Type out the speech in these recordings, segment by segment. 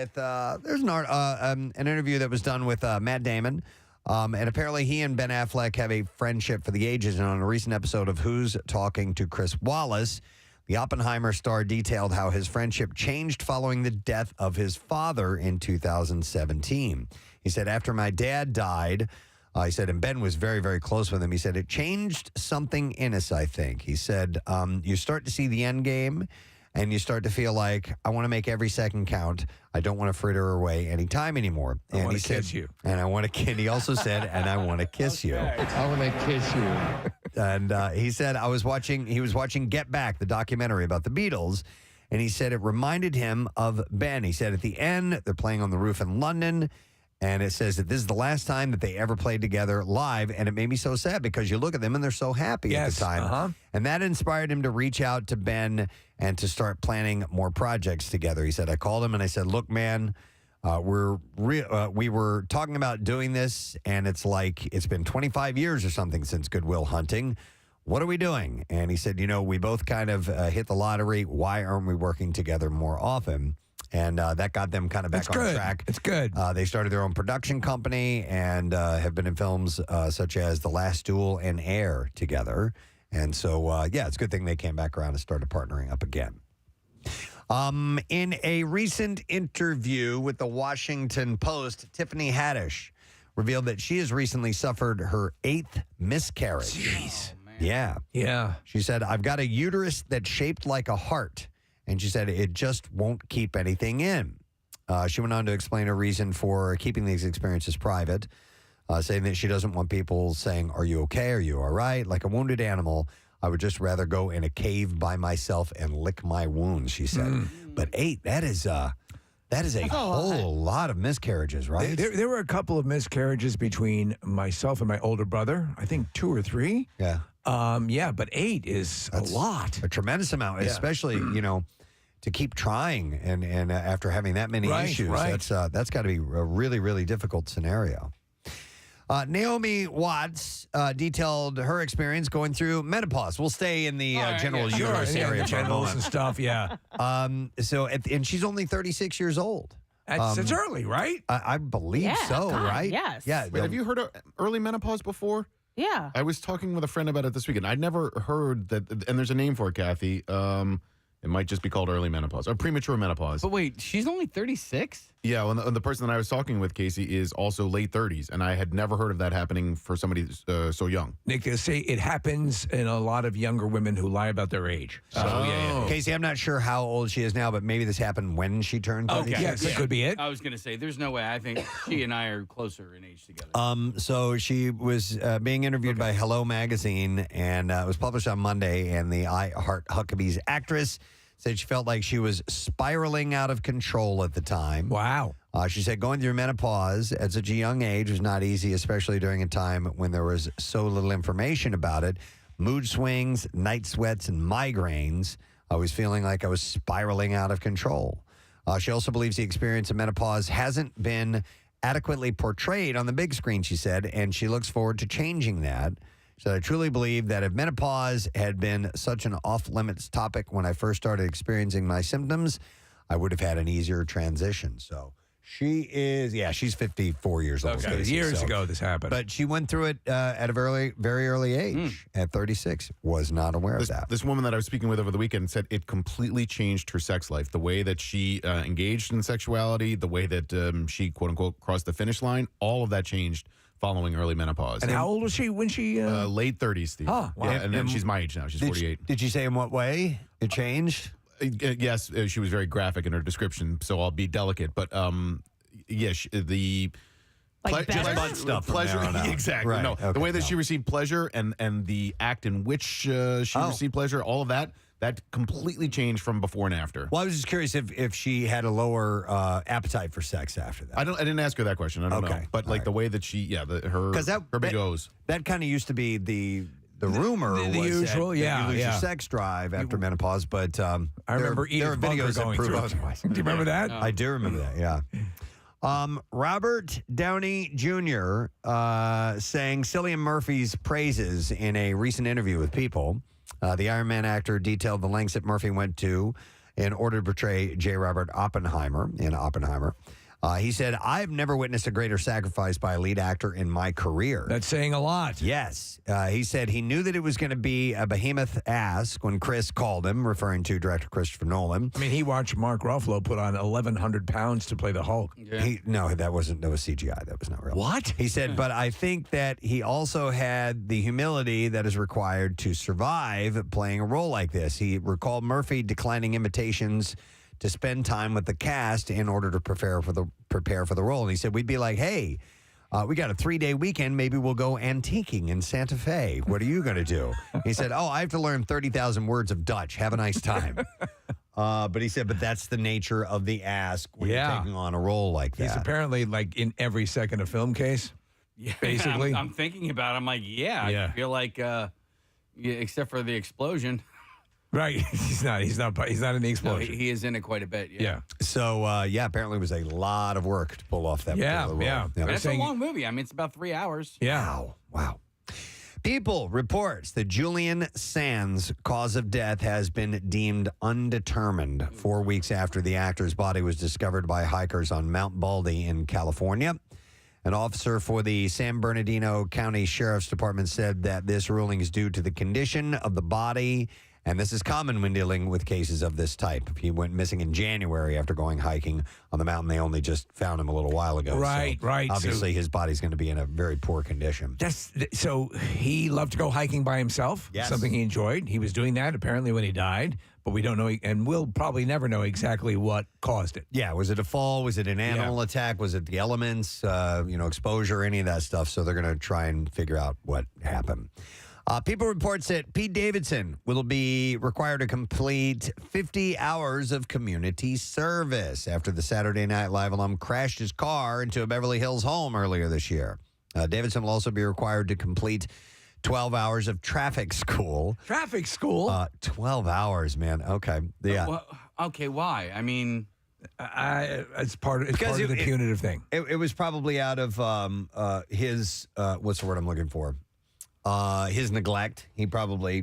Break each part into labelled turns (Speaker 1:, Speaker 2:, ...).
Speaker 1: with there's an interview that was done with Matt Damon. And apparently he and Ben Affleck have a friendship for the ages. And on a recent episode of Who's Talking to Chris Wallace, the Oppenheimer star detailed how his friendship changed following the death of his father in 2017. He said, after my dad died, he said, and Ben was very, very close with him. He said, it changed something in us, I think. He said, you start to see the end game and you start to feel like, I want to make every second count. I don't want to fritter away any time anymore.
Speaker 2: I want to kiss you.
Speaker 1: And I want to kiss. He also said, and I want to kiss you.
Speaker 3: I want to kiss you.
Speaker 1: And he said, he was watching Get Back, the documentary about the Beatles. And he said it reminded him of Ben. He said at the end, they're playing on the roof in London. And it says that this is the last time that they ever played together live. And it made me so sad because you look at them and they're so happy at the time. And that inspired him to reach out to Ben and to start planning more projects together. He said, I called him and I said, look, man, we were talking about doing this. And it's like it's been 25 years or something since Good Will Hunting. What are we doing? And he said, we both kind of hit the lottery. Why aren't we working together more often? And that got them kind of back on track.
Speaker 2: It's good.
Speaker 1: They started their own production company and have been in films such as The Last Duel and Air together. And so, it's a good thing they came back around and started partnering up again. In a recent interview with the Washington Post, Tiffany Haddish revealed that she has recently suffered her 8th miscarriage.
Speaker 2: Jeez.
Speaker 1: Yeah. She said, I've got a uterus that's shaped like a heart. And she said it just won't keep anything in. She went on to explain her reason for keeping these experiences private, saying that she doesn't want people saying, are you okay? Are you all right? Like a wounded animal, I would just rather go in a cave by myself and lick my wounds, she said. But 8, that is a whole lot of miscarriages, right?
Speaker 2: There were a couple of miscarriages between myself and my older brother. I think 2 or 3.
Speaker 1: Yeah.
Speaker 2: But 8 is a lot.
Speaker 1: A tremendous amount, especially, to keep trying and after having that many issues. That's got to be a really, really difficult scenario. Naomi Watts detailed her experience going through menopause. We'll stay in the general uterus area for a moment.
Speaker 2: And stuff, yeah.
Speaker 1: And she's only 36 years old.
Speaker 2: It's early, right?
Speaker 1: I believe so, right?
Speaker 4: Yes.
Speaker 1: Yeah.
Speaker 3: Wait, have you heard of early menopause before?
Speaker 4: Yeah.
Speaker 3: I was talking with a friend about it this weekend. I'd never heard that, and there's a name for it, Kathy. It might just be called early menopause or premature menopause.
Speaker 5: But wait, she's only 36?
Speaker 3: Yeah, well, the person that I was talking with, Casey, is also late 30s, and I had never heard of that happening for somebody so young.
Speaker 2: Nick, they say it happens in a lot of younger women who lie about their age. So, yeah.
Speaker 1: Casey, I'm not sure how old she is now, but maybe this happened when she turned 36.
Speaker 2: Okay, yes, that could be it.
Speaker 5: I was going to say, there's no way. I think she and I are closer in age together.
Speaker 1: So she was being interviewed by Hello Magazine, and it was published on Monday, and the I Heart Huckabees actress said she felt like she was spiraling out of control at the time.
Speaker 2: Wow.
Speaker 1: She said going through menopause at such a young age was not easy, especially during a time when there was so little information about it. Mood swings, night sweats, and migraines. I was feeling like I was spiraling out of control. She also believes the experience of menopause hasn't been adequately portrayed on the big screen, she said, and she looks forward to changing that. So I truly believe that if menopause had been such an off-limits topic when I first started experiencing my symptoms, I would have had an easier transition. So she's 54 years old.
Speaker 2: Okay. Years ago this happened.
Speaker 1: But she went through it at a very, very early age. At 36, was not aware of that.
Speaker 3: This woman that I was speaking with over the weekend said it completely changed her sex life. The way that she engaged in sexuality, the way that she, quote-unquote, crossed the finish line, all of that changed following early menopause.
Speaker 2: And how old was she when she...
Speaker 3: late 30s, Steve.
Speaker 2: Oh, wow.
Speaker 3: Yeah, and then she's my age now. She's 48.
Speaker 1: Did you say in what way it changed?
Speaker 3: Yes, she was very graphic in her description, so I'll be delicate. But, just
Speaker 1: butt stuff from
Speaker 3: pleasure.
Speaker 1: there on out.
Speaker 3: Exactly.
Speaker 1: Right.
Speaker 3: No,
Speaker 1: Okay,
Speaker 3: the way that she received pleasure and the act in which she received pleasure, all of that completely changed from before and after.
Speaker 1: Well, I was just curious if she had a lower appetite for sex after that.
Speaker 3: I didn't ask her that question. I don't know. But the way that she, her big O's.
Speaker 1: That kind of used to be the rumor.
Speaker 2: The
Speaker 1: was
Speaker 2: usual,
Speaker 1: that
Speaker 2: yeah.
Speaker 1: you lose your sex drive after menopause, but
Speaker 2: I remember
Speaker 1: there are videos that
Speaker 2: going
Speaker 1: prove
Speaker 2: through
Speaker 1: otherwise.
Speaker 2: Do you remember that?
Speaker 1: I do remember that, yeah. Robert Downey Jr. Sang Cillian Murphy's praises in a recent interview with People. The Iron Man actor detailed the lengths that Murphy went to in order to portray J. Robert Oppenheimer in Oppenheimer. He said, I've never witnessed a greater sacrifice by a lead actor in my career.
Speaker 2: That's saying a lot.
Speaker 1: Yes. He said he knew that it was going to be a behemoth ask when Chris called him, referring to director Christopher Nolan.
Speaker 2: I mean, he watched Mark Ruffalo put on 1,100 pounds to play the Hulk.
Speaker 5: Yeah.
Speaker 1: No, that was CGI. That was not real.
Speaker 2: What?
Speaker 1: He said, but I think that he also had the humility that is required to survive playing a role like this. He recalled Murphy declining invitations to spend time with the cast in order to prepare for the role. And he said, we'd be like, hey, we got a 3-day weekend. Maybe we'll go antiquing in Santa Fe. What are you going to do? He said, I have to learn 30,000 words of Dutch. Have a nice time. But he said, but that's the nature of the ask when you're taking on a role like that.
Speaker 2: He's apparently like in every second of film case.
Speaker 5: Yeah,
Speaker 2: basically.
Speaker 5: I'm thinking about it. I'm like, I feel like, except for the explosion.
Speaker 2: Right. He's not in the
Speaker 5: No,
Speaker 2: explosion.
Speaker 5: he is in it quite a bit.
Speaker 2: Yeah.
Speaker 1: So, apparently it was a lot of work to pull off that particular role.
Speaker 2: Yeah.
Speaker 5: But it's a long movie. I mean, it's about 3 hours.
Speaker 2: Yeah.
Speaker 1: Wow. People reports that Julian Sands' cause of death has been deemed undetermined 4 weeks after the actor's body was discovered by hikers on Mount Baldy in California. An officer for the San Bernardino County Sheriff's Department said that this ruling is due to the condition of the body. And this is common when dealing with cases of this type. He went missing in January after going hiking on the mountain. They only just found him a little while ago.
Speaker 2: Right.
Speaker 1: Obviously, his body's going to be in a very poor condition.
Speaker 2: So he loved to go hiking by himself.
Speaker 1: Yes.
Speaker 2: Something he enjoyed. He was doing that apparently when he died, but we don't know, and we'll probably never know exactly what caused it.
Speaker 1: Yeah, was it a fall? Was it an animal attack? Was it the elements, exposure, any of that stuff? So they're going to try and figure out what happened. People reports that Pete Davidson will be required to complete 50 hours of community service after the Saturday Night Live alum crashed his car into a Beverly Hills home earlier this year. Davidson will also be required to complete 12 hours of traffic school.
Speaker 2: Traffic school?
Speaker 1: 12 hours, man. Okay. Yeah.
Speaker 5: Well, okay, why? I mean...
Speaker 2: It's part of the punitive thing.
Speaker 1: It was probably out of his, what's the word I'm looking for? His neglect. He probably,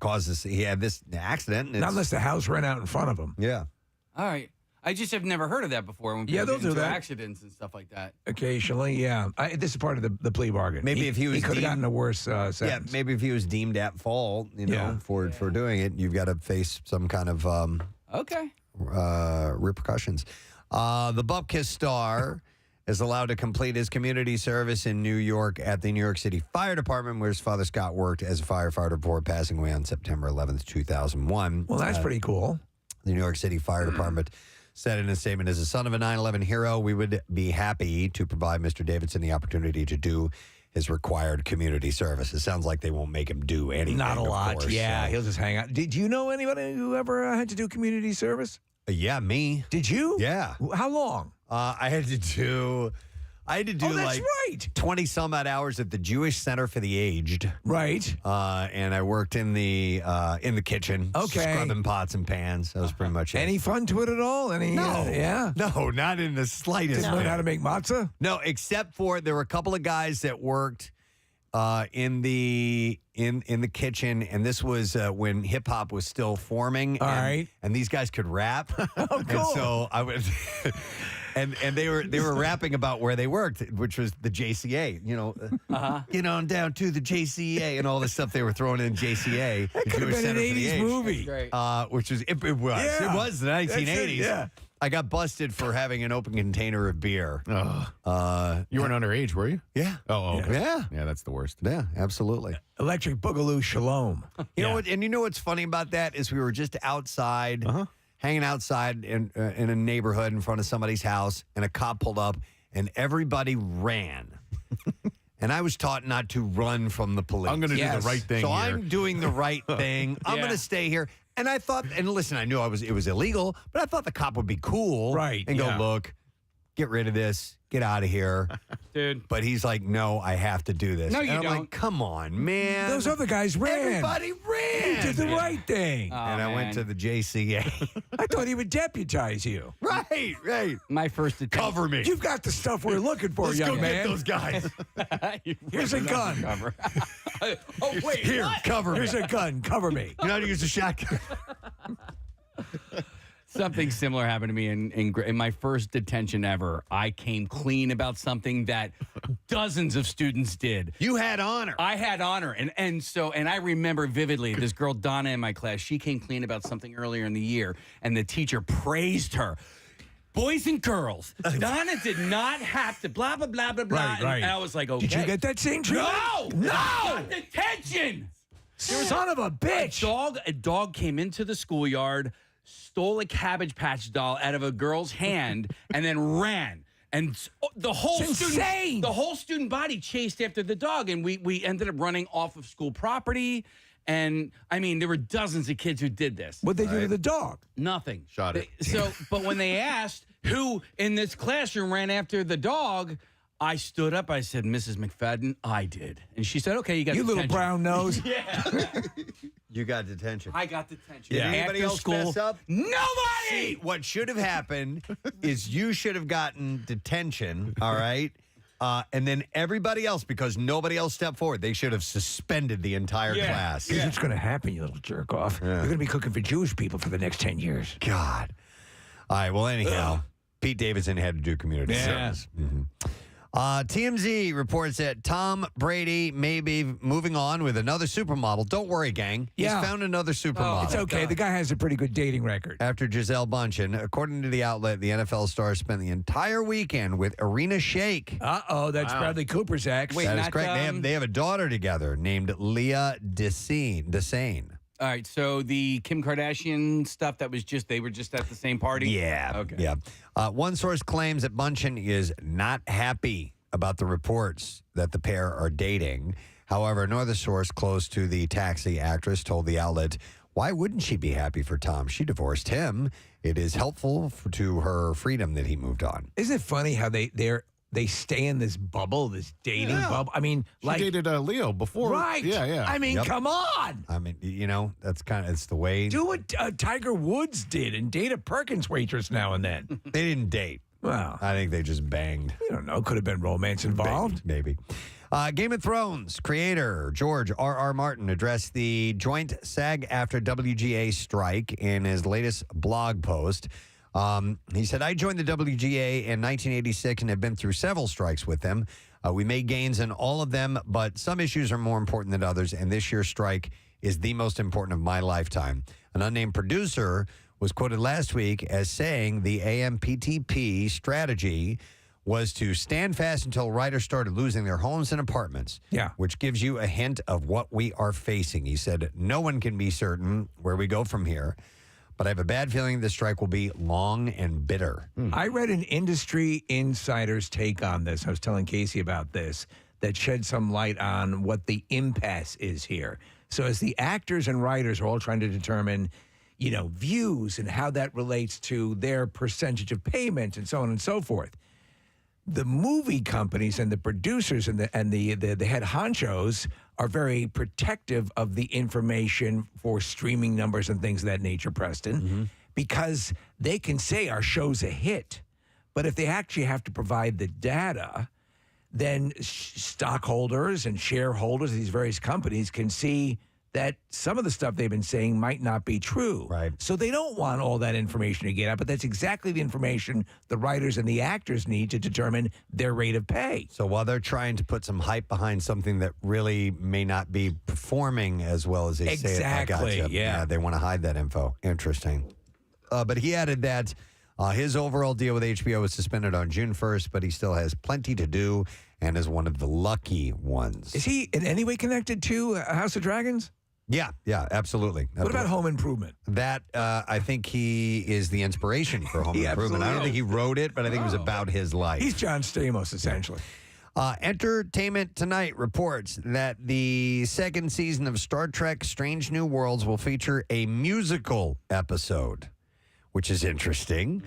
Speaker 1: caused this. He had this accident.
Speaker 2: Not unless the house ran out in front of him.
Speaker 1: Yeah.
Speaker 5: All right. I just have never heard of that before. When people
Speaker 2: they'll
Speaker 5: get
Speaker 2: do
Speaker 5: into
Speaker 2: that.
Speaker 5: accidents and stuff like that.
Speaker 2: Occasionally, yeah. This is part of the plea bargain.
Speaker 1: Maybe if he was
Speaker 2: could have
Speaker 1: deemed-
Speaker 2: gotten a worse sentence.
Speaker 1: Yeah, maybe if he was deemed at fault, for doing it, you've got to face some kind of
Speaker 5: Okay.
Speaker 1: repercussions. The Bupkis star is allowed to complete his community service in New York at the New York City Fire Department, where his father Scott worked as a firefighter before passing away on September 11th, 2001.
Speaker 2: Well, that's pretty cool.
Speaker 1: The New York City Fire Department said in a statement, as a son of a 9/11 hero, we would be happy to provide Mr. Davidson the opportunity to do his required community service. It sounds like they won't make him do anything.
Speaker 2: Not a
Speaker 1: of
Speaker 2: lot.
Speaker 1: course,
Speaker 2: Yeah,
Speaker 1: so.
Speaker 2: he'll just hang out. Did you know anybody who ever had to do community service?
Speaker 1: Yeah, me.
Speaker 2: Did you?
Speaker 1: Yeah.
Speaker 2: How long?
Speaker 1: I had to do
Speaker 2: Oh, that's right.
Speaker 1: 20 some odd hours at the Jewish Center for the Aged.
Speaker 2: Right.
Speaker 1: And I worked in the kitchen,
Speaker 2: Okay.
Speaker 1: scrubbing pots and pans. That was pretty much it.
Speaker 2: Any fun to it at all? Any?
Speaker 1: No.
Speaker 2: Yeah.
Speaker 1: No, not in the slightest.
Speaker 2: Didn't learn
Speaker 1: bit.
Speaker 2: how to make matzah?
Speaker 1: No, except for there were a couple of guys that worked in the kitchen, and this was when hip hop was still forming.
Speaker 2: All right.
Speaker 1: And these guys could rap.
Speaker 2: Oh, cool.
Speaker 1: And so I went. And they were rapping about where they worked, which was the JCA. Get on down to the JCA and all this stuff they were throwing in JCA.
Speaker 2: That could have been an 80s movie.
Speaker 5: Great.
Speaker 1: Which was it was
Speaker 2: Yeah.
Speaker 1: it was the 1980s.
Speaker 2: Yeah.
Speaker 1: I got busted for having an open container of beer.
Speaker 3: You weren't underage, were you?
Speaker 1: Yeah.
Speaker 3: Oh, okay.
Speaker 1: Yeah.
Speaker 3: Yeah, that's the worst.
Speaker 1: Yeah, absolutely.
Speaker 2: Electric Boogaloo Shalom.
Speaker 1: You know what? And you know what's funny about that is we were just outside, hanging outside in a neighborhood in front of somebody's house, and a cop pulled up, and everybody ran. And I was taught not to run from the police.
Speaker 3: I'm going to do
Speaker 2: Yes.
Speaker 3: the right thing
Speaker 1: So
Speaker 3: here.
Speaker 1: I'm doing the right thing. I'm
Speaker 5: Yeah.
Speaker 1: going to stay here. And I thought, and listen, I knew it was illegal, but I thought the cop would be cool,
Speaker 2: Right,
Speaker 1: And
Speaker 2: yeah.
Speaker 1: go, look, get rid of this, get out of here.
Speaker 5: Dude.
Speaker 1: But he's like, no, I have to do this.
Speaker 5: No, you
Speaker 1: and I'm
Speaker 5: don't.
Speaker 1: like, come on, man.
Speaker 2: Those other guys ran.
Speaker 1: Everybody ran.
Speaker 2: He did the right thing.
Speaker 5: Oh,
Speaker 1: and I went
Speaker 5: man.
Speaker 1: to the JCA.
Speaker 2: I thought he would deputize you.
Speaker 1: right.
Speaker 5: My first attempt.
Speaker 1: Cover me.
Speaker 2: You've got the stuff we're looking for,
Speaker 1: Let's
Speaker 2: young
Speaker 1: go
Speaker 2: man.
Speaker 1: get those guys.
Speaker 2: Here's a gun.
Speaker 5: Oh, wait.
Speaker 1: Here, cover me.
Speaker 2: Here's a gun. Cover me.
Speaker 1: You know how to use a shotgun.
Speaker 5: Something similar happened to me in my first detention ever. I came clean about something that dozens of students did.
Speaker 1: You had honor.
Speaker 5: I had honor. And I remember vividly this girl, Donna, in my class, she came clean about something earlier in the year, and the teacher praised her. Boys and girls, Donna did not have to blah, blah, blah, blah, blah.
Speaker 2: Right.
Speaker 5: And I was like, okay.
Speaker 2: Did you get that same treatment?
Speaker 5: No! I got detention!
Speaker 2: Son of a bitch.
Speaker 5: A dog came into the schoolyard, stole a Cabbage Patch doll out of a girl's hand, and then ran. And the whole student body chased after the dog, and we ended up running off of school property. And I mean, there were dozens of kids who did this.
Speaker 2: What'd they do to the dog?
Speaker 5: Nothing.
Speaker 3: Shot it.
Speaker 5: But when they asked who in this classroom ran after the dog, I stood up. I said, Mrs. McFadden, I did. And she said, okay, you got
Speaker 2: You
Speaker 5: detention.
Speaker 2: little brown nose.
Speaker 5: Yeah.
Speaker 1: You got detention.
Speaker 5: I got detention.
Speaker 1: Did anybody
Speaker 5: After
Speaker 1: else
Speaker 5: school,
Speaker 1: mess up?
Speaker 5: Nobody!
Speaker 1: What should have happened is you should have gotten detention, all right? And then everybody else, because nobody else stepped forward, they should have suspended the entire class.
Speaker 2: Here's what's going to happen, you little jerk off. You're going to be cooking for Jewish people for the next 10 years.
Speaker 1: God. All right, well, anyhow, Pete Davidson had to do community service. Mm-hmm. TMZ reports that Tom Brady may be moving on with another supermodel. Don't worry, gang.
Speaker 2: Yeah.
Speaker 1: He's found another supermodel.
Speaker 2: It's okay. The guy has a pretty good dating record.
Speaker 1: After Giselle Bundchen, according to the outlet, the NFL star spent the entire weekend with Irina Shayk.
Speaker 2: Uh-oh, that's Bradley Cooper's ex.
Speaker 5: Wait,
Speaker 1: That is
Speaker 5: not,
Speaker 1: correct. They have a daughter together named Leah Desane.
Speaker 5: All right, so the Kim Kardashian stuff they were just at the same party?
Speaker 1: Yeah.
Speaker 5: Okay.
Speaker 1: Yeah. One source claims that Bundchen is not happy about the reports that the pair are dating. However, another source close to the Taxi actress told the outlet, why wouldn't she be happy for Tom? She divorced him. It is helpful to her freedom that he moved on.
Speaker 2: Isn't it funny how they stay in this bubble, this dating bubble? I mean,
Speaker 3: She dated Leo before.
Speaker 2: Right.
Speaker 3: Yeah.
Speaker 2: I mean, come on.
Speaker 1: I mean, that's it's the way.
Speaker 2: Do what Tiger Woods did and date a Perkins waitress now and then.
Speaker 1: They didn't date.
Speaker 2: Well,
Speaker 1: I think they just banged.
Speaker 2: I don't know. Could have been romance involved.
Speaker 1: Maybe. Game of Thrones creator George R.R. Martin addressed the joint SAG-AFTRA WGA strike in his latest blog post. He said, I joined the WGA in 1986 and have been through several strikes with them. We made gains in all of them, but some issues are more important than others, and this year's strike is the most important of my lifetime. An unnamed producer was quoted last week as saying the AMPTP strategy was to stand fast until writers started losing their homes and apartments, which gives you a hint of what we are facing. He said, no one can be certain where we go from here, but I have a bad feeling the strike will be long and bitter.
Speaker 2: I read an industry insider's take on this. I was telling Casey about this, that shed some light on what the impasse is here. So as the actors and writers are all trying to determine, views and how that relates to their percentage of payment and so on and so forth, the movie companies and the producers and the head honchos are very protective of the information for streaming numbers and things of that nature, Preston, because they can say our show's a hit. But if they actually have to provide the data, then stockholders and shareholders of these various companies can see that some of the stuff they've been saying might not be true.
Speaker 1: Right.
Speaker 2: So they don't want all that information to get out, but that's exactly the information the writers and the actors need to determine their rate of pay.
Speaker 1: So while they're trying to put some hype behind something that really may not be performing as well as they say it, I gotcha.
Speaker 2: Yeah,
Speaker 1: they want to hide that info. Interesting. But he added that his overall deal with HBO was suspended on June 1st, but he still has plenty to do and is one of the lucky ones.
Speaker 2: Is he in any way connected to House of Dragons?
Speaker 1: Yeah, absolutely.
Speaker 2: What about Home Improvement?
Speaker 1: That, I think he is the inspiration for Home Improvement. I don't think he wrote it, but I think it was about his life.
Speaker 2: He's John Stamos, essentially.
Speaker 1: Entertainment Tonight reports that the second season of Star Trek Strange New Worlds will feature a musical episode, which is interesting.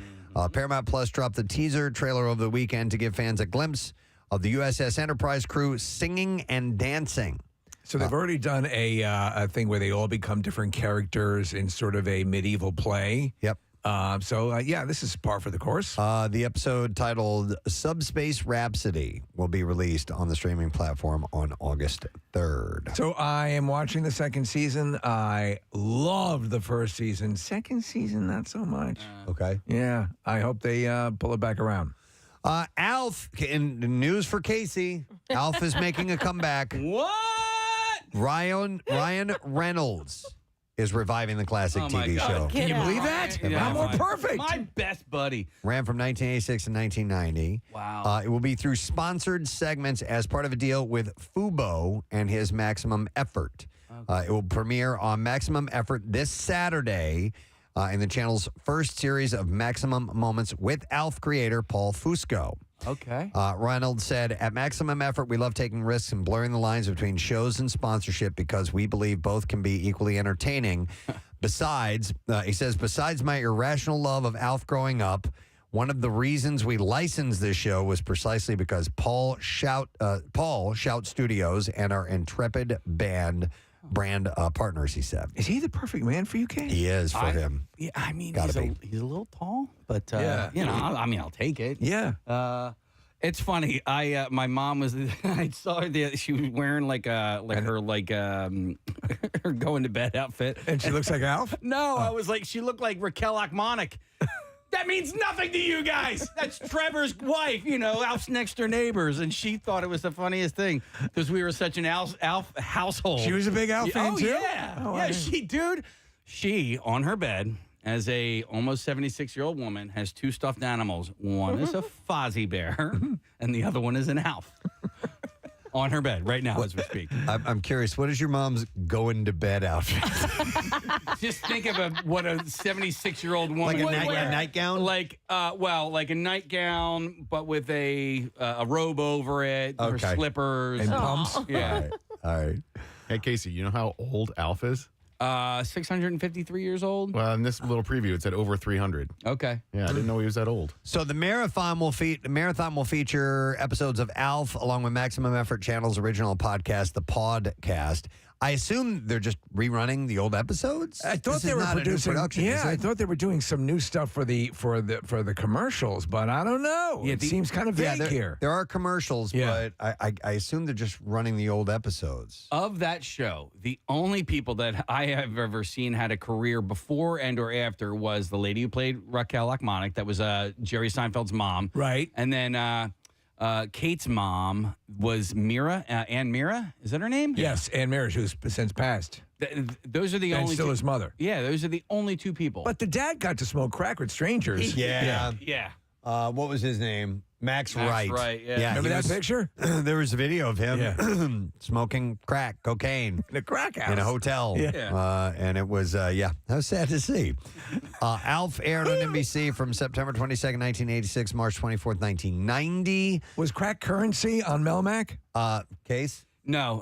Speaker 1: Paramount Plus dropped the teaser trailer over the weekend to give fans a glimpse of the USS Enterprise crew singing and dancing.
Speaker 2: So they've already done a thing where they all become different characters in sort of a medieval play.
Speaker 1: Yep.
Speaker 2: This is par for the course.
Speaker 1: The episode titled Subspace Rhapsody will be released on the streaming platform on August 3rd.
Speaker 2: So I am watching the second season. I loved the first season. Second season, not so much.
Speaker 1: Okay.
Speaker 2: Yeah, I hope they pull it back around.
Speaker 1: Alf, in news for Casey, Alf is making a comeback.
Speaker 5: What?
Speaker 1: Ryan Reynolds is reviving the classic TV show.
Speaker 2: Can you believe that? How more perfect?
Speaker 5: My best buddy.
Speaker 1: Ran from 1986 to 1990.
Speaker 5: Wow.
Speaker 1: It will be through sponsored segments as part of a deal with Fubo and his Maximum Effort. It will premiere on Maximum Effort this Saturday in the channel's first series of Maximum Moments with Alf creator Paul Fusco.
Speaker 5: Okay.
Speaker 1: Reynolds said, at Maximum Effort, we love taking risks and blurring the lines between shows and sponsorship because we believe both can be equally entertaining. Besides, he says, besides my irrational love of Alf growing up, one of the reasons we licensed this show was precisely because Paul Shout Studios and our intrepid brand partners, he said.
Speaker 2: Is he the perfect man for you, Kate?
Speaker 1: He is for him.
Speaker 5: Yeah, I mean,
Speaker 1: Gotta
Speaker 5: he's a little tall, but
Speaker 2: Yeah.
Speaker 5: I'll take it.
Speaker 2: Yeah.
Speaker 5: It's funny. My mom was. I saw her. She was wearing her going to bed outfit.
Speaker 2: And she looks like Alf?
Speaker 5: No, I was like, she looked like Raquel Achmonic. That means nothing to you guys. That's Trevor's wife, Alf's next door neighbors. And she thought it was the funniest thing because we were such an Alf household.
Speaker 2: She was a big Alf fan, too?
Speaker 5: Yeah.
Speaker 2: Oh,
Speaker 5: yeah, she, on her bed, as a almost 76-year-old woman, has two stuffed animals. One is a Fozzie bear, and the other one is an Alf. On her bed right now as we speak.
Speaker 1: I'm curious, what is your mom's going to bed outfit?
Speaker 5: Just think of what a 76-year-old woman
Speaker 1: Like a
Speaker 5: would wear.
Speaker 1: nightgown?
Speaker 5: Like a nightgown, but with a robe over it, her
Speaker 1: Okay.
Speaker 5: slippers.
Speaker 2: And pumps?
Speaker 5: Yeah.
Speaker 1: All right.
Speaker 3: Hey, Casey, you know how old Alf is?
Speaker 5: 653 years old.
Speaker 3: Well, in this little preview, it said over 300.
Speaker 5: Okay.
Speaker 3: Yeah, I didn't know he was that old.
Speaker 1: So the marathon will feature episodes of Alf along with Maximum Effort Channel's original podcast, The Podcast. I assume they're just rerunning the old episodes.
Speaker 2: I thought
Speaker 1: This
Speaker 2: they
Speaker 1: is
Speaker 2: were
Speaker 1: not a new
Speaker 2: producing.
Speaker 1: production, is
Speaker 2: I
Speaker 1: it?
Speaker 2: thought they were doing some new stuff for the commercials, but I don't know.
Speaker 5: Yeah,
Speaker 2: it seems kind of vague here.
Speaker 1: There are commercials,
Speaker 2: Yeah.
Speaker 1: but I assume they're just running the old episodes.
Speaker 5: Of that show, the only people that I have ever seen had a career before and or after was the lady who played Raquel Achmonic. That was Jerry Seinfeld's mom.
Speaker 2: Right.
Speaker 5: And then Kate's mom was Mira. Ann Mira? Is that her name?
Speaker 2: Yes, Ann Marish, who's since passed.
Speaker 5: Those are the
Speaker 2: And
Speaker 5: only
Speaker 2: still
Speaker 5: two.
Speaker 2: his mother.
Speaker 5: Yeah, those are the only two people.
Speaker 2: But the dad got to smoke crack with strangers.
Speaker 1: Yeah.
Speaker 5: Yeah.
Speaker 1: What was his name? Max Wright.
Speaker 5: Wright, yeah.
Speaker 2: Remember
Speaker 1: he
Speaker 2: that
Speaker 1: was-
Speaker 2: picture?
Speaker 1: There was a video of him
Speaker 2: Yeah.
Speaker 1: smoking crack, cocaine.
Speaker 2: The crack house.
Speaker 1: In a hotel.
Speaker 2: Yeah.
Speaker 1: And it was, that was sad to see. Alf aired on NBC from September 22nd, 1986, March 24th, 1990.
Speaker 2: Was crack currency on Melmac?
Speaker 1: Case?
Speaker 5: No,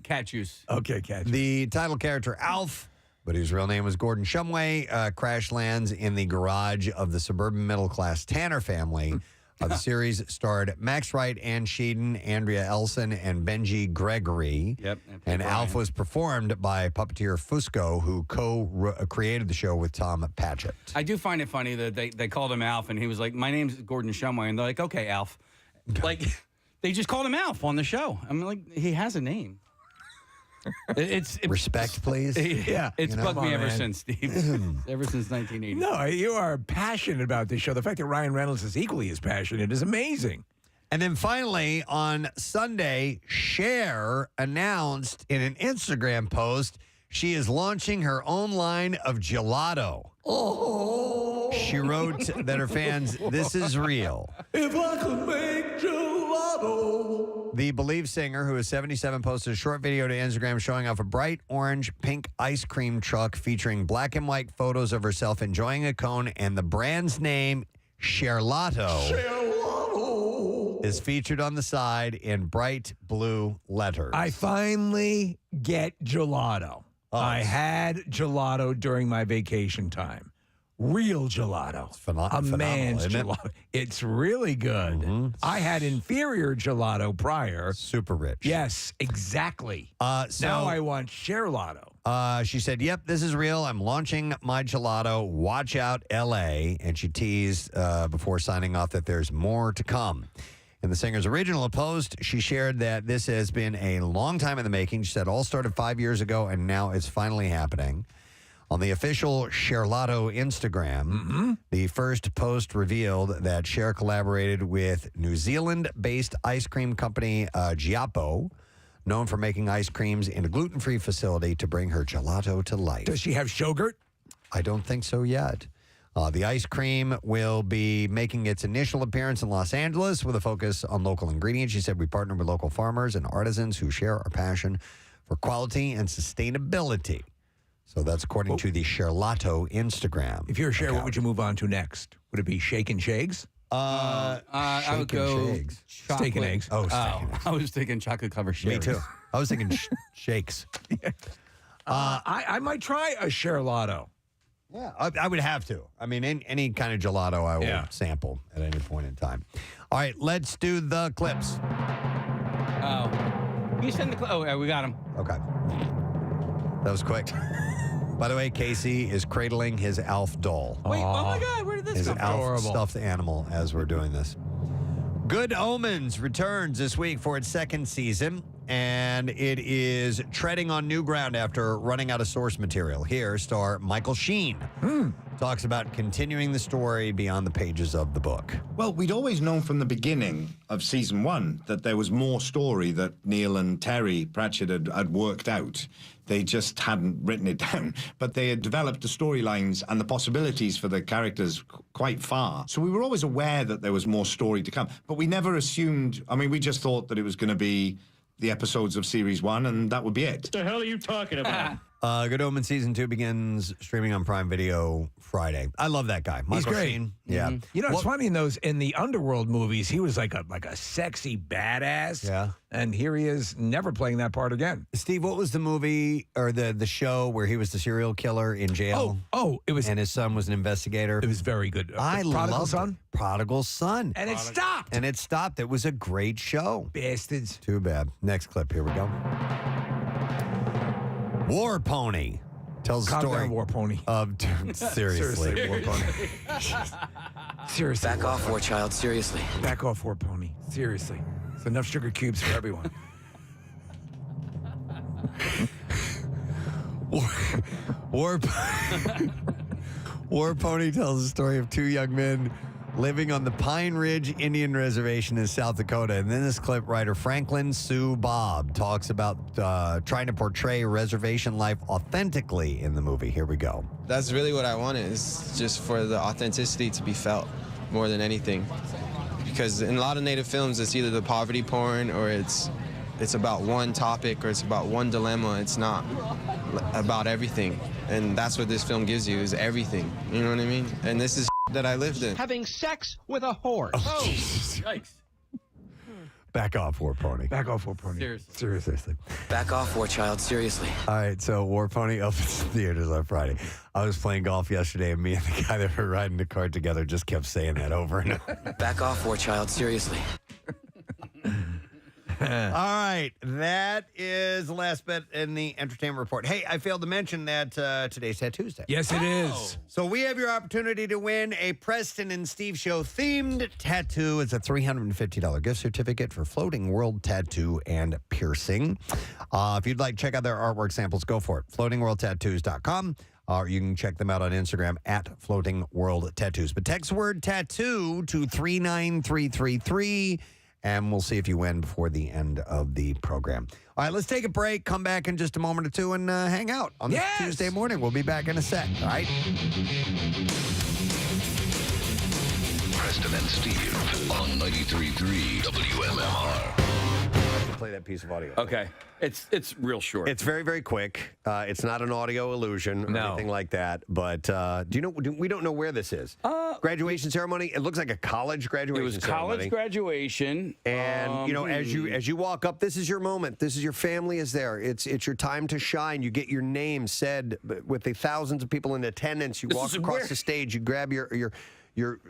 Speaker 5: cat juice.
Speaker 2: Okay, catch.
Speaker 1: The title character, Alf, but whose real name was Gordon Shumway, crash lands in the garage of the suburban middle-class Tanner family. The series starred Max Wright, Ann Sheedon, Andrea Elson, and Benji Gregory.
Speaker 5: Yep.
Speaker 1: And Alf was performed by puppeteer Fusco, who co-created the show with Tom Patchett.
Speaker 5: I do find it funny that they called him Alf, and he was like, "My name's Gordon Shumway," and they're like, "Okay, Alf." Like they just called him Alf on the show. I'm like, he has a name. It's
Speaker 1: Respect, please.
Speaker 2: Yeah.
Speaker 5: It's bugged
Speaker 2: Come
Speaker 5: me
Speaker 2: on,
Speaker 5: ever
Speaker 2: man.
Speaker 5: since, Steve. Ever since 1980.
Speaker 2: No, you are passionate about this show. The fact that Ryan Reynolds is equally as passionate is amazing.
Speaker 1: And then finally, on Sunday, Cher announced in an Instagram post she is launching her own line of gelato. Oh. She wrote that her fans, this is real.
Speaker 2: If I could make gelato.
Speaker 1: The Believe singer, who is 77, posted a short video to Instagram showing off a bright orange pink ice cream truck featuring black and white photos of herself enjoying a cone, and the brand's name, Cherlato, is featured on the side in bright blue letters.
Speaker 2: I finally get gelato. I had gelato during my vacation time. real gelato.
Speaker 1: phenomenal,
Speaker 2: man's
Speaker 1: isn't it?
Speaker 2: gelato. It's really good. I had inferior gelato prior.
Speaker 1: Super rich.
Speaker 2: Yes, exactly.
Speaker 1: So
Speaker 2: Now I want Sherlato.
Speaker 1: She said, "Yep, this is real. I'm launching my gelato. Watch out, L.A." And she teased before signing off that there's more to come. In the singer's original post, she shared that this has been a long time in the making. She said, "All started 5 years ago, and now it's finally happening." On the official Sherlato Instagram, the first post revealed that Cher collaborated with New Zealand-based ice cream company Giappo, known for making ice creams in a gluten-free facility, to bring her gelato to life.
Speaker 2: Does she have Shogurt?
Speaker 1: I don't think so yet. The ice cream will be making its initial appearance in Los Angeles with a focus on local ingredients. She said, "We partner with local farmers and artisans who share our passion for quality and sustainability." So that's according to the Sherlato Instagram.
Speaker 2: If you're a Cher,
Speaker 1: account.
Speaker 2: what would you move on to next? Would it be Shake and Shakes?
Speaker 5: I would
Speaker 1: Shake and
Speaker 5: go
Speaker 1: shakes.
Speaker 2: Steak and eggs.
Speaker 1: Oh, steak and eggs.
Speaker 5: I was thinking chocolate covered
Speaker 1: Me
Speaker 5: sherry.
Speaker 1: too. I was thinking shakes.
Speaker 2: I might try a Sherlato.
Speaker 1: Yeah, I would have to. I mean, any kind of gelato I will
Speaker 2: Yeah.
Speaker 1: sample at any point in time. All right, let's do the clips.
Speaker 5: Oh. You send the Oh, yeah, we got him.
Speaker 1: Okay. That was quick. By the way, Casey is cradling his Alf doll.
Speaker 5: Wait, oh my God, where did this
Speaker 1: His
Speaker 5: come from?
Speaker 1: Alf
Speaker 2: Adorable.
Speaker 1: stuffed animal as we're doing this. Good Omens returns this week for its second season, and it is treading on new ground after running out of source material. Here, star Michael Sheen talks about continuing the story beyond the pages of the book.
Speaker 4: Well, we'd always known from the beginning of season one that there was more story that Neil and Terry Pratchett had worked out. They just hadn't written it down, but they had developed the storylines and the possibilities for the characters quite far. So we were always aware that there was more story to come, but we never assumed, I mean, we just thought that it was going to be the episodes of series one, and that would be it.
Speaker 6: What the hell are you talking about?
Speaker 1: Good Omens season 2 begins streaming on Prime Video Friday. I love that guy. Michael
Speaker 2: great.
Speaker 1: Sheen. Yeah.
Speaker 2: You know, it's funny in the Underworld movies, he was like a sexy badass.
Speaker 1: Yeah.
Speaker 2: And here he is, never playing that part again.
Speaker 1: Steve, what was the movie or the show where he was the serial killer in jail?
Speaker 2: It was
Speaker 1: And his son was an investigator.
Speaker 2: it was very good.
Speaker 1: I
Speaker 2: Prodigal
Speaker 1: loved
Speaker 2: Son,
Speaker 1: it. Prodigal Son.
Speaker 2: and it stopped.
Speaker 1: And it stopped. It was a great show.
Speaker 2: Bastards.
Speaker 1: Too bad. Next clip. Here we go. War Pony tells the
Speaker 2: Calm
Speaker 1: story
Speaker 2: down, War Pony.
Speaker 1: of seriously.
Speaker 2: War Pony. Seriously.
Speaker 7: Back off, War Child, seriously.
Speaker 2: Back off, War Pony. Seriously. It's enough sugar cubes for everyone.
Speaker 1: War Pony tells the story of two young men living on the Pine Ridge Indian Reservation in South Dakota. And then this clip, writer Franklin Sue Bob talks about trying to portray reservation life authentically in the movie. Here we go.
Speaker 8: That's really what I wanted, is just for the authenticity to be felt more than anything. Because in a lot of Native films, it's either the poverty porn or it's about one topic or it's about one dilemma. It's not about everything. And that's what this film gives you, is everything. You know what I mean? And this is that I lived in.
Speaker 6: Having sex with a horse.
Speaker 5: Oh, yikes.
Speaker 1: Back off, War Pony.
Speaker 2: Back off, War Pony.
Speaker 1: Seriously.
Speaker 7: Back off, War Child, seriously.
Speaker 1: All right, so War Pony opens theaters on Friday. I was playing golf yesterday, and me and the guy that were riding the car together just kept saying that over and over.
Speaker 7: Back off, War Child, seriously.
Speaker 1: All right, that is the last bit in the entertainment report. Hey, I failed to mention that today's Tattoos Day.
Speaker 2: Yes, it is.
Speaker 1: So we have your opportunity to win a Preston and Steve Show themed tattoo. It's a $350 gift certificate for Floating World Tattoo and Piercing. If you'd like to check out their artwork samples, go for it. FloatingWorldTattoos.com. Or you can check them out on Instagram at Floating World Tattoos. But text word tattoo to 39333. And we'll see if you win before the end of the program. All right, let's take a break, come back in just a moment or two, and hang out on this Tuesday morning. We'll be back in a sec, all right?
Speaker 9: Preston and Steve on 93.3 WMMR.
Speaker 1: play that piece of audio.
Speaker 5: Okay. It's real short.
Speaker 9: It's very, very quick. It's not an audio illusion or anything like that. But do you know? We don't know where this is. Graduation ceremony. It looks like a college graduation.
Speaker 5: It was
Speaker 9: ceremony.
Speaker 5: college graduation,
Speaker 9: and you know, as you walk up, this is your moment. This is your family is there. It's your time to shine. You get your name said with the thousands of people in attendance. You walk across the stage. You grab your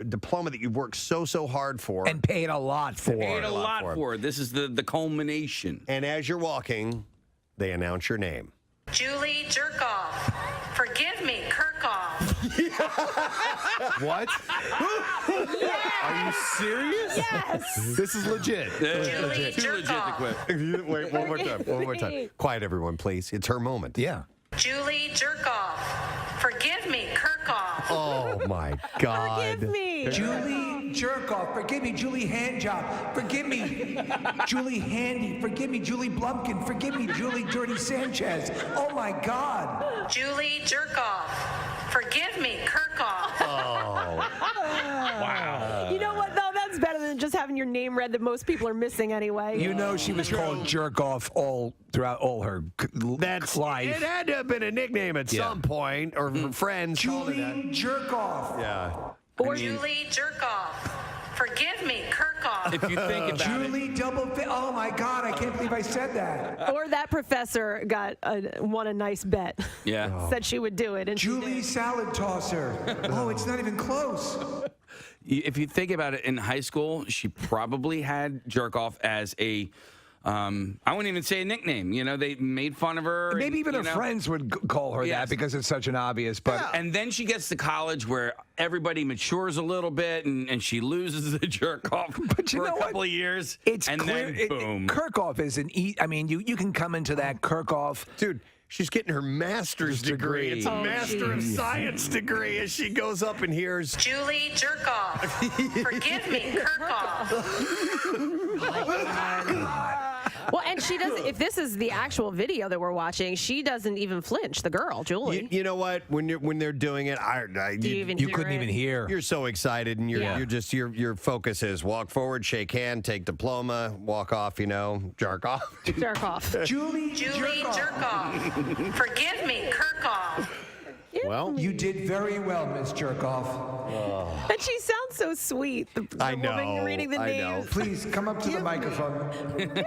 Speaker 9: diploma that you've worked so hard for
Speaker 2: and paid a lot for.
Speaker 5: Paid a lot for. This is the culmination.
Speaker 9: And as you're walking, they announce your name.
Speaker 10: Julie Jerkoff. Forgive me, Kirkhoff.
Speaker 3: What? Are you serious?
Speaker 10: Yes.
Speaker 3: This is legit.
Speaker 10: Julie
Speaker 5: Too legit to quit.
Speaker 9: Wait, one more time. One more time. Quiet, everyone, please. It's her moment.
Speaker 2: Yeah.
Speaker 10: Julie Jerkoff. Forgive me, Kirkhoff.
Speaker 9: Oh my God.
Speaker 11: Forgive me.
Speaker 2: Julie Jerkoff, forgive me. Julie Handjob, forgive me. Julie Handy, forgive me. Julie Blumpkin, forgive me. Julie Dirty Sanchez. Oh my God.
Speaker 10: Julie Jerkoff. Forgive me, Kirkhoff.
Speaker 11: Wow. You know what, though? That's better than just having your name read that most people are missing anyway.
Speaker 2: You know she was called Jerkoff all throughout all her life.
Speaker 9: It had to have been a nickname at some point, or her friends.
Speaker 2: Julie Jerkoff.
Speaker 9: Yeah.
Speaker 10: Or Julie Jerkoff. Forgive me, Kirkhoff.
Speaker 5: If you think about
Speaker 2: Julie oh my God, I can't believe I said that.
Speaker 11: Or that professor won a nice bet.
Speaker 5: Yeah.
Speaker 11: Said she would do it. And
Speaker 2: Julie Salad Tosser. Oh, it's not even close.
Speaker 5: If you think about it, in high school, she probably had jerk off as a, I wouldn't even say a nickname. You know, they made fun of her.
Speaker 2: Maybe even her friends would call her that because it's such an obvious. But
Speaker 5: and then she gets to college where everybody matures a little bit, and she loses the jerk off for a couple of years.
Speaker 2: It's
Speaker 5: and
Speaker 2: clear.
Speaker 5: then boom.
Speaker 2: Kirkhoff is I mean, you can come into that Kirkhoff,
Speaker 9: dude. She's getting her master's degree. It's a Master of Science degree as she goes up and hears
Speaker 10: Julie Jerkoff. Forgive me, Kirkhoff.
Speaker 11: Well, and she doesn't. If this is the actual video that we're watching, she doesn't even flinch. The girl, Julie.
Speaker 9: You know what? When they're doing it,
Speaker 11: you
Speaker 2: couldn't even hear.
Speaker 9: You're so excited, and you're just your focus is walk forward, shake hand, take diploma, walk off. You know, jerk off.
Speaker 11: Jerk off.
Speaker 2: Julie
Speaker 10: Jerkoff. Forgive me, Kirkhoff.
Speaker 9: Well,
Speaker 2: you did very well, Miss Jerkoff.
Speaker 11: And she sounds so sweet. The
Speaker 9: I know.
Speaker 11: woman reading the names.
Speaker 9: I know.
Speaker 2: Please come up to the microphone,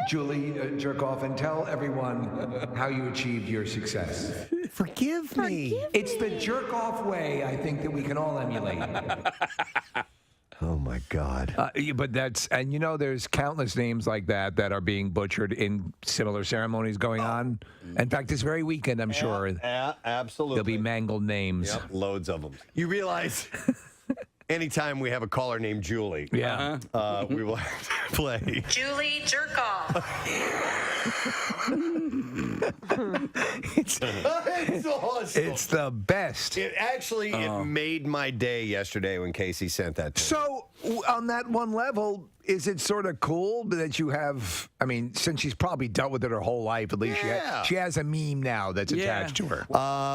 Speaker 2: Julie Jerkoff, and tell everyone how you achieved your success.
Speaker 9: Forgive me.
Speaker 2: It's the jerk-off way, I think, that we can all emulate.
Speaker 9: Oh my God!
Speaker 2: But and you know, there's countless names like that are being butchered in similar ceremonies going on. In fact, this very weekend, I'm sure,
Speaker 9: absolutely,
Speaker 2: there'll be mangled names.
Speaker 9: Yep, loads of them. You realize, anytime we have a caller named Julie, we will have to play
Speaker 10: Julie Jerkoff.
Speaker 9: It's awesome.
Speaker 2: It's the best.
Speaker 9: It made my day yesterday when Casey sent that to me.
Speaker 2: So, on that one level, is it sort of cool that you have, I mean, since she's probably dealt with it her whole life, at least she has a meme now that's attached to her.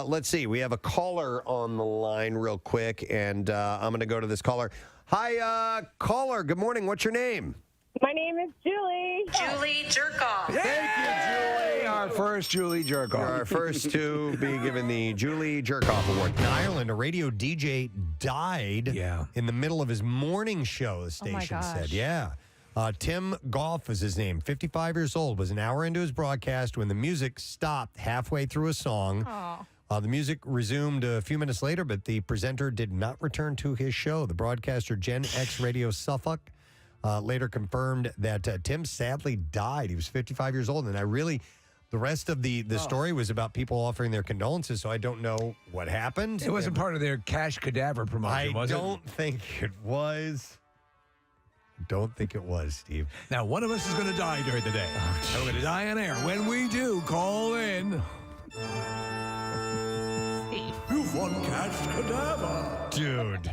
Speaker 9: Let's see. We have a caller on the line real quick, and I'm going to go to this caller. Hi, caller. Good morning. What's your name?
Speaker 12: My name is Julie.
Speaker 10: Julie Jerkoff.
Speaker 9: Thank you, Julie.
Speaker 2: Our first Julie Jerkoff.
Speaker 1: You're our first to be given the Julie Jerkoff Award. In Ireland, a radio DJ died in the middle of his morning show, the station said. Yeah. Tim Goff was his name, 55 years old, was an hour into his broadcast when the music stopped halfway through a song. The music resumed a few minutes later, but the presenter did not return to his show. The broadcaster, Gen X Radio Suffolk, later confirmed that Tim sadly died. He was 55 years old, and the rest of the story was about people offering their condolences, so I don't know what happened.
Speaker 2: It wasn't part of their Cash Cadaver promotion, was it?
Speaker 1: I don't think it was. Don't think it was, Steve.
Speaker 2: Now, one of us is going to die during the day. And we're going to die on air. When we do, call in.
Speaker 11: Steve.
Speaker 2: You've won Cash Cadaver.
Speaker 1: Dude.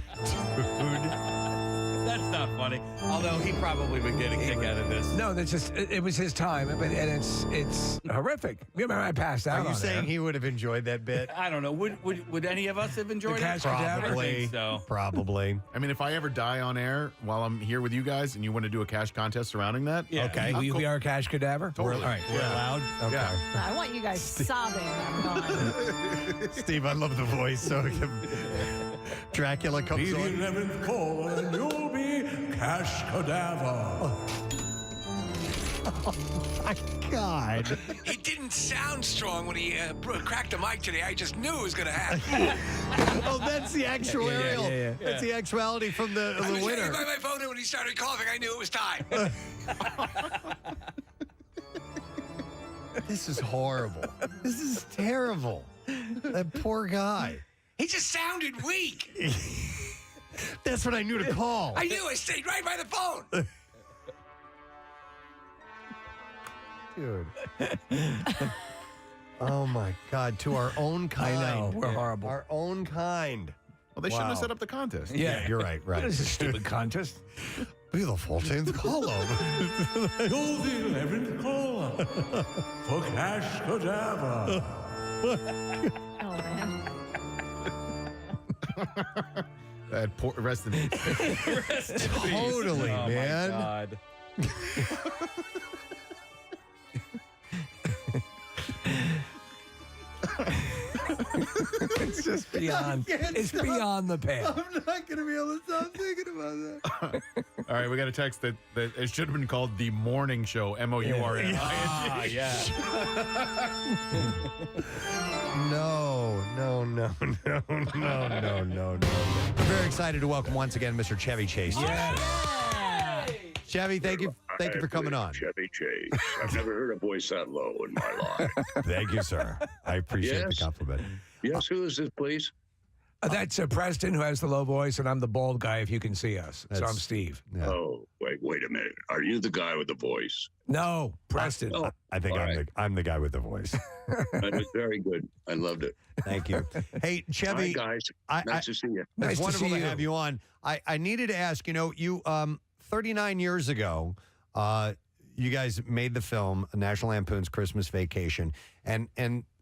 Speaker 5: That's not funny. Although he probably would get a kick out of this.
Speaker 2: No, that's just it was his time, and it's horrific. You remember I passed out.
Speaker 1: Are you
Speaker 2: on
Speaker 1: saying
Speaker 2: air.
Speaker 1: he would have enjoyed that bit?
Speaker 5: I don't know. Would any of us have enjoyed it?
Speaker 2: Cash Cadaver?
Speaker 5: I think so.
Speaker 1: Probably.
Speaker 3: I mean, if I ever die on air while I'm here with you guys and you want to do a cash contest surrounding that,
Speaker 5: Yeah.
Speaker 1: Okay.
Speaker 2: Will you be our Cash Cadaver?
Speaker 3: Totally.
Speaker 2: All right.
Speaker 1: We're allowed? Okay.
Speaker 3: Yeah.
Speaker 11: I want you guys sobbing. I'm gone.
Speaker 1: Steve, I love the voice. So Dracula comes on.
Speaker 2: 11th call, and you'll be Cash Cadaver.
Speaker 1: My God.
Speaker 2: He didn't sound strong when he cracked the mic today. I just knew it was going to happen.
Speaker 1: Oh, that's the actuarial.
Speaker 2: Yeah.
Speaker 1: That's the actuality from the winner.
Speaker 2: By my phone, and when he started coughing, I knew it was time.
Speaker 1: This is horrible. This is terrible. That poor guy.
Speaker 2: He just sounded weak.
Speaker 1: That's what I knew to call.
Speaker 2: I knew. I stayed right by the phone.
Speaker 1: Dude. Oh, my God. To our own kind.
Speaker 2: I know. We're horrible.
Speaker 1: Our own kind.
Speaker 3: Well, they shouldn't have
Speaker 1: Wow.
Speaker 3: set up the contest.
Speaker 1: Yeah, you're right.
Speaker 2: What is this stupid contest?
Speaker 1: Be the 14th caller.
Speaker 2: You're the 11th caller for Cash Cadaver.
Speaker 11: Oh, man.
Speaker 3: That poor rest in peace.
Speaker 1: Totally,
Speaker 5: Oh,
Speaker 1: man.
Speaker 5: my God.
Speaker 2: It's just beyond. It's beyond the pale.
Speaker 1: I'm not going to be able to stop thinking about that.
Speaker 3: All right, we got a text that it should have been called the Morning Show, M-O-U-R-N.
Speaker 5: Ah, yeah.
Speaker 1: No. I'm very excited to welcome once again Mr. Chevy Chase. Chevy, thank you for coming on.
Speaker 6: Chevy Chase. I've never heard a voice that low in my life.
Speaker 1: Thank you, sir. I appreciate the
Speaker 6: Yes.
Speaker 1: compliment.
Speaker 6: Yes, who is this, please?
Speaker 2: That's Preston, who has the low voice, and I'm the bald guy, if you can see us. So I'm
Speaker 1: That's-
Speaker 2: Steve.
Speaker 1: Yeah.
Speaker 6: Oh, wait a minute. Are you the guy with the voice?
Speaker 2: No, Preston.
Speaker 6: Oh,
Speaker 1: I think
Speaker 6: all
Speaker 1: I'm
Speaker 6: right.
Speaker 1: I'm the guy with the voice.
Speaker 6: That was very good. I loved it.
Speaker 1: Thank you. Hey,
Speaker 6: Hi,
Speaker 1: Chevy,
Speaker 6: guys.
Speaker 1: I-
Speaker 6: Nice to see you.
Speaker 1: it's
Speaker 2: Nice to
Speaker 1: wonderful
Speaker 2: see
Speaker 1: to
Speaker 2: you.
Speaker 1: have you on. I needed to ask, you 39 years ago, you guys made the film National Lampoon's Christmas Vacation, and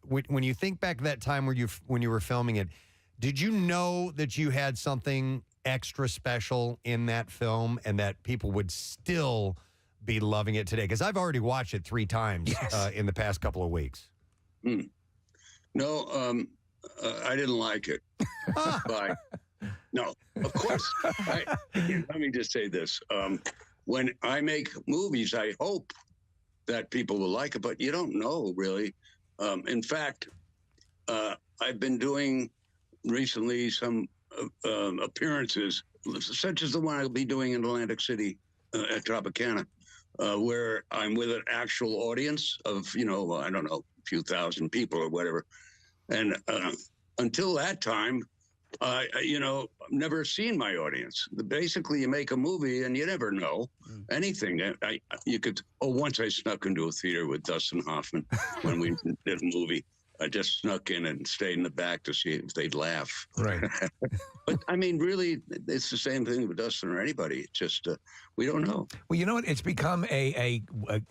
Speaker 1: when you think back to that time when you were filming it, did you know that you had something extra special in that film and that people would still be loving it today? Because I've already watched it 3 times in the past couple of weeks.
Speaker 6: No, I didn't like it. Bye. No, of course. Let me just say this. When I make movies, I hope that people will like it, but you don't know, really. In fact, I've been doing recently some appearances, such as the one I'll be doing in Atlantic City at Tropicana, where I'm with an actual audience of, I don't know, a few thousand people or whatever. And until that time, I've never seen my audience. Basically, you make a movie and you never know anything. Once I snuck into a theater with Dustin Hoffman when we did a movie. I just snuck in and stayed in the back to see if they'd laugh.
Speaker 2: Right.
Speaker 6: But I mean, really, it's the same thing with Dustin or anybody. It's just we don't know.
Speaker 2: Well, you know what? It's become a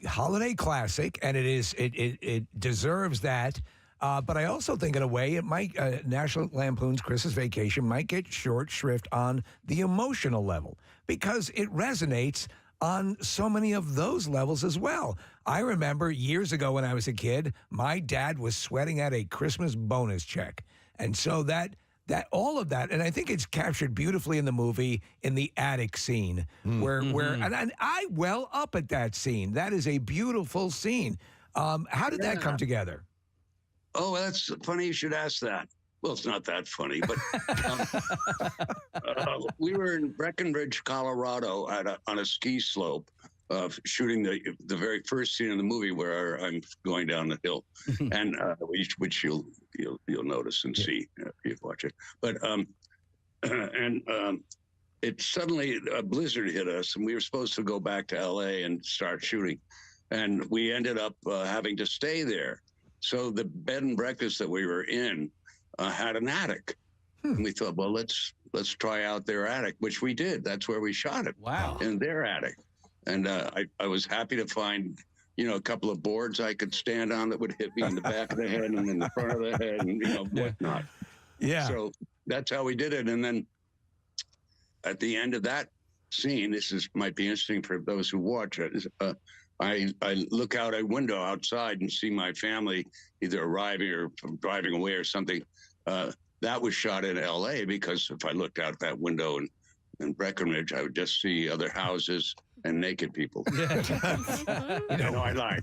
Speaker 2: holiday classic, and it deserves that. But I also think, in a way, it might National Lampoon's Christmas Vacation might get short shrift on the emotional level because it resonates on so many of those levels as well. I remember years ago when I was a kid, my dad was sweating out a Christmas bonus check, and so that all of that, and I think it's captured beautifully in the movie in the attic scene where and I well up at that scene. That is a beautiful scene. How did that come together?
Speaker 6: Oh, that's funny you should ask that. Well, it's not that funny, but we were in Breckenridge, Colorado on a ski slope shooting the very first scene in the movie where I'm going down the hill, and which you'll notice and see if you watch it. But it suddenly a blizzard hit us, and we were supposed to go back to L.A. and start shooting, and we ended up having to stay there. So the bed and breakfast that we were in had an attic. And we thought, well, let's let's try out their attic, which we did. That's where we shot it.
Speaker 5: Wow.
Speaker 6: In their attic. And I was happy to find, a couple of boards I could stand on that would hit me in the back of the head and in the front of the head and, whatnot.
Speaker 2: Yeah.
Speaker 6: So that's how we did it. And then at the end of that scene, might be interesting for those who watch it, I look out a window outside and see my family either arriving or driving away or something. That was shot in L.A. because if I looked out that window in Breckenridge, I would just see other houses and naked people. I lied.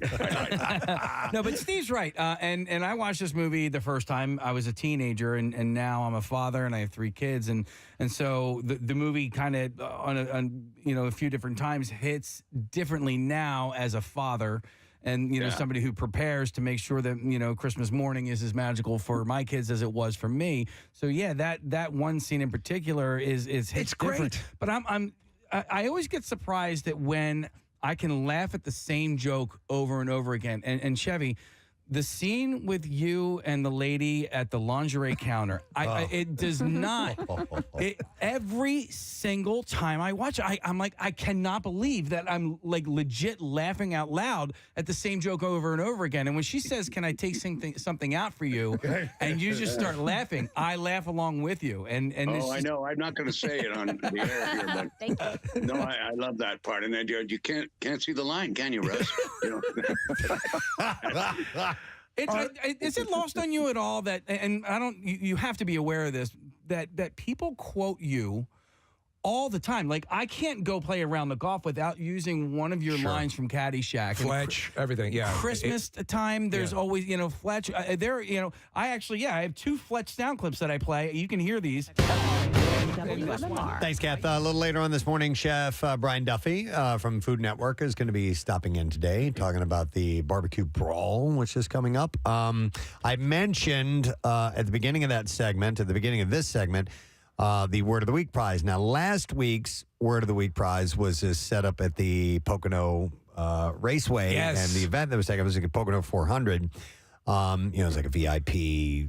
Speaker 5: No, but Steve's right. And I watched this movie the first time I was a teenager, and now I'm a father and I have 3 kids, and so the movie kind of on a few different times hits differently now as a father. And, somebody who prepares to make sure that, Christmas morning is as magical for my kids as it was for me. So, yeah, that one scene in particular is it's different. Great. But I always get surprised that when I can laugh at the same joke over and over again. And Chevy, the scene with you and the lady at the lingerie counter, it does not. Every single time I watch it, I'm like, I cannot believe that I'm like legit laughing out loud at the same joke over and over again. And when she says, "Can I take something out for you?" and you just start laughing, I laugh along with you. And
Speaker 6: I know. I'm not going to say it on the air here, but
Speaker 11: Thank you.
Speaker 6: no, I love that part. And then you can't see the line, can you, Russ?
Speaker 5: Is it lost on you at all that, and I don't, you have to be aware of this, that people quote you all the time? Like, I can't go play around the golf without using one of your lines from Caddyshack.
Speaker 2: Fletch, everything, yeah.
Speaker 5: Christmas time, there's always, Fletch. I have 2 Fletch sound clips that I play. You can hear these.
Speaker 1: Thanks, Kath. A little later on this morning, Chef Brian Duffy from Food Network is going to be stopping in today, talking about the barbecue brawl, which is coming up. I mentioned at the beginning of this segment, the Word of the Week prize. Now, last week's Word of the Week prize was set up at the Pocono Raceway, and the event that was taken was like a Pocono 400. It was like a VIP,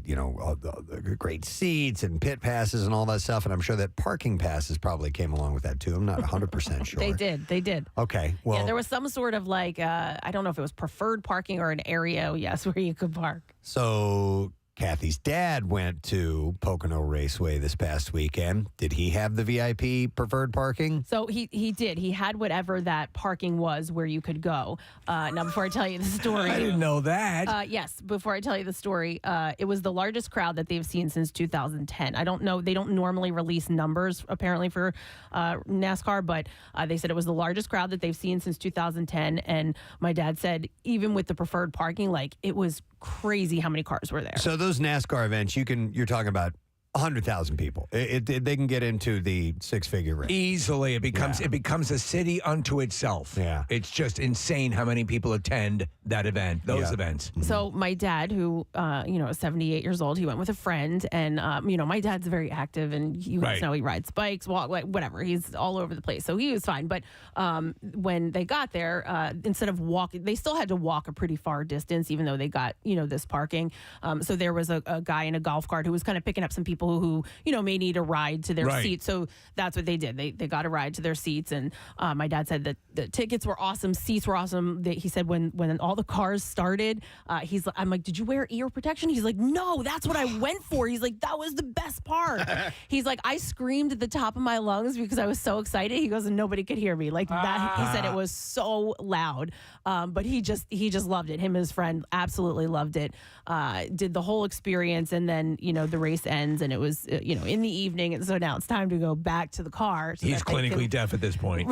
Speaker 1: great seats and pit passes and all that stuff. And I'm sure that parking passes probably came along with that too. I'm not 100% sure.
Speaker 11: They did.
Speaker 1: Okay. Well,
Speaker 11: yeah, there was some sort of like, I don't know if it was preferred parking or an area, where you could park.
Speaker 1: So Kathy's dad went to Pocono Raceway this past weekend. Did he have the VIP preferred parking?
Speaker 11: So he did. He had whatever that parking was where you could go. Now, before I tell you the story.
Speaker 2: I didn't know that.
Speaker 11: Yes, before I tell you the story, it was the largest crowd that they've seen since 2010. I don't know. They don't normally release numbers, apparently, for NASCAR, but they said it was the largest crowd that they've seen since 2010. And my dad said, even with the preferred parking, like, it was crazy how many cars were there.
Speaker 1: So those NASCAR events, you're talking about 100,000 people. They can get into the 6-figure range
Speaker 2: easily. It becomes a city unto itself.
Speaker 1: Yeah,
Speaker 2: it's just insane how many people attend that event. Those events.
Speaker 11: So my dad, who is 78 years old, he went with a friend, and my dad's very active, and he rides bikes, walk, whatever. He's all over the place, so he was fine. But when they got there, instead of walking, they still had to walk a pretty far distance, even though they got this parking. So there was a guy in a golf cart who was kind of picking up some people who may need a ride to their seats. So that's what they did. They got a ride to their seats, and my dad said that the tickets were awesome, seats were awesome. He said when all the cars started, I'm like, did you wear ear protection? He's like, no, that's what I went for. He's like, that was the best part. He's like, I screamed at the top of my lungs because I was so excited. He goes, and nobody could hear me. Like that. He said it was so loud. But he just loved it. Him and his friend absolutely loved it. Did the whole experience, and then the race ends, and it was in the evening, and so now it's time to go back to the car. So
Speaker 2: he's clinically deaf at this point,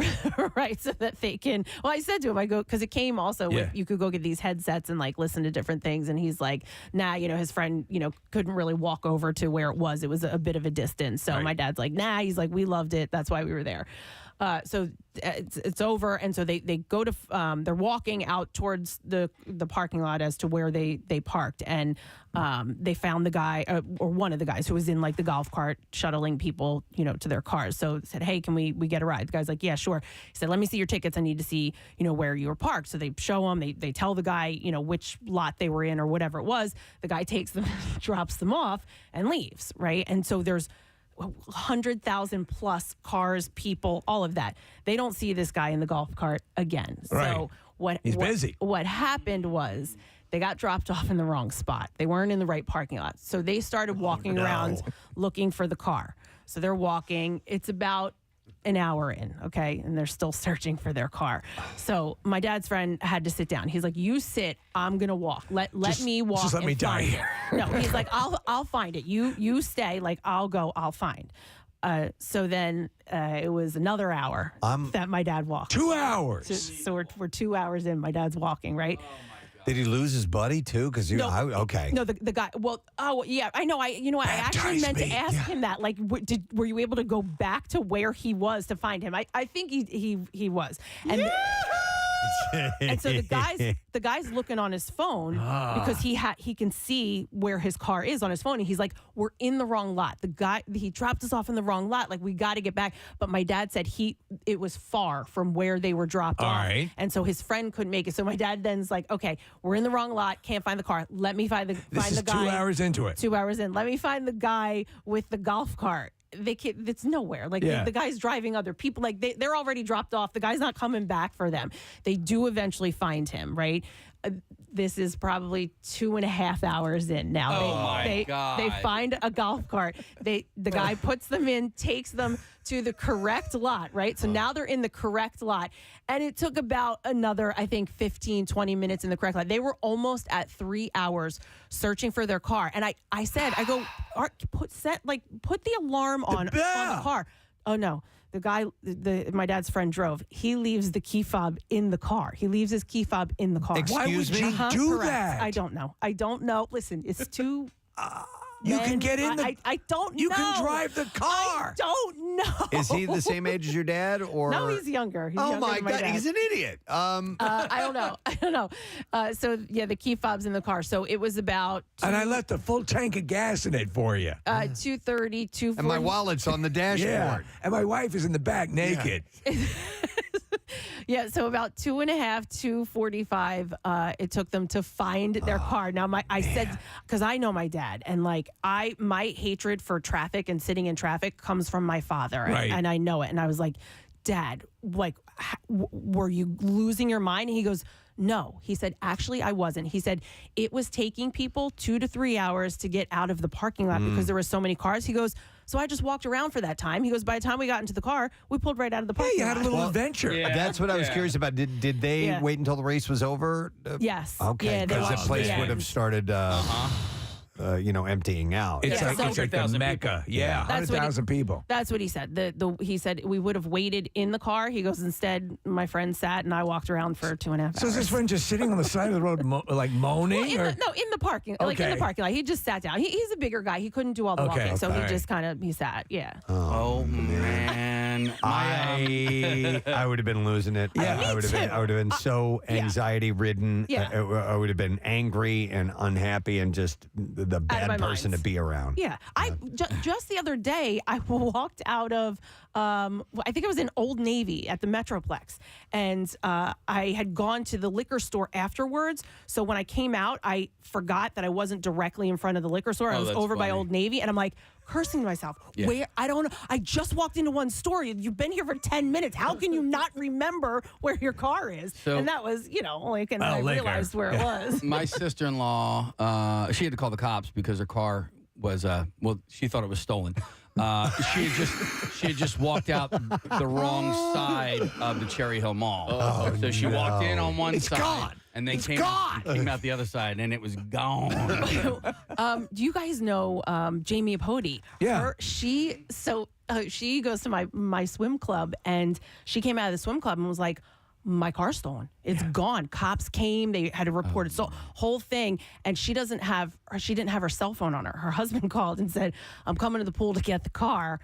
Speaker 11: right? So that they can. Well, I said to him, I go, because it came also with, you could go get these headsets and like listen to different things, and he's like, nah, his friend couldn't really walk over to where it was. It was a bit of a distance. So my dad's like, nah, he's like, we loved it. That's why we were there. So it's over, and so they go to they're walking out towards the parking lot as to where they parked, and they found the guy or one of the guys who was in like the golf cart shuttling people to their cars. So said, hey, can we get a ride? The guy's like, yeah, sure. He said, let me see your tickets. I need to see where you were parked. So they show him. They tell the guy which lot they were in or whatever it was. The guy takes them, drops them off, and leaves. Right, and so there's 100,000 plus cars, people, all of that. They don't see this guy in the golf cart again.
Speaker 2: Right.
Speaker 11: So
Speaker 2: He's busy.
Speaker 11: What happened was they got dropped off in the wrong spot. They weren't in the right parking lot. So they started walking around looking for the car. So they're walking. It's about an hour in, okay? And they're still searching for their car. So my dad's friend had to sit down. He's like, you sit, I'm going to walk. Let me walk.
Speaker 2: Just let me die
Speaker 11: find
Speaker 2: here.
Speaker 11: it. No, he's like, I'll find it. You stay, like I'll go, I'll find. So then it was another hour that my dad walked.
Speaker 2: 2 hours.
Speaker 11: So we're 2 hours in, my dad's walking, right?
Speaker 1: Did he lose his buddy too? Because okay.
Speaker 11: No, the guy. Well, yeah, I know. I actually meant to ask him that. Like, were you able to go back to where he was to find him? I think he was. And and so the guy's looking on his phone because he can see where his car is on his phone, and he's like, we're in the wrong lot. The guy, he dropped us off in the wrong lot. Like, we got to get back. But my dad said it was far from where they were dropped off,
Speaker 2: right.
Speaker 11: and so his friend couldn't make it. So my dad then's like, okay, we're in the wrong lot, can't find the car. Let me find the guy.
Speaker 2: 2 hours into it.
Speaker 11: 2 hours in. Let me find the guy with the golf cart. It's nowhere. Like the guy's driving other people. Like they're already dropped off. The guy's not coming back for them. They do eventually find him, right? This is probably 2.5 hours in now.
Speaker 5: My God.
Speaker 11: They find a golf cart. The guy puts them in, takes them to the correct lot, right? So now they're in the correct lot. And it took about another, I think, 15, 20 minutes in the correct lot. They were almost at 3 hours searching for their car. And I said, put the alarm on the car. Oh, no. The guy, my dad's friend drove. He leaves the key fob in the car. He leaves his key fob in the car.
Speaker 2: Why would you do
Speaker 11: Correct.
Speaker 2: that?
Speaker 11: I don't know. Listen, it's too...
Speaker 2: You can get in
Speaker 11: I don't know.
Speaker 2: You can drive the car.
Speaker 11: I don't know.
Speaker 1: Is he the same age as your dad? Or
Speaker 11: No, he's younger. He's
Speaker 1: oh
Speaker 11: younger
Speaker 1: my
Speaker 11: than my
Speaker 1: God,
Speaker 11: dad.
Speaker 1: he's an idiot.
Speaker 11: I don't know. So yeah, the key fob's in the car. So it was about.
Speaker 2: And I left a full tank of gas in it for you.
Speaker 11: 2:30, 2:40.
Speaker 1: And my wallet's on the dashboard.
Speaker 2: Yeah. And my wife is in the back naked.
Speaker 11: Yeah, so about 2.5, 2:45, it took them to find their car. Now, I said, because I know my dad, and like my hatred for traffic and sitting in traffic comes from my father,
Speaker 2: Right.
Speaker 11: and I know it. And I was like, Dad, like, were you losing your mind? And he goes, no. He said, actually, I wasn't. He said, it was taking people 2 to 3 hours to get out of the parking lot because there were so many cars. He goes, so I just walked around for that time. He goes, by the time we got into the car, we pulled right out of the parking lot.
Speaker 2: You had a little adventure.
Speaker 5: Yeah.
Speaker 1: That's what I was curious about. Did they wait until the race was over?
Speaker 11: Yes.
Speaker 1: Okay,
Speaker 11: Yeah, they
Speaker 1: because the
Speaker 11: watched
Speaker 1: place
Speaker 11: the
Speaker 1: would have
Speaker 11: end.
Speaker 1: started,
Speaker 2: It's
Speaker 1: emptying out.
Speaker 11: Yeah,
Speaker 2: like
Speaker 11: so-
Speaker 2: it's like the
Speaker 5: 100,000
Speaker 2: Mecca.
Speaker 5: people.
Speaker 2: Yeah,
Speaker 11: That's what
Speaker 2: 100,000 people.
Speaker 11: That's what he said. He said we would have waited in the car. He goes, instead, my friend sat and I walked around for 2.5 hours.
Speaker 2: So is this friend just sitting on the side of the road, moaning?
Speaker 11: Well,
Speaker 2: or?
Speaker 11: in the parking, like in the
Speaker 2: Okay.
Speaker 11: parking lot. He just sat down. He's a bigger guy. He couldn't do all the
Speaker 2: Okay,
Speaker 11: walking, so
Speaker 2: all
Speaker 11: he
Speaker 2: right.
Speaker 11: just kind of sat. Yeah.
Speaker 5: Oh man.
Speaker 1: I would have been losing it.
Speaker 11: Me
Speaker 1: I would have been so anxiety ridden.
Speaker 11: Yeah.
Speaker 1: I would have been angry and unhappy and just the
Speaker 11: my
Speaker 1: bad person
Speaker 11: mind.
Speaker 1: to be around.
Speaker 11: Yeah, just the other day I walked out of I think it was in Old Navy at the Metroplex, and I had gone to the liquor store afterwards. So when I came out, I forgot that I wasn't directly in front of the liquor store. I
Speaker 5: Oh,
Speaker 11: was
Speaker 5: that's
Speaker 11: over by
Speaker 5: funny.
Speaker 11: Old Navy, and I'm like cursing to myself.
Speaker 5: Yeah.
Speaker 11: Where I don't know. I just walked into one store. You've been here for 10 minutes. How can you not remember where your car is?
Speaker 5: So-
Speaker 11: and that was like, and I
Speaker 2: liquor.
Speaker 11: realized where it was.
Speaker 5: My sister-in-law, she had to call the cops because her car was she thought it was stolen. She had just walked out the wrong side of the Cherry Hill Mall. So she walked in on one side,
Speaker 2: gone.
Speaker 5: and then came out the other side, and it was gone.
Speaker 11: Do you guys know Jamie Apodi?
Speaker 2: Yeah.
Speaker 11: She goes to my swim club, and she came out of the swim club and was like, my car's stolen. It's gone. Cops came. They had to report it. So whole thing. And she didn't have her cell phone on her. Her husband called and said, I'm coming to the pool to get the car.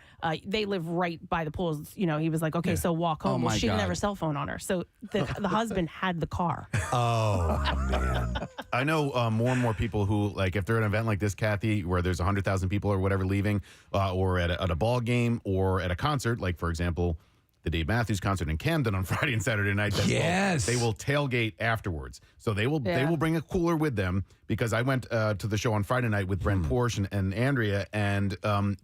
Speaker 11: They live right by the pools. He was like, okay, so walk home.
Speaker 5: Oh,
Speaker 11: Well,
Speaker 5: my
Speaker 11: she didn't have
Speaker 5: God.
Speaker 11: her cell phone on her. So the husband had the car.
Speaker 1: Oh man.
Speaker 3: I know more and more people who, like, if they're at an event like this, Kathy, where there's 100,000 people or whatever leaving, or at a ball game or at a concert, like, for example, the Dave Matthews concert in Camden on Friday and Saturday night. They will tailgate afterwards. So they will bring a cooler with them, because I went to the show on Friday night with Brent Porsche and Andrea, and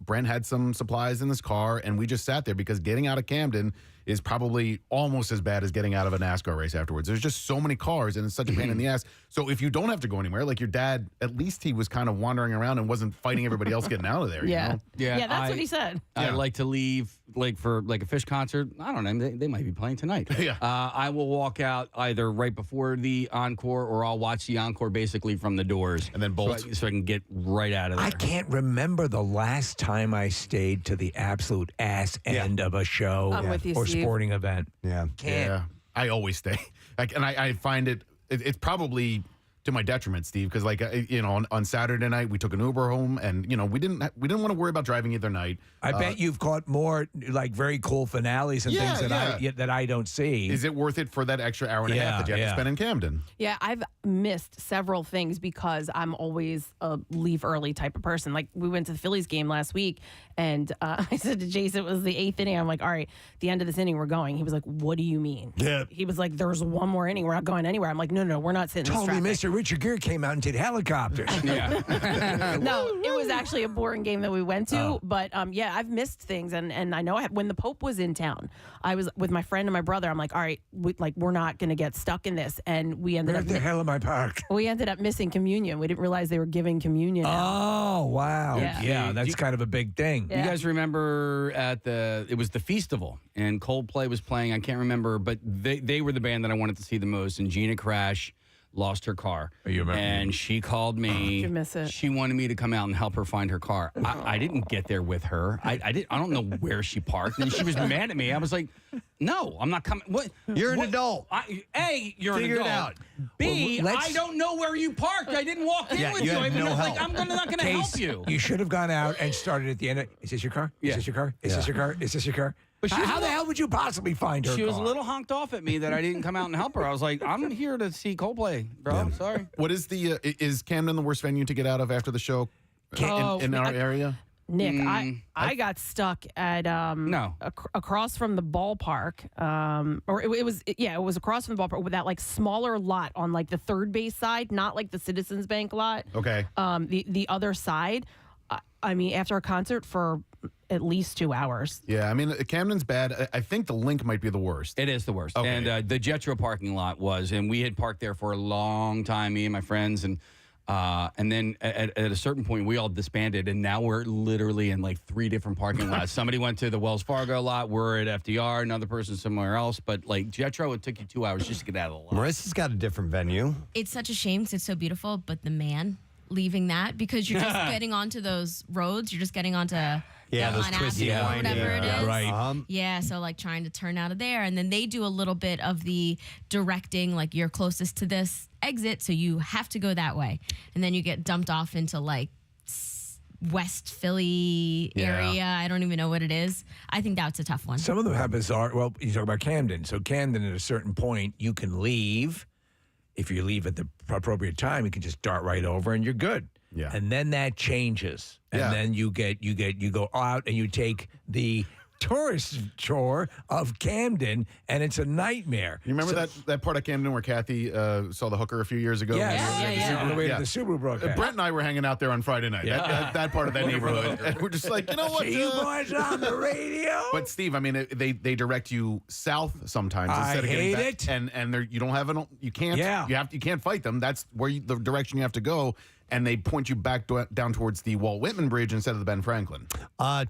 Speaker 3: Brent had some supplies in his car, and we just sat there because getting out of Camden is probably almost as bad as getting out of a NASCAR race afterwards. There's just so many cars, and it's such a pain in the ass. So if you don't have to go anywhere, like your dad, at least he was kind of wandering around and wasn't fighting everybody else getting out of there. You know?
Speaker 11: Yeah, that's what he said.
Speaker 5: I like to leave for a Fish concert. I don't know. They might be playing tonight.
Speaker 3: Yeah.
Speaker 5: I will walk out either right before the encore, or I'll watch the encore basically from the doors.
Speaker 3: And then bolt.
Speaker 5: So I can get right out of there.
Speaker 2: I can't remember the last time I stayed to the absolute ass end of a show
Speaker 11: I'm with you,
Speaker 2: or
Speaker 11: Steve.
Speaker 2: sporting event.
Speaker 1: Yeah.
Speaker 2: Can't.
Speaker 3: I always stay. I find it's probably to my detriment, Steve, because on Saturday night we took an Uber home, and we didn't want to worry about driving either night.
Speaker 2: I bet you've caught more very cool finales and things that I don't see.
Speaker 3: Is it worth it for that extra hour and a half that you have to spend in Camden?
Speaker 11: Yeah, I've missed several things because I'm always a leave early type of person. Like, we went to the Phillies game last week, and I said to Jason, it was the 8th inning. I'm like, all right, the end of this inning, we're going. He was like, what do you mean?
Speaker 1: Yeah.
Speaker 11: He was like, there's one more inning. We're not going anywhere. I'm like, no, we're not sitting in this
Speaker 2: Totally,
Speaker 11: traffic.
Speaker 2: Mr. Richard Gere came out and did helicopters.
Speaker 11: No, it was actually a boring game that we went to. But yeah, I've missed things, and I know when the Pope was in town, I was with my friend and my brother. I'm like, all right, we're not going to get stuck in this, and we ended
Speaker 2: Where
Speaker 11: up.
Speaker 2: the hell am I parked?
Speaker 11: We ended up missing communion. We didn't realize they were giving communion.
Speaker 2: Oh wow!
Speaker 11: Yeah.
Speaker 2: That's kind of a big thing.
Speaker 11: Yeah.
Speaker 5: You guys remember it was the Feastival, and Coldplay was playing. I can't remember, but they were the band that I wanted to see the most. And Gina Crash lost her car.
Speaker 2: You remember?
Speaker 5: And she called me.
Speaker 11: Did you miss it?
Speaker 5: She wanted me to come out and help her find her car. I didn't get there with her. I don't know where she parked, and she was mad at me. I was like, "No, I'm not coming." What?
Speaker 1: You're an adult.
Speaker 5: A, you're
Speaker 1: Figure
Speaker 5: an
Speaker 1: it
Speaker 5: adult.
Speaker 1: out.
Speaker 5: B, I don't know where you parked. I didn't walk in with
Speaker 1: you
Speaker 5: you.
Speaker 1: had no help.
Speaker 5: I'm not going to help you.
Speaker 2: You should have gone out and started at the end. Is this your car?
Speaker 5: Yeah.
Speaker 2: Is this your car? Is this your car? Is this your car?
Speaker 5: But
Speaker 2: How the hell would you possibly find her
Speaker 5: She was a
Speaker 2: car?
Speaker 5: little honked off at me that I didn't come out and help her. I was like, I'm here to see Coldplay, bro. I'm sorry.
Speaker 3: What is is Camden the worst venue to get out of after the show in our area?
Speaker 11: Nick, I got stuck at across from the ballpark, or it was across from the ballpark with that like smaller lot on like the third base side, not like the Citizens Bank lot.
Speaker 3: Okay.
Speaker 11: The other side. I mean, after a concert for at least 2 hours.
Speaker 3: Yeah, I mean, Camden's bad. I think the Link might be the worst.
Speaker 5: It is the worst.
Speaker 3: Okay.
Speaker 5: And the Jetro parking lot was, and we had parked there for a long time, me and my friends, and then at a certain point we all disbanded, and now we're literally in like 3 different parking lots. Somebody went to the Wells Fargo lot, we're at FDR, another person somewhere else. But like Jetro, it took you 2 hours just to get out of the lot.
Speaker 1: Marissa's got a different venue.
Speaker 13: It's such a shame because it's so beautiful, but the man leaving that, because you're just getting onto those roads, you're just getting onto
Speaker 1: those twisty,
Speaker 13: or
Speaker 1: windy,
Speaker 13: whatever it is.
Speaker 2: Right.
Speaker 13: Yeah, so like trying to turn out of there, and then they do a little bit of the directing, like you're closest to this exit, so you have to go that way, and then you get dumped off into like West Philly area. I don't even know what it is. I think that's a tough one.
Speaker 2: Some of them have bizarre. Well, you talk about Camden. So Camden, at a certain point, you can leave. If you leave at the appropriate time, you can just dart right over and you're good.
Speaker 3: Yeah.
Speaker 2: And then that changes. And then you go out and you take the tourist tour of Camden, and it's a nightmare.
Speaker 3: You remember that part of Camden where Kathy saw the hooker a few years ago?
Speaker 2: On the way to the Subaru broadcast.
Speaker 3: Brent and I were hanging out there on Friday night. That part of that neighborhood. And we're just like, you know what?
Speaker 2: See you boys on the radio.
Speaker 3: But Steve, I mean, they direct you south sometimes instead of getting back. And you don't have you can't.
Speaker 2: Yeah.
Speaker 3: You can't fight them. That's where the direction you have to go. And they point you back down towards the Walt Whitman Bridge instead of the Ben Franklin.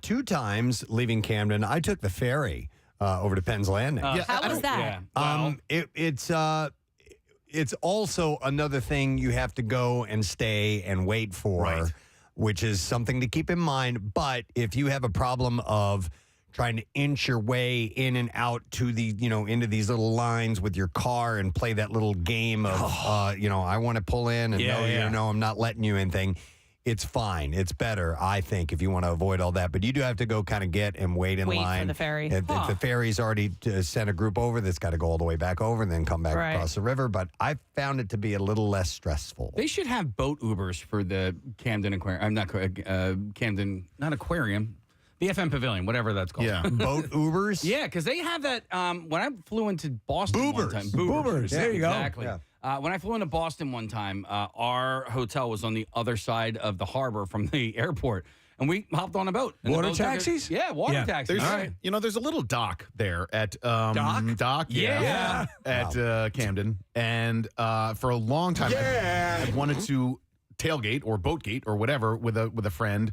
Speaker 1: 2 times leaving Camden, I took the ferry over to Penn's Landing.
Speaker 11: How was that?
Speaker 1: It's also another thing you have to go and stay and wait for, which is something to keep in mind. But if you have a problem of trying to inch your way in and out to the, into these little lines with your car and play that little game of, I want to pull in and I'm not letting you in thing. It's fine. It's better, I think, if you want to avoid all that. But you do have to go kind of get and wait in line.
Speaker 11: Wait for the ferry.
Speaker 1: If the ferry's already sent a group over, that's got to go all the way back over and then come back across the river. But I found it to be a little less stressful.
Speaker 5: They should have boat Ubers for the Camden Aquarium. I'm not Camden, not aquarium. The FM Pavilion, whatever that's called.
Speaker 3: Yeah.
Speaker 1: Boat Ubers?
Speaker 5: Yeah, because they have that. When I flew into Boston one time.
Speaker 2: Boobers.
Speaker 5: Yeah,
Speaker 2: There you go.
Speaker 5: Exactly.
Speaker 1: Yeah.
Speaker 5: When I flew into Boston one time, our hotel was on the other side of the harbor from the airport. And we hopped on a boat. And the
Speaker 2: Water
Speaker 5: boat took us-
Speaker 2: taxis?
Speaker 5: Yeah, water taxis.
Speaker 3: There's a little dock there at Dock,
Speaker 5: Yeah.
Speaker 3: at Camden, and for a long time, I've wanted to tailgate or boatgate or whatever with a friend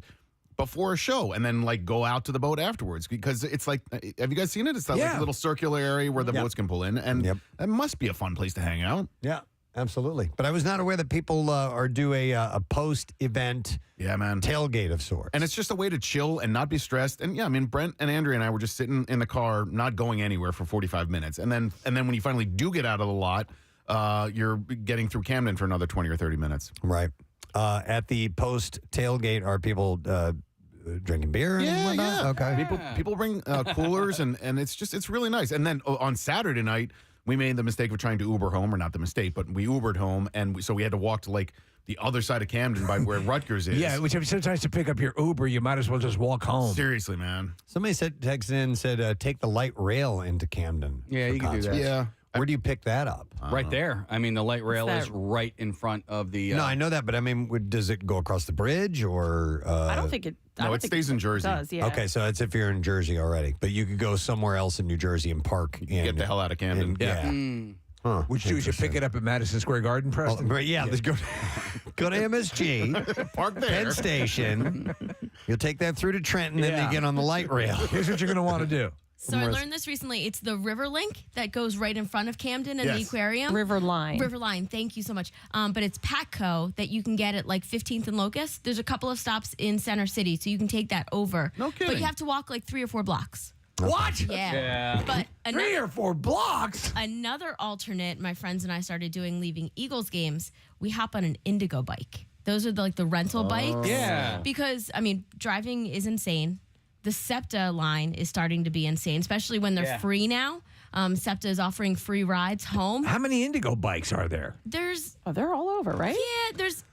Speaker 3: before a show, and then like go out to the boat afterwards, because it's like, have you guys seen it? It's that like little circular area where the boats can pull in, and that must be a fun place to hang out.
Speaker 1: Yeah. Absolutely. But I was not aware that people are do a post-event tailgate of sorts.
Speaker 3: And it's just a way to chill and not be stressed. And yeah, I mean, Brent and Andrea and I were just sitting in the car, not going anywhere for 45 minutes. And then when you finally do get out of the lot, you're getting through Camden for another 20 or 30 minutes.
Speaker 1: Right. At the post-tailgate, are people drinking beer and whatnot? Okay.
Speaker 3: People bring coolers, and it's really nice. And then on Saturday night, we made the mistake of trying to Uber home, or not the mistake, but we Ubered home, and so we had to walk to like the other side of Camden by where Rutgers is.
Speaker 2: Yeah, which sometimes to pick up your Uber, you might as well just walk home.
Speaker 3: Seriously, man.
Speaker 1: Somebody texted in and said, take the light rail into Camden.
Speaker 5: Yeah,
Speaker 1: for
Speaker 5: you can do that.
Speaker 1: concerts.
Speaker 3: Yeah.
Speaker 1: Where do you pick that up?
Speaker 5: Right there. I mean, the light rail
Speaker 11: that?
Speaker 5: is right in front of the.
Speaker 1: No, I know that, but I mean, does it go across the bridge or?
Speaker 11: I don't think it. I
Speaker 3: No,
Speaker 11: don't
Speaker 3: it
Speaker 11: think
Speaker 3: stays in Jersey.
Speaker 11: Does, yeah.
Speaker 1: Okay, so that's if you're in Jersey already, but you could go somewhere else in New Jersey and park.
Speaker 3: Get the hell out of Camden.
Speaker 1: Yeah. Huh,
Speaker 2: Which do you pick it up at Madison Square Garden, Preston?
Speaker 1: Right, yeah. Let's go to MSG,
Speaker 3: Park there.
Speaker 1: Penn Station. You'll take that through to Trenton, then you get on the light rail.
Speaker 2: Here's what you're going to want to do.
Speaker 13: So I learned this recently. It's the River Link that goes right in front of Camden and the
Speaker 3: Yes.
Speaker 13: aquarium.
Speaker 11: River Line.
Speaker 13: River Line. Thank you so much. But it's Patco that you can get at like 15th and Locust. There's a couple of stops in Center City, so you can take that over.
Speaker 3: No
Speaker 13: But
Speaker 3: kidding.
Speaker 13: you have to walk like 3 or 4 blocks.
Speaker 2: What?
Speaker 13: Yeah. But
Speaker 2: 3 or 4 blocks?
Speaker 13: another alternate, my friends and I started doing leaving Eagles games. We hop on an Indigo bike. Those are the rental bikes.
Speaker 5: Yeah.
Speaker 13: Because, I mean, driving is insane. The SEPTA line is starting to be insane, especially when they're free now. SEPTA is offering free rides home.
Speaker 2: How many Indigo bikes are there?
Speaker 13: There's
Speaker 11: They're all over, right?
Speaker 13: yeah, there's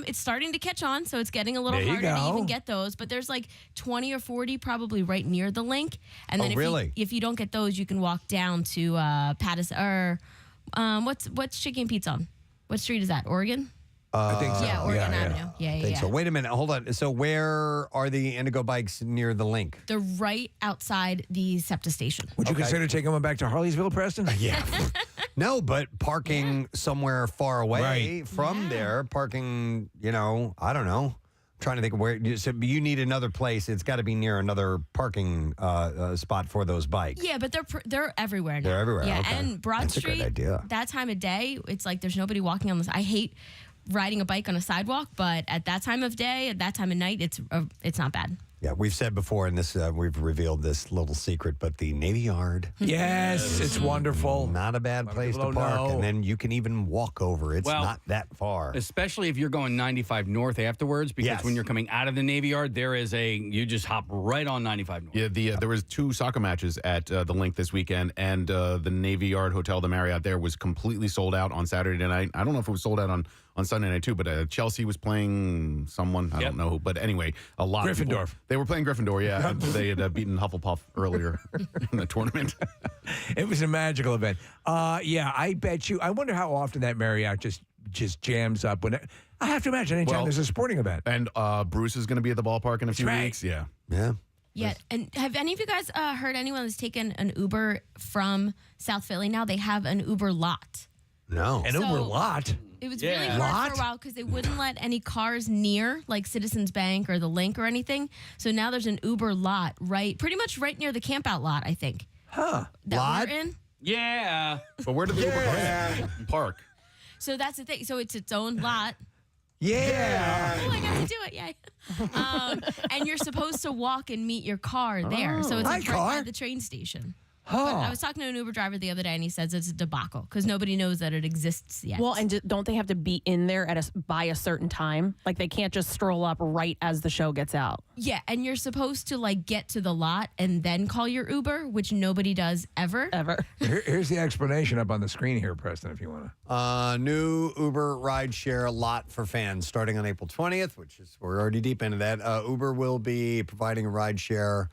Speaker 13: it's starting to catch on, so it's getting a little
Speaker 2: There you
Speaker 13: harder to
Speaker 2: go.
Speaker 13: even get those. But there's like 20 or 40 probably right near the link. And then if you don't get those, you can walk down to Patterson or what's Chicken and Pizza on? What street is that? Oregon?
Speaker 2: I think so.
Speaker 13: Yeah, Oregon Avenue. Yeah,
Speaker 1: I think so. Wait a minute. Hold on. So where are the Indigo bikes near the link?
Speaker 13: They're right outside the SEPTA station.
Speaker 2: Would you consider taking them back to Harleysville, Preston?
Speaker 1: Yeah. No, but parking somewhere far away from there, parking, I don't know. Trying to think of where. So you need another place. It's got to be near another parking spot for those bikes.
Speaker 13: Yeah, but they're everywhere now.
Speaker 1: They're everywhere.
Speaker 13: Yeah,
Speaker 1: okay.
Speaker 13: and Broad
Speaker 1: That's
Speaker 13: Street.
Speaker 1: a good idea.
Speaker 13: That time of day, it's like there's nobody walking on this. I hate riding a bike on a sidewalk, but at that time of day, at that time of night, it's not bad.
Speaker 1: Yeah, we've said before, and this we've revealed this little secret, but the Navy Yard.
Speaker 2: Yes, it's wonderful.
Speaker 1: Not a bad place to
Speaker 2: people
Speaker 1: park,
Speaker 2: don't know.
Speaker 1: and then you can even walk over. It's not that far.
Speaker 5: Especially if you're going 95 north afterwards, because when you're coming out of the Navy Yard, you just hop right on 95 north.
Speaker 3: Yeah, there was 2 soccer matches at the Link this weekend, and the Navy Yard Hotel, the Marriott there, was completely sold out on Saturday night. I don't know if it was sold out on Sunday night too, but Chelsea was playing someone. I don't know who, but anyway, a lot of people.
Speaker 2: Gryffindor.
Speaker 3: They were playing Gryffindor, yeah. They had beaten Hufflepuff earlier in the tournament.
Speaker 2: It was a magical event. Yeah, I bet you. I wonder how often that Marriott just jams up. I have to imagine anytime there's a sporting event.
Speaker 3: And Bruce is going to be at the ballpark in a few weeks. Yeah.
Speaker 1: Yeah.
Speaker 13: Yeah, and have any of you guys heard anyone that's taken an Uber from South Philly now? They have an Uber lot.
Speaker 1: No.
Speaker 2: An Uber lot?
Speaker 13: It was really hard for a while because they wouldn't let any cars near like Citizens Bank or the Link or anything. So now there's an Uber lot pretty much right near the campout lot, I think.
Speaker 2: Huh.
Speaker 13: That we're in.
Speaker 5: Yeah.
Speaker 3: But where did the Uber park?
Speaker 13: So that's the thing. So it's its own lot.
Speaker 2: Yeah.
Speaker 13: Oh, I got to do it. Yay. And you're supposed to walk and meet your car there. So it's like right by the train station. But I was talking to an Uber driver the other day, and he says it's a debacle because nobody knows that it exists yet.
Speaker 11: Well, and don't they have to be in there by a certain time? Like they can't just stroll up right as the show gets out.
Speaker 13: Yeah, and you're supposed to like get to the lot and then call your Uber, which nobody does ever.
Speaker 2: Here's the explanation up on the screen here, Preston, if you want to.
Speaker 1: New Uber rideshare lot for fans starting on April 20th, which is, we're already deep into that. Uber will be providing a rideshare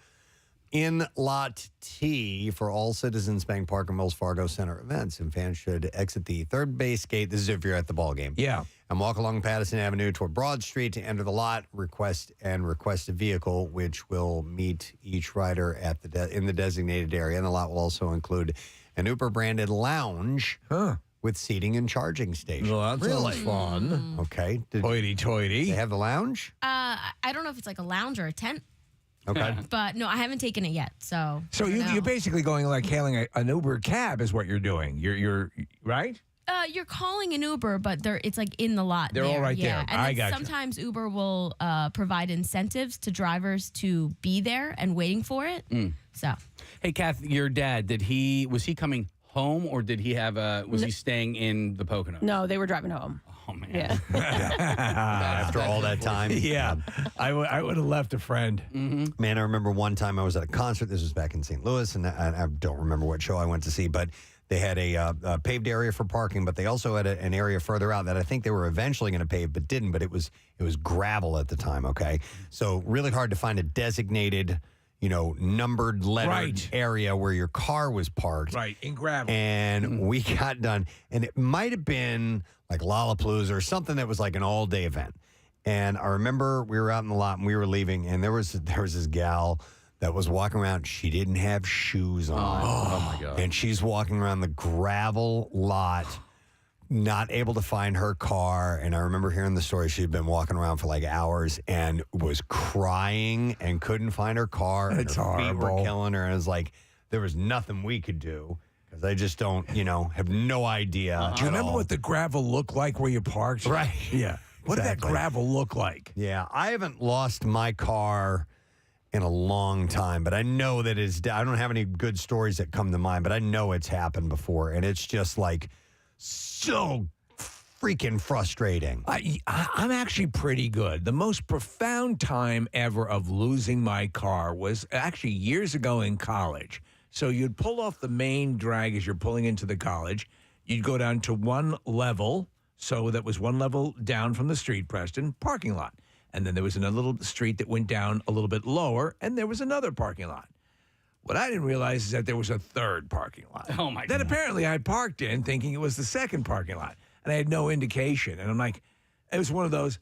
Speaker 1: in Lot T for all Citizens Bank Park and Wells Fargo Center events. And fans should exit the third base gate. This is if you're at the ball game.
Speaker 2: Yeah.
Speaker 1: And walk along Patterson Avenue toward Broad Street to enter the lot. Request a vehicle, which will meet each rider at in the designated area. And the lot will also include an Uber-branded lounge with seating and charging stations.
Speaker 2: Well, that sounds fun.
Speaker 1: Okay.
Speaker 2: Hoity-toity.
Speaker 1: They have the lounge?
Speaker 13: I don't know if it's like a lounge or a tent.
Speaker 1: Okay.
Speaker 13: But no, I haven't taken it yet. So
Speaker 2: you're basically going like hailing an Uber cab is what you're doing. You're right?
Speaker 13: You're calling an Uber, but it's like in the lot.
Speaker 2: They're all right there.
Speaker 13: And
Speaker 2: I
Speaker 13: then
Speaker 2: got you.
Speaker 13: sometimes Uber will provide incentives to drivers to be there and waiting for it. So,
Speaker 5: hey, Kath, your dad, was he coming home or did he was he staying in the Poconos?
Speaker 11: No, they were driving home.
Speaker 5: Oh, man.
Speaker 11: Yeah.
Speaker 1: After all that time.
Speaker 2: Yeah. I would have left a friend.
Speaker 5: Mm-hmm.
Speaker 1: Man, I remember one time I was at a concert. This was back in St. Louis, and I don't remember what show I went to see, but they had a paved area for parking, but they also had an area further out that I think they were eventually going to pave, but didn't. But it was gravel at the time, okay? So really hard to find a designated, numbered lettered area where your car was parked.
Speaker 2: Right, in gravel.
Speaker 1: And we got done, and it might have been like Lollapalooza or something that was like an all-day event. And I remember we were out in the lot and we were leaving, and there was this gal that was walking around. She didn't have shoes on.
Speaker 3: Oh my God.
Speaker 1: And she's walking around the gravel lot, not able to find her car. And I remember hearing the story. She'd been walking around for like hours and was crying and couldn't find her car.
Speaker 2: It's
Speaker 1: and her feet were
Speaker 2: horrible.
Speaker 1: killing her. And it was like, there was nothing we could do because I just don't, have no idea.
Speaker 2: Do you
Speaker 1: at
Speaker 2: remember
Speaker 1: all.
Speaker 2: what the gravel looked like where you parked?
Speaker 1: Right.
Speaker 2: Yeah. What did that
Speaker 1: Exactly.
Speaker 2: gravel look like?
Speaker 1: Yeah, I haven't lost my car in a long time, but I know that I don't have any good stories that come to mind, but I know it's happened before, and it's just like so freaking frustrating.
Speaker 2: I'm actually pretty good. The most profound time ever of losing my car was actually years ago in college. So you'd pull off the main drag as you're pulling into the college. You'd go down to one level. So that was one level down from the street, Preston, parking lot. And then there was another little street that went down a little bit lower, and there was another parking lot. What I didn't realize is that there was a third parking lot.
Speaker 5: Oh, my God.
Speaker 2: That apparently I parked in thinking it was the second parking lot. And I had no indication. And I'm like, it was one of those,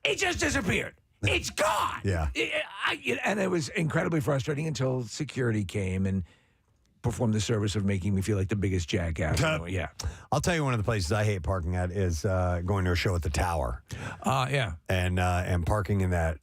Speaker 2: it just disappeared. It's gone.
Speaker 1: Yeah.
Speaker 2: And it was incredibly frustrating until security came and performed the service of making me feel like the biggest jackass. Yeah.
Speaker 1: I'll tell you one of the places I hate parking at is going to a show at the Tower.
Speaker 2: Yeah.
Speaker 1: And parking in that.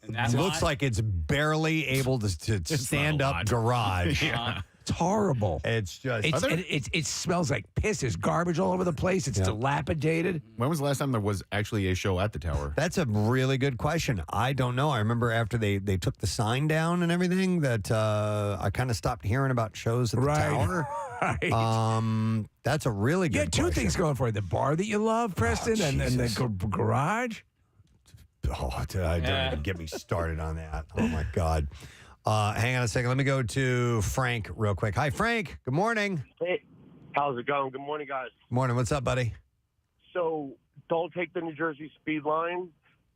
Speaker 1: It looks like it's barely able to stand up garage.
Speaker 2: Yeah. It's horrible.
Speaker 1: It's just
Speaker 2: it smells like piss. There's garbage all over the place. It's dilapidated.
Speaker 3: When was the last time there was actually a show at the Tower?
Speaker 1: That's a really good question. I don't know. I remember after they took the sign down and everything that I kind of stopped hearing about shows at the Tower.
Speaker 2: Right.
Speaker 1: That's a really good
Speaker 2: You had two
Speaker 1: question.
Speaker 2: things going for you. The bar that you love, Preston, and the garage.
Speaker 1: Oh, don't even get me started on that. Oh, my God. Hang on a second. Let me go to Frank real quick. Hi, Frank. Good morning.
Speaker 14: Hey, how's it going? Good morning, guys.
Speaker 1: Morning. What's up, buddy?
Speaker 14: So don't take the New Jersey speed line.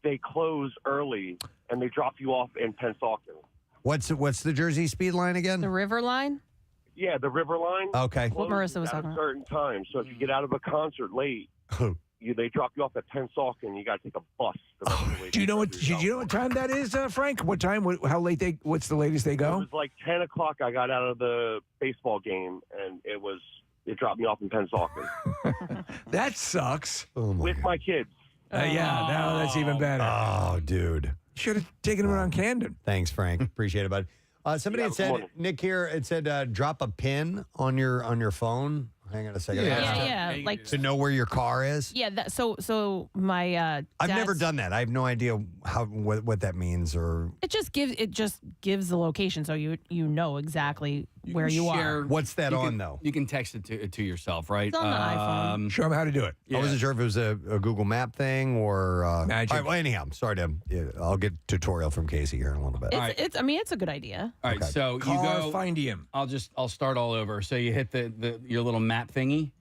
Speaker 14: They close early, and they drop you off in Pennsauken.
Speaker 1: What's the Jersey speed line again?
Speaker 11: The river line?
Speaker 14: Yeah, the river line.
Speaker 1: Okay.
Speaker 11: What Marissa was
Speaker 14: at
Speaker 11: talking
Speaker 14: a
Speaker 11: about.
Speaker 14: certain time. So if you get out of a concert late, they drop you off at Pennsauken. You got to take a bus. The rest of the way
Speaker 2: Do you know what time that is, Frank? What time? How late what's the latest they
Speaker 14: It
Speaker 2: go?
Speaker 14: was like 10 o'clock. I got out of the baseball game, and it dropped me off in Pennsauken.
Speaker 2: That sucks.
Speaker 14: With my kids.
Speaker 2: No, that's even better.
Speaker 1: Oh, dude.
Speaker 2: Should have taken him around Camden.
Speaker 1: Thanks, Frank. Appreciate it, bud. Somebody had said, Nick here, it said drop a pin on your phone. Hang on a second.
Speaker 11: Yeah. Like
Speaker 1: to know where your car is.
Speaker 11: Yeah. So my
Speaker 1: I've never
Speaker 11: dad's-
Speaker 1: done that. I have no idea what that means or.
Speaker 11: It just gives the location, so you know exactly where you
Speaker 5: share-
Speaker 11: are.
Speaker 1: What's that
Speaker 5: you
Speaker 1: on,
Speaker 5: can-
Speaker 1: though?
Speaker 5: You can text it to yourself, right?
Speaker 11: It's on the iPhone.
Speaker 2: Show them how to do it.
Speaker 1: I wasn't sure if it was a Google Map thing or
Speaker 2: Magic.
Speaker 1: All right, well, anyhow, I'm sorry to. I'll get tutorial from Casey here in a little bit.
Speaker 11: It's I mean, it's a good idea.
Speaker 5: All right, so
Speaker 2: Car
Speaker 5: you go.
Speaker 2: find him.
Speaker 5: I'll start all over. So you hit your little map thingy.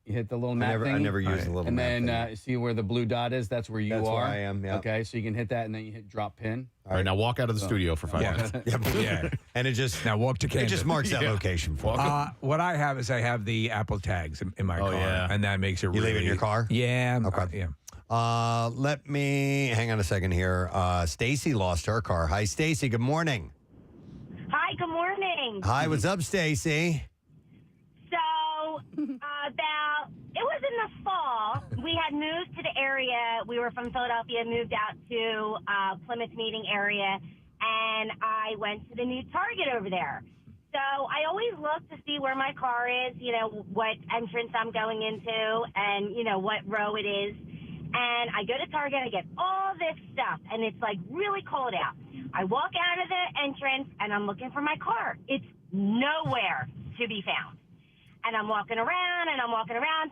Speaker 5: You hit the little map thingy.
Speaker 1: I never used the little
Speaker 5: and
Speaker 1: map
Speaker 5: then
Speaker 1: thingy.
Speaker 5: see where the blue dot is. That's where you
Speaker 1: That's
Speaker 5: are.
Speaker 1: where I am, yeah.
Speaker 5: Okay, so you can hit that, and then you hit drop pin.
Speaker 3: All right, now walk out of the studio for 5 minutes.
Speaker 2: Yeah.
Speaker 1: And it just
Speaker 2: Now walk to
Speaker 1: it
Speaker 2: Camden.
Speaker 1: just marks that location for me.
Speaker 2: What I have is I have the Apple tags in my car,
Speaker 3: yeah.
Speaker 2: and that makes it
Speaker 1: You
Speaker 2: really.
Speaker 1: leave it in your car?
Speaker 2: Yeah.
Speaker 1: Okay.
Speaker 2: Yeah.
Speaker 1: Let me hang on a second here. Stacy lost her car. Hi, Stacy. Good morning.
Speaker 12: Hi, good morning.
Speaker 1: Hi, what's up, Stacy?
Speaker 12: So, it was in the fall. We had moved to the area. We were from Philadelphia, moved out to Plymouth meeting area, and I went to the new Target over there. So I always look to see where my car is, what entrance I'm going into, and, what row it is. And I go to Target, I get all this stuff, and it's like really cold out. I walk out of the entrance, and I'm looking for my car. It's nowhere to be found. And I'm walking around,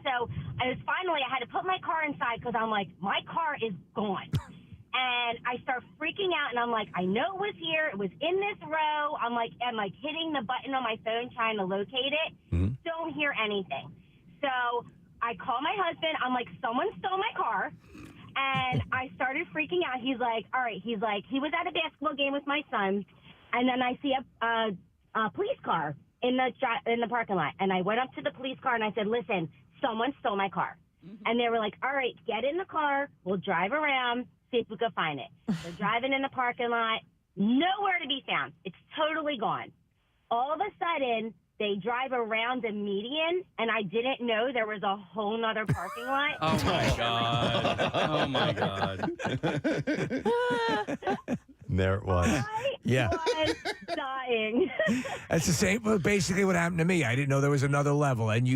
Speaker 12: So I had to put my car inside because I'm like, my car is gone. And I start freaking out, and I'm like, I know it was here. It was in this row. I'm like hitting the button on my phone trying to locate it.
Speaker 1: Mm-hmm.
Speaker 12: Don't hear anything. So I call my husband. I'm like, someone stole my car. And I started freaking out. He's like, all right. He's like, he was at a basketball game with my son. And then I see a police car in the parking lot. And I went up to the police car, and I said, listen, someone stole my car. And they were like, all right, get in the car. We'll drive around, see if we can find it. They're driving in the parking lot. Nowhere to be found. It's totally gone. All of a sudden, they drive around the median, and I didn't know there was a whole nother parking lot.
Speaker 5: Oh, my God. Oh, my God.
Speaker 1: There it was.
Speaker 12: I was dying.
Speaker 2: That's the same. Well, basically, what happened to me. I didn't know there was another level, and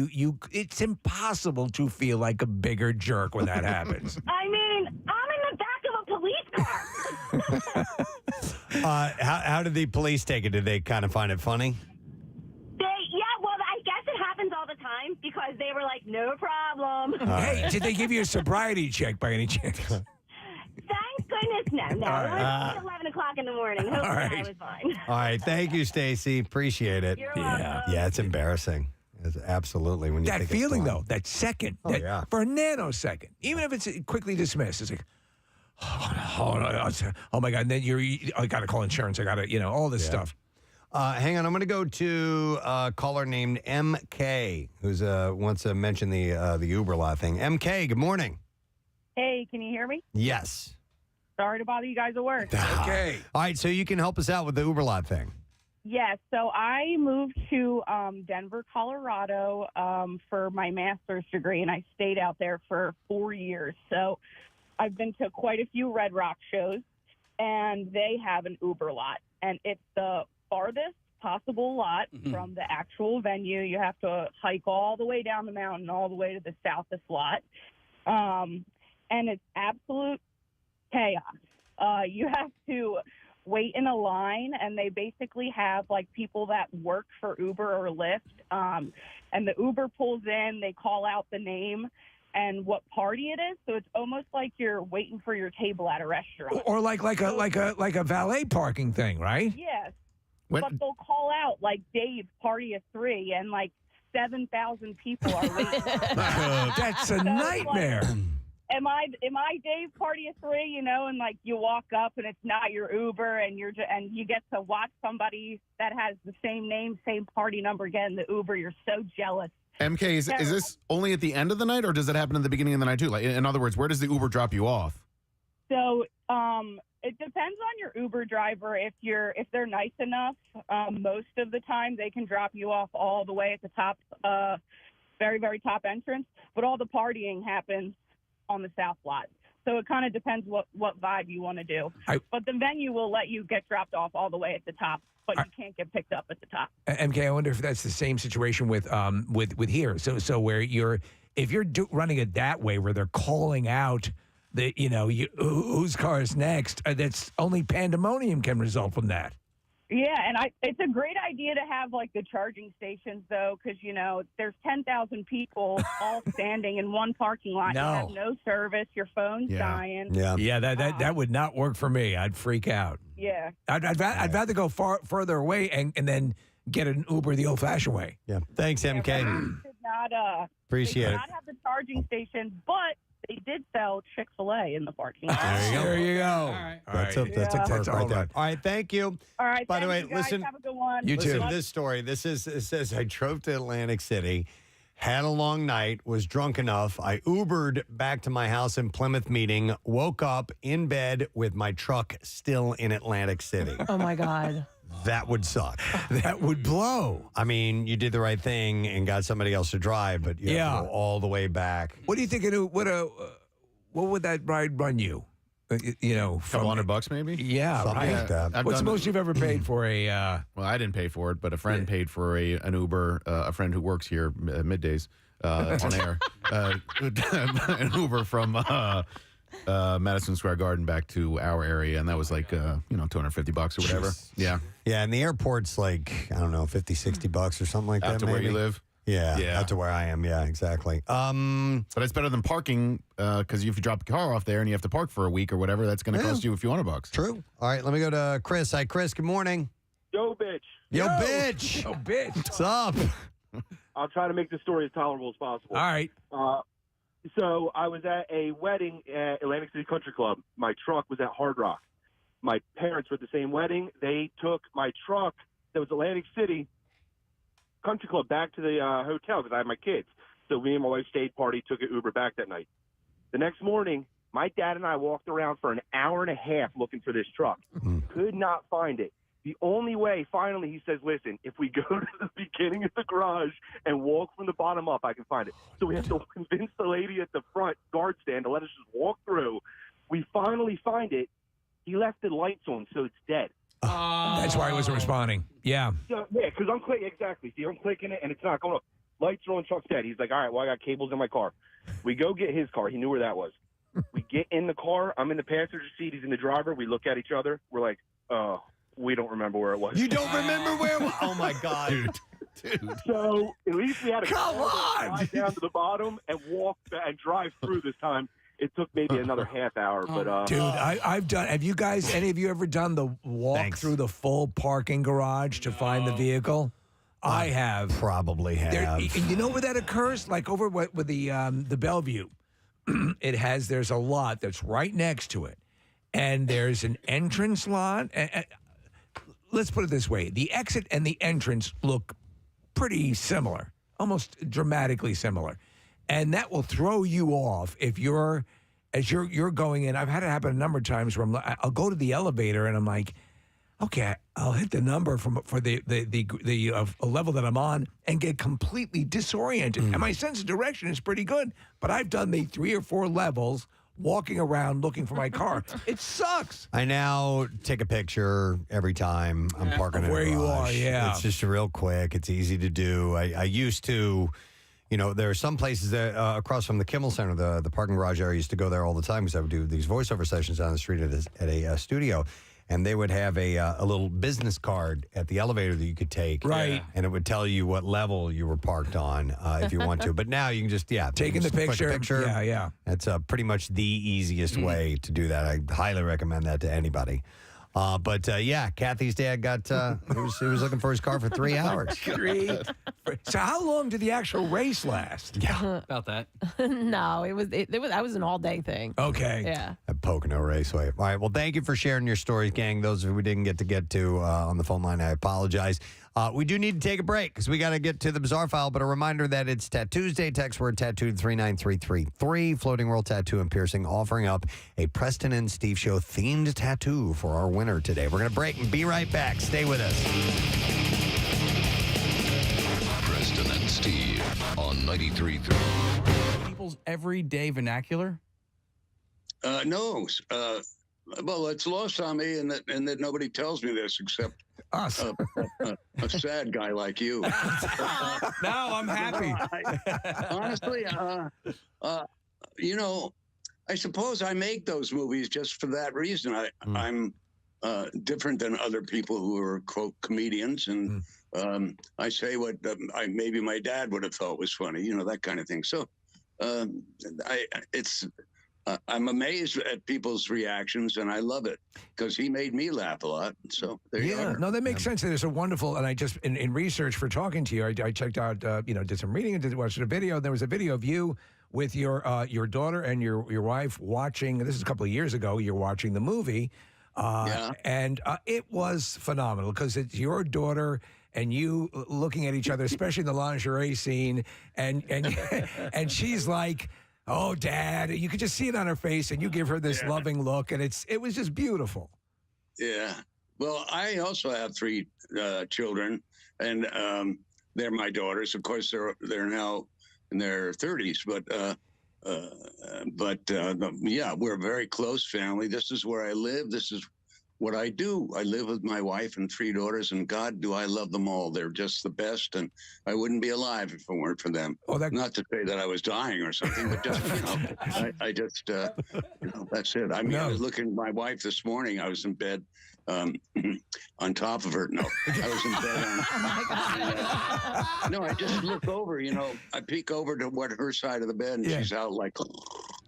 Speaker 2: it's impossible to feel like a bigger jerk when that happens.
Speaker 12: I mean, I'm in the back of a police car.
Speaker 1: How did the police take it? Did they kind of find it funny?
Speaker 12: I guess it happens all the time because they were like, no problem.
Speaker 2: Hey, did they give you a sobriety check by any chance?
Speaker 12: Thank goodness, no. It was 11 o'clock in the morning. Hopefully I was fine.
Speaker 1: All right. Thank you, Stacy. Appreciate it.
Speaker 12: You're welcome.
Speaker 1: Yeah, it's embarrassing. It's absolutely. When you
Speaker 2: That
Speaker 1: think
Speaker 2: feeling,
Speaker 1: it's
Speaker 2: though, that second, for a nanosecond, even if it's quickly dismissed, it's like, oh my God. And then I got to call insurance. I got to, all this stuff.
Speaker 1: Hang on. I'm going to go to a caller named MK, who's wants to mention the Uber lot thing. MK, good morning.
Speaker 12: Hey, can you hear me?
Speaker 1: Yes.
Speaker 12: Sorry to bother you guys at work.
Speaker 2: Okay.
Speaker 1: All right. So you can help us out with the Uber lot thing.
Speaker 12: Yes. So I moved to Denver, Colorado for my master's degree, and I stayed out there for 4 years. So I've been to quite a few Red Rock shows, and they have an Uber lot, and it's the farthest possible lot from the actual venue. You have to hike all the way down the mountain, all the way to the southest lot. And it's absolute chaos. You have to wait in a line, and they basically have like people that work for Uber or Lyft. And the Uber pulls in, they call out the name and what party it is. So it's almost like you're waiting for your table at a restaurant.
Speaker 2: Or like a valet parking thing, right?
Speaker 12: Yes. But they'll call out like Dave, party of 3, and like 7,000 people are waiting.
Speaker 2: That's a nightmare.
Speaker 12: Am I Dave, party of 3? And like you walk up and it's not your Uber, and you get to watch somebody that has the same name, same party number get in the Uber. You're so jealous.
Speaker 3: MK, is this only at the end of the night, or does it happen at the beginning of the night too? Like, in other words, where does the Uber drop you off?
Speaker 12: So, it depends on your Uber driver. If they're nice enough, most of the time they can drop you off all the way at the top, very, very top entrance. But all the partying happens on the south lot. So it kind of depends what vibe you want to do. But the venue will let you get dropped off all the way at the top, but you can't get picked up at the top.
Speaker 2: MK, I wonder if that's the same situation with here. So where if you're running it that way, where they're calling out whose car is next, that's only pandemonium can result from that.
Speaker 15: Yeah, and it's a great idea to have like the charging stations though, because there's 10,000 people all standing in one parking lot.
Speaker 2: No.
Speaker 15: You have no service. Your phone's dying.
Speaker 2: Yeah. That would not work for me. I'd freak out.
Speaker 15: Yeah.
Speaker 2: I'd rather go further away and then get an Uber the old-fashioned way.
Speaker 1: Yeah. Thanks, MK. Appreciate
Speaker 15: they
Speaker 1: it.
Speaker 15: did not have the charging station, but they did sell Chick-fil-A in the parking lot.
Speaker 2: There you go. All
Speaker 5: right.
Speaker 1: That's a perk right there. All right, thank you.
Speaker 15: All right.
Speaker 1: By the way,
Speaker 15: you guys.
Speaker 1: listen.
Speaker 15: Have a good one.
Speaker 1: Listen to this story. It says I drove to Atlantic City, had a long night, was drunk enough. I Ubered back to my house in Plymouth meeting, woke up in bed with my truck still in Atlantic City.
Speaker 11: Oh my God.
Speaker 1: That would suck.
Speaker 2: That would blow.
Speaker 1: I mean, you did the right thing and got somebody else to drive, but you have to go all the way back.
Speaker 2: What do you think? What would that ride run you?
Speaker 3: Couple $100 maybe.
Speaker 2: Yeah,
Speaker 1: Something
Speaker 2: right.
Speaker 1: like that.
Speaker 2: What's the most you've ever paid for a?
Speaker 3: Well, I didn't pay for it, but a friend paid for an Uber. A friend who works here middays on air. An Uber from Madison Square Garden back to our area, and that was like $250 or whatever. Yeah.
Speaker 1: Yeah, and the airport's like, I don't know, $50, $60 or something like that.
Speaker 3: Out to where you live.
Speaker 1: Yeah, out to where I am. Yeah, exactly.
Speaker 3: But it's better than parking because if you drop the car off there and you have to park for a week or whatever, that's going to cost you a few $100.
Speaker 1: True. All right, let me go to Chris. Hi, Chris. Good morning.
Speaker 16: Yo, bitch.
Speaker 1: Yo, bitch.
Speaker 2: Yo, bitch.
Speaker 1: What's up?
Speaker 16: I'll try to make the story as tolerable as possible.
Speaker 2: All right.
Speaker 16: So I was at a wedding at Atlantic City Country Club. My truck was at Hard Rock. My parents were at the same wedding. They took my truck that was Atlantic City Country Club back to the hotel because I had my kids. So me and my wife stayed, party, took an Uber back that night. The next morning, my dad and I walked around for an hour and a half looking for this truck. Could not find it. The only way, finally, he says, listen, if we go to the beginning of the garage and walk from the bottom up, I can find it. So we have to convince the lady at the front guard stand to let us just walk through. We finally find it. He left the lights on, so it's dead.
Speaker 2: That's why I wasn't responding. Yeah.
Speaker 16: Yeah, because I'm clicking. Exactly. See, I'm clicking it, and it's not going up. Lights are on, truck's dead. He's like, all right, well, I got cables in my car. We go get his car. He knew where that was. We get in the car. I'm in the passenger seat. He's in the driver. We look at each other. We're like, oh, we don't remember where it was.
Speaker 1: You don't remember where it was? Oh, my God.
Speaker 3: Dude.
Speaker 16: So at least we had to
Speaker 1: Come on!
Speaker 16: drive down to the bottom and walk and drive through this time. It took maybe another half hour, but
Speaker 2: Dude, I've done. Have you guys? Any of you ever done the walk through the full parking garage to find the vehicle? I have.
Speaker 1: Probably have.
Speaker 2: You know where that occurs? Like over with the Bellevue. There's a lot that's right next to it, and there's an entrance lot. Let's put it this way: the exit and the entrance look pretty similar, almost dramatically similar. And that will throw you off if you're going in. I've had it happen a number of times where I'll go to the elevator and I'm like, okay, I'll hit the number for the level that I'm on and get completely disoriented. And my sense of direction is pretty good, but I've done the 3 or 4 levels walking around looking for my car. It sucks.
Speaker 1: I now take a picture every time I'm parking in a
Speaker 2: where you
Speaker 1: garage.
Speaker 2: are, yeah.
Speaker 1: It's just real quick. It's easy to do. I used to... there are some places that across from the Kimmel Center, the parking garage area, I used to go there all the time because I would do these voiceover sessions down the street at a studio. And they would have a little business card at the elevator that you could take.
Speaker 2: Right.
Speaker 1: And it would tell you what level you were parked on if you want to. But now you can just,
Speaker 2: taking the
Speaker 1: click a
Speaker 2: picture. Yeah.
Speaker 1: That's pretty much the easiest way to do that. I highly recommend that to anybody. But Kathy's dad got he was looking for his car for 3 hours.
Speaker 2: So how long did the actual race last?
Speaker 1: Yeah,
Speaker 5: about that.
Speaker 11: No, it was that was an all day thing.
Speaker 2: Okay.
Speaker 11: Yeah.
Speaker 1: At Pocono Raceway. All right. Well, thank you for sharing your stories, gang. Those we didn't get to on the phone line, I apologize. We do need to take a break because we got to get to the bizarre file. But a reminder that it's Tattoos Day. Text word tattooed 39333. Floating World Tattoo and Piercing offering up a Preston and Steve Show themed tattoo for our winner today. We're going to break and be right back. Stay with us.
Speaker 17: Preston and Steve on 93.3.
Speaker 5: People's everyday vernacular?
Speaker 6: No. Well, it's lost on me, and that nobody tells me this except
Speaker 2: us,
Speaker 6: a sad guy like you.
Speaker 5: Now I'm happy.
Speaker 6: Honestly, I suppose I make those movies just for that reason. I'm different than other people who are quote comedians, and I say what maybe my dad would have thought was funny, you know, that kind of thing. So I'm amazed at people's reactions, and I love it because he made me laugh a lot. So there you are.
Speaker 2: No, that makes sense. There's a wonderful, and I just in research for talking to you, I checked out, did some reading and watched a video. There was a video of you with your daughter and your wife watching. This is a couple of years ago. You're watching the movie, and it was phenomenal because it's your daughter and you looking at each other, especially in the lingerie scene, and she's like, "Oh, Dad!" You could just see it on her face, and you give her this loving look, and it was just beautiful.
Speaker 6: Yeah. Well, I also have 3 children, and they're my daughters. Of course, they're now in their 30s, but yeah, we're a very close family. This is where I live. This is what I do. I live with my wife and 3 daughters, and God, do I love them all. They're just the best, and I wouldn't be alive if it weren't for them. Not to say that I was dying or something, but just, I just, that's it. I mean, I was looking at my wife this morning. I was in bed on top of her. No, I was in bed no, I just look over, I peek over to her side of the bed, and she's out like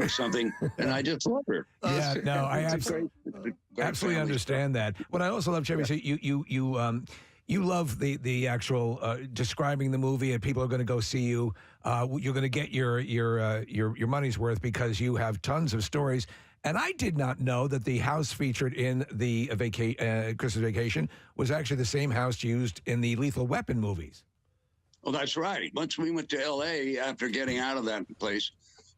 Speaker 6: or something, and I just love her.
Speaker 2: Yeah, no, I absolutely understand that. What I also love, Chevy, is you love the actual describing the movie, and people are going to go see you. You're going to get your money's worth because you have tons of stories. And I did not know that the house featured in the Christmas Vacation was actually the same house used in the Lethal Weapon movies.
Speaker 6: Well, that's right. Once we went to L.A. after getting out of that place,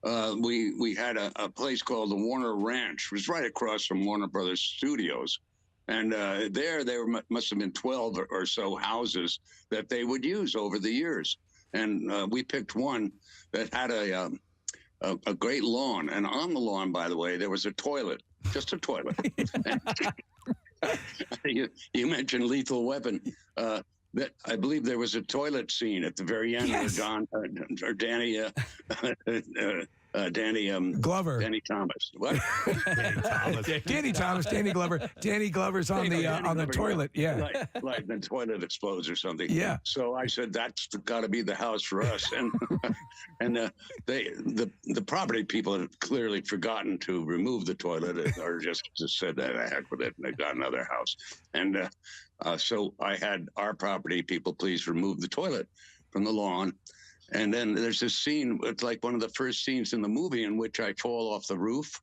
Speaker 6: we had a place called the Warner Ranch. It was right across from Warner Brothers Studios. And there must have been 12 or so houses that they would use over the years. And we picked one that had a great lawn. And on the lawn, by the way, there was a toilet, just a toilet. You mentioned Lethal Weapon. I believe there was a toilet scene at the very end where Danny
Speaker 2: Glover.
Speaker 6: Danny Thomas. What?
Speaker 2: Danny Thomas. Danny Glover. Danny Glover's on the toilet. Yeah.
Speaker 6: Like the toilet explodes or something.
Speaker 2: Yeah.
Speaker 6: So I said, that's got to be the house for us. And the property people had clearly forgotten to remove the toilet, or just said that heck with it, and they got another house. And so I had our property people please remove the toilet from the lawn. And then there's this scene, it's like one of the first scenes in the movie in which I fall off the roof,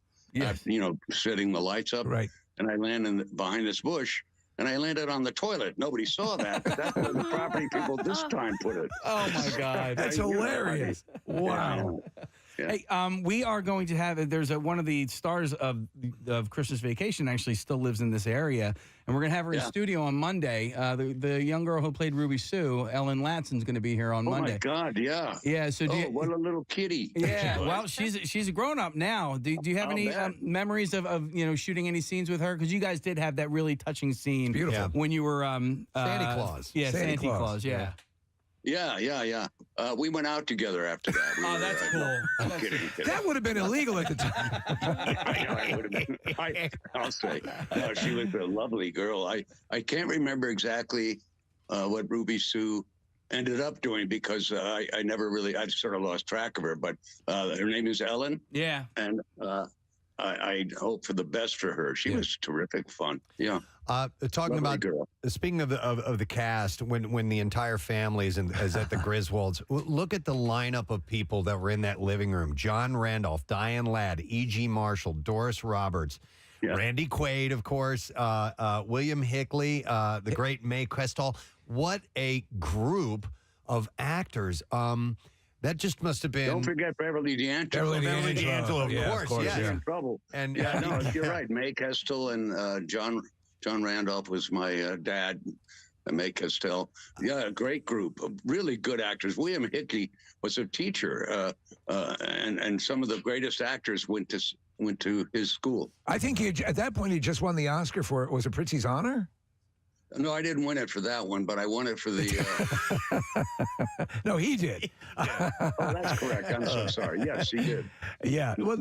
Speaker 6: setting the lights up.
Speaker 2: Right.
Speaker 6: And I land behind this bush, and I landed on the toilet. Nobody saw that, but that's where the property people this time put it.
Speaker 5: Oh, my God.
Speaker 2: That's hilarious. Wow.
Speaker 6: Yeah.
Speaker 5: Hey, we are going to have, there's one of the stars of Christmas Vacation actually still lives in this area, and we're going to have her in studio on Monday. The young girl who played Ruby Sue, Ellen Latson's going to be here on Monday.
Speaker 6: Oh, my God, yeah.
Speaker 5: Yeah, so
Speaker 6: what a little kitty.
Speaker 5: Yeah, well, she's a grown-up now. Do you have any memories of shooting any scenes with her? Because you guys did have that really touching scene.
Speaker 2: Beautiful.
Speaker 5: When you were
Speaker 1: Santa Claus.
Speaker 5: Yeah, Santa Claus, yeah.
Speaker 6: Yeah. We went out together after that.
Speaker 5: That's cool.
Speaker 6: I'm kidding.
Speaker 2: That would have been illegal at the time.
Speaker 6: I know, I would have been. I'll say. No, she was a lovely girl. I can't remember exactly what Ruby Sue ended up doing because I sort of lost track of her. But her name is Ellen.
Speaker 5: Yeah.
Speaker 6: And I hope for the best for her. She was terrific fun. Yeah.
Speaker 1: Talking about speaking of the cast, when the entire family is at the Griswolds, look at the lineup of people that were in that living room: John Randolph, Diane Ladd, E.G. Marshall, Doris Roberts, Randy Quaid, of course, William Hickley, the great Mae Questel. What a group of actors! That just must have been.
Speaker 6: Don't forget Beverly D'Angelo.
Speaker 1: Beverly D'Angelo, of course.
Speaker 6: Yeah. In trouble.
Speaker 1: And
Speaker 6: no, you're right. Mae Questel and John Randolph was my dad. Mae Questel. Yeah, great group of really good actors. William Hickey was a teacher, and some of the greatest actors went to his school.
Speaker 2: I think at that point he just won the Oscar for it. Was it Prizzi's Honor?
Speaker 6: No, I didn't win it for that one, but I won it for the.
Speaker 2: No, he did.
Speaker 6: Oh, that's correct. I'm so sorry. Yes, he did.
Speaker 2: Yeah. Well,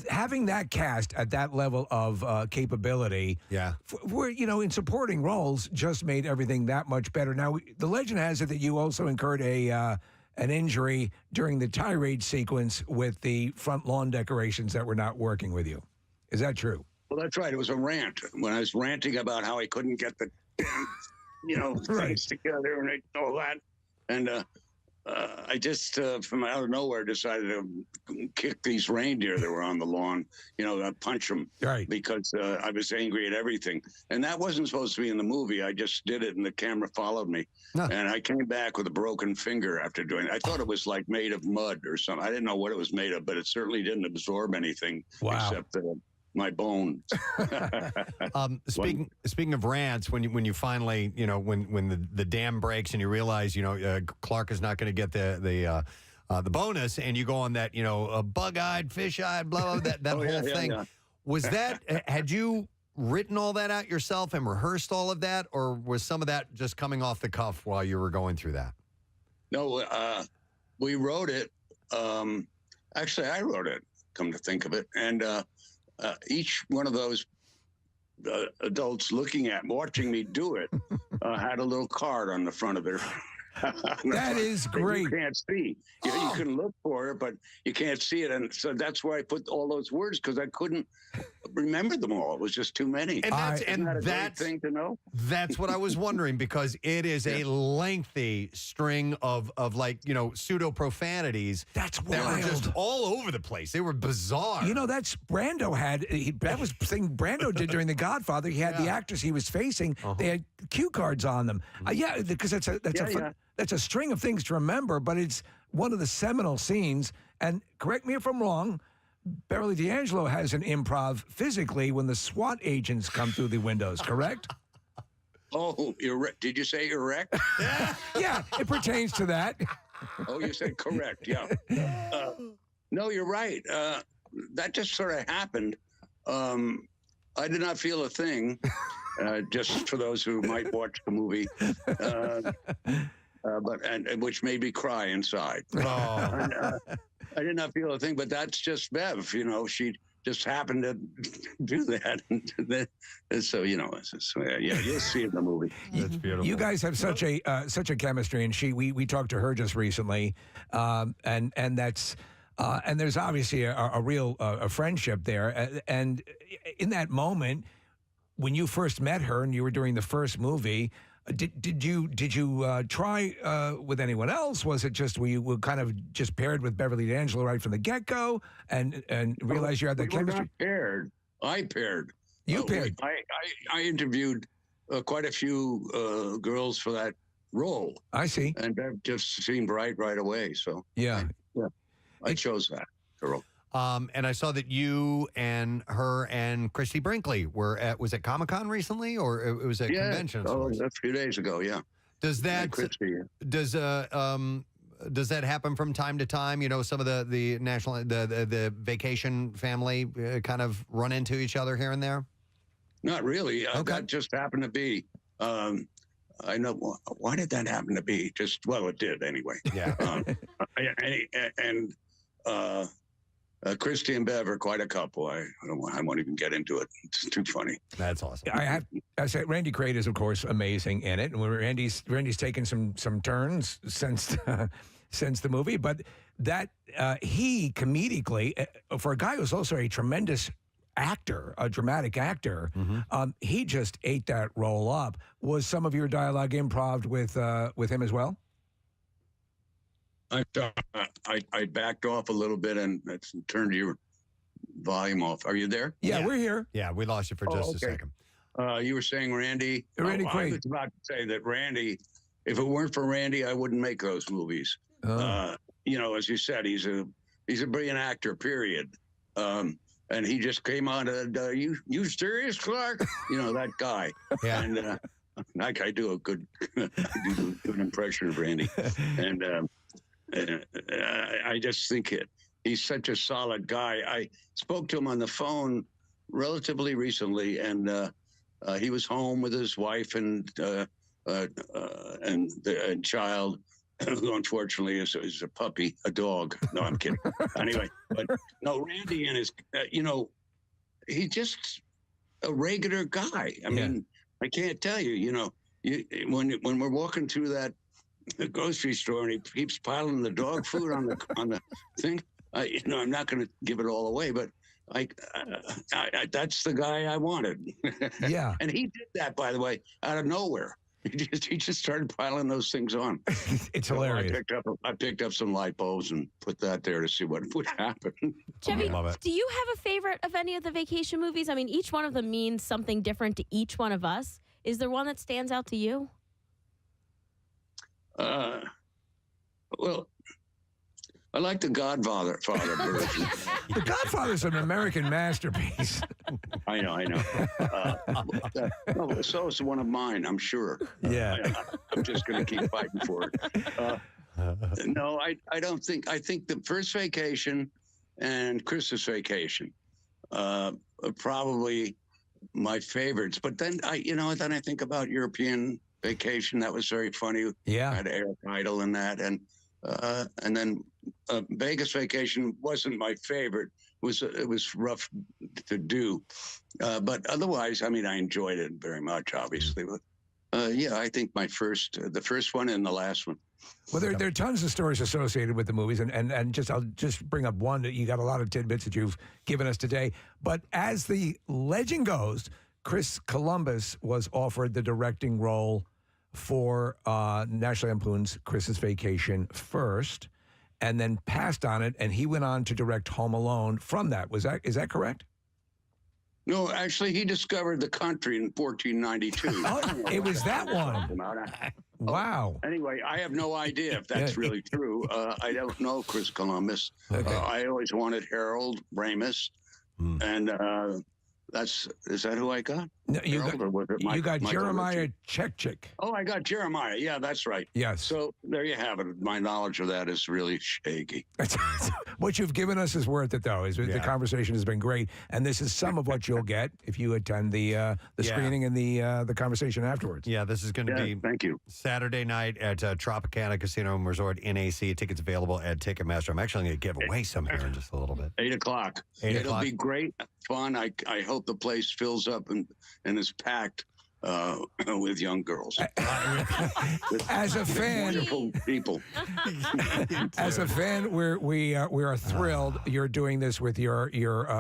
Speaker 2: having that cast at that level of capability, for in supporting roles, just made everything that much better. Now, the legend has it that you also incurred an injury during the tirade sequence with the front lawn decorations that were not working with you. Is that true?
Speaker 6: Well, that's right. It was a rant when I was ranting about how I couldn't get the, things together and all that. And I just, from out of nowhere, decided to kick these reindeer that were on the lawn, punch them.
Speaker 2: Right.
Speaker 6: Because I was angry at everything. And that wasn't supposed to be in the movie. I just did it and the camera followed me. No. And I came back with a broken finger after doing it. I thought it was like made of mud or something. I didn't know what it was made of, but it certainly didn't absorb anything except my bones.
Speaker 1: Speaking of rants, when you finally, when the dam breaks and you realize, Clark is not going to get the bonus, and you go on that, bug-eyed, fish-eyed, blah, blah, that whole thing. Yeah. Was that, had you written all that out yourself and rehearsed all of that, or was some of that just coming off the cuff while you were going through that?
Speaker 6: No, we wrote it. Actually, I wrote it, come to think of it. And each one of those adults watching me do it, had a little card on the front of their.
Speaker 2: That is great.
Speaker 6: You can't see. You can look for it, but you can't see it, and so that's why I put all those words, because I couldn't remember them all. It was just too many.
Speaker 1: And that's
Speaker 6: a great thing to know.
Speaker 1: That's what I was wondering, because it is a lengthy string of like pseudo profanities.
Speaker 2: That's wild.
Speaker 1: That were just all over the place. They were bizarre.
Speaker 2: That's Brando had. That was the thing Brando did during The Godfather. He had the actors he was facing. They had cue cards on them. Because that's a string of things to remember, but it's one of the seminal scenes. And correct me if I'm wrong, Beverly D'Angelo has an improv physically when the SWAT agents come through the windows, correct?
Speaker 6: Oh, did you say erect?
Speaker 2: Yeah, it pertains to that.
Speaker 6: Oh, you said correct, yeah. No, you're right. That just sort of happened. I did not feel a thing, just for those who might watch the movie. But which made me cry inside. Oh. I did not feel a thing, but that's just Bev. She just happened to do that, and so you'll see it in the movie.
Speaker 1: That's beautiful.
Speaker 2: You guys have such a chemistry, and we talked to her just recently, and that's. And there's obviously a real friendship there, and in that moment when you first met her and you were doing the first movie. Did you try with anyone else? Was it just were you kind of just paired with Beverly D'Angelo right from the get-go and realized you had that chemistry?
Speaker 6: Not paired. I paired.
Speaker 2: You paired.
Speaker 6: I interviewed quite a few girls for that role.
Speaker 2: I see.
Speaker 6: And Bev just seemed right away. So I chose that girl.
Speaker 1: And I saw that you and her and Christy Brinkley were was it Comic-Con recently, or it was a convention?
Speaker 6: Oh, a few days ago, yeah.
Speaker 1: Does that does that happen from time to time? Some of the national the vacation family kind of run into each other here and there.
Speaker 6: Not really. That just happened to be. I know. Why did that happen to be? It did anyway.
Speaker 1: Yeah.
Speaker 6: Christy and Bev are quite a couple. I won't even get into it. It's too funny.
Speaker 1: That's awesome.
Speaker 2: I say Randy Quaid is, of course, amazing in it. And Randy's taken some turns since the movie, but that he comedically, for a guy who's also a tremendous actor, a dramatic actor, he just ate that role up. Was some of your dialogue improv with him as well?
Speaker 6: I backed off a little bit and turned your volume off. Are you there?
Speaker 2: Yeah, we're here.
Speaker 1: Yeah, we lost you for just a second.
Speaker 6: You were saying Randy?
Speaker 2: Randy Quaid.
Speaker 6: I was about to say that Randy, if it weren't for Randy, I wouldn't make those movies. As you said, he's a brilliant actor, period. And he just came on to, you serious, Clark? That guy.
Speaker 1: Yeah.
Speaker 6: And I do a good impression of Randy. And I just think he's such a solid guy. I spoke to him on the phone relatively recently, and he was home with his wife and child, who unfortunately is a puppy, a dog. No, I'm kidding. Anyway, but no, Randy and his, he's just a regular guy. I mean, I can't tell you, when we're walking through that grocery store and he keeps piling the dog food on the thing, I'm not going to give it all away, but that's the guy I wanted.
Speaker 2: Yeah.
Speaker 6: And he did that, by the way, out of nowhere. He just started piling those things on.
Speaker 2: It's hilarious.
Speaker 6: I picked up some light bulbs and put that there to see what would happen.
Speaker 13: Chevy, do you have a favorite of any of the vacation movies? I mean, each one of them means something different to each one of us. Is there one that stands out to you?
Speaker 6: Well, I like the Godfather version.
Speaker 2: The Godfather's an American masterpiece.
Speaker 6: I know. So is one of mine, I'm sure.
Speaker 2: Yeah.
Speaker 6: I'm just going to keep fighting for it. No, I don't think. I think the first vacation and Christmas Vacation are probably my favorites. But then then I think about European Vacation. That was very funny.
Speaker 2: Yeah.
Speaker 6: I had Eric Idle in that, and then Vegas Vacation wasn't my favorite. It was rough to do, but otherwise, I mean, I enjoyed it very much, obviously. But I think the first one and the last one.
Speaker 2: Well, there are tons of stories associated with the movies, and I'll just bring up one that you got a lot of tidbits that you've given us today. But as the legend goes, Chris Columbus was offered the directing role for National Lampoon's Christmas Vacation first, and then passed on it, and he went on to direct Home Alone from that. Is that correct?
Speaker 6: No, actually, he discovered the country in 1492.
Speaker 2: Oh, it was that one. Wow.
Speaker 6: Anyway, I have no idea if that's really true. I don't know Chris Columbus.
Speaker 2: Okay.
Speaker 6: I always wanted Harold Ramis, and is that who I got?
Speaker 2: No, you got Jeremiah Chechik.
Speaker 6: Oh, I got Jeremiah. Yeah, that's right.
Speaker 2: Yes.
Speaker 6: So there you have it. My knowledge of that is really shaky.
Speaker 2: What you've given us is worth it, though. The conversation has been great, and this is some of what you'll get if you attend the screening and the conversation afterwards.
Speaker 1: Yeah, this is going to be
Speaker 6: thank you.
Speaker 1: Saturday night at Tropicana Casino and Resort in AC. Tickets available at Ticketmaster. I'm actually going to give away some here in just a little bit.
Speaker 6: 8 o'clock. It'll be great fun. I hope the place fills up and is packed with young girls.
Speaker 2: As a fan,
Speaker 6: wonderful people.
Speaker 2: As a fan, we are thrilled you're doing this with your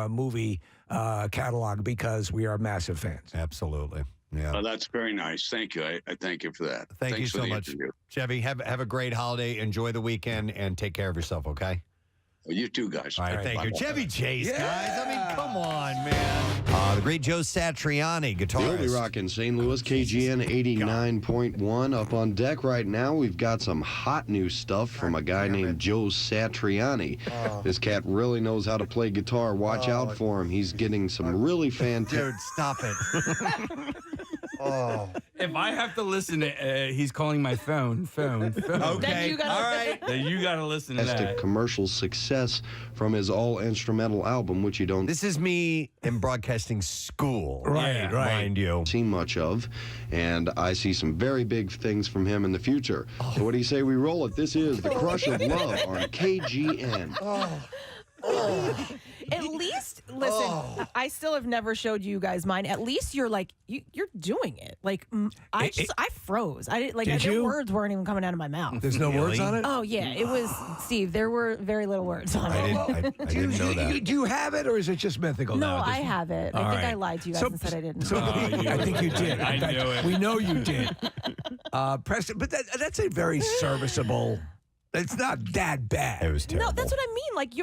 Speaker 2: movie catalog, because we are massive fans.
Speaker 1: Absolutely. Yeah.
Speaker 6: Oh, that's very nice. Thank you. I thank you for that.
Speaker 1: Thank you
Speaker 6: Thanks for
Speaker 1: so
Speaker 6: the
Speaker 1: much,
Speaker 6: interview.
Speaker 1: Chevy. Have a great holiday. Enjoy the weekend and take care of yourself. Okay.
Speaker 6: Well, you too, guys.
Speaker 1: All right, thank you.
Speaker 6: Bye.
Speaker 1: Chevy Chase, guys. I mean, come on, man. The great Joe Satriani, guitarist.
Speaker 18: We'll be rocking St. Louis, KGN 89.1. Up on deck right now, we've got some hot new stuff from a guy named Joe Satriani. This cat really knows how to play guitar. Watch out for him. He's getting some really fantastic...
Speaker 1: Dude, stop it.
Speaker 5: If I have to listen to, he's calling my phone.
Speaker 1: Okay, all right.
Speaker 5: Then you got to listen to that.
Speaker 18: commercial success from his all-instrumental album, which you don't...
Speaker 1: This is me in broadcasting school.
Speaker 2: Right.
Speaker 1: Mind you.
Speaker 18: seen much of, and I see some very big things from him in the future. So what do you say we roll it? This is The Crush of Love on KGN.
Speaker 11: At least, listen, I still have never showed you guys mine. At least you're like, you're doing it. Like, I froze. I didn't, like, the words weren't even coming out of my mouth.
Speaker 2: There's no words on it?
Speaker 11: Oh, yeah. It was, Steve, there were very little words on it.
Speaker 1: I didn't know that.
Speaker 2: Do you have it, or is it just mythical
Speaker 11: No,
Speaker 2: now?
Speaker 11: I have it. I think I lied to you guys and said I didn't.
Speaker 2: I think you did.
Speaker 5: I knew it.
Speaker 2: We know you did. Preston, but that's a very serviceable... It's not that bad.
Speaker 1: It was terrible.
Speaker 11: No, that's what I mean. Like,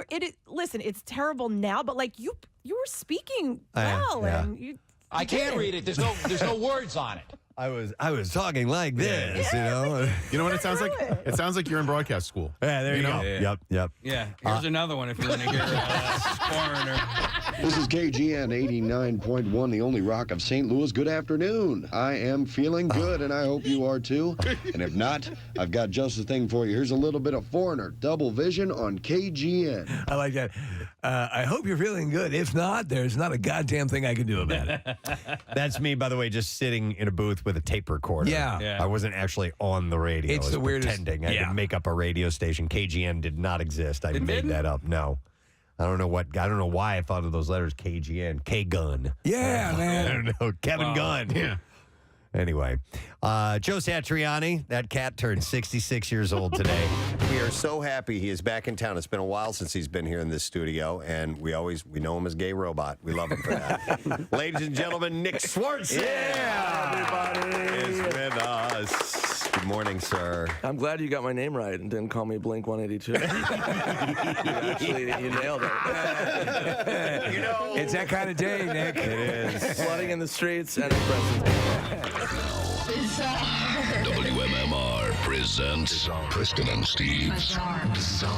Speaker 11: listen, it's terrible now, but like you were speaking well, and you.
Speaker 19: I can't read it. There's no words on it.
Speaker 1: I was talking like this, you know.
Speaker 3: You know what it sounds like? It sounds like you're in broadcast school.
Speaker 1: Yeah, there you go.
Speaker 3: Yeah.
Speaker 1: Yep.
Speaker 5: Yeah, here's another one if you want to hear Foreigner.
Speaker 18: This is KGN 89.1, the only rock of St. Louis. Good afternoon. I am feeling good, and I hope you are too. And if not, I've got just the thing for you. Here's a little bit of Foreigner, Double Vision on KGN.
Speaker 2: I like that. I hope you're feeling good. If not, there's not a goddamn thing I can do about it.
Speaker 1: That's me, by the way, just sitting in a booth with a tape recorder.
Speaker 2: Yeah.
Speaker 1: I wasn't actually on the radio.
Speaker 2: It's
Speaker 1: I was
Speaker 2: the weirdest-
Speaker 1: pretending. I had to make up a radio station. KGN did not exist. I made
Speaker 5: didn't?
Speaker 1: that up. No. I don't know why I thought of those letters KGN. K-Gun.
Speaker 2: Yeah, man.
Speaker 1: I don't know. Kevin Gunn.
Speaker 3: Yeah.
Speaker 1: Anyway, Joe Satriani, that cat turned 66 years old today.
Speaker 9: We are so happy he is back in town. It's been a while since he's been here in this studio, and we know him as Gay Robot. We love him for that. Ladies and gentlemen, Nick Swartz.
Speaker 20: everybody
Speaker 9: is with us. Good morning, sir.
Speaker 20: I'm glad you got my name right and didn't call me Blink 182. you nailed it.
Speaker 2: It's that kind of day, Nick.
Speaker 9: It is.
Speaker 20: Flooding in the streets and in Preston.
Speaker 17: WMMR presents Preston and Steve's Bizarre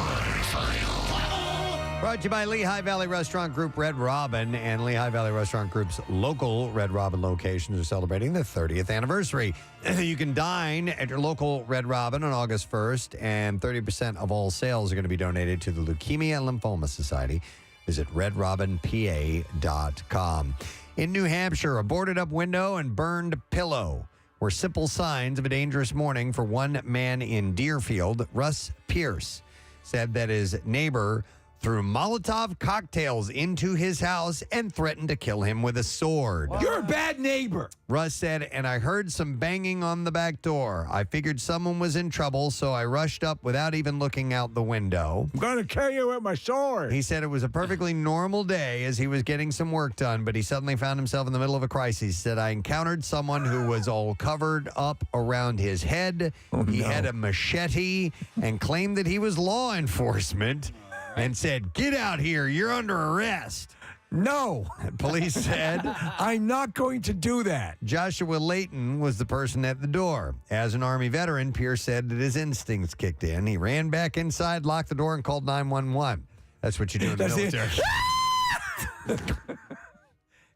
Speaker 17: File.
Speaker 1: Brought to you by Lehigh Valley Restaurant Group Red Robin, and Lehigh Valley Restaurant Group's local Red Robin locations are celebrating their 30th anniversary. You can dine at your local Red Robin on August 1st, and 30% of all sales are going to be donated to the Leukemia and Lymphoma Society. Visit redrobinpa.com. In New Hampshire, a boarded up window and burned pillow were simple signs of a dangerous morning for one man in Deerfield. Russ Pierce said that his neighbor threw Molotov cocktails into his house and threatened to kill him with a sword.
Speaker 2: You're a bad neighbor.
Speaker 1: Russ said, and I heard some banging on the back door. I figured someone was in trouble, so I rushed up without even looking out the window.
Speaker 2: I'm going to kill you with my sword.
Speaker 1: He said it was a perfectly normal day as he was getting some work done, but he suddenly found himself in the middle of a crisis. He said, I encountered someone who was all covered up around his head. He had a machete and claimed that he was law enforcement. And said, get out here, you're under arrest.
Speaker 2: No.
Speaker 1: Police said,
Speaker 2: I'm not going to do that.
Speaker 1: Joshua Layton was the person at the door. As an Army veteran, Pierce said that his instincts kicked in. He ran back inside, locked the door, and called 911. That's what you do in the military.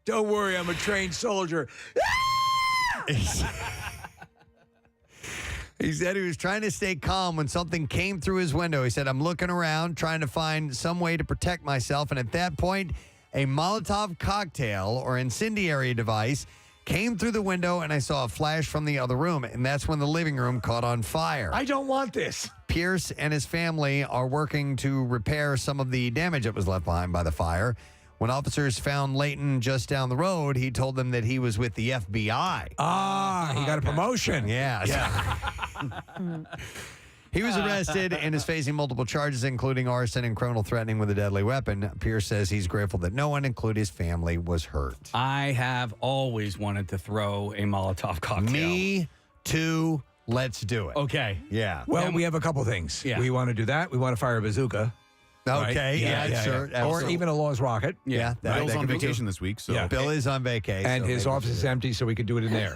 Speaker 2: Don't worry, I'm a trained soldier.
Speaker 1: He said he was trying to stay calm when something came through his window. He said, I'm looking around, trying to find some way to protect myself. And at that point, a Molotov cocktail or incendiary device came through the window, and I saw a flash from the other room. And that's when the living room caught on fire.
Speaker 2: I don't want this.
Speaker 1: Pierce and his family are working to repair some of the damage that was left behind by the fire. When officers found Layton just down the road, he told them that he was with the FBI.
Speaker 2: He got a promotion.
Speaker 1: Yeah. He was arrested and is facing multiple charges, including arson and criminal threatening with a deadly weapon. Pierce says he's grateful that no one, including his family, was hurt.
Speaker 5: I have always wanted to throw a Molotov cocktail.
Speaker 1: Me too. Let's do it.
Speaker 5: Okay.
Speaker 1: Yeah.
Speaker 2: Well, we have a couple things.
Speaker 5: Yeah.
Speaker 2: We want to do that. We want to fire a bazooka.
Speaker 1: Okay,
Speaker 2: Right?
Speaker 1: yeah, sure.
Speaker 2: Or
Speaker 1: absolutely.
Speaker 2: even a Law's rocket.
Speaker 1: Yeah,
Speaker 3: Bill's on
Speaker 1: could be
Speaker 3: vacation this week, so
Speaker 1: Bill is on vacation.
Speaker 2: And
Speaker 1: so
Speaker 2: his
Speaker 1: maybe
Speaker 2: office is empty, so we could do it in there.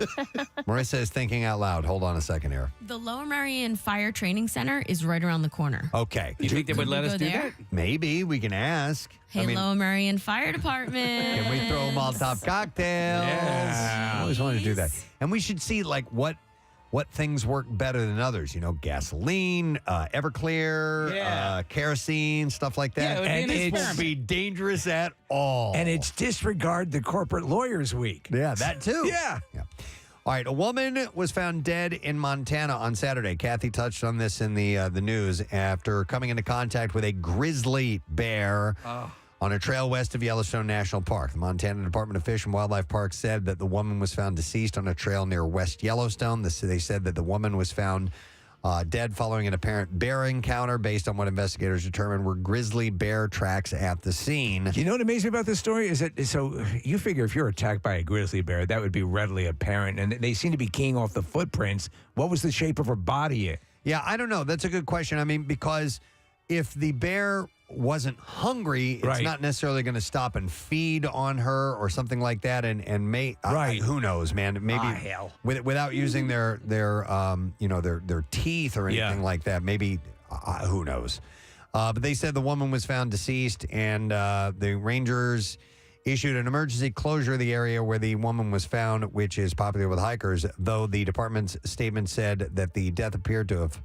Speaker 1: Marissa is thinking out loud. Hold on a second here.
Speaker 13: The Lower Merion Fire Training Center is right around the corner.
Speaker 1: Okay.
Speaker 5: You think they would let us
Speaker 13: go
Speaker 5: do
Speaker 13: there?
Speaker 5: that?
Speaker 1: Maybe we can ask.
Speaker 13: Hey, Lower Merion Fire Department.
Speaker 1: Can we throw Molotov cocktails?
Speaker 2: Yeah.
Speaker 1: I always wanted to do that. And we should see like what things work better than others. You know, gasoline, Everclear, kerosene, stuff like that.
Speaker 5: Yeah, it would be
Speaker 1: and
Speaker 5: an
Speaker 1: it
Speaker 5: experiment.
Speaker 1: won't be dangerous at all.
Speaker 2: And it's disregard the corporate lawyers week.
Speaker 1: Yeah, that too.
Speaker 2: Yeah.
Speaker 1: All right, a woman was found dead in Montana on Saturday. Kathy touched on this in the news after coming into contact with a grizzly bear on a trail west of Yellowstone National Park. The Montana Department of Fish and Wildlife Parks said that the woman was found deceased on a trail near West Yellowstone. They said that the woman was found dead following an apparent bear encounter based on what investigators determined were grizzly bear tracks at the scene.
Speaker 2: You know what amazes me about this story is that, so you figure if you're attacked by a grizzly bear, that would be readily apparent. And they seem to be keying off the footprints. What was the shape of her body?
Speaker 1: Yeah, I don't know. That's a good question. I mean, because if the bear wasn't hungry, it's
Speaker 2: Right.
Speaker 1: not necessarily going to stop and feed on her or something like that. And who knows, man? Maybe
Speaker 2: hell.
Speaker 1: without using their teeth or anything like that. Maybe who knows? But they said the woman was found deceased, and the Rangers issued an emergency closure of the area where the woman was found, which is popular with hikers, though the department's statement said that the death appeared to have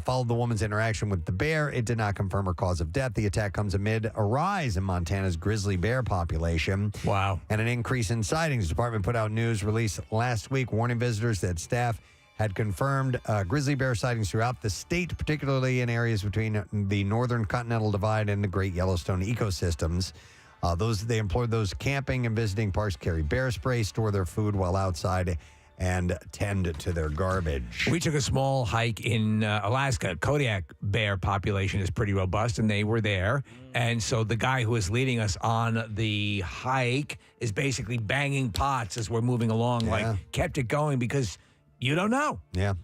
Speaker 1: followed the woman's interaction with the bear. It did not confirm her cause of death. The attack comes amid a rise in Montana's grizzly bear population.
Speaker 2: Wow.
Speaker 1: And an increase in sightings. The department put out news release last week warning visitors that staff had confirmed grizzly bear sightings throughout the state, particularly in areas between the northern Continental Divide and the Great Yellowstone ecosystems. They implored those camping and visiting parks carry bear spray, store their food while outside, and tend to their garbage.
Speaker 2: We took a small hike in Alaska. Kodiak bear population is pretty robust, and they were there. And so the guy who was leading us on the hike is basically banging pots as we're moving along, kept it going because you don't know.
Speaker 1: Yeah.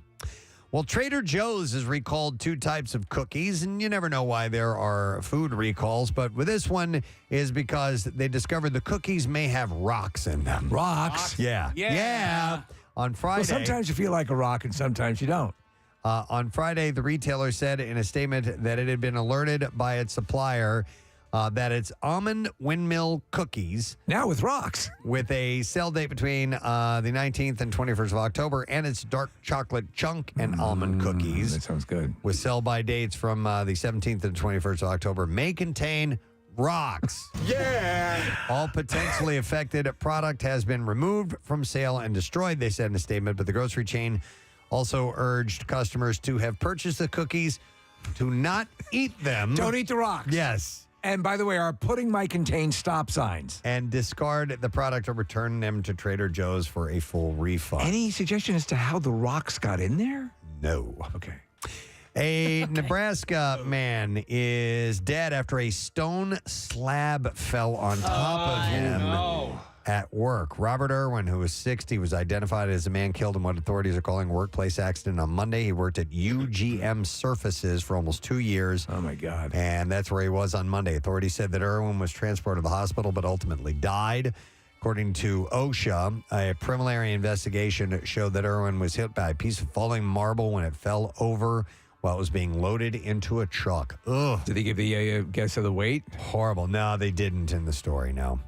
Speaker 1: Well, Trader Joe's has recalled 2 types of cookies, and you never know why there are food recalls, but with this one is because they discovered the cookies may have rocks in them.
Speaker 2: Rocks?
Speaker 1: Yeah.
Speaker 2: Yeah.
Speaker 1: On Friday.
Speaker 2: Well, sometimes you feel like a rock and sometimes you don't.
Speaker 1: On Friday, the retailer said in a statement that it had been alerted by its supplier that it's almond windmill cookies.
Speaker 2: Now with rocks.
Speaker 1: With a sell date between the 19th and 21st of October, and it's dark chocolate chunk and almond cookies.
Speaker 2: That sounds good.
Speaker 1: With sell-by dates from the 17th and 21st of October, may contain rocks.
Speaker 9: Yeah.
Speaker 1: All potentially affected product has been removed from sale and destroyed, they said in a statement, but the grocery chain also urged customers to have purchased the cookies to not eat them.
Speaker 2: Don't eat the rocks.
Speaker 1: Yes.
Speaker 2: And by the way, our pudding might contain stop signs.
Speaker 1: And discard the product or return them to Trader Joe's for a full refund.
Speaker 2: Any suggestion as to how the rocks got in there?
Speaker 1: No.
Speaker 2: Okay.
Speaker 1: A Nebraska man is dead after a stone slab fell on top of him at work. Robert Irwin, who was 60, was identified as the man killed in what authorities are calling a workplace accident on Monday. He worked at UGM Surfaces for almost 2 years.
Speaker 2: Oh, my God.
Speaker 1: And that's where he was on Monday. Authorities said that Irwin was transported to the hospital but ultimately died. According to OSHA, a preliminary investigation showed that Irwin was hit by a piece of falling marble when it fell over while it was being loaded into a truck. Ugh.
Speaker 2: Did they give the guess of the weight?
Speaker 1: Horrible. No, they didn't in the story, no.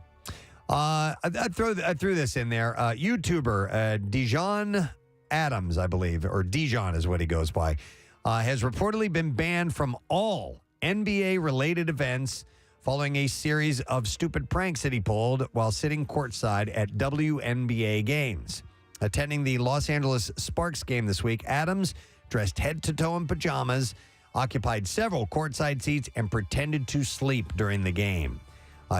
Speaker 1: I threw this in there. YouTuber Dijon Adams, I believe, or Dijon is what he goes by, has reportedly been banned from all NBA-related events following a series of stupid pranks that he pulled while sitting courtside at WNBA games. Attending the Los Angeles Sparks game this week, Adams, dressed head to toe in pajamas, occupied several courtside seats, and pretended to sleep during the game.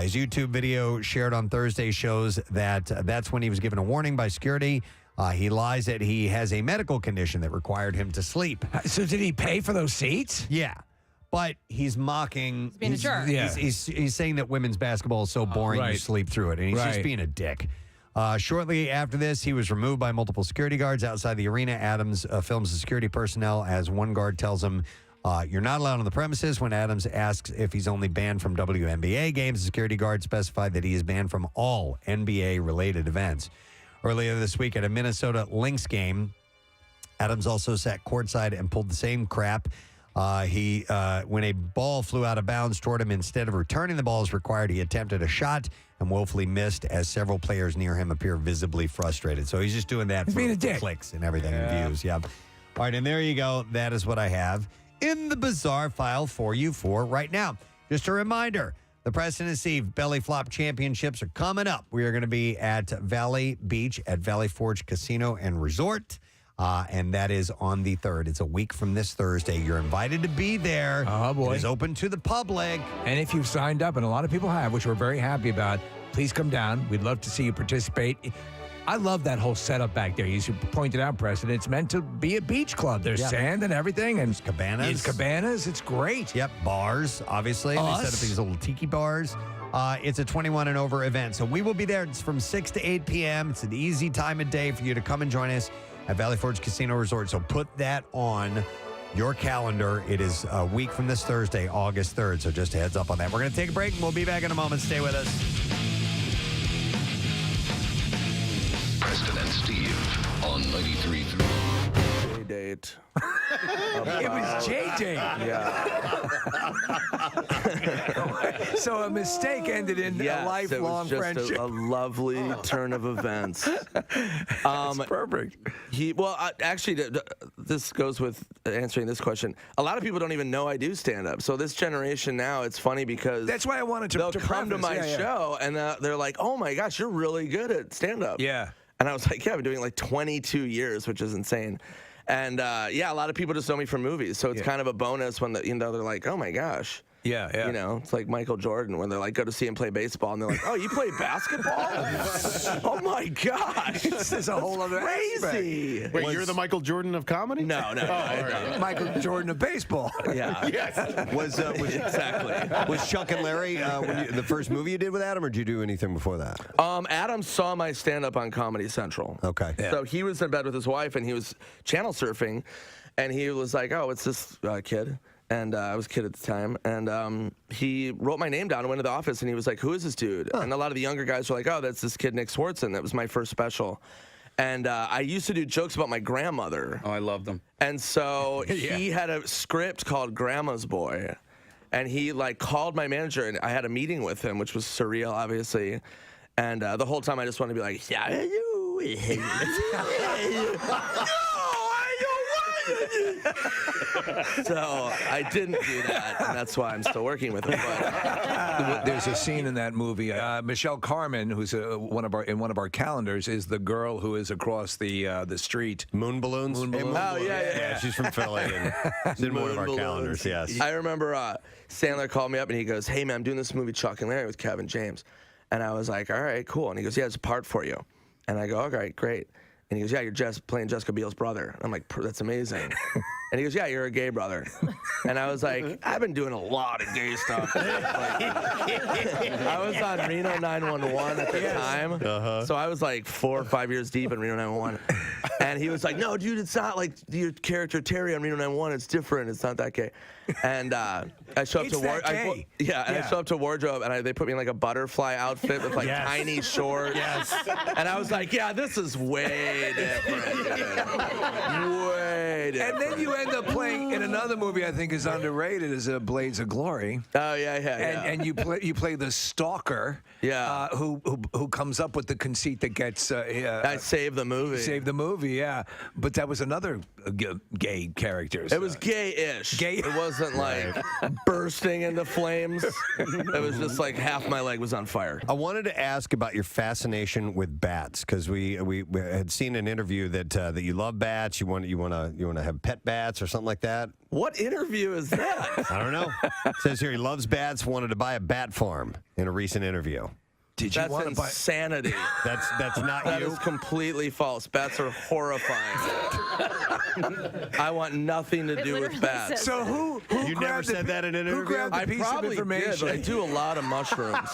Speaker 1: His YouTube video shared on Thursday shows that that's when he was given a warning by security. He lies that he has a medical condition that required him to sleep.
Speaker 2: So did he pay for those seats?
Speaker 1: Yeah. But he's mocking.
Speaker 11: He's being a jerk.
Speaker 1: Yeah. He's saying that women's basketball is so boring you sleep through it. And he's just being a dick. Shortly after this, he was removed by multiple security guards outside the arena. Adams films the security personnel as one guard tells him, you're not allowed on the premises. When Adams asks if he's only banned from WNBA games, the security guard specified that he is banned from all NBA-related events. Earlier this week at a Minnesota Lynx game, Adams also sat courtside and pulled the same crap. When a ball flew out of bounds toward him, instead of returning the ball as required, he attempted a shot and woefully missed as several players near him appear visibly frustrated. So he's just doing that for clicks and everything and views. Yeah. All right, and there you go. That is what I have in the bizarre file for you for right now. Just a reminder, the Preston and Steve Belly Flop Championships are coming up. We are going to be at Valley Beach at Valley Forge Casino and Resort. And that is on the 3rd. It's a week from this Thursday. You're invited to be there.
Speaker 2: Oh, boy.
Speaker 1: It is open to the public.
Speaker 2: And if you've signed up, and a lot of people have, which we're very happy about, please come down. We'd love to see you participate. I love that whole setup back there. You pointed out, Preston, it's meant to be a beach club. There's sand and everything. And
Speaker 1: cabanas.
Speaker 2: It's cabanas. It's great.
Speaker 1: Yep. Bars, obviously. They set up these little tiki bars. It's a 21 and over event. So we will be there. It's from 6 to 8 p.m. It's an easy time of day for you to come and join us at Valley Forge Casino Resort. So put that on your calendar. It is a week from this Thursday, August 3rd. So just a heads up on that. We're going to take a break, and we'll be back in a moment. Stay with us.
Speaker 17: Preston and Steve on 93.3.
Speaker 20: date.
Speaker 2: It was JJ.
Speaker 20: Yeah.
Speaker 2: So a mistake ended in
Speaker 20: Yes,
Speaker 2: a lifelong
Speaker 20: it was just
Speaker 2: friendship.
Speaker 20: a lovely turn of events.
Speaker 2: That's perfect.
Speaker 20: Actually, this goes with answering this question. A lot of people don't even know I do stand up. So this generation now, it's funny because
Speaker 2: That's why I wanted to
Speaker 20: they'll come to
Speaker 2: preface,
Speaker 20: my
Speaker 2: yeah.
Speaker 20: show and they're like, "Oh my gosh, you're really good at stand up."
Speaker 2: Yeah.
Speaker 20: And I was like, "Yeah, I've been doing it like 22 years, which is insane." And yeah, a lot of people just know me from movies, so it's kind of a bonus when they're like, "Oh my gosh."
Speaker 2: Yeah, yeah.
Speaker 20: You know, it's like Michael Jordan when they're like, go to see him play baseball, and they're like, "Oh, you play basketball? Oh my gosh,
Speaker 2: This is a whole other
Speaker 20: crazy."
Speaker 2: aspect.
Speaker 3: Wait, you're the Michael Jordan of comedy?
Speaker 20: No.
Speaker 2: Michael Jordan of baseball.
Speaker 20: Yeah.
Speaker 3: Yes.
Speaker 9: Was
Speaker 20: exactly.
Speaker 9: Was Chuck and Larry the first movie you did with Adam, or did you do anything before that?
Speaker 20: Adam saw my stand-up on Comedy Central.
Speaker 9: Okay.
Speaker 20: So he was in bed with his wife, and he was channel surfing, and he was like, "Oh, it's this kid." And I was a kid at the time, and he wrote my name down and went to the office, and he was like, "Who is this dude?" And a lot of the younger guys were like, "Oh, that's this kid Nick Swartzen. That was my first special." And I used to do jokes about my grandmother.
Speaker 5: Oh, I love them.
Speaker 20: And so he had a script called Grandma's Boy, and he like called my manager, and I had a meeting with him, which was surreal, obviously. And the whole time I just wanted to be like, "Yeah, you." So I didn't do that, and that's why I'm still working with him. But
Speaker 2: There's a scene in that movie. Michelle Carmen, who's one of our calendars, is the girl who is across the street.
Speaker 9: Moon balloons.
Speaker 2: Moon balloons.
Speaker 20: Oh yeah.
Speaker 9: She's from Philly. And she's in one of our calendars. Yes.
Speaker 20: I remember Sandler called me up and he goes, "Hey man, I'm doing this movie Chuck and Larry with Kevin James," and I was like, "All right, cool." And he goes, "Yeah, it's a part for you," and I go, "Okay, great." And he goes, "Yeah, you're playing Jessica Biel's brother." I'm like, "That's amazing." And he goes, "Yeah, you're a gay brother." And I was like, "I've been doing a lot of gay stuff." I was on Reno 911 at the time. So I was like 4 or 5 years deep in Reno 911. And he was like, "No, dude, it's not like your character Terry on Reno 911. It's different. It's not that gay." And I show up to wardrobe. I show up to wardrobe, and they put me in like a butterfly outfit with like tiny shorts. Yes. And I was like, "Yeah, this is way different. Way different."
Speaker 2: And then you end up playing in another movie I think is underrated, is Blades of Glory.
Speaker 20: Oh yeah.
Speaker 2: And you play the stalker.
Speaker 20: Yeah.
Speaker 2: Who comes up with the conceit that gets.
Speaker 20: I saved the movie.
Speaker 2: Saved the movie, yeah. But that was another gay character.
Speaker 20: It was gay-ish.
Speaker 2: Gay.
Speaker 20: It wasn't like bursting into flames. It was just like half my leg was on fire.
Speaker 9: I wanted to ask about your fascination with bats, because we had seen an interview that you love bats. You want to have pet bats or something like that.
Speaker 20: What interview is that?
Speaker 9: I don't know. It says here he loves bats. Wanted to buy a bat farm in a recent interview.
Speaker 2: Did you
Speaker 20: That's
Speaker 2: want to buy?
Speaker 20: insanity.
Speaker 9: That's not
Speaker 20: That
Speaker 9: you.
Speaker 20: is completely false. Bats are horrifying. I want nothing to do with bats.
Speaker 2: So who
Speaker 9: You never said that in an
Speaker 2: who
Speaker 9: interview?
Speaker 2: grabbed the
Speaker 20: I
Speaker 2: piece of
Speaker 20: probably did,
Speaker 2: information?
Speaker 20: but I do a lot of mushrooms.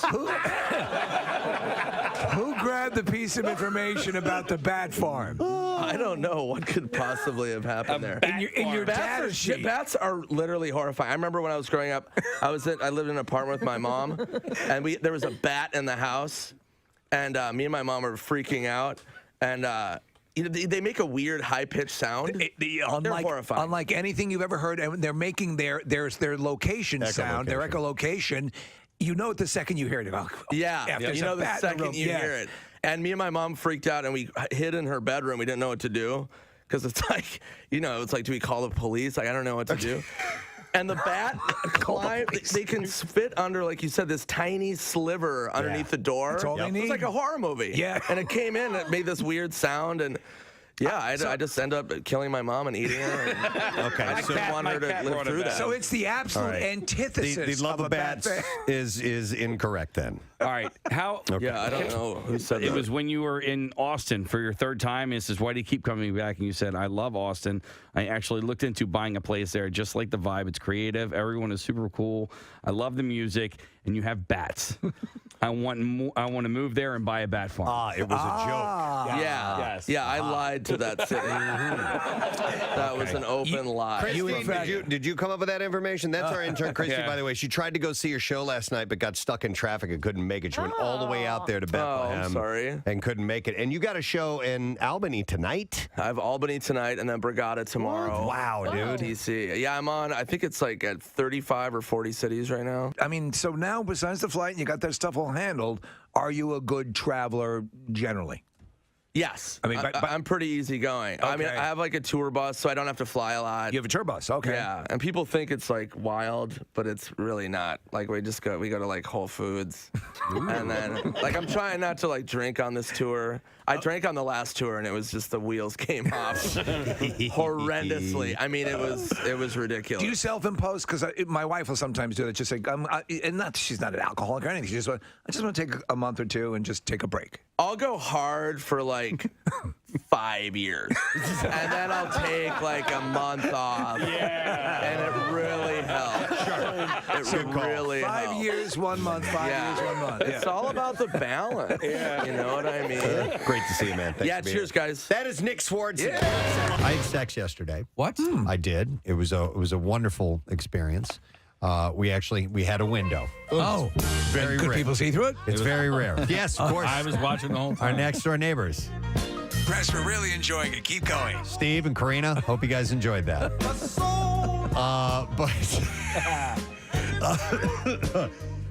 Speaker 2: Who grabbed the piece of information about the bat farm?
Speaker 20: I don't know what could possibly have happened there.
Speaker 2: In your data sheet.
Speaker 20: Bats are literally horrifying. I remember when I was growing up, I lived in an apartment with my mom, and there was a bat in the house, and me and my mom were freaking out, and they make a weird high-pitched sound. They're horrifying.
Speaker 2: Unlike anything you've ever heard, and they're making their location sound, their echolocation. You know it the second you hear it.
Speaker 20: Yeah,
Speaker 2: there's
Speaker 20: you
Speaker 2: a
Speaker 20: know the
Speaker 2: bat in the
Speaker 20: second
Speaker 2: room.
Speaker 20: you hear it. And me and my mom freaked out, and we hid in her bedroom. We didn't know what to do, because it's like, it's like, do we call the police? Like, I don't know what to do. And the bat climbed. They can fit under, like you said, this tiny sliver underneath the door.
Speaker 2: That's all they need.
Speaker 20: It's like a horror movie.
Speaker 2: Yeah.
Speaker 20: And it came in, and it made this weird sound, and I just end up killing my mom and eating her. And
Speaker 9: Okay,
Speaker 20: I just want her to live through that.
Speaker 2: So it's the absolute
Speaker 9: All right.
Speaker 2: antithesis
Speaker 9: The love
Speaker 2: of
Speaker 9: of
Speaker 2: a bat
Speaker 9: bats is incorrect then.
Speaker 5: All right. How?
Speaker 9: Okay.
Speaker 20: Yeah, I don't know who said that.
Speaker 5: It was when you were in Austin for your third time. And it says, "Why do you keep coming back?" And you said, "I love Austin. I actually looked into buying a place there. Just like the vibe. It's creative. Everyone is super cool. I love the music. And you have bats. I want to move there and buy a bat farm."
Speaker 9: It was a joke.
Speaker 20: Yeah.
Speaker 5: Yes.
Speaker 20: Yeah, I lied went to that city. That was an open lie.
Speaker 9: Christy, did you come up with that information? That's our intern, Christy,
Speaker 20: Yeah.
Speaker 9: by the way. She tried to go see your show last night, but got stuck in traffic and couldn't make it. She went all the way out there to Bethlehem.
Speaker 20: I'm sorry.
Speaker 9: And couldn't make it. And you got a show in Albany tonight?
Speaker 20: I have Albany tonight and then Brigada tomorrow.
Speaker 9: Wow, dude.
Speaker 20: DC. Yeah, I'm on, I think it's like at 35 or 40 cities right now.
Speaker 2: I mean, so now besides the flight and you got that stuff all handled, are you a good traveler generally?
Speaker 20: Yes.
Speaker 2: I mean,
Speaker 20: I'm pretty easygoing. I mean,
Speaker 2: Okay.
Speaker 20: I have like a tour bus, so I don't have to fly a lot.
Speaker 2: You have a tour bus, okay.
Speaker 20: Yeah, and people think it's like wild, but it's really not. Like we go to like Whole Foods, and then like I'm trying not to like drink on this tour. I drank on the last tour, and it was just the wheels came off horrendously. I mean, it was ridiculous.
Speaker 2: Do you self-impose? Because my wife will sometimes do that. Just like, and not she's not an alcoholic or anything. She just I just want to take a month or two and just take a break.
Speaker 20: I'll go hard for like 5 years, and then I'll take like a month off. Yeah, and it really helps. Sure, it really helps.
Speaker 2: 5 years, 1 month. 5 years, 1 month.
Speaker 20: It's all about the balance. You know what I mean?
Speaker 9: Great to see you, man. Thanks
Speaker 20: Yeah,
Speaker 9: for being
Speaker 20: cheers,
Speaker 9: here.
Speaker 20: guys.
Speaker 9: That is Nick Swartz.
Speaker 1: I had sex yesterday.
Speaker 5: What?
Speaker 1: I did. It was a wonderful experience. We had a window.
Speaker 2: Oh,
Speaker 1: very
Speaker 2: could
Speaker 1: rare.
Speaker 2: people see through it?
Speaker 1: It's very rare. Yes, of course.
Speaker 5: I was watching the whole time.
Speaker 1: Our next door neighbors,
Speaker 2: Press, we're really enjoying it. Keep going.
Speaker 1: Steve and Karina. Hope you guys enjoyed that.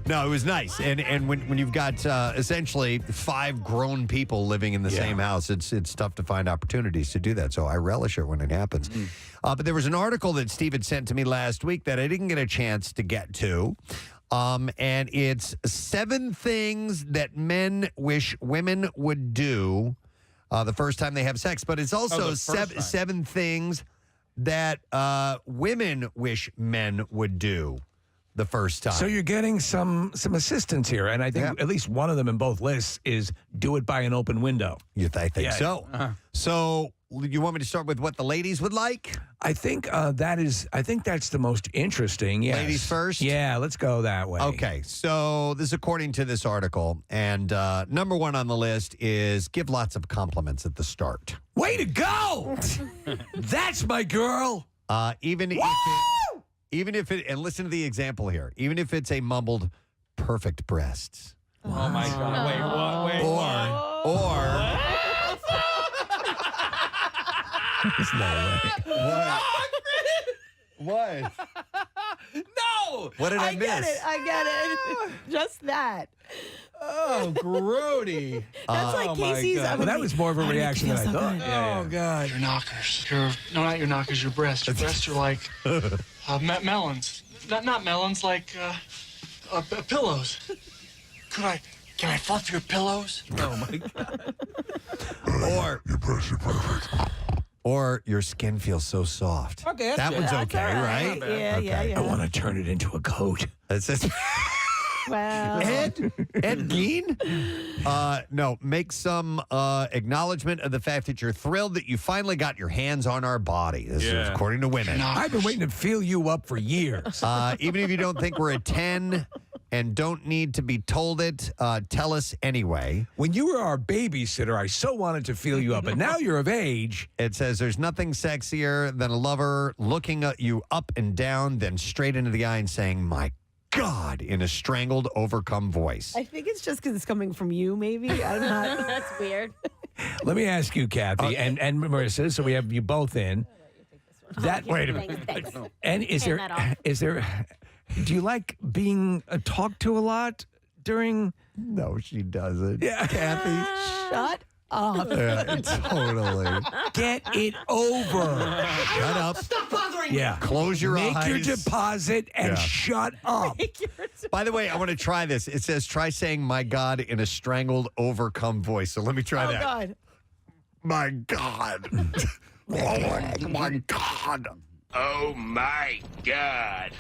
Speaker 1: No, it was nice. And when you've got essentially 5 grown people living in the same house, it's tough to find opportunities to do that. So I relish it when it happens. But there was an article that Steve had sent to me last week that I didn't get a chance to get to. And it's 7 things that men wish women would do the first time they have sex. But it's also seven things that women wish men would do the first time.
Speaker 2: So you're getting some assistance here, and I think at least one of them in both lists is do it by an open window.
Speaker 1: I think so. So you want me to start with what the ladies would like?
Speaker 2: I think that's the most interesting. Yes.
Speaker 1: Ladies first?
Speaker 2: Yeah, let's go that way.
Speaker 1: Okay, so this is according to this article, and number 1 on the list is give lots of compliments at the start.
Speaker 2: Way to go! That's my girl.
Speaker 1: Even if it, and listen to the example here, even if it's a mumbled perfect breasts.
Speaker 5: Oh my God! Wait, what? Wait,
Speaker 1: or
Speaker 2: There's no way.
Speaker 1: What?
Speaker 5: No!
Speaker 1: What did I miss?
Speaker 11: I get it. Just that.
Speaker 5: Oh, grody.
Speaker 11: That's like Casey's.
Speaker 2: Well, that was more of a reaction than I thought.
Speaker 5: Oh, God.
Speaker 21: Your knockers. Not your knockers, your breasts. Your breasts are like melons. Not melons, like pillows. Can I fluff your pillows?
Speaker 5: Oh, my God.
Speaker 1: Your breasts are perfect. Or your skin feels so soft.
Speaker 5: Okay,
Speaker 1: that one's
Speaker 11: That's
Speaker 1: okay,
Speaker 11: all
Speaker 1: right?
Speaker 11: Yeah, yeah.
Speaker 2: I want to turn it into a coat.
Speaker 1: That's it.
Speaker 11: Well,
Speaker 1: Ed Gein? No, make some acknowledgement of the fact that you're thrilled that you finally got your hands on our body. This is according to women.
Speaker 2: I've been waiting to feel you up for years.
Speaker 1: Even if you don't think we're a 10 and don't need to be told it, tell us anyway.
Speaker 2: When you were our babysitter, I so wanted to feel you up, but now you're of age.
Speaker 1: It says there's nothing sexier than a lover looking at you up and down, then straight into the eye and saying, "My God," in a strangled, overcome voice.
Speaker 11: I think it's just because it's coming from you, maybe. I'm not. That's weird.
Speaker 2: Let me ask you, Kathy, and Marissa, so we have you both in. Wait a minute.
Speaker 11: Thanks.
Speaker 2: And is there, do you like being talked to a lot during?
Speaker 1: No, she doesn't.
Speaker 2: Yeah.
Speaker 1: Kathy.
Speaker 11: Shut up.
Speaker 1: Yeah, totally.
Speaker 2: Get it over.
Speaker 1: Shut up.
Speaker 21: Stop bothering me.
Speaker 2: Yeah.
Speaker 1: Close your eyes.
Speaker 2: Make your deposit and shut up.
Speaker 1: By the way, I want to try this. It says, try saying "my God" in a strangled, overcome voice. So let me try that.
Speaker 11: God.
Speaker 1: My God. Oh, my God.
Speaker 19: Oh my God.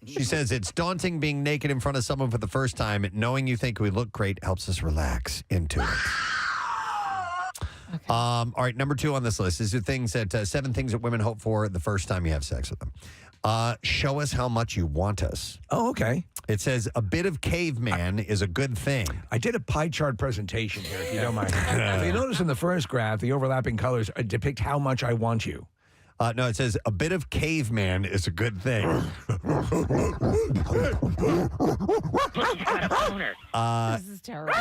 Speaker 1: She says it's daunting being naked in front of someone for the first time. Knowing you think we look great helps us relax into it. All right, number 2 on this list is the things that 7 things that women hope for the first time you have sex with them. Show us how much you want us.
Speaker 2: Oh, okay.
Speaker 1: It says a bit of caveman is a good thing.
Speaker 2: I did a pie chart presentation here, if you don't mind. If you notice in the first graph, the overlapping colors depict how much I want you.
Speaker 1: No, it says a bit of caveman is a good thing.
Speaker 11: This is terrible.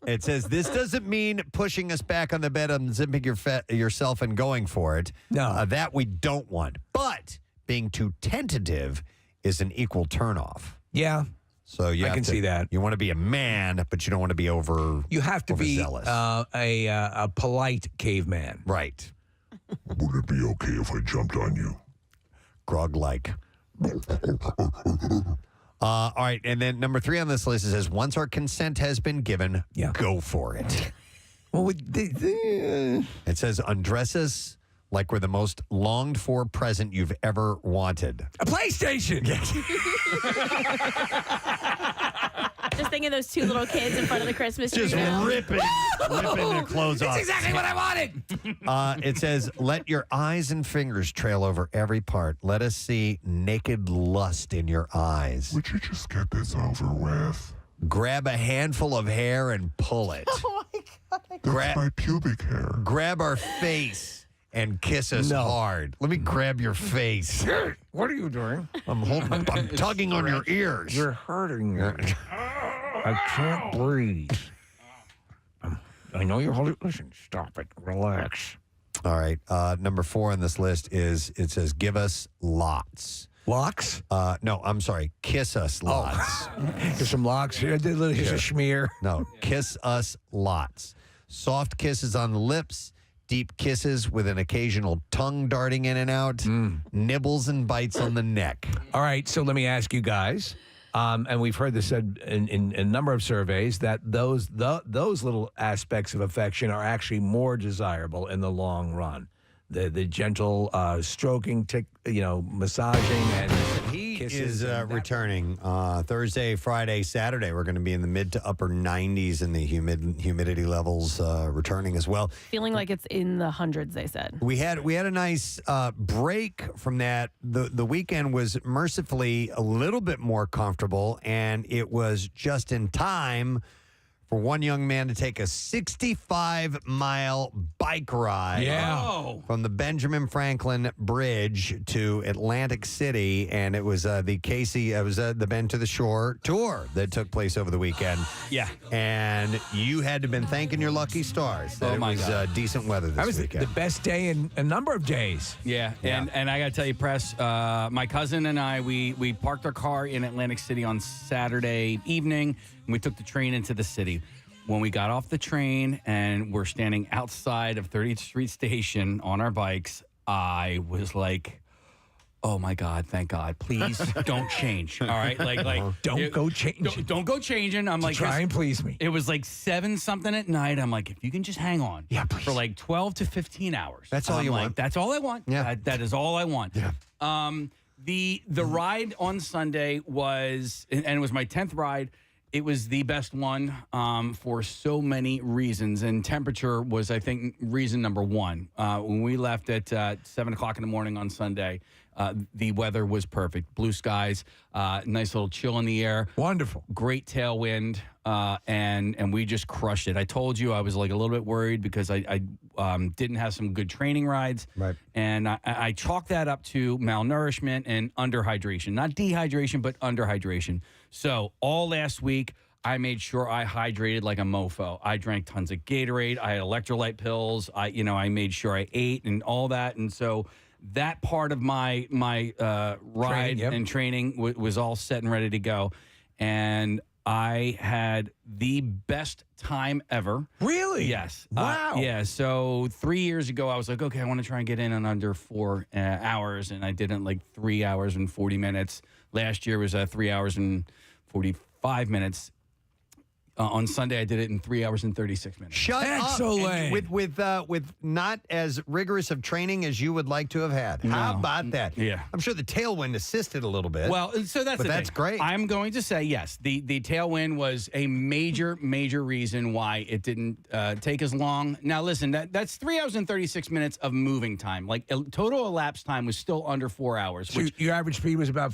Speaker 1: It says this doesn't mean pushing us back on the bed, unzipping yourself and going for it.
Speaker 2: No.
Speaker 1: That we don't want. But being too tentative is an equal turnoff.
Speaker 2: Yeah.
Speaker 1: So
Speaker 2: I can see that.
Speaker 1: You want to be a man, but you don't want to be over.
Speaker 2: You have to be
Speaker 1: overzealous.
Speaker 2: a polite caveman.
Speaker 1: Right.
Speaker 17: Would it be okay if I jumped on you?
Speaker 1: Grog-like. All right, and then number 3 on this list it says, once our consent has been given, go for it.
Speaker 2: Well,
Speaker 1: it says, undress us like we're the most longed-for present you've ever wanted.
Speaker 2: A PlayStation!
Speaker 11: Just thinking those 2 little kids in front of the Christmas tree.
Speaker 1: Just ripping their clothes off.
Speaker 2: That's exactly what I wanted!
Speaker 1: It says, let your eyes and fingers trail over every part. Let us see naked lust in your eyes.
Speaker 17: Would you just get this over with?
Speaker 1: Grab a handful of hair and pull it.
Speaker 11: Oh, my God.
Speaker 17: That's my pubic hair.
Speaker 1: Grab our face and kiss us hard. Let me grab your face.
Speaker 2: What are you doing?
Speaker 1: I'm tugging on your ears.
Speaker 2: You're hurting me. I can't breathe. I know you're holding. Listen, stop it. Relax.
Speaker 1: All right. Number 4 on this list is, it says, give us lots.
Speaker 2: Locks?
Speaker 1: No, I'm sorry. Kiss us lots.
Speaker 2: Here's some locks. Here's a schmear.
Speaker 1: No, kiss us lots. Soft kisses on the lips. Deep kisses with an occasional tongue darting in and out. Nibbles and bites on the neck.
Speaker 2: All right, so let me ask you guys, and we've heard this said in a number of surveys, that those little aspects of affection are actually more desirable in the long run. The gentle stroking, massaging, and
Speaker 1: he
Speaker 2: kisses.
Speaker 1: is returning Thursday, Friday, Saturday. We're going to be in the mid to upper 90s, and the humidity levels returning as well.
Speaker 11: Feeling like it's in the hundreds, they said.
Speaker 1: We had a nice break from that. The weekend was mercifully a little bit more comfortable, and it was just in time for one young man to take a 65-mile bike ride from the Benjamin Franklin Bridge to Atlantic City, and it was the Bend to the Shore tour that took place over the weekend.
Speaker 5: Yeah.
Speaker 1: And you had to have been thanking your lucky stars that it was decent weather this weekend.
Speaker 2: The best day in a number of days.
Speaker 5: Yeah. And I got to tell you, Press, my cousin and I, we parked our car in Atlantic City on Saturday evening, and we took the train into the city. When we got off the train and we're standing outside of 30th Street Station on our bikes, I was like, oh my God, thank God. Please don't change. All right.
Speaker 2: Don't go changing.
Speaker 5: Don't go changing. I'm like,
Speaker 2: try and please me.
Speaker 5: It was like 7-something at night. I'm like, if you can just hang on for like 12 to 15 hours.
Speaker 1: That's all you want.
Speaker 5: That's all I want.
Speaker 1: Yeah.
Speaker 5: That is all I want.
Speaker 1: Yeah.
Speaker 5: The ride on Sunday was, and it was my 10th ride. It was the best one for so many reasons, and temperature was, I think, reason number 1. When we left at 7 o'clock in the morning on Sunday, the weather was perfect. Blue skies, nice little chill in the air.
Speaker 2: Wonderful.
Speaker 5: Great tailwind, and we just crushed it. I told you I was like a little bit worried because I didn't have some good training rides.
Speaker 1: Right.
Speaker 5: And I chalked that up to malnourishment and underhydration. Not dehydration, but underhydration. So all last week, I made sure I hydrated like a mofo. I drank tons of Gatorade. I had electrolyte pills. I made sure I ate and all that. And so that part of my ride and training was all set and ready to go. And I had the best time ever.
Speaker 2: Really?
Speaker 5: Yes.
Speaker 2: Wow.
Speaker 5: Yeah. So 3 years ago, I was like, okay, I want to try and get in under 4 hours. And I did it in like 3 hours and 40 minutes. Last year was 3 hours and 45 minutes. On Sunday, I did it in 3 hours and 36 minutes.
Speaker 1: Shut up. And with not as rigorous of training as you would like to have had. How about that?
Speaker 5: Yeah.
Speaker 1: I'm sure the tailwind assisted a little bit.
Speaker 5: Well, so that's
Speaker 1: that's great.
Speaker 5: I'm going to say yes. The tailwind was a major reason why it didn't take as long. Now listen, that's 3 hours and 36 minutes of moving time. Like total elapsed time was still under 4 hours.
Speaker 2: So your average speed was about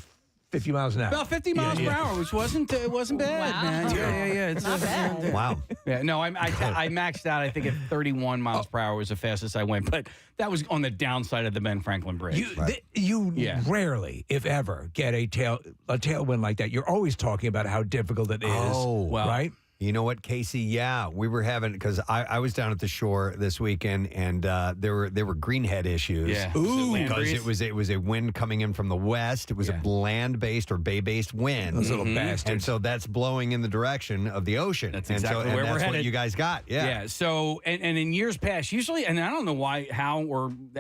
Speaker 2: 50 miles an hour.
Speaker 5: About 50 miles per hour, which wasn't bad, man. Yeah. It's
Speaker 11: not bad.
Speaker 1: Wow.
Speaker 5: Yeah, no, I maxed out. I think at 31 miles per hour was the fastest I went, but that was on the downside of the Ben Franklin Bridge.
Speaker 2: You rarely, if ever, get a tailwind like that. You're always talking about how difficult it is.
Speaker 1: Oh, well,
Speaker 2: right?
Speaker 1: You know what, Casey? Yeah, we were having because I was down at the shore this weekend, and there were greenhead issues.
Speaker 5: Yeah,
Speaker 1: because it was a wind coming in from the west. It was a land-based or bay-based wind.
Speaker 2: Those little bastards.
Speaker 1: And so that's blowing in the direction of the ocean.
Speaker 5: That's
Speaker 1: and
Speaker 5: exactly
Speaker 1: so,
Speaker 5: where
Speaker 1: and
Speaker 5: we're
Speaker 1: that's
Speaker 5: headed.
Speaker 1: what you guys got. Yeah.
Speaker 5: So and in years past, usually, and I don't know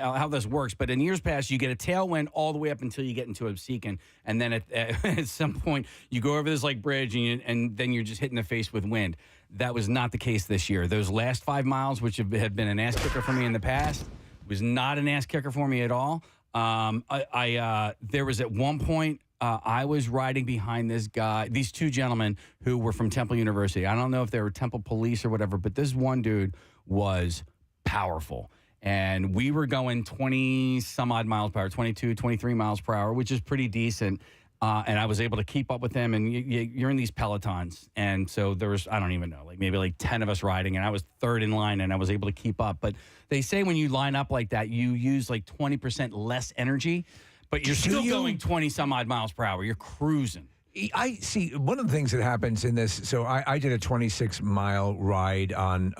Speaker 5: how this works, but in years past, you get a tailwind all the way up until you get into Absecon, and then at some point you go over this like bridge, and then you're just hitting the face with wind. That was not the case this year. Those last 5 miles, which have been an ass kicker for me in the past, was not an ass kicker for me at all. There was at one point I was riding behind these two gentlemen who were from Temple University. I don't know if they were Temple police or whatever, but this one dude was powerful. And we were going 20 some odd miles per hour, 22, 23 miles per hour, which is pretty decent. And I was able to keep up with them, and you're in these pelotons. And so there was, I don't even know, maybe 10 of us riding, and I was third in line, and I was able to keep up. But they say when you line up like that, you use 20% less energy, but you're still going 20 some odd miles per hour. You're cruising.
Speaker 2: I see one of the things that happens in this. So I did a 26-mile ride on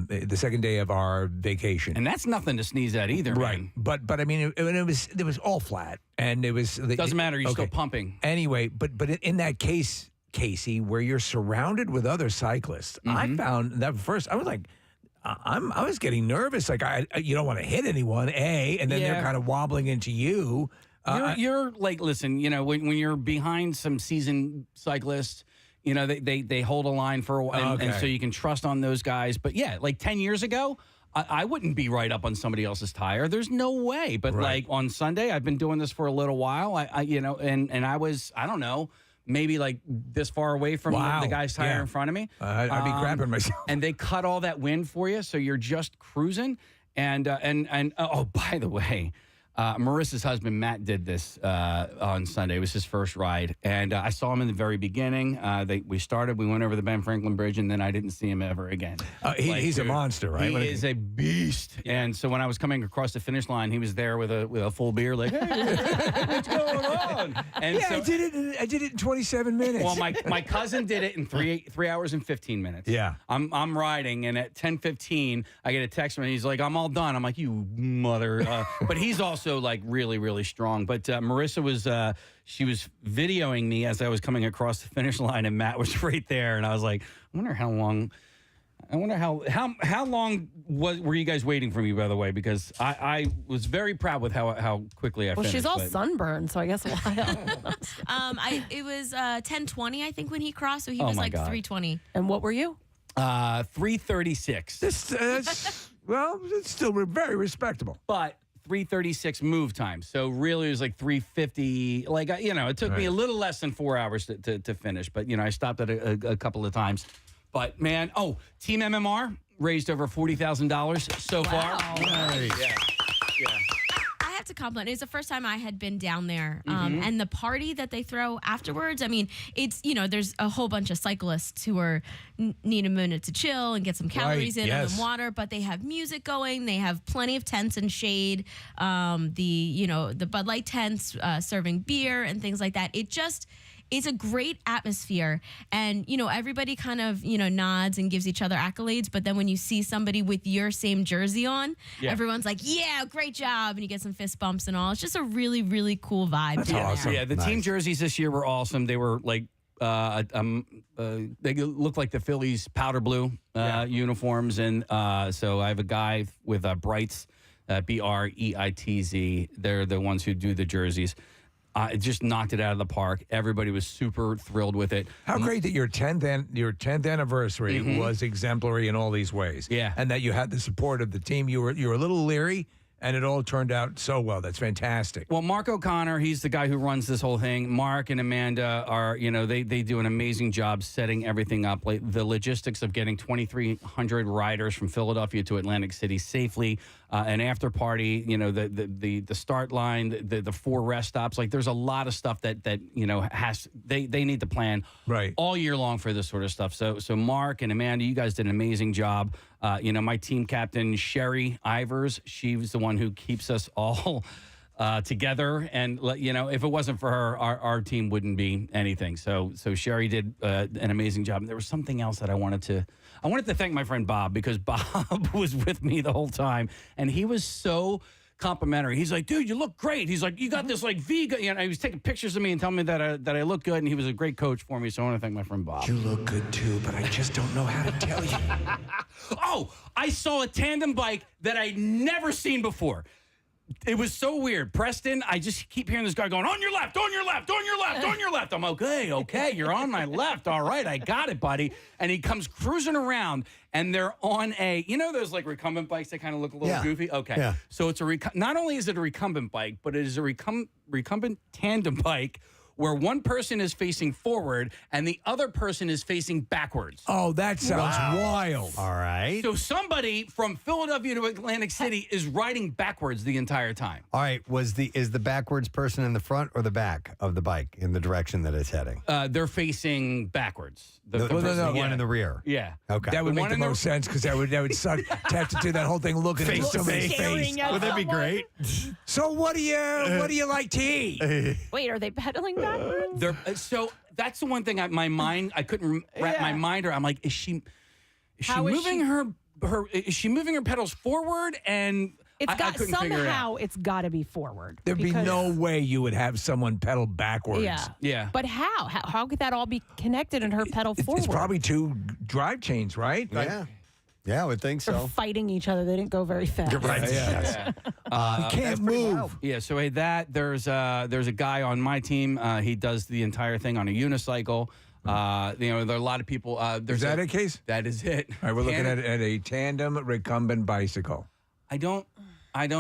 Speaker 2: the second day of our vacation,
Speaker 5: and that's nothing to sneeze at either,
Speaker 2: right?
Speaker 5: Man.
Speaker 2: But I mean, it was all flat, and it was.
Speaker 5: Doesn't matter. You're still pumping
Speaker 2: anyway. But in that case, Casey, where you're surrounded with other cyclists, I found that first I was like. I was getting nervous. You don't want to hit anyone, and then they're kind of wobbling into you.
Speaker 5: You're listen, when you're behind some seasoned cyclists, they hold a line for a while, and so you can trust on those guys. But 10 years ago, I wouldn't be right up on somebody else's tire. There's no way. But on Sunday, I've been doing this for a little while. And I was, I don't know, maybe this far away from the guy's tire in front of me.
Speaker 2: I'd be crapping myself.
Speaker 5: And they cut all that wind for you, so you're just cruising. And oh, by the way, Marissa's husband, Matt, did this on Sunday. It was his first ride. And I saw him in the very beginning. We went over the Ben Franklin Bridge, and then I didn't see him ever again.
Speaker 2: He's a monster, right?
Speaker 5: He is a beast. Yeah. And so when I was coming across the finish line, he was there with a full beer, like, hey, what's going on? And
Speaker 2: I did it in 27 minutes.
Speaker 5: Well, my cousin did it in 3 hours and 15 minutes.
Speaker 2: Yeah.
Speaker 5: I'm riding, and at 10:15, I get a text from him. He's like, I'm all done. I'm like, you mother. But he's also really, really strong. But Marissa was she was videoing me as I was coming across the finish line, and Matt was right there, and I was like, I wonder how long were you guys waiting for me, by the way, because I was very proud with how quickly I finished.
Speaker 11: She's all sunburned, so I guess a while.
Speaker 13: It was 10:20, I think, when he crossed, so he was 3:20.
Speaker 11: And what were you?
Speaker 5: 3:36.
Speaker 2: It's still very respectable.
Speaker 5: But 3:36 move time. So really it was 3:50. It took me a little less than 4 hours to finish. But, I stopped at a couple of times. But, man, Team MMR raised over $40,000 so far.
Speaker 13: Nice. Yeah. I have to compliment. It's the first time I had been down there. And the party that they throw afterwards, I mean, it's, there's a whole bunch of cyclists who need a minute to chill and get some calories in and water, but they have music going. They have plenty of tents and shade. The Bud Light tents serving beer and things like that. It's a great atmosphere, and everybody kind of nods and gives each other accolades, but then when you see somebody with your same jersey on, everyone's like, yeah, great job, and you get some fist bumps and all. It's just a really, really cool vibe.
Speaker 2: That's awesome.
Speaker 5: Yeah, the team jerseys this year were awesome. They were they look like the Phillies powder blue uniforms, and so I have a guy with Brights, Breitz. They're the ones who do the jerseys. It just knocked it out of the park. Everybody was super thrilled with it.
Speaker 2: How great that your 10th anniversary was exemplary in all these ways.
Speaker 5: Yeah.
Speaker 2: And that you had the support of the team. You were a little leery, and it all turned out so well. That's fantastic.
Speaker 5: Well, Mark O'Connor, he's the guy who runs this whole thing. Mark and Amanda are, they do an amazing job setting everything up. Like the logistics of getting 2,300 riders from Philadelphia to Atlantic City safely, an after party, the start line, the 4 rest stops. Like there's a lot of stuff that they need to plan all year long for this sort of stuff. So Mark and Amanda, you guys did an amazing job. My team captain, Sherry Ivers, she was the one who keeps us all together. And, if it wasn't for her, our team wouldn't be anything. So Sherry did an amazing job. And there was something else that I wanted to thank my friend Bob, because Bob was with me the whole time. And he was so complimentary. He's like, dude, you look great. He's like, you got this like vegan. He was taking pictures of me and telling me that I look good. And he was a great coach for me. So I want to thank my friend Bob.
Speaker 2: You look good too, but I just don't know how to tell you.
Speaker 5: Oh, I saw a tandem bike that I'd never seen before. It was so weird. Preston, I just keep hearing this guy going, on your left, on your left, on your left, on your left. I'm okay, you're on my left. All right, I got it, buddy. And he comes cruising around, and they're on those like recumbent bikes that kind of look a little goofy? Okay.
Speaker 1: Yeah.
Speaker 5: So it's not only is it a recumbent bike, but it is a recumbent tandem bike where one person is facing forward and the other person is facing backwards.
Speaker 2: Oh, that sounds wild.
Speaker 1: All right.
Speaker 5: So somebody from Philadelphia to Atlantic City is riding backwards the entire time.
Speaker 1: All right. Is the backwards person in the front or the back of the bike in the direction that it's heading?
Speaker 5: They're facing backwards.
Speaker 1: The one in the rear.
Speaker 5: Yeah.
Speaker 1: Okay.
Speaker 2: That would make the most sense, because that would suck to have to do that whole thing looking at somebody's face.
Speaker 1: Would that be great?
Speaker 2: So what do you like to eat?
Speaker 11: Wait, are they pedaling backwards?
Speaker 5: So that's the one thing my mind I couldn't wrap my mind around. I'm like, is she moving her pedals forward? And
Speaker 11: It's
Speaker 5: I
Speaker 11: got
Speaker 5: couldn't figure it out.
Speaker 11: somehow it's got to be forward.
Speaker 2: There'd be no way you would have someone pedal backwards.
Speaker 5: Yeah.
Speaker 11: But how could that all be connected and her pedal forward?
Speaker 2: It's probably 2 drive chains, right?
Speaker 1: Yeah, I would think
Speaker 11: They're
Speaker 1: so.
Speaker 11: fighting each other. They didn't go very fast.
Speaker 1: Right.
Speaker 5: Yeah.
Speaker 1: You can't move.
Speaker 5: Yeah. So there's a guy on my team. He does the entire thing on a unicycle. There are a lot of people.
Speaker 2: Is that a case?
Speaker 5: That is it.
Speaker 2: All right, we're looking at a tandem recumbent bicycle.
Speaker 5: I don't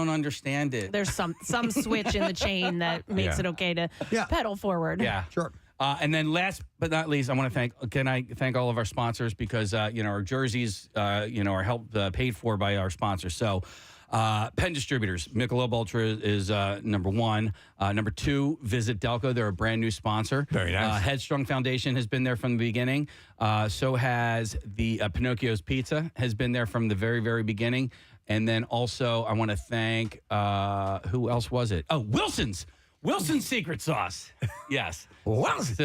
Speaker 5: understand it.
Speaker 11: There's some switch in the chain that makes it okay to pedal forward.
Speaker 5: Yeah.
Speaker 1: Sure.
Speaker 5: And then last but not least, I want to thank all of our sponsors, because our jerseys are helped paid for by our sponsors. So Penn Distributors, Michelob Ultra is number 1. Number 2, Visit Delco. They're a brand new sponsor.
Speaker 2: Very nice.
Speaker 5: Headstrong Foundation has been there from the beginning. So has the Pinocchio's Pizza has been there from the very, very beginning. And then also I want to thank, who else was it? Oh, Wilson's Secret Sauce. Yes.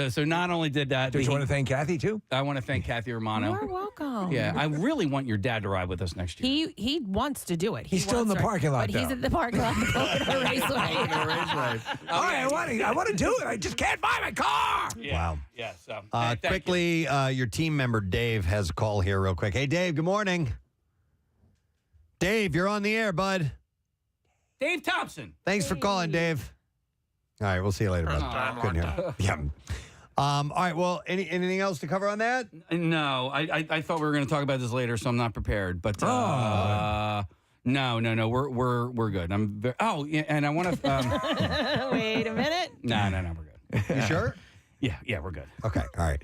Speaker 5: So not only did that.
Speaker 2: Did you want to thank Kathy, too?
Speaker 5: I want to thank Kathy Romano.
Speaker 11: You're welcome.
Speaker 5: Yeah, I really want your dad to ride with us next year.
Speaker 11: He wants to do it.
Speaker 2: He's still in the parking lot,
Speaker 11: but he's
Speaker 2: though.
Speaker 11: at the parking lot at the Pocono Raceway.
Speaker 2: All right, I want to do it. I just can't buy my car.
Speaker 5: Yeah.
Speaker 1: Wow.
Speaker 5: Yeah. So
Speaker 1: Quickly, your team member Dave has a call here real quick. Hey, Dave, good morning. Dave, you're on the air, bud.
Speaker 5: Dave Thompson.
Speaker 1: Thanks for calling, Dave. All right, we'll see you later, bud. Couldn't hear. Yeah. All right, well, anything else to cover on that?
Speaker 5: No, I thought we were going to talk about this later, so I'm not prepared. But no, we're good. And I want to.
Speaker 11: Wait a minute.
Speaker 5: No, we're good.
Speaker 1: You sure?
Speaker 5: Yeah, we're good.
Speaker 1: Okay, all right.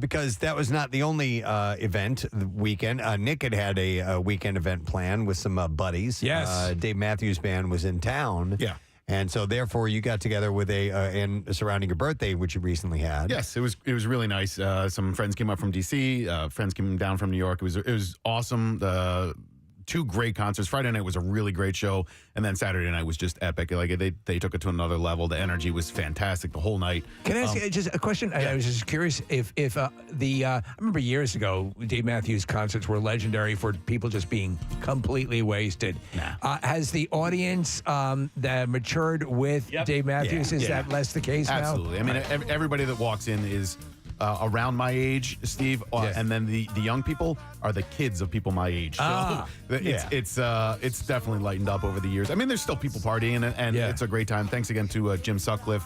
Speaker 1: Because that was not the only event the weekend. Nick had a weekend event planned with some buddies.
Speaker 2: Yes.
Speaker 1: Dave Matthews Band was in town.
Speaker 3: Yeah.
Speaker 1: And so, therefore, you got together with and surrounding your birthday, which you recently had.
Speaker 3: Yes, it was really nice. Some friends came up from D.C., friends came down from New York. It was awesome. 2 great concerts. Friday night was a really great show, and then Saturday night was just epic. Like they took it to another level. The energy was fantastic the whole night.
Speaker 2: Can I ask you just a question?
Speaker 3: Yeah.
Speaker 2: I was just curious if I remember years ago, Dave Matthews concerts were legendary for people just being completely wasted. Has the audience that matured with Dave Matthews? Is that less the case now?
Speaker 3: Absolutely. I mean, everybody that walks in is around my age, Steve, and then the young people are the kids of people my age. So it's definitely lightened up over the years. I mean, there's still people partying, and it's a great time. Thanks again to Jim Sutcliffe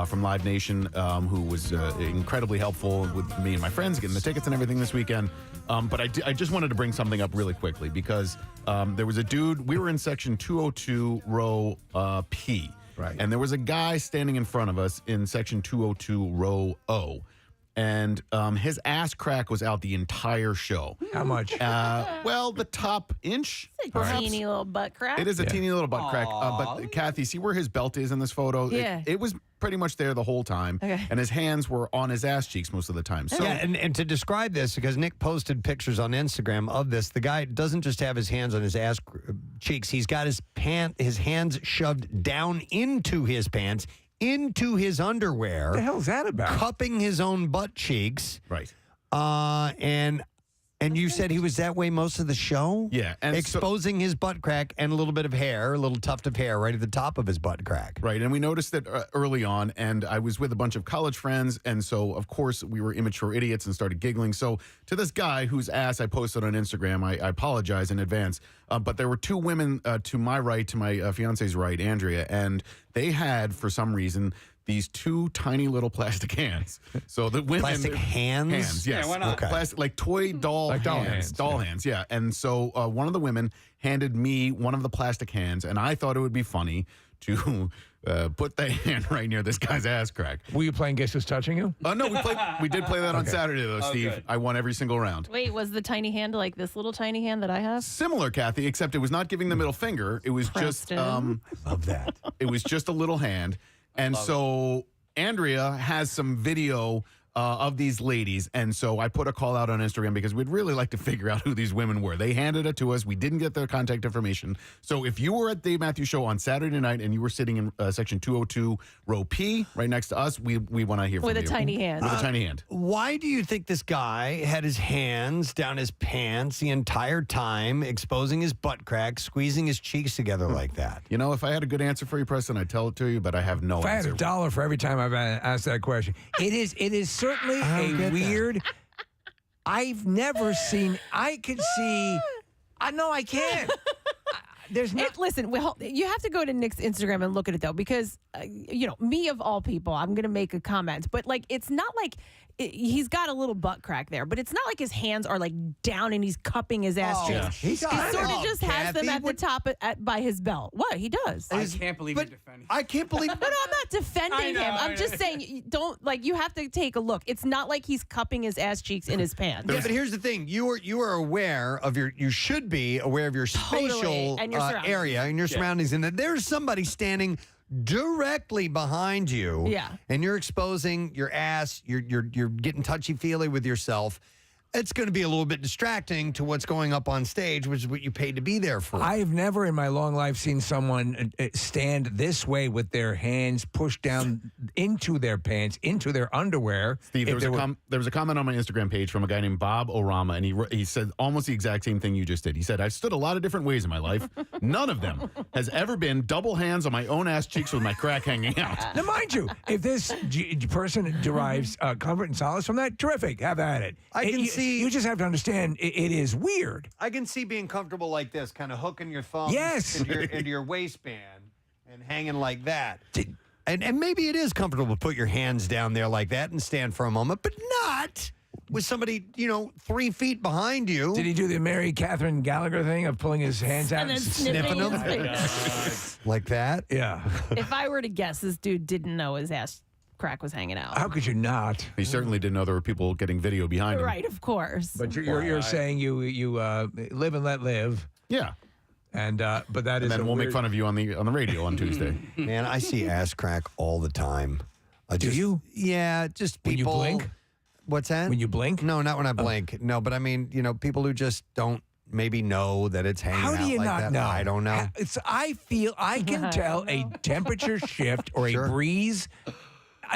Speaker 3: from Live Nation, who was incredibly helpful with me and my friends getting the tickets and everything this weekend. But I just wanted to bring something up really quickly because there was a dude. We were in section 202, row P.
Speaker 2: Right.
Speaker 3: And there was a guy standing in front of us in section 202, row O. And his ass crack was out the entire show.
Speaker 2: How much?
Speaker 3: Well, the top inch.
Speaker 11: It's a teeny little butt crack.
Speaker 3: It is a teeny little butt crack. But Kathy, see where his belt is in this photo?
Speaker 11: Yeah.
Speaker 3: It was pretty much there the whole time.
Speaker 11: Okay.
Speaker 3: And his hands were on his ass cheeks most of the time. So,
Speaker 1: yeah, and to describe this, because Nick posted pictures on Instagram of this, the guy doesn't just have his hands on his ass cheeks. He's got his hands shoved down into his pants, into his underwear.
Speaker 2: What the hell is that about?
Speaker 1: Cupping his own butt cheeks.
Speaker 3: Right.
Speaker 1: And you said he was that way most of the show?
Speaker 3: Yeah. And
Speaker 1: exposing his butt crack and a little bit of hair, a little tuft of hair right at the top of his butt crack.
Speaker 3: Right. And we noticed it early on, and I was with a bunch of college friends, and so, of course, we were immature idiots and started giggling. So to this guy whose ass I posted on Instagram, I apologize in advance. But there were two women to my right, to my fiance's right, Andrea, and they had, for some reason, these two tiny little plastic hands. So the women...
Speaker 1: Plastic hands?
Speaker 3: Hands, yes.
Speaker 5: Yeah, why not?
Speaker 1: Okay.
Speaker 3: Plastic, like toy doll
Speaker 2: Like doll
Speaker 3: hands.
Speaker 2: hands,
Speaker 3: Doll hands, yeah. And so one of the women handed me one of the plastic hands, and I thought it would be funny to put the hand right near this guy's ass crack.
Speaker 2: Were you playing Guess Who's Touching You?
Speaker 3: No, we did play that on Saturday, though, Steve.
Speaker 5: good.
Speaker 3: I won every single round.
Speaker 11: Wait, was the tiny hand like this little tiny hand that I have?
Speaker 3: Similar, Kathy, except it was not giving the middle finger. It was just...
Speaker 11: Preston.
Speaker 1: I love that.
Speaker 3: It was just a little hand. And so Andrea has some video of these ladies. And so I put a call out on Instagram because we'd really like to figure out who these women were. They handed it to us. We didn't get their contact information. So if you were at Dave Matthews Show on Saturday night and you were sitting in section 202, row P, right next to us, we want to hear from you.
Speaker 11: With a tiny hand.
Speaker 3: With a tiny hand.
Speaker 1: Why do you think this guy had his hands down his pants the entire time, exposing his butt crack, squeezing his cheeks together like that?
Speaker 3: You know, if I had a good answer for you, Preston, I'd tell it to you, but I have no
Speaker 2: If I had
Speaker 3: answer.
Speaker 2: $1 for every time I've asked that question, it is certainly a weird. I've never seen. I could see. No, I can't. There's no.
Speaker 11: Listen, well, you have to go to Nick's Instagram and look at it though, because me of all people, I'm gonna make a comment, but like it's not like he's got a little butt crack there, but it's not like his hands are like down and he's cupping his ass cheeks.
Speaker 3: yeah.
Speaker 11: He sort of just has them at the top by his belt. What he does?
Speaker 5: I can't believe you're defending.
Speaker 1: I can't believe.
Speaker 11: No, I'm not defending
Speaker 5: I know,
Speaker 11: him. I'm
Speaker 5: I
Speaker 11: just
Speaker 5: know.
Speaker 11: saying, you have to take a look. It's not like he's cupping his ass cheeks in his pants.
Speaker 1: Yeah, but here's the thing: you are aware of you should be aware of your spatial
Speaker 11: and your surroundings.
Speaker 1: area and your surroundings, and that there's somebody standing directly behind you.
Speaker 11: Yeah.
Speaker 1: and you're exposing your ass. You're getting touchy feely with yourself. It's going to be a little bit distracting to what's going up on stage, which is what you paid to be there for.
Speaker 2: I have never in my long life seen someone stand this way with their hands pushed down into their pants, into their underwear.
Speaker 3: Steve, there was a comment on my Instagram page from a guy named Bob Orama, and he said almost the exact same thing you just did. He said, I've stood a lot of different ways in my life. None of them has ever been double hands on my own ass cheeks with my crack hanging out.
Speaker 2: Now, mind you, if this person derives comfort and solace from that, terrific. Have at it.
Speaker 1: I can see.
Speaker 2: You just have to understand it is weird.
Speaker 1: I can see being comfortable like this, kind of hooking your thumbs into your waistband and hanging like that. And maybe it is comfortable to put your hands down there like that and stand for a moment, but not with somebody, 3 feet behind you.
Speaker 2: Did he do the Mary Catherine Gallagher thing of pulling his hands out
Speaker 11: And then
Speaker 2: sniffing
Speaker 11: sniffing
Speaker 2: them?
Speaker 11: his
Speaker 1: like that?
Speaker 2: Yeah.
Speaker 11: If I were to guess, this dude didn't know his ass crack was hanging out.
Speaker 2: How could you not?
Speaker 3: He certainly didn't know there were people getting video behind him.
Speaker 11: Right, of course.
Speaker 2: But you're saying you live and let live.
Speaker 3: Yeah.
Speaker 2: And but that
Speaker 3: And
Speaker 2: is
Speaker 3: then we'll make fun of you on the radio on Tuesday.
Speaker 1: Man, I see ass crack all the time.
Speaker 2: Do you?
Speaker 1: Yeah, just
Speaker 2: When you
Speaker 1: people.
Speaker 2: blink?
Speaker 1: What's that?
Speaker 2: When you blink?
Speaker 1: No, not when I blink. No, but I mean, people who just don't maybe know that it's hanging
Speaker 2: How
Speaker 1: out
Speaker 2: do you
Speaker 1: like
Speaker 2: not
Speaker 1: that.
Speaker 2: know?
Speaker 1: I don't know.
Speaker 2: I can tell a temperature shift or a breeze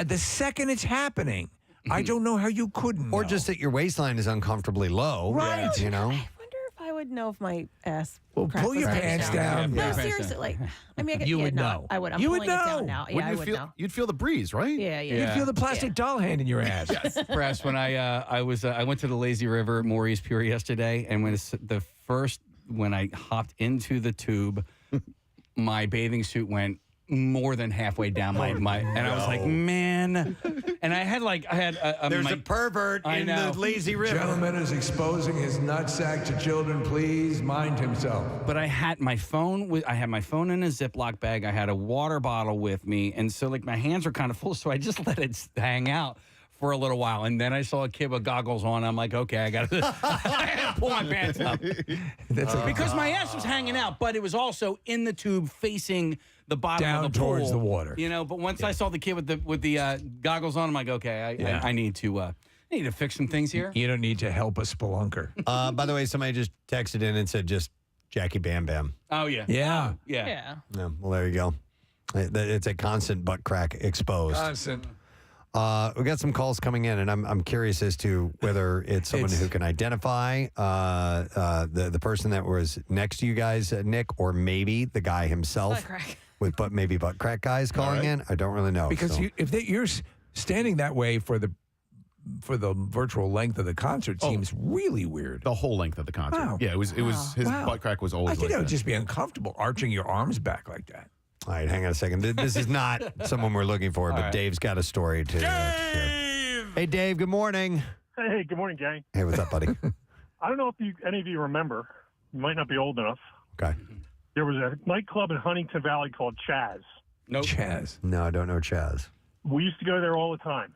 Speaker 2: the second it's happening. I don't know how you couldn't
Speaker 1: Or
Speaker 2: know.
Speaker 1: just that your waistline is uncomfortably low.
Speaker 2: Right.
Speaker 1: You know?
Speaker 11: I wonder if I would know if my ass.
Speaker 2: Well,
Speaker 11: crack
Speaker 2: pull
Speaker 11: was
Speaker 2: your
Speaker 11: hanging
Speaker 2: pants
Speaker 11: out.
Speaker 2: down.
Speaker 11: No,
Speaker 2: Yeah.
Speaker 11: seriously. I mean,
Speaker 2: You
Speaker 11: yeah,
Speaker 2: would
Speaker 11: no,
Speaker 2: know.
Speaker 11: I would. I'm
Speaker 2: You
Speaker 11: pulling
Speaker 2: would
Speaker 11: it
Speaker 2: know.
Speaker 11: down now. Yeah, I would know.
Speaker 3: You'd feel the breeze, right?
Speaker 11: Yeah, yeah.
Speaker 2: You'd feel the plastic doll hand in your ass.
Speaker 5: Press, when I went to the lazy river, Maurice Pier yesterday, and when I hopped into the tube, my bathing suit went more than halfway down my and I was like, man. And I had
Speaker 1: There's a pervert in the lazy river.
Speaker 2: Gentleman is exposing his nutsack to children. Please mind himself.
Speaker 5: But I had my phone in a Ziploc bag. I had a water bottle with me, and so like my hands were kind of full, so I just let it hang out for a little while, and then I saw a kid with goggles on. I'm like, okay, I gotta pull my pants up. Because my ass was hanging out, but it was also in the tube facing the bottom
Speaker 2: down
Speaker 5: of the pool,
Speaker 2: towards the water.
Speaker 5: But once I saw the kid with the goggles on, I'm like, okay, I need to fix some things here.
Speaker 2: You don't need to help a spelunker.
Speaker 1: By the way, somebody just texted in and said just Jackie Bam Bam.
Speaker 5: Oh yeah,
Speaker 2: yeah.
Speaker 1: Yeah, well, there you go. It's a constant butt crack exposed.
Speaker 2: Constant.
Speaker 1: We got some calls coming in, and I'm curious as to whether it's someone who can identify the person that was next to you guys, Nick, or maybe the guy himself with maybe butt crack guys calling in. I don't really know
Speaker 2: Because you're standing that way for the virtual length of the concert seems really weird.
Speaker 3: The whole length of the concert.
Speaker 2: Wow.
Speaker 3: Yeah, it was his butt crack was always
Speaker 2: I think
Speaker 3: like
Speaker 2: it would
Speaker 3: that.
Speaker 2: just be uncomfortable arching your arms back like that.
Speaker 1: All right, hang on a second. This is not someone we're looking for, but Dave's got a story to share. Hey, Dave, good morning.
Speaker 4: Hey, good morning, gang.
Speaker 1: Hey, what's up, buddy?
Speaker 4: I don't know if any of you remember. You might not be old enough.
Speaker 1: Okay.
Speaker 4: There was a nightclub in Huntington Valley called Chaz.
Speaker 5: Nope.
Speaker 2: Chaz.
Speaker 1: No, I don't know Chaz.
Speaker 4: We used to go there all the time.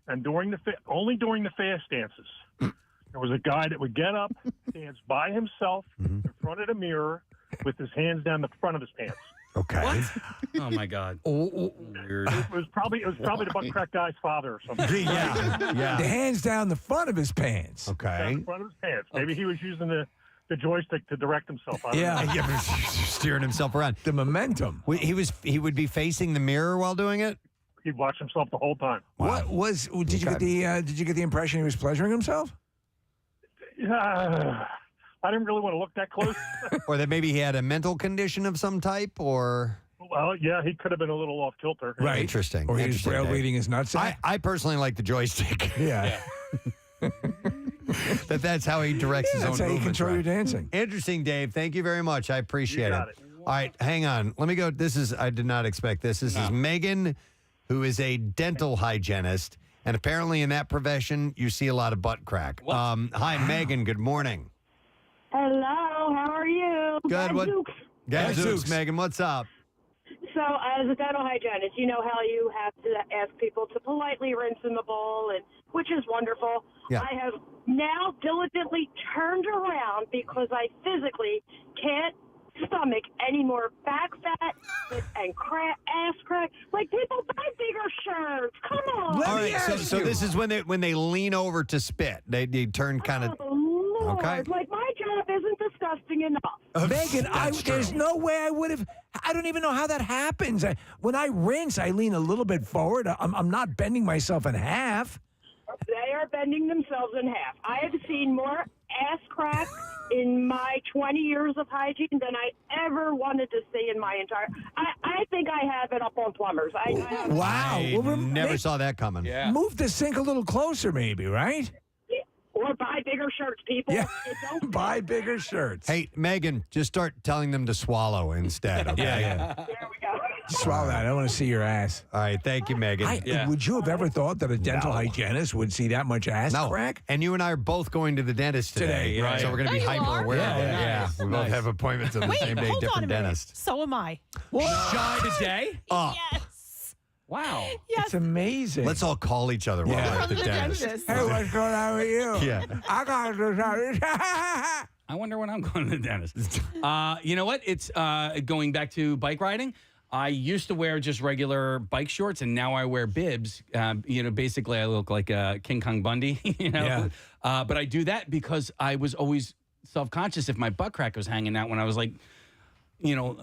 Speaker 4: And only during the fast dances, there was a guy that would get up, dance by himself in front of the mirror with his hands down the front of his pants.
Speaker 1: Okay.
Speaker 5: What? Oh my God. Weird.
Speaker 4: It was probably the Buttcrack guy's father or something.
Speaker 1: Yeah.
Speaker 2: The hands down the front of his pants.
Speaker 1: Okay.
Speaker 4: Down the front of his pants. Maybe he was using the joystick to direct himself. I don't know.
Speaker 1: Steering himself around.
Speaker 2: The momentum.
Speaker 1: He would be facing the mirror while doing it.
Speaker 4: He'd watch himself the whole time.
Speaker 1: Wow.
Speaker 2: Did you get the impression he was pleasuring himself?
Speaker 4: I didn't really want to look that close.
Speaker 1: Or that maybe he had a mental condition of some type, or...
Speaker 4: Well, yeah, he could have been a little off kilter.
Speaker 1: Right. Interesting.
Speaker 2: Or he was
Speaker 1: Interesting,
Speaker 2: browbeating his nutsack?
Speaker 1: I personally like the joystick.
Speaker 2: Yeah.
Speaker 1: That's how he directs his own
Speaker 2: That's how you
Speaker 1: movements,
Speaker 2: control your
Speaker 1: right.
Speaker 2: dancing.
Speaker 1: Interesting, Dave. Thank you very much. I appreciate
Speaker 4: got
Speaker 1: it. All right, hang on. Let me go. I did not expect this. This is Megan, who is a dental hygienist. And apparently in that profession, you see a lot of butt crack. Hi, Megan. Good morning.
Speaker 22: Hello, how are you?
Speaker 1: Good.
Speaker 22: Gadzooks.
Speaker 1: Gadzooks, Megan. What's up?
Speaker 22: So, as a dental hygienist, you know how you have to ask people to politely rinse in the bowl, which is wonderful.
Speaker 1: Yeah.
Speaker 22: I have now diligently turned around because I physically can't stomach any more back fat and ass crack. Like, people buy bigger shirts. Come on.
Speaker 1: All right. So this is when they lean over to spit. They turn kind of.
Speaker 22: Lord,
Speaker 1: Okay.
Speaker 22: like my job isn't disgusting enough.
Speaker 2: Megan, there's no way I would have. I don't even know how that happens. When I rinse, I lean a little bit forward. I'm not bending myself in half.
Speaker 22: They are bending themselves in half. I have seen more ass crack in my 20 years of hygiene than I ever wanted to see in my entire. I think I have it up on plumbers.
Speaker 2: Wow.
Speaker 1: I never saw that coming.
Speaker 5: Yeah.
Speaker 2: Move the sink a little closer, maybe, right?
Speaker 22: Or buy bigger shirts, people.
Speaker 2: Yeah. Buy bigger shirts.
Speaker 1: Hey, Megan, just start telling them to swallow instead. Okay?
Speaker 2: Yeah.
Speaker 22: There we go.
Speaker 2: Swallow that. I want to see your ass.
Speaker 1: All right. Thank you, Megan.
Speaker 2: Would you have ever thought that a dental hygienist would see that much ass crack?
Speaker 1: And you and I are both going to the dentist today.
Speaker 2: Right.
Speaker 1: So we're going to be
Speaker 11: No, you
Speaker 1: hyper
Speaker 11: are?
Speaker 1: aware of it.
Speaker 11: Yeah,
Speaker 1: Yeah.
Speaker 11: nice.
Speaker 1: We both have appointments on the
Speaker 11: Wait,
Speaker 1: same day,
Speaker 11: hold on a
Speaker 1: different
Speaker 11: minute.
Speaker 1: dentist.
Speaker 11: So am I.
Speaker 5: Shy today?
Speaker 11: Yes.
Speaker 5: Wow.
Speaker 11: Yes.
Speaker 2: It's amazing.
Speaker 1: Let's all call each other while we're at the dentist.
Speaker 2: Hey, what's going on with you?
Speaker 1: Yeah.
Speaker 2: I got to
Speaker 5: I wonder when I'm going to the dentist. You know what? It's going back to bike riding. I used to wear just regular bike shorts, and now I wear bibs. Basically, I look like King Kong Bundy.
Speaker 2: Yeah.
Speaker 5: But I do that because I was always self-conscious if my butt crack was hanging out when I was like,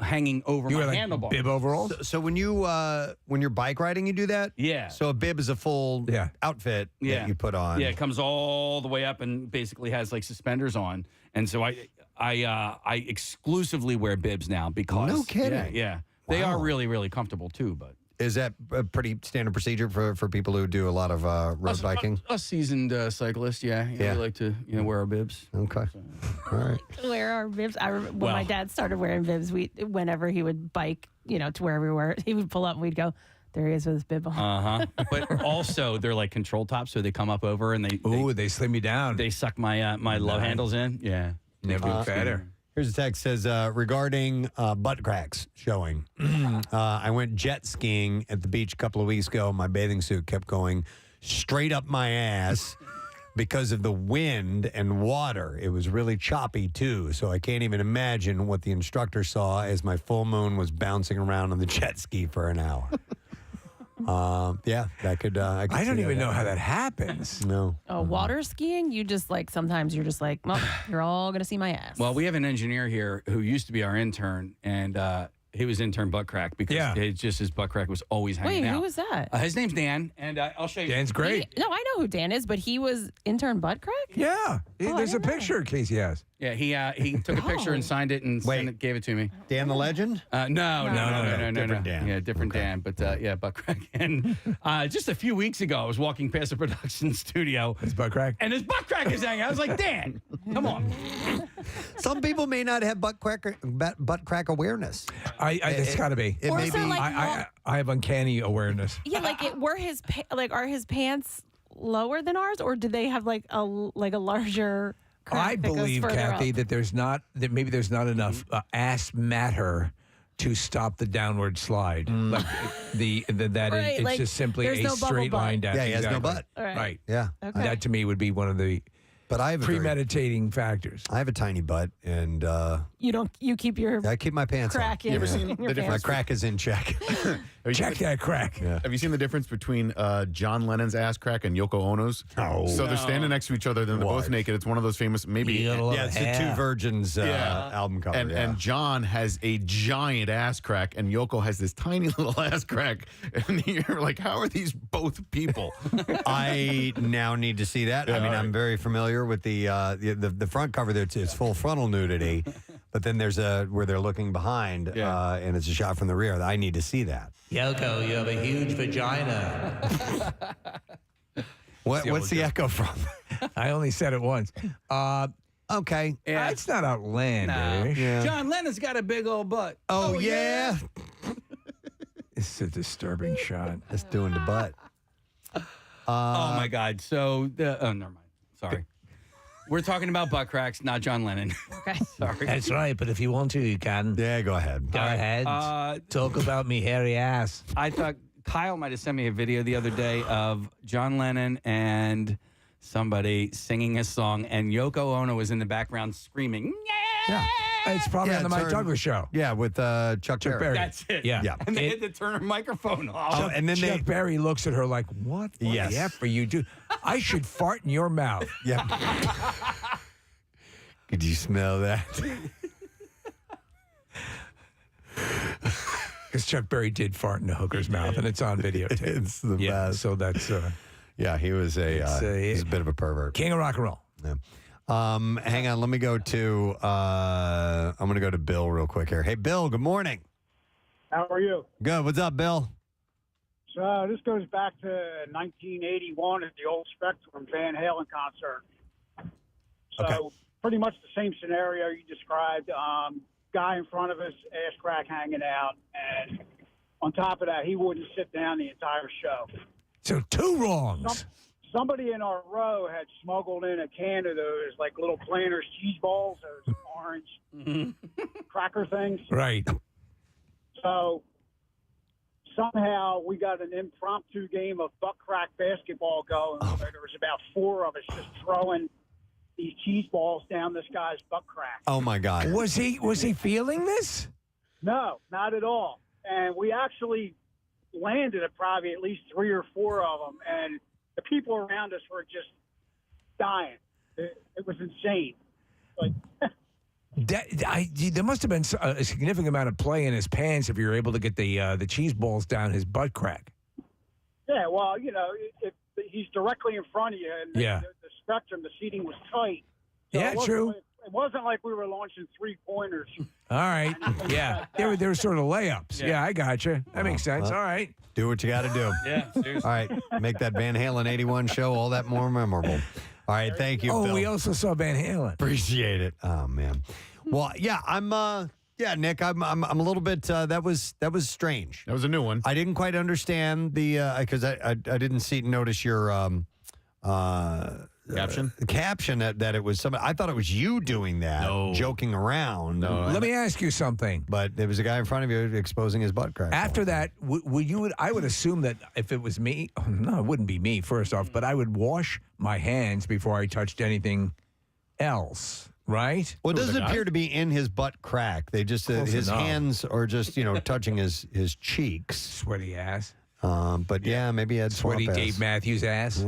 Speaker 5: hanging over
Speaker 2: You
Speaker 5: my
Speaker 2: wear like
Speaker 5: handlebar.
Speaker 2: bib overalls?
Speaker 1: So when you're bike riding, you do that?
Speaker 5: Yeah.
Speaker 1: So a bib is a full outfit that you put on.
Speaker 5: Yeah, it comes all the way up and basically has like suspenders on. And so I exclusively wear bibs now because
Speaker 1: No kidding.
Speaker 5: Yeah. They are really, really comfortable too, but
Speaker 1: Is that a pretty standard procedure for people who do a lot of road biking?
Speaker 5: A seasoned cyclist, yeah. We like to wear our bibs.
Speaker 1: Okay. All right.
Speaker 11: Wear our bibs. When my dad started wearing bibs, whenever he would bike, to wherever we were, he would pull up and we'd go, there he is with his bib on.
Speaker 5: But also, they're like control tops, so they come up over and
Speaker 2: they slim you down.
Speaker 5: They suck my my love handles in. Yeah.
Speaker 2: Never better.
Speaker 1: Here's a text says regarding butt cracks showing. I went jet skiing at the beach a couple of weeks ago. My bathing suit kept going straight up my ass because of the wind and water. It was really choppy too, so I can't even imagine what the instructor saw as my full moon was bouncing around on the jet ski for an hour. That could. I
Speaker 2: don't even know how that happens.
Speaker 1: No.
Speaker 11: Water skiing, you just sometimes you're just like, well, you're all going to see my ass.
Speaker 5: Well, we have an engineer here who used to be our intern, and he was intern Buttcrack because it's just his Buttcrack was always hanging out.
Speaker 11: Wait, who was that?
Speaker 5: His name's Dan, and I'll show you.
Speaker 2: Dan's great.
Speaker 11: No, I know who Dan is, but he was intern Buttcrack?
Speaker 2: Yeah. There's a picture Casey has.
Speaker 5: Yeah, he took a picture and signed it and gave it to me.
Speaker 1: Dan the Legend?
Speaker 5: No.
Speaker 1: Different Dan.
Speaker 5: Yeah, different Dan, but Buttcrack. And just a few weeks ago, I was walking past the production studio.
Speaker 2: It's Buttcrack.
Speaker 5: And his Buttcrack is hanging. I was like, Dan, come on.
Speaker 1: Some people may not have butt crack awareness.
Speaker 2: It's got to be.
Speaker 1: It may be.
Speaker 2: I have uncanny awareness.
Speaker 11: Yeah, are his pants lower than ours, or do they have a larger?
Speaker 2: I believe, Kathy,
Speaker 11: up?
Speaker 2: that maybe there's not enough ass matter to stop the downward slide. It's just simply a straight line down.
Speaker 1: Yeah, he has no butt.
Speaker 2: Right.
Speaker 1: Yeah.
Speaker 11: Okay.
Speaker 2: That to me would be one of the premeditating factors.
Speaker 1: I have a tiny butt, and
Speaker 11: you keep your
Speaker 1: I keep my pants
Speaker 11: crack
Speaker 1: on.
Speaker 11: in.
Speaker 3: You ever seen
Speaker 11: your
Speaker 3: the
Speaker 11: pants.
Speaker 3: difference?
Speaker 1: My crack is in check.
Speaker 2: Check that crack.
Speaker 1: Yeah.
Speaker 3: Have you seen the difference between John Lennon's ass crack and Yoko Ono's?
Speaker 1: No.
Speaker 3: So they're standing next to each other. They're both naked. It's one of those famous, maybe.
Speaker 1: It's the Two Virgins album cover.
Speaker 3: And John has a giant ass crack, and Yoko has this tiny little ass crack. And you're like, how are these both people?
Speaker 1: I now need to see that. I mean, I'm very familiar with the front cover there. It's full frontal nudity, but then there's where they're looking behind, and it's a shot from the rear. I need to see that.
Speaker 2: Yoko, you have a huge vagina.
Speaker 1: What's the echo from?
Speaker 2: I only said it once.
Speaker 1: Okay.
Speaker 5: Yeah.
Speaker 2: It's not outlandish.
Speaker 5: No. Yeah. John Lennon's got a big old butt.
Speaker 1: Oh yeah.
Speaker 2: It's a disturbing shot.
Speaker 1: It's doing the butt.
Speaker 5: Oh my God. So never mind. Sorry. We're talking about butt cracks, not John Lennon.
Speaker 11: Okay.
Speaker 5: Sorry.
Speaker 2: That's right, but if you want to, you can.
Speaker 1: Yeah, go ahead.
Speaker 2: Go ahead. Talk about me hairy ass.
Speaker 5: I thought Kyle might have sent me a video the other day of John Lennon and somebody singing a song, and Yoko Ono was in the background screaming.
Speaker 1: Yeah.
Speaker 2: It's probably on the Mike Douglas show.
Speaker 1: Yeah, with Chuck Berry.
Speaker 5: That's it.
Speaker 2: Yeah.
Speaker 5: And they had to turn her microphone off.
Speaker 1: And then
Speaker 2: Chuck Berry looks at her like, what the F are you doing? I should fart in your mouth.
Speaker 1: Yeah. Could you smell that?
Speaker 2: Because Chuck Berry did fart in a hooker's mouth, and it's on videotape.
Speaker 1: It's the best.
Speaker 2: So that's
Speaker 1: yeah, he was he's a bit of a pervert.
Speaker 2: king of rock and roll.
Speaker 1: Yeah. Hang on, let me go to I'm going to go to Bill real quick here. Hey, Bill, good morning.
Speaker 7: How are you?
Speaker 1: Good. What's up, Bill?
Speaker 7: So this goes back to 1981 at the old Spectrum Van Halen concert. So pretty much the same scenario you described. Guy in front of us, ass crack hanging out, and on top of that, he wouldn't sit down the entire show.
Speaker 2: So two wrongs.
Speaker 7: Somebody in our row had smuggled in a can of those like little Planters cheese balls, those orange cracker things.
Speaker 2: Right.
Speaker 7: So somehow we got an impromptu game of Buttcrack basketball going. Where there was about four of us just throwing these cheese balls down this guy's butt crack.
Speaker 1: Oh my God.
Speaker 2: Was he feeling this?
Speaker 7: No, not at all. And we actually landed at probably at least 3 or 4 of them, and the people around us were just dying. It was insane. Like.
Speaker 2: There must have been a significant amount of play in his pants if you were able to get the cheese balls down his butt crack.
Speaker 7: Yeah, well, if he's directly in front of you, and the spectrum, the seating was tight. So
Speaker 2: yeah, true.
Speaker 7: It wasn't like we were launching 3-pointers.
Speaker 2: All right. Yeah. They were sort of layups. Yeah, I got you. That makes sense. All right.
Speaker 1: Do what you got to do.
Speaker 5: Yeah, seriously.
Speaker 1: All right. Make that Van Halen 81 show all that more memorable. All right. Thank you,
Speaker 2: Oh,
Speaker 1: Phil.
Speaker 2: we also saw Van Halen.
Speaker 1: Appreciate it. Oh, man. Well, yeah, yeah, Nick, I'm a little bit, that was strange.
Speaker 3: That was a new one.
Speaker 1: I didn't quite understand because I didn't notice your, caption that it was somebody. I thought it was you doing that, joking around.
Speaker 3: No,
Speaker 2: Let me ask you something.
Speaker 1: But there was a guy in front of you exposing his butt crack.
Speaker 2: After that, I would assume that if it was me, no, it wouldn't be me, first off, but I would wash my hands before I touched anything else, right?
Speaker 1: Well, it doesn't appear to be in his butt crack. They just, his hands are just, touching his cheeks.
Speaker 2: Sweaty ass.
Speaker 1: But yeah, maybe he had
Speaker 2: Sweaty
Speaker 1: swamp ass.
Speaker 2: Dave Matthews ass.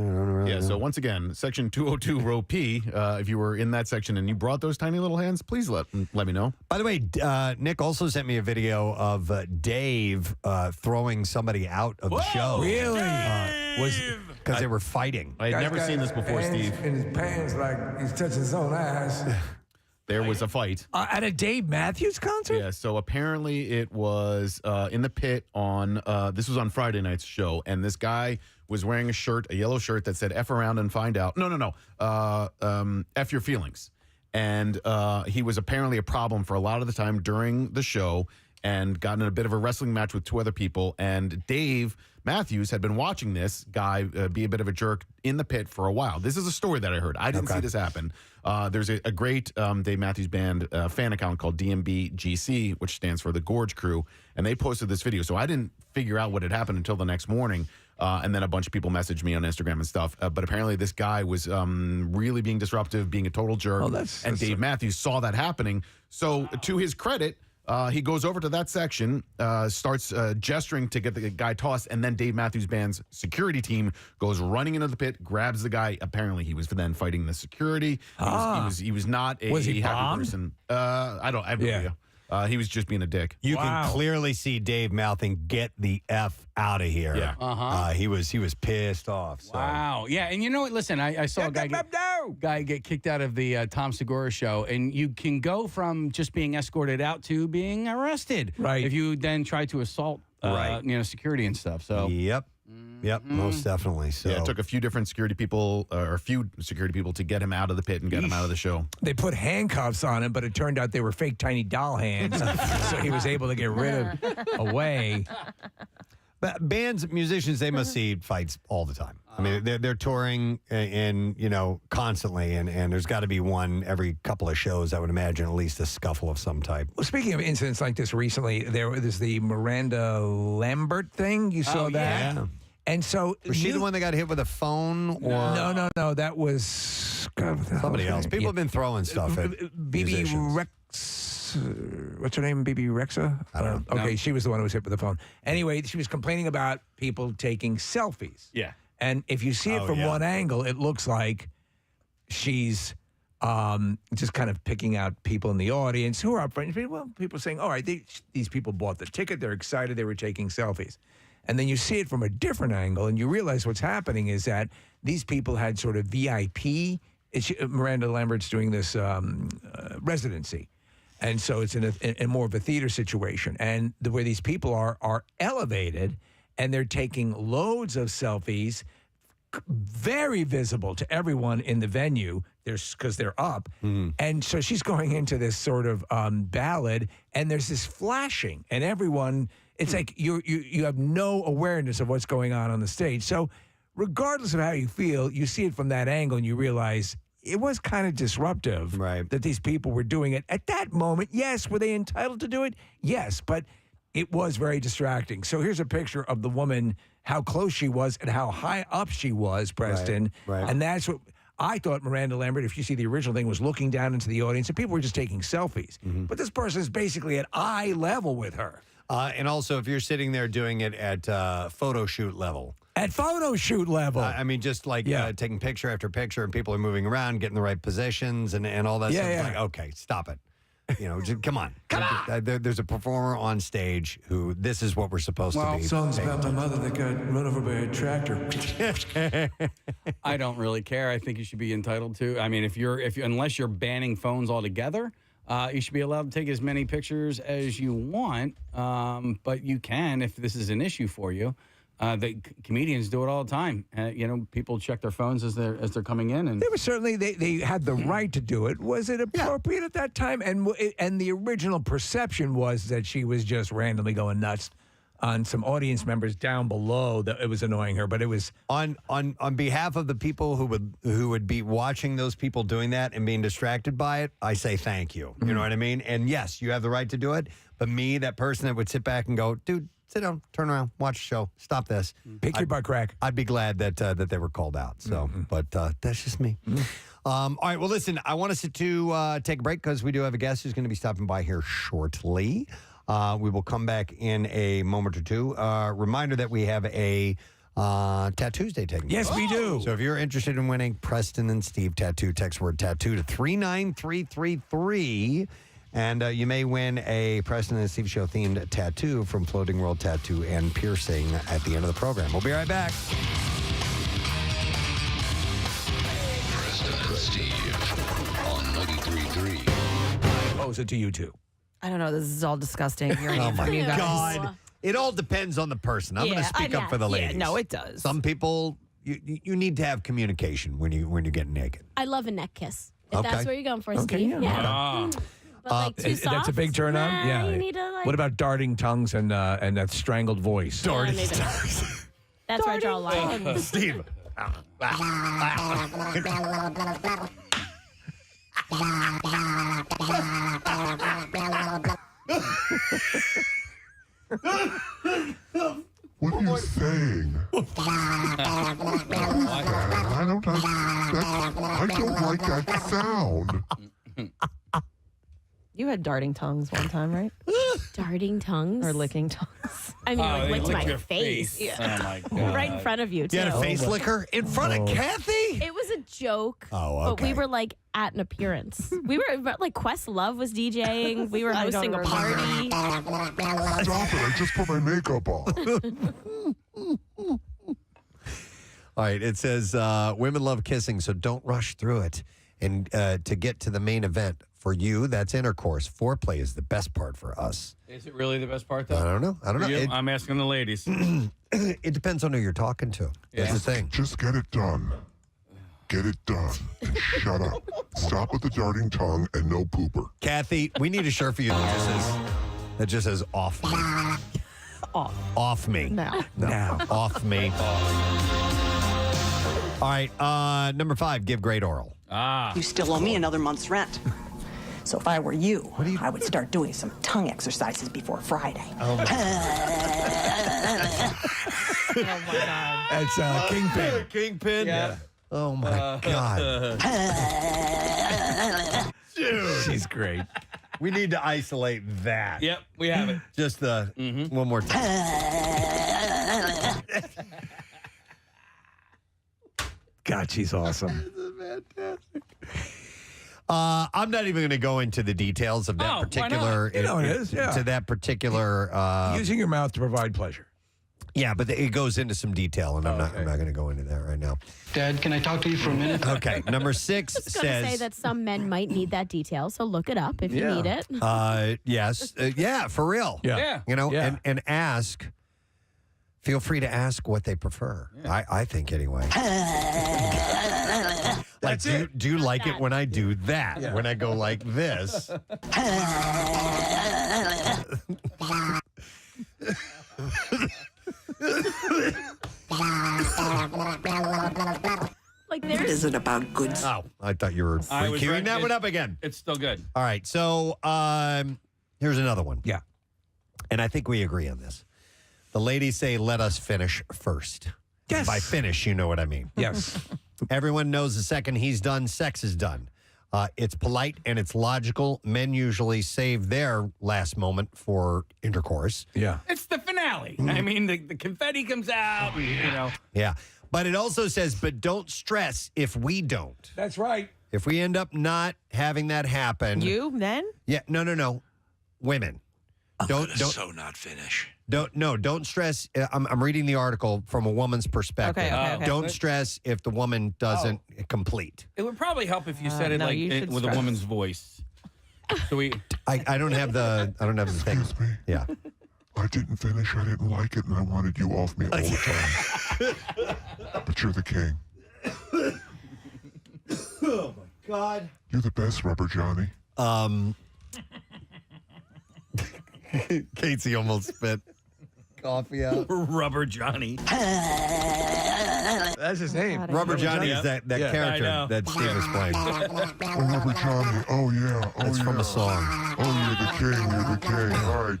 Speaker 3: Yeah, so once again, section 202, row P, if you were in that section and you brought those tiny little hands, please let me know.
Speaker 1: By the way, Nick also sent me a video of Dave throwing somebody out of the show.
Speaker 2: Really?
Speaker 1: Because they were fighting.
Speaker 3: I had never seen this before, Steve.
Speaker 2: In his pants like he's touching his own ass.
Speaker 3: There was a fight.
Speaker 2: At a Dave Matthews concert?
Speaker 3: Yeah, so apparently it was in the pit on, this was on Friday night's show, and this guy was wearing a yellow shirt that said F around and find out. No. F your feelings. And he was apparently a problem for a lot of the time during the show and got in a bit of a wrestling match with 2 other people. And Dave Matthews had been watching this guy be a bit of a jerk in the pit for a while. This is a story that I heard. I didn't see this happen. There's a great Dave Matthews Band fan account called DMBGC, which stands for the Gorge Crew, and they posted this video. So I didn't figure out what had happened until the next morning. And then a bunch of people messaged me on Instagram and stuff. But apparently this guy was really being disruptive, being a total jerk. And Dave Matthews saw that happening. So to his credit, he goes over to that section, starts gesturing to get the guy tossed, and then Dave Matthews Band's security team goes running into the pit, grabs the guy. Apparently, he was then fighting the security. He was not a happy person. I have no idea. He was just being a dick.
Speaker 1: You can clearly see Dave mouthing, "Get the F out of here."
Speaker 5: Yeah.
Speaker 1: He was pissed off. So.
Speaker 5: Wow. Yeah, and you know what? Listen, I saw a guy get kicked out of the Tom Segura show, and you can go from just being escorted out to being arrested.
Speaker 2: Right.
Speaker 5: If you then try to assault, security and stuff. So.
Speaker 1: Yep, most definitely. So
Speaker 3: yeah, it took a few different security people, to get him out of the pit and get him out of the show.
Speaker 2: They put handcuffs on him, but it turned out they were fake tiny doll hands, so he was able to get rid of away.
Speaker 1: But bands, musicians, they must see fights all the time. I mean, they're touring and constantly, and there's got to be one every couple of shows. I would imagine at least a scuffle of some type.
Speaker 2: Well, speaking of incidents like this recently, there's the Miranda Lambert thing. You saw that?
Speaker 1: Yeah.
Speaker 2: And so
Speaker 1: was she the one that got hit with a phone? Or
Speaker 2: No. That was
Speaker 1: somebody else. People have been throwing stuff at
Speaker 2: BB Rex. What's her name? BB Rexa?
Speaker 1: I don't know.
Speaker 2: Okay, she was the one who was hit with the phone. Anyway, she was complaining about people taking selfies.
Speaker 5: Yeah.
Speaker 2: And if you see it from one angle, it looks like she's just kind of picking out people in the audience who are up front. Well, people saying, all right, these people bought the ticket. They're excited. They were taking selfies. And then you see it from a different angle, and you realize what's happening is that these people had sort of VIP. Miranda Lambert's doing this residency. And so it's in more of a theater situation. And the way these people are elevated, and they're taking loads of selfies, very visible to everyone in the venue, because they're up. And so she's going into this sort of ballad, and there's this flashing, and everyone... It's like you have no awareness of what's going on the stage. So regardless of how you feel, you see it from that angle and you realize it was kind of disruptive that these people were doing it. At that moment, yes, were they entitled to do it? Yes, but it was very distracting. So here's a picture of the woman, how close she was and how high up she was, Preston.
Speaker 1: Right.
Speaker 2: And that's what... I thought Miranda Lambert, if you see the original thing, was looking down into the audience and people were just taking selfies. But this person is basically at eye level with her.
Speaker 1: And also, if you're sitting there doing it at photo shoot level.
Speaker 2: At photo shoot level.
Speaker 1: I mean, just like taking picture after picture and people are moving around, getting the right positions and all that stuff. It's like, okay, stop it. Just, come on. There's a performer on stage who this is what we're supposed to be.
Speaker 8: Songs about my mother that got run over by a tractor.
Speaker 5: I don't really care. I think you should be entitled to. I mean, unless you're banning phones altogether, you should be allowed to take as many pictures as you want. But you can if this is an issue for you. The comedians do it all the time. People check their phones as they're coming in, and
Speaker 2: they were certainly they had the right to do it. Was it appropriate at that time? And the original perception was that she was just randomly going nuts on some audience members down below, that it was annoying her. But it was
Speaker 1: on behalf of the people who would be watching those people doing that and being distracted by it. I say thank you. You know what I mean? And yes, you have the right to do it. But me, that person that would sit back and go, dude, sit down, turn around, watch the show, stop this.
Speaker 2: Pick your Buttcrack.
Speaker 1: I'd be glad that they were called out. So, but that's just me. All right, well, listen, I want us to take a break because we do have a guest who's going to be stopping by here shortly. We will come back in a moment or two. Reminder that we have a Tattoos Day taking place.
Speaker 2: Yes, we do.
Speaker 1: So if you're interested in winning Preston and Steve tattoo, text word tattoo to 39333. And you may win a Preston and Steve Show themed tattoo from Floating World Tattoo and Piercing at the end of the program. We'll be right back.
Speaker 10: Preston and Steve on 93.3.
Speaker 2: Pose it to you two.
Speaker 11: I don't know. This is all disgusting. Hearing
Speaker 1: Oh
Speaker 11: it
Speaker 1: my
Speaker 11: from you guys.
Speaker 1: God. It all depends on the person. I'm going to speak up for the ladies.
Speaker 11: no, it does.
Speaker 1: Some people, you need to have communication when you're getting naked.
Speaker 23: I love a neck kiss. If
Speaker 1: Okay.
Speaker 23: that's where you're going for,
Speaker 1: Okay,
Speaker 23: Steve.
Speaker 1: yeah.
Speaker 23: But like too soft?
Speaker 2: That's a big turn on.
Speaker 23: Nah,
Speaker 2: Yeah.
Speaker 23: you need to, like-
Speaker 2: What about darting tongues and that strangled voice?
Speaker 23: Darting tongues. That's where I draw a line.
Speaker 1: Steve.
Speaker 17: What are you saying? I don't like that sound.
Speaker 11: You had darting tongues one time, right?
Speaker 23: Darting tongues?
Speaker 11: Or licking tongues.
Speaker 23: I mean, like,
Speaker 5: they
Speaker 23: licked
Speaker 5: lick
Speaker 23: my
Speaker 5: your
Speaker 23: face.
Speaker 5: face. Oh, my God.
Speaker 23: Right in front of you, too.
Speaker 1: You had a face licker in front of Kathy?
Speaker 23: It was a joke.
Speaker 1: Oh,
Speaker 23: But we
Speaker 1: okay.
Speaker 23: were like at an appearance. We were like Questlove was DJing. We were
Speaker 11: I don't
Speaker 23: hosting a party.
Speaker 17: Stop it. I just put my makeup on.
Speaker 1: All right, it says women love kissing, so don't rush through it. And to get to the main event, for you, that's intercourse. Foreplay is the best part for us.
Speaker 5: Is it really the best part, though?
Speaker 1: I don't know.
Speaker 5: For you? I'm asking the ladies.
Speaker 1: It depends on who you're talking to. That's the thing.
Speaker 17: Just get it done. Get it done. And shut up. Stop with the darting tongue and no pooper.
Speaker 1: Kathy, we need a shirt for you that just says off me. Off me.
Speaker 11: No.
Speaker 1: Off me. All right, number 5, give great oral.
Speaker 24: You still owe me another month's rent. So if I were you, I would start doing some tongue exercises before Friday.
Speaker 1: Oh, my
Speaker 11: Oh, my God.
Speaker 2: That's Kingpin.
Speaker 1: Kingpin?
Speaker 2: Yeah.
Speaker 1: Oh, my God. Dude.
Speaker 2: She's great.
Speaker 1: We need to isolate that.
Speaker 5: Yep, we have it.
Speaker 1: Just one more time.
Speaker 2: God, she's awesome.
Speaker 1: I'm not even going to go into the details of that particular.
Speaker 2: You know it is, yeah.
Speaker 1: To that particular.
Speaker 2: Using your mouth to provide pleasure.
Speaker 1: Yeah, but it goes into some detail, and I'm not going to go into that right now.
Speaker 21: Dad, can I talk to you for a minute?
Speaker 1: Okay, number 6
Speaker 23: I was going to say
Speaker 1: says.
Speaker 23: that some men might need that detail, so look it up if you need it.
Speaker 1: Yes, yeah, for real.
Speaker 2: Yeah.
Speaker 1: You know,
Speaker 2: Yeah.
Speaker 1: and ask. Feel free to ask what they prefer. I think anyway. Like, do you like it when I do that?
Speaker 2: Yeah.
Speaker 1: When I go like this?
Speaker 23: Like
Speaker 24: What is it about good?
Speaker 1: Oh, I thought you were
Speaker 5: I was
Speaker 1: queuing
Speaker 5: right.
Speaker 1: that one up again.
Speaker 5: It's still good.
Speaker 1: All right, so here's another one.
Speaker 2: Yeah.
Speaker 1: And I think we agree on this. The ladies say, let us finish first.
Speaker 2: Yes.
Speaker 1: By finish, you know what I mean.
Speaker 2: Yes.
Speaker 1: Everyone knows the second he's done, sex is done. It's polite and it's logical. Men usually save their last moment for intercourse.
Speaker 2: Yeah.
Speaker 5: It's the finale. I mean, the confetti comes out, you know.
Speaker 1: Yeah. But it also says, but don't stress if we don't.
Speaker 2: That's right.
Speaker 1: If we end up not having that happen,
Speaker 11: then?
Speaker 1: Yeah, no, women. Don't
Speaker 2: so not finish.
Speaker 1: Don't stress. I'm reading the article from a woman's perspective.
Speaker 11: Okay.
Speaker 1: Don't stress if the woman doesn't complete.
Speaker 5: It would probably help if you said it
Speaker 11: no,
Speaker 5: like
Speaker 11: you should
Speaker 5: with a
Speaker 11: stress.
Speaker 5: woman's voice. So we.
Speaker 1: I don't have the thing.
Speaker 17: Excuse me.
Speaker 1: Yeah.
Speaker 17: I didn't finish. I didn't like it, and I wanted you off me all the time. But you're the king.
Speaker 1: Oh my God.
Speaker 17: You're the best, Rubber Johnny.
Speaker 1: Casey almost spit coffee out.
Speaker 5: Rubber Johnny.
Speaker 2: That's his name.
Speaker 1: Rubber Johnny is that
Speaker 5: Yeah, I
Speaker 1: character
Speaker 5: know.
Speaker 1: that Steve was playing.
Speaker 17: Oh, Rubber Johnny. Oh, yeah. Oh,
Speaker 1: That's
Speaker 17: yeah.
Speaker 1: from a song.
Speaker 17: Oh, you're the king. You're the king. All right.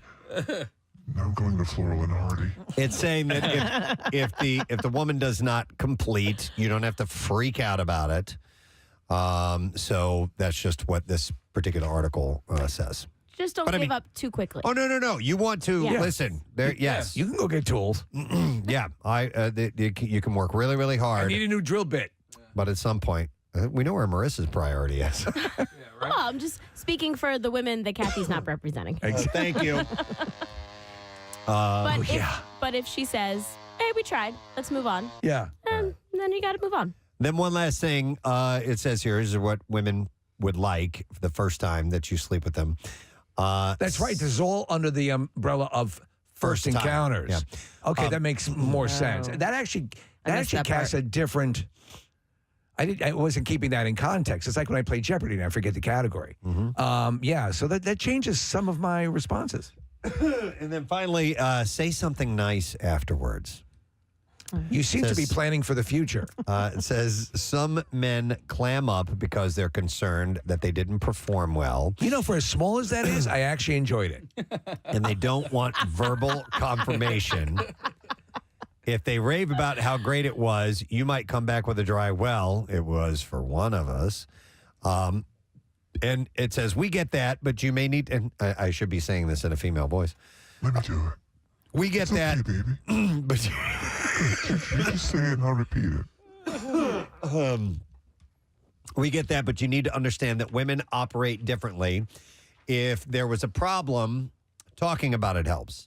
Speaker 17: Now I'm going to Floral and Hardy.
Speaker 1: It's saying that if the woman does not complete, you don't have to freak out about it. So that's just what this particular article says.
Speaker 23: Just don't give up too quickly.
Speaker 1: Oh no! You want to
Speaker 23: Yeah.
Speaker 1: listen? There, yes,
Speaker 2: You can go get tools.
Speaker 1: yeah. You can work really, really
Speaker 2: I
Speaker 1: hard,
Speaker 2: need a new drill bit.
Speaker 1: but at some point, we know where Marissa's priority is.
Speaker 23: Oh, I'm just speaking for the women that Kathy's not representing.
Speaker 1: Thank you.
Speaker 23: But if she says, "Hey, we tried. Let's move on,"
Speaker 2: Yeah.
Speaker 23: then you got to move on.
Speaker 1: Then one last thing, it says here is what women would like the first time that you sleep with them.
Speaker 2: That's right. This is all under the umbrella of first
Speaker 1: First time.
Speaker 2: encounters.
Speaker 1: Yeah.
Speaker 2: Okay, that makes more sense. That actually
Speaker 11: missed that
Speaker 2: casts a different. I wasn't keeping that in context. It's like when I play Jeopardy and I forget the category. Yeah, so that changes some of my responses.
Speaker 1: And then finally, say something nice afterwards.
Speaker 2: You seem to be
Speaker 1: Says-
Speaker 2: planning for the future.
Speaker 1: It says some men clam up because they're concerned that they didn't perform well.
Speaker 2: You know, for as small as that is, I actually enjoyed it.
Speaker 1: And they don't want verbal confirmation. If they rave about how great it was, you might come back with a dry, well, it was for one of us. And it says, we get that, but you may need, and I should be saying this in a female voice.
Speaker 17: Let me do it.
Speaker 1: We get that,
Speaker 17: Okay, baby.
Speaker 1: but
Speaker 17: You just say it and I'll repeat it.
Speaker 1: we get that, but you need to understand that women operate differently. If there was a problem, talking about it helps.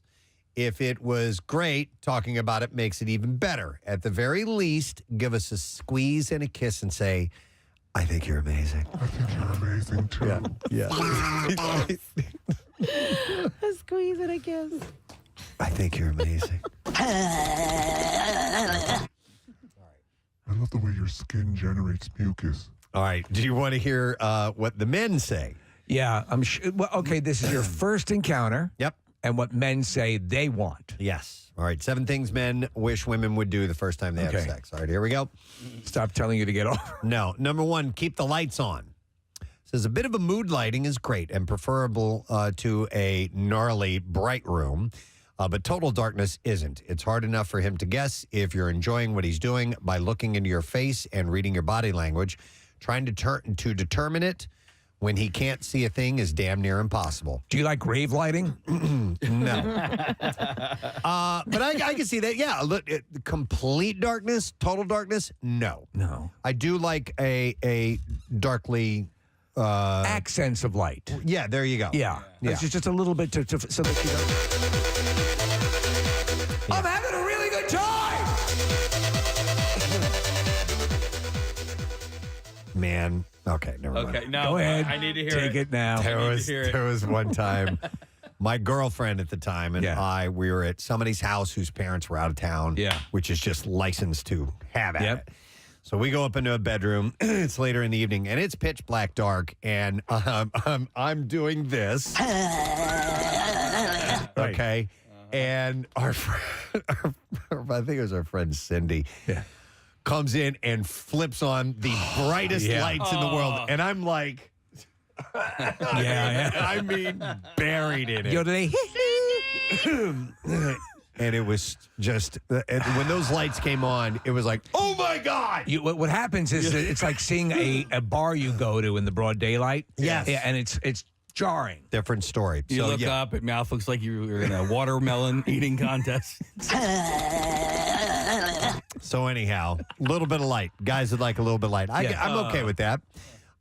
Speaker 1: If it was great, talking about it makes it even better. At the very least, give us a squeeze and a kiss and say, I think you're amazing.
Speaker 17: I think you're amazing, too.
Speaker 1: Yeah.
Speaker 11: A squeeze and a kiss.
Speaker 1: I think you're amazing.
Speaker 17: I love the way your skin generates mucus.
Speaker 1: All right. Do you want to hear what the men say?
Speaker 2: Yeah, I'm sure. Well, okay, this is your first encounter.
Speaker 1: Yep.
Speaker 2: And what men say they want.
Speaker 1: Yes. All right. 7 things men wish women would do the first time they have sex. All right. Here we go.
Speaker 2: Stop telling you to get off.
Speaker 1: No. Number 1, keep the lights on. Says a bit of a mood lighting is great and preferable to a gnarly bright room. But total darkness isn't. It's hard enough for him to guess if you're enjoying what he's doing by looking into your face and reading your body language. Trying to determine it when he can't see a thing is damn near impossible.
Speaker 2: Do you like rave lighting?
Speaker 1: No. But I can see that. Yeah. Look, complete darkness, total darkness, no.
Speaker 2: No.
Speaker 1: I do like a darkly...
Speaker 2: accents of light.
Speaker 1: Yeah, there you go.
Speaker 2: Yeah. It's just a little bit so that you don't... I'm having a really good time!
Speaker 1: Man. Okay, never mind.
Speaker 5: Okay, no,
Speaker 2: Go ahead.
Speaker 5: I need to hear
Speaker 2: Take it now.
Speaker 1: There was one time, my girlfriend at the time and we were at somebody's house whose parents were out of town, which is just licensed to have at it. So we go up into a bedroom. It's later in the evening, and it's pitch black dark, and I'm doing this. Okay. And our friend, I think it was our friend Cindy, comes in and flips on the brightest lights in the world. And I'm like, I mean, buried in it.
Speaker 2: Yodeling.
Speaker 1: And it was just, when those lights came on, it was like, oh my God.
Speaker 2: What happens is that it's like seeing a bar you go to in the broad daylight.
Speaker 1: Yes.
Speaker 2: Yeah, and it's jarring.
Speaker 1: Different story.
Speaker 5: You look up, your mouth looks like you're in a watermelon eating contest.
Speaker 1: So anyhow, a little bit of light. Guys would like a little bit of light. I'm okay with that.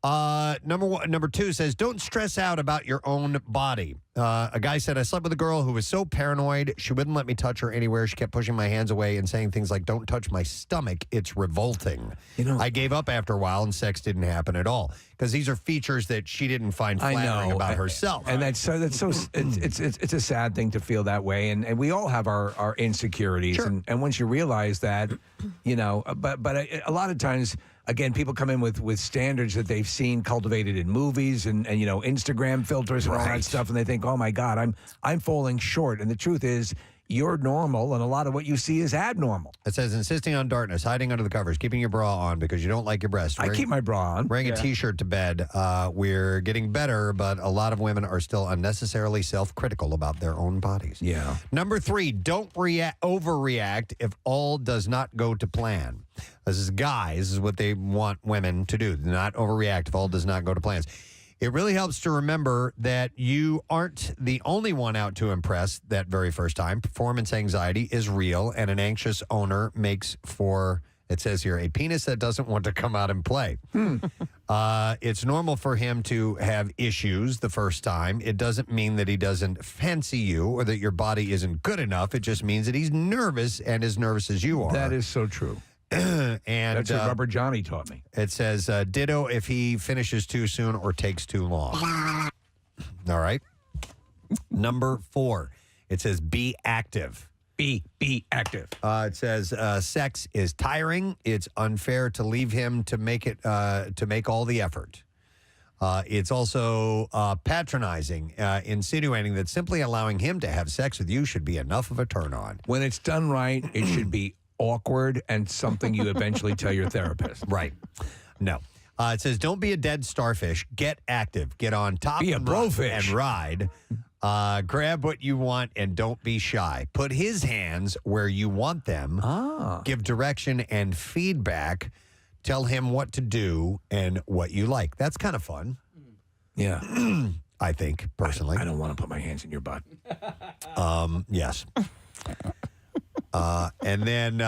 Speaker 1: Number 2 says, don't stress out about your own body. A guy said, I slept with a girl who was so paranoid, she wouldn't let me touch her anywhere. She kept pushing my hands away and saying things like, don't touch my stomach. It's revolting. I gave up after a while and sex didn't happen at all. Because these are features that she didn't find flattering about herself.
Speaker 2: And it's a sad thing to feel that way. And we all have our insecurities.
Speaker 1: Sure.
Speaker 2: And once you realize that, but a lot of times, again, people come in with standards that they've seen cultivated in movies and Instagram filters and all that stuff, and they think, oh my God, I'm falling short. And the truth is, you're normal, and a lot of what you see is abnormal.
Speaker 1: It says insisting on darkness, hiding under the covers, keeping your bra on because you don't like your breasts.
Speaker 2: I keep my bra on.
Speaker 1: Wearing a T-shirt to bed. We're getting better, but a lot of women are still unnecessarily self-critical about their own bodies.
Speaker 2: Yeah.
Speaker 1: Number 3, don't overreact if all does not go to plan. This is guys. This is what they want women to do. Not overreact if all does not go to plans. It really helps to remember that you aren't the only one out to impress that very first time. Performance anxiety is real, and an anxious owner makes for, it says here, a penis that doesn't want to come out and play. It's normal for him to have issues the first time. It doesn't mean that he doesn't fancy you or that your body isn't good enough. It just means that he's nervous and as nervous as you are.
Speaker 2: That is so true.
Speaker 1: And
Speaker 2: that's what Rubber Johnny taught me.
Speaker 1: It says, ditto if he finishes too soon or takes too long. All right. Number 4, it says, be active.
Speaker 2: Be active.
Speaker 1: It says, sex is tiring. It's unfair to leave him to make all the effort. It's also patronizing, insinuating that simply allowing him to have sex with you should be enough of a turn on.
Speaker 2: When it's done right, it should be awkward and something you eventually tell your therapist.
Speaker 1: Right. No. It says, don't be a dead starfish. Get active. Get on top
Speaker 2: Be a blowfish.
Speaker 1: and ride. Grab what you want and don't be shy. Put his hands where you want them. Give direction and feedback. Tell him what to do and what you like. That's kind of fun.
Speaker 2: Yeah.
Speaker 1: I think, personally.
Speaker 2: I don't want to put my hands in your butt.
Speaker 1: Yes. And then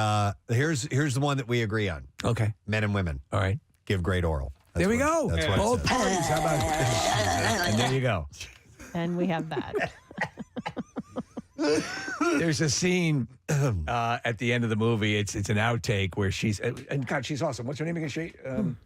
Speaker 1: here's the one that we agree on.
Speaker 2: Okay.
Speaker 1: Men and women.
Speaker 2: All right.
Speaker 1: Give great oral.
Speaker 2: There we go.
Speaker 1: That's what
Speaker 2: Both
Speaker 1: it says.
Speaker 2: parties. How about and there you go.
Speaker 11: And we have that.
Speaker 2: There's a scene at the end of the movie. It's an outtake where she's and God, she's awesome. What's her name again?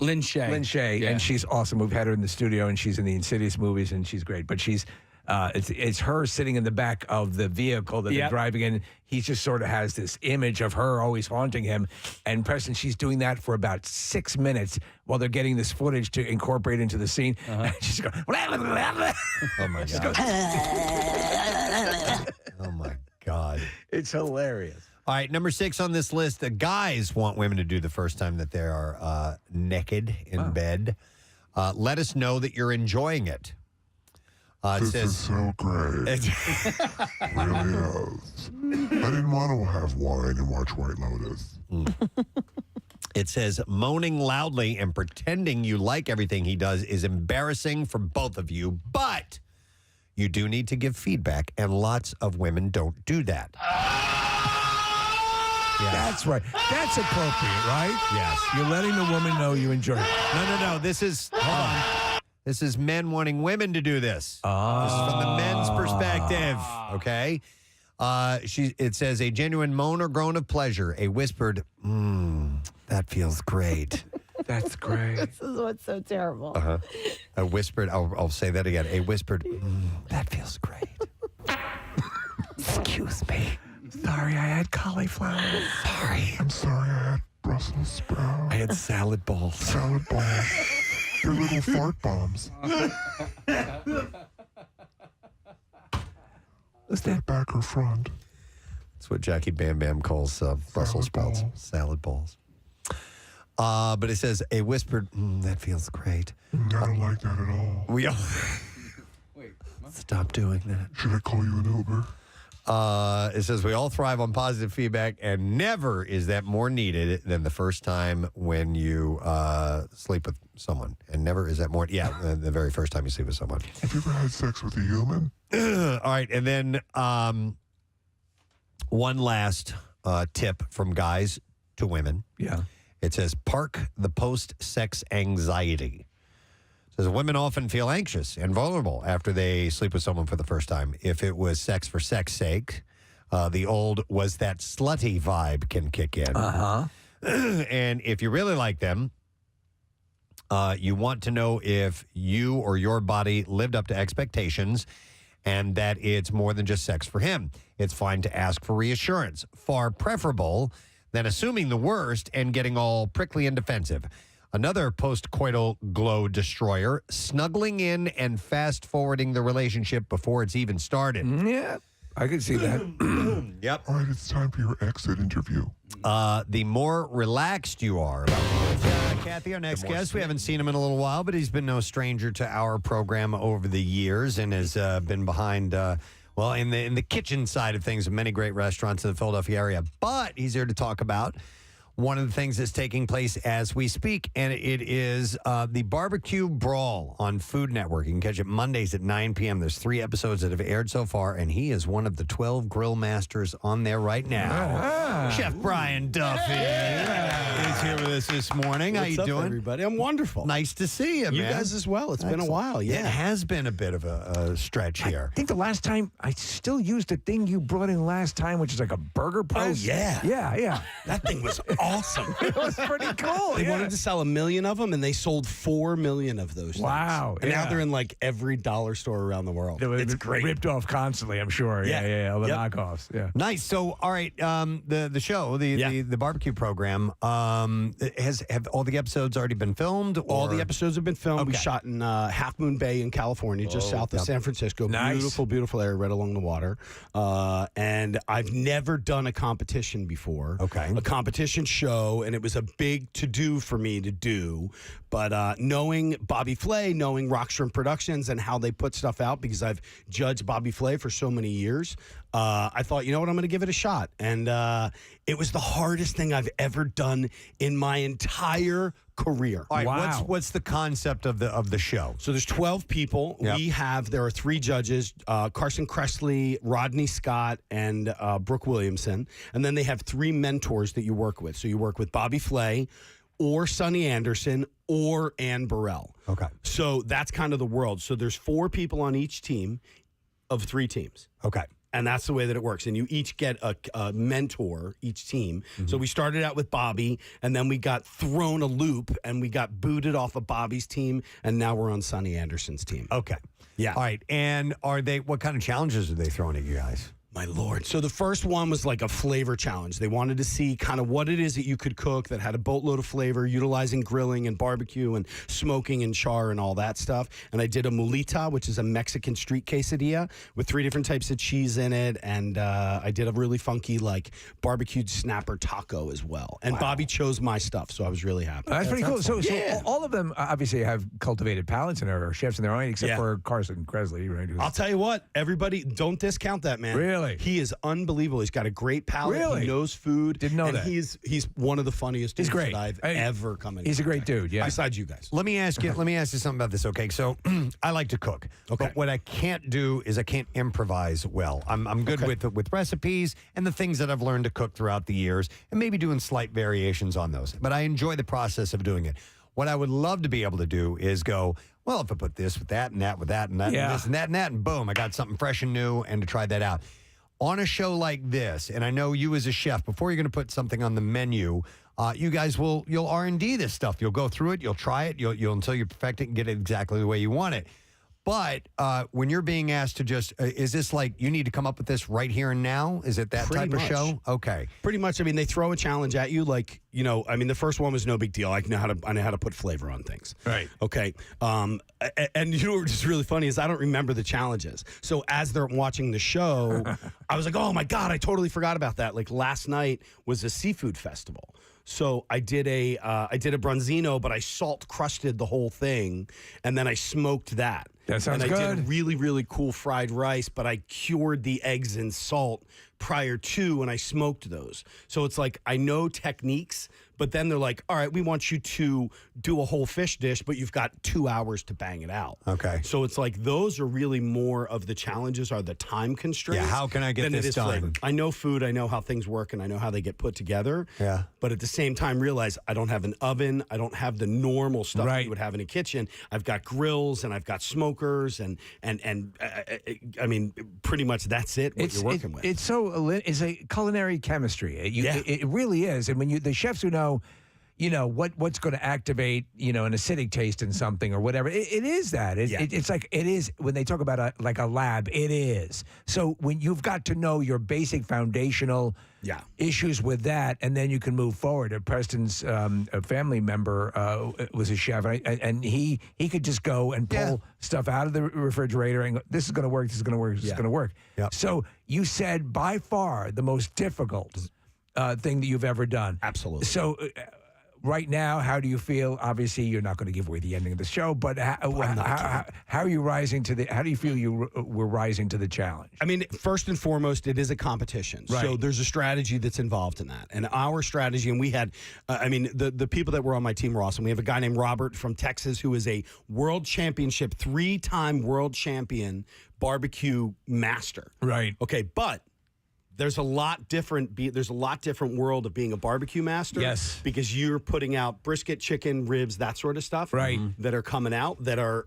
Speaker 5: Lynn Shay.
Speaker 2: Lynn Shay,
Speaker 5: Yeah.
Speaker 2: and she's awesome. We've had her in the studio, and she's in the Insidious movies, and she's great. But she's it's her sitting in the back of the vehicle that they're driving in. He just sort of has this image of her always haunting him. And Preston, she's doing that for about 6 minutes while they're getting this footage to incorporate into the scene. And she's going,
Speaker 1: oh my God. Oh my God.
Speaker 2: It's hilarious.
Speaker 1: All right, number 6 on this list, the guys want women to do the first time that they are naked in bed. Let us know that you're enjoying it.
Speaker 17: This is so great. It really is. I didn't want to have wine and watch White Lotus.
Speaker 1: It says, moaning loudly and pretending you like everything he does is embarrassing for both of you, but you do need to give feedback, and lots of women don't do that.
Speaker 2: That's right. That's appropriate, right?
Speaker 1: Yes.
Speaker 2: You're letting the woman know you enjoy it.
Speaker 1: No. This is, hold on. This is men wanting women to do this. This is from the men's perspective, okay? It says, a genuine moan or groan of pleasure, a whispered, that feels great.
Speaker 2: That's great.
Speaker 11: This is what's so terrible.
Speaker 1: A whispered, I'll say that again, a whispered, that feels great.
Speaker 2: Excuse me. Sorry, I had cauliflower.
Speaker 1: Sorry.
Speaker 17: I'm sorry I had Brussels sprouts.
Speaker 1: I had salad balls.
Speaker 17: Salad balls. Your little fart bombs.
Speaker 2: Is that
Speaker 17: back or front?
Speaker 1: That's what Jackie Bam Bam calls Brussels sprouts. Salad balls. But it says, a whispered, that feels great.
Speaker 17: I don't like that at all.
Speaker 1: We all... Stop doing that.
Speaker 17: Should I call you an Uber?
Speaker 1: It says, we all thrive on positive feedback, and never is that more needed than the first time when you sleep with someone. And never is that more, the very first time you sleep with someone.
Speaker 17: Have you ever had sex with a human?
Speaker 1: All right, and then one last tip from guys to women.
Speaker 2: Yeah.
Speaker 1: It says, park the post-sex anxiety. It says, women often feel anxious and vulnerable after they sleep with someone for the first time. If it was sex for sex sake, the old was that slutty vibe can kick in. And if you really like them, you want to know if you or your body lived up to expectations and that it's more than just sex for him. It's fine to ask for reassurance. Far preferable than assuming the worst and getting all prickly and defensive. Another post-coital glow destroyer, snuggling in and fast-forwarding the relationship before it's even started.
Speaker 2: Yeah, I can see that.
Speaker 1: Yep.
Speaker 17: All right, it's time for your exit interview.
Speaker 1: The more relaxed you are about Kathy, our next guest. We haven't seen him in a little while, but he's been no stranger to our program over the years and has been behind... in the kitchen side of things of many great restaurants in the Philadelphia area. But he's here to talk about one of the things that's taking place as we speak, and it is the Barbecue Brawl on Food Network. You can catch it Mondays at 9 p.m. There's 3 episodes that have aired so far, and he is one of the 12 grill masters on there right now. Chef Brian Duffy is here with us this morning. How
Speaker 12: What's
Speaker 1: you
Speaker 12: up,
Speaker 1: doing?
Speaker 12: everybody? I'm wonderful.
Speaker 1: Nice to see you, man.
Speaker 12: You guys as well. It's been a while. Yeah.
Speaker 1: It has been a bit of a stretch here.
Speaker 2: I think the last time, I still used the thing you brought in last time, which is like a burger press.
Speaker 12: Oh, yeah.
Speaker 2: Yeah.
Speaker 12: That thing was awesome.
Speaker 2: It was pretty cool.
Speaker 12: They wanted to sell 1 million of them, and they sold 4 million of those things.
Speaker 2: Wow.
Speaker 12: And now they're in like every dollar store around the world. It's great.
Speaker 2: Ripped off constantly, I'm sure. Yeah. All the knockoffs. Yeah.
Speaker 1: Nice. So, all right, the show, the barbecue program, have all the episodes already been filmed?
Speaker 12: All the episodes have been filmed.
Speaker 1: Okay.
Speaker 12: We shot in Half Moon Bay in California, just south of San Francisco.
Speaker 2: Nice.
Speaker 12: Beautiful, beautiful area right along the water. And I've never done a competition before.
Speaker 1: Okay.
Speaker 12: A competition show, and it was a big to-do for me to do. But knowing Bobby Flay, knowing Rockstrom Productions and how they put stuff out, because I've judged Bobby Flay for so many years, I thought, you know what, I'm going to give it a shot. And it was the hardest thing I've ever done in my entire career.
Speaker 1: All right, what's the concept of the show?
Speaker 12: So there's 12 people.
Speaker 1: Yep.
Speaker 12: There are 3 judges, Carson Kressley, Rodney Scott, and Brooke Williamson. And then they have 3 mentors that you work with. So you work with Bobby Flay or Sonny Anderson or Ann Burrell.
Speaker 1: Okay.
Speaker 12: So that's kind of the world. So there's 4 people on each team of 3 teams.
Speaker 1: Okay.
Speaker 12: And that's the way that it works. And you each get a mentor, each team.
Speaker 1: Mm-hmm.
Speaker 12: So we started out with Bobby, and then we got thrown a loop, and we got booted off of Bobby's team, and now we're on Sonny Anderson's team.
Speaker 1: Okay.
Speaker 12: Yeah.
Speaker 1: All right. And what kind of challenges are they throwing at you guys?
Speaker 12: My Lord. So the first one was like a flavor challenge. They wanted to see kind of what it is that you could cook that had a boatload of flavor, utilizing grilling and barbecue and smoking and char and all that stuff. And I did a mulita, which is a Mexican street quesadilla with 3 different types of cheese in it. And I did a really funky like barbecued snapper taco as well. And Bobby chose my stuff, so I was really happy.
Speaker 2: That's pretty cool. So all of them obviously have cultivated palates and are chefs in their own, except for Carson Kressley. Right?
Speaker 12: I'll tell you what, everybody, don't discount that man.
Speaker 2: Really?
Speaker 12: He is unbelievable. He's got a great palate.
Speaker 2: Really?
Speaker 12: He knows food.
Speaker 2: Didn't know
Speaker 12: and
Speaker 2: that.
Speaker 12: He's one of the funniest dudes that I've ever come in.
Speaker 2: He's a great dude, yeah.
Speaker 12: Besides you guys.
Speaker 1: Let me ask you something about this, okay? So I like to cook. Okay. But what I can't do is I can't improvise well. I'm good with recipes and the things that I've learned to cook throughout the years and maybe doing slight variations on those. But I enjoy the process of doing it. What I would love to be able to do is go, well, if I put this with that and that with that and that and this and that and that, and boom, I got something fresh and new, and to try that out. On a show like this, and I know you as a chef, before you're going to put something on the menu, you guys you'll R&D this stuff. You'll go through it, you'll try it, you'll until you perfect it and get it exactly the way you want it. But when you're being asked to just, is this like you need to come up with this right here and now? Is it that
Speaker 12: Pretty
Speaker 1: type
Speaker 12: much.
Speaker 1: of show? Okay.
Speaker 12: Pretty much. I mean, they throw a challenge at you. Like, you know, I mean, the first one was no big deal. I know how to put flavor on things.
Speaker 2: Right.
Speaker 12: Okay. And you know what's just really funny is I don't remember the challenges. So as they're watching the show, I was like, oh my God, I totally forgot about that. Like last night was a seafood festival. So I did a bronzino, but I salt crusted the whole thing, and then I smoked that.
Speaker 2: That sounds
Speaker 12: and I
Speaker 2: good.
Speaker 12: did really, really cool fried rice, but I cured the eggs in salt prior to, and I smoked those. So it's like I know techniques, but then they're like, all right, we want you to do a whole fish dish, but you've got 2 hours to bang it out.
Speaker 1: Okay.
Speaker 12: So it's like those are really more of the challenges are the time constraints.
Speaker 1: Yeah, how can I get
Speaker 12: than it
Speaker 1: this
Speaker 12: is
Speaker 1: done?
Speaker 12: flavor. I know food, I know how things work, and I know how they get put together.
Speaker 1: Yeah.
Speaker 12: But at the same time, realize I don't have an oven. I don't have the normal stuff that you would have in a kitchen. I've got grills and I've got smokers and I mean, pretty much that's it. What you're working with.
Speaker 2: It's it's a culinary chemistry. It really is. And when the chefs who know, what's going to activate, an acidic taste in something or whatever. It is that. It's like it is when they talk about a lab. It is. So when you've got to know your basic foundational issues with that, and then you can move forward. Preston's a family member was a chef, and he could just go and pull stuff out of the refrigerator and go, this is going to work. This is going to work. This is going to work.
Speaker 1: Yep.
Speaker 2: So you said by far the most difficult thing that you've ever done.
Speaker 12: Absolutely.
Speaker 2: So. Right now, how do you feel? Obviously, you're not going to give away the ending of the show, but how are you rising to the? How do you feel you were rising to the challenge?
Speaker 12: I mean, first and foremost, it is a competition.
Speaker 2: Right.
Speaker 12: So there's a strategy that's involved in that. And our strategy, and we had, the people that were on my team were awesome. We have a guy named Robert from Texas who is a world championship, 3-time world champion barbecue master.
Speaker 2: Right.
Speaker 12: Okay, but there's a lot different. There's a lot different world of being a barbecue master.
Speaker 2: Yes,
Speaker 12: because you're putting out brisket, chicken, ribs, that sort of stuff.
Speaker 2: Right.
Speaker 12: That are coming out that are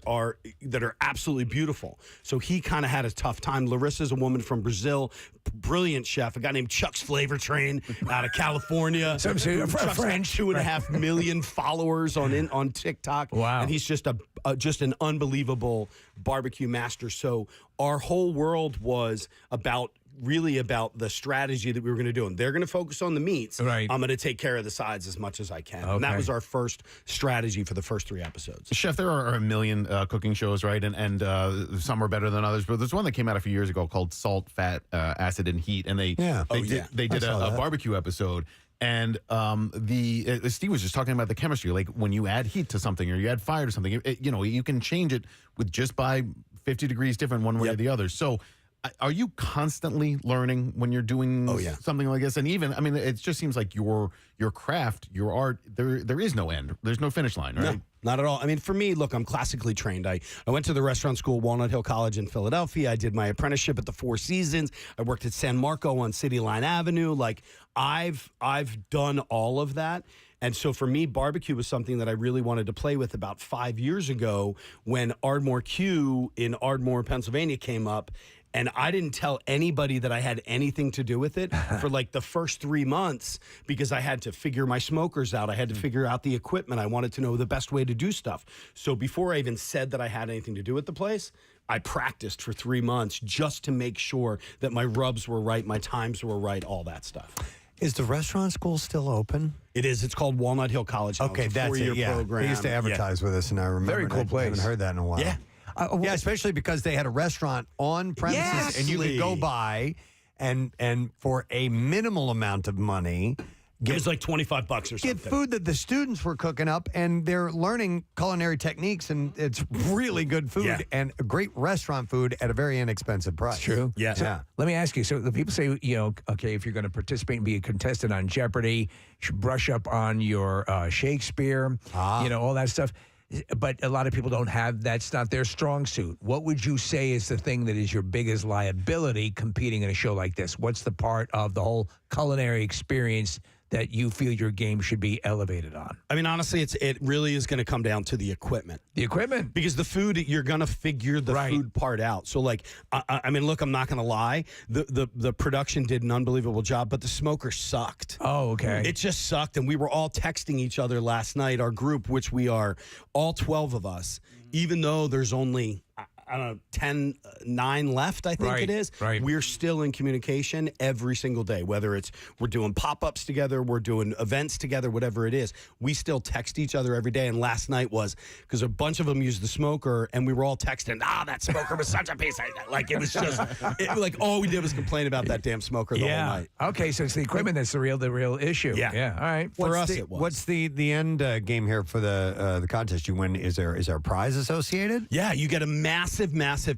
Speaker 12: absolutely beautiful. So he kind of had a tough time. Larissa's a woman from Brazil, brilliant chef. A guy named Chuck's Flavor Train out of California.
Speaker 2: So
Speaker 12: Chuck's got
Speaker 2: French
Speaker 12: 2.5 million followers on TikTok.
Speaker 2: Wow.
Speaker 12: And he's just just an unbelievable barbecue master. So our whole world was really about the strategy that we were going to do. And they're going to focus on the meats.
Speaker 2: Right.
Speaker 12: I'm going to take care of the sides as much as I can.
Speaker 2: Okay.
Speaker 12: And that was our first strategy for the first 3 episodes.
Speaker 3: Chef, there are a million cooking shows, right? And some are better than others. But there's one that came out a few years ago called Salt, Fat, Acid, and Heat. And they did a barbecue episode. And Steve was just talking about the chemistry. Like when you add heat to something or you add fire to something, you can change it with just by 50 degrees different one way or the other. So are you constantly learning when you're doing something like this? And even, I mean, it just seems like your craft, your art, there is no end. There's no finish line, right?
Speaker 12: No, not at all. I mean, for me, look, I'm classically trained. I went to the restaurant school, Walnut Hill College in Philadelphia. I did my apprenticeship at the Four Seasons. I worked at San Marco on City Line Avenue. Like, I've done all of that. And so for me, barbecue was something that I really wanted to play with about 5 years ago when Ardmore Q in Ardmore, Pennsylvania came up. And I didn't tell anybody that I had anything to do with it for like the first 3 months because I had to figure my smokers out. I had to figure out the equipment. I wanted to know the best way to do stuff. So before I even said that I had anything to do with the place, I practiced for 3 months just to make sure that my rubs were right, my times were right, all that stuff.
Speaker 1: Is the restaurant school still open?
Speaker 12: It is. It's called Walnut Hill College now.
Speaker 1: Okay,
Speaker 12: it's a
Speaker 1: that's it.
Speaker 12: 4-year program.
Speaker 1: They used to advertise with us, and I remember.
Speaker 2: Very cool place.
Speaker 1: I haven't heard that in a while.
Speaker 12: Yeah.
Speaker 1: Yeah, especially because they had a restaurant on premises, and you could go by and for a minimal amount of money,
Speaker 12: it was like $25 or something.
Speaker 1: Get food that the students were cooking up, and they're learning culinary techniques, and it's really good food and great restaurant food at a very inexpensive price.
Speaker 2: True.
Speaker 12: Yeah.
Speaker 2: So let me ask you. So the people say, okay, if you're going to participate and be a contestant on Jeopardy, you should brush up on your Shakespeare, all that stuff. But a lot of people don't have, that's not their strong suit. What would you say is the thing that is your biggest liability competing in a show like this? What's the part of the whole culinary experience that you feel your game should be elevated on?
Speaker 12: I mean, honestly, it really is going to come down to the equipment.
Speaker 2: The equipment?
Speaker 12: Because the food, you're going to figure the food part out. So, like, I mean, look, I'm not going to lie. The production did an unbelievable job, but the smoker sucked.
Speaker 2: Oh, okay.
Speaker 12: It just sucked, and we were all texting each other last night, our group, which we are all 12 of us, even though there's only... I don't know, 10, 9 left, I think it is.
Speaker 2: Right.
Speaker 12: We're still in communication every single day, whether it's we're doing pop-ups together, we're doing events together, whatever it is. We still text each other every day. And last night was because a bunch of them used the smoker, and we were all texting, that smoker was such a piece of like it was just like all we did was complain about that damn smoker the whole night.
Speaker 2: Okay, so it's the equipment that's the real issue.
Speaker 12: Yeah.
Speaker 2: All right.
Speaker 12: For us, it was.
Speaker 1: What's the end game here for the contest? You win. Is there a prize associated?
Speaker 12: Yeah, you get a massive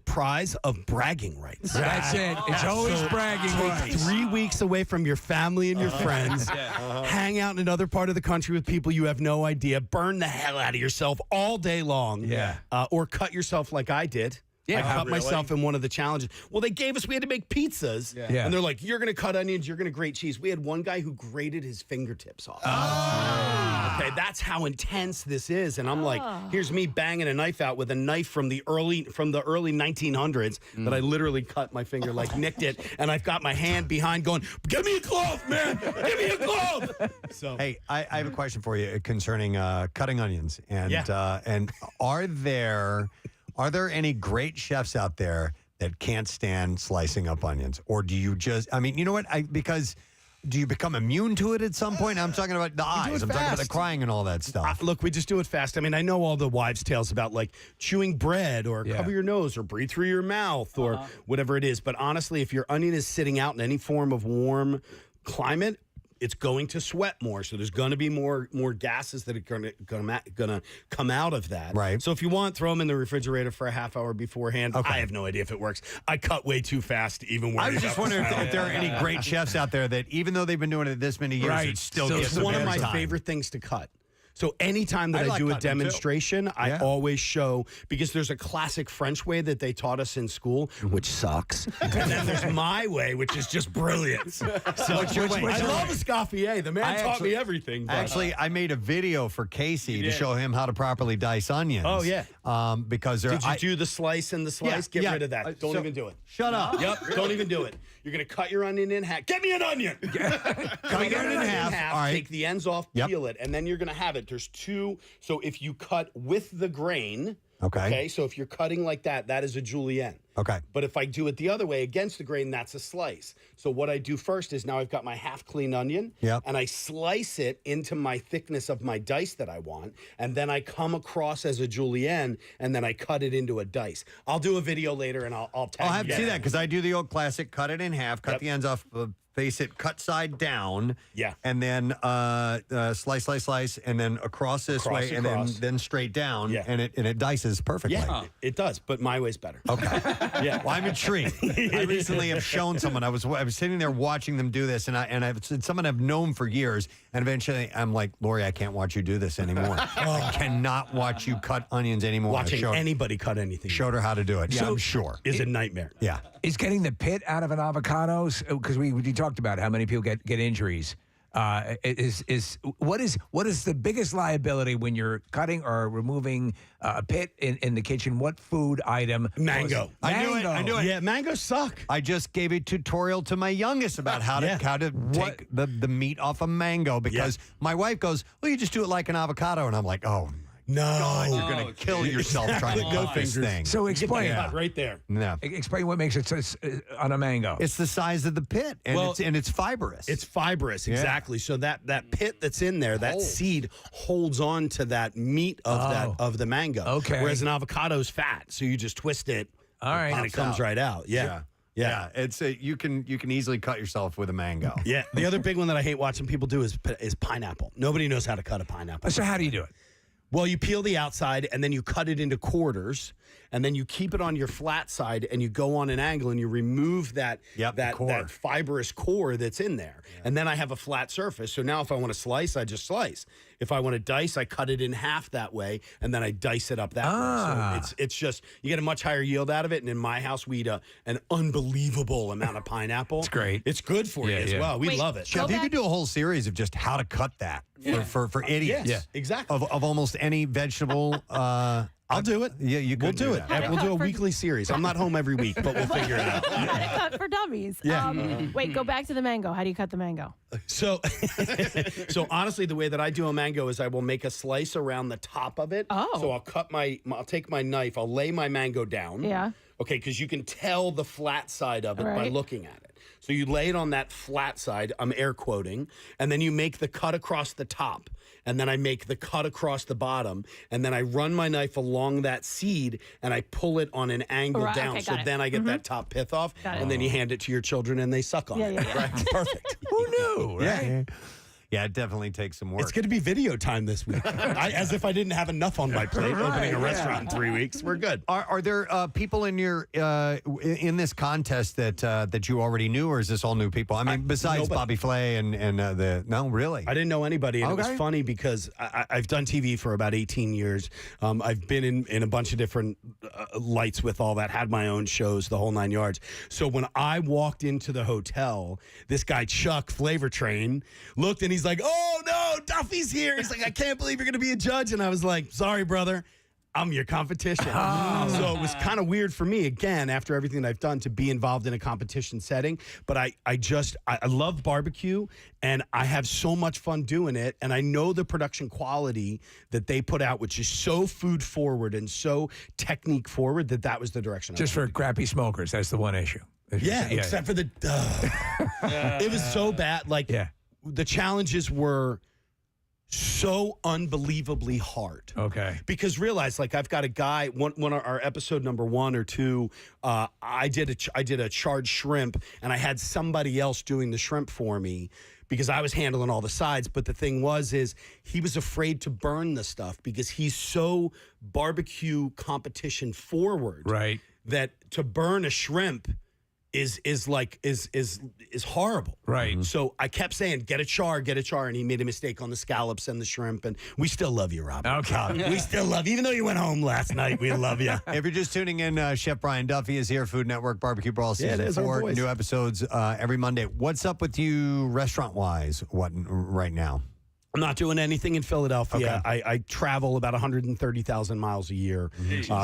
Speaker 12: prize of bragging rights.
Speaker 2: That's it. It's always bragging rights.
Speaker 12: 3 weeks away from your family and your friends. Hang out in another part of the country with people you have no idea. Burn the hell out of yourself all day long.
Speaker 2: Yeah.
Speaker 12: Or cut yourself like I did.
Speaker 2: Yeah,
Speaker 12: I cut myself in one of the challenges. Well, we had to make pizzas.
Speaker 2: Yeah.
Speaker 12: And they're like, you're going to cut onions, you're going to grate cheese. We had one guy who grated his fingertips off. Okay, that's how intense this is. And I'm like, here's me banging a knife out with a knife from the early 1900s that I literally cut my finger, nicked it. And I've got my hand behind going, give me a glove, man. Give me a glove. So,
Speaker 1: Hey, I have a question for you concerning cutting onions. And and are there any great chefs out there that can't stand slicing up onions? Or do you just, you know what? Because do you become immune to it at some point? I'm talking about the eyes. I'm talking about the crying and all that stuff.
Speaker 12: Look, we just do it fast. I know all the wives' tales about chewing bread or cover your nose or breathe through your mouth or whatever it is. But honestly, if your onion is sitting out in any form of warm climate, it's going to sweat more, so there's going to be more gases that are going to come out of that.
Speaker 1: Right.
Speaker 12: So if you want, throw them in the refrigerator for a half hour beforehand.
Speaker 1: Okay.
Speaker 12: I have no idea if it works. I cut way too fast to even worry.
Speaker 1: I was just wondering if there are any great chefs out there that, even though they've been doing it this many years, it still gets
Speaker 12: it's one of my
Speaker 1: time.
Speaker 12: favorite things to cut. So anytime that I
Speaker 1: like
Speaker 12: do a
Speaker 1: cutting them, too.
Speaker 12: demonstration, I always show, because there's a classic French way that they taught us in school, which sucks. And then there's my way, which is just brilliant. So
Speaker 1: What's your way?
Speaker 12: I love Escoffier. The man taught me everything. But,
Speaker 1: Actually, I made a video for Casey to show him how to properly dice onions.
Speaker 12: Oh, yeah.
Speaker 1: Because there,
Speaker 12: did you do the slice and the slice? Get rid of that. Don't even do it.
Speaker 1: Shut up.
Speaker 12: Yep, don't even do it. You're going to cut your onion in half. Get me an onion! Cut your onion in half.
Speaker 1: All right.
Speaker 12: Take the ends off, peel it, and then you're going to have it. There's two. So if you cut with the grain, okay, so if you're cutting like that, that is a julienne.
Speaker 1: Okay.
Speaker 12: But if I do it the other way against the grain, that's a slice. So what I do first is now I've got my half clean onion, and I slice it into my thickness of my dice that I want, and then I come across as a julienne, and then I cut it into a dice. I'll do a video later, and I'll tag
Speaker 1: I'll have
Speaker 12: you.
Speaker 1: to see that, because I do the old classic, cut it in half, cut the ends off, face it, cut side down, and then slice, and then across this way, and then straight down, and it dices perfectly.
Speaker 12: Yeah, it does, but my way's better.
Speaker 1: Okay.
Speaker 12: Yeah.
Speaker 1: Well, I'm intrigued. I recently have shown someone. I was sitting there watching them do this, and I've said someone I've known for years, and eventually I'm like, Lori, I can't watch you do this anymore. I cannot watch you cut onions anymore.
Speaker 12: Watching anybody cut anything.
Speaker 1: Showed her how to do it.
Speaker 12: So-
Speaker 1: I'm sure.
Speaker 12: Is a nightmare.
Speaker 1: Yeah.
Speaker 2: Is getting the pit out of an avocado, because we talked about how many people get injuries. What is the biggest liability when you're cutting or removing a pit in the kitchen? What food item?
Speaker 12: Mango.
Speaker 1: I knew it.
Speaker 12: Yeah, mangoes suck.
Speaker 1: I just gave a tutorial to my youngest about how to take the meat off a mango, because my wife goes, well, you just do it like an avocado. And I'm like, oh,
Speaker 12: no.
Speaker 1: God, you're going to kill yourself trying to cut this thing.
Speaker 2: So explain.
Speaker 12: Right there.
Speaker 1: No.
Speaker 2: Explain what makes it on a mango.
Speaker 1: It's the size of the pit, and it's fibrous.
Speaker 12: It's fibrous, exactly. So that pit that's in there, that seed holds on to that meat of the mango.
Speaker 2: Okay.
Speaker 12: Whereas an avocado's fat, so you just twist it.
Speaker 2: All right.
Speaker 12: And it comes right out. Yeah.
Speaker 1: It's you can easily cut yourself with a mango.
Speaker 12: Yeah. The other big one that I hate watching people do is pineapple. Nobody knows how to cut a pineapple.
Speaker 2: So how do you do it?
Speaker 12: Well, you peel the outside and then you cut it into quarters, and then you keep it on your flat side and you go on an angle and you remove that fibrous core that's in there. Yeah. And then I have a flat surface. So now if I want to slice, I just slice. If I want to dice, I cut it in half that way, and then I dice it up that way. So it's just, you get a much higher yield out of it. And in my house, we eat an unbelievable amount of pineapple.
Speaker 2: It's great.
Speaker 12: It's good for you as well. We love it.
Speaker 1: Chef, you could do a whole series of just how to cut that for idiots.
Speaker 12: Yes, exactly.
Speaker 1: Of almost any vegetable?
Speaker 12: I'll do it.
Speaker 1: Yeah,
Speaker 12: We'll do it. We'll do a weekly series. I'm not home every week, but we'll figure it out.
Speaker 11: How to cut for dummies.
Speaker 12: Yeah.
Speaker 11: Wait, go back to the mango. How do you cut the mango?
Speaker 12: So, so honestly, the way that I do a mango is I will make a slice around the top of it.
Speaker 11: Oh.
Speaker 12: So I'll take my knife, I'll lay my mango down.
Speaker 11: Yeah.
Speaker 12: Okay, because you can tell the flat side of it by
Speaker 11: Right.
Speaker 12: looking at it. So you lay it on that flat side, I'm air quoting, and then you make the cut across the top. And then I make the cut across the bottom, and then I run my knife along that seed, and I pull it on an angle
Speaker 11: Right,
Speaker 12: down.
Speaker 11: okay,
Speaker 12: So
Speaker 11: got it.
Speaker 12: then I get that top pith off,
Speaker 11: Got it.
Speaker 12: and then you hand it to your children, and they suck on it.
Speaker 11: Yeah.
Speaker 12: Right? Perfect.
Speaker 2: Who knew?
Speaker 12: Yeah.
Speaker 1: Yeah, it definitely takes some work.
Speaker 12: It's going to be video time this week. As if I didn't have enough on my plate opening a restaurant in 3 weeks. We're good.
Speaker 1: Are there people in your in this contest that you already knew, or is this all new people? I mean, besides
Speaker 12: nobody.
Speaker 1: Bobby Flay and no, really?
Speaker 12: I didn't know anybody, and it
Speaker 1: Okay.
Speaker 12: was funny because I've done TV for about 18 years. I've been in a bunch of different lights with all that, had my own shows, the whole 9 yards. So when I walked into the hotel, this guy, Chuck, Flavor Train, looked and he's like, "Oh, no, Duffy's here." He's like, "I can't believe you're going to be a judge." And I was like, "Sorry, brother. I'm your competition." So it was kind of weird for me, again, after everything that I've done, to be involved in a competition setting. But I love barbecue, and I have so much fun doing it. And I know the production quality that they put out, which is so food forward and so technique forward, that was the direction.
Speaker 2: Just for crappy smokers, that's the one issue.
Speaker 12: Yeah, except for the... it was so bad. Like, the challenges were so unbelievably hard.
Speaker 2: Okay.
Speaker 12: Because realize, like, I've got a guy, one of our episode number 1 or 2, I did a charred shrimp, and I had somebody else doing the shrimp for me because I was handling all the sides. But the thing is he was afraid to burn the stuff because he's so barbecue competition forward.
Speaker 2: Right.
Speaker 12: That to burn a shrimp is horrible.
Speaker 2: Right.
Speaker 12: So I kept saying, get a char, and he made a mistake on the scallops and the shrimp, and we still love you, Rob.
Speaker 2: Okay.
Speaker 12: We still love you. Even though you went home last night, we love you.
Speaker 1: If you're just tuning in, Chef Brian Duffy is here, Food Network Barbecue Brawl
Speaker 12: Yeah, it
Speaker 1: Season
Speaker 12: is, our
Speaker 1: 4.
Speaker 12: voice.
Speaker 1: New episodes every Monday. What's up with you restaurant-wise right now?
Speaker 12: I'm not doing anything in Philadelphia. I travel about 130,000 miles a year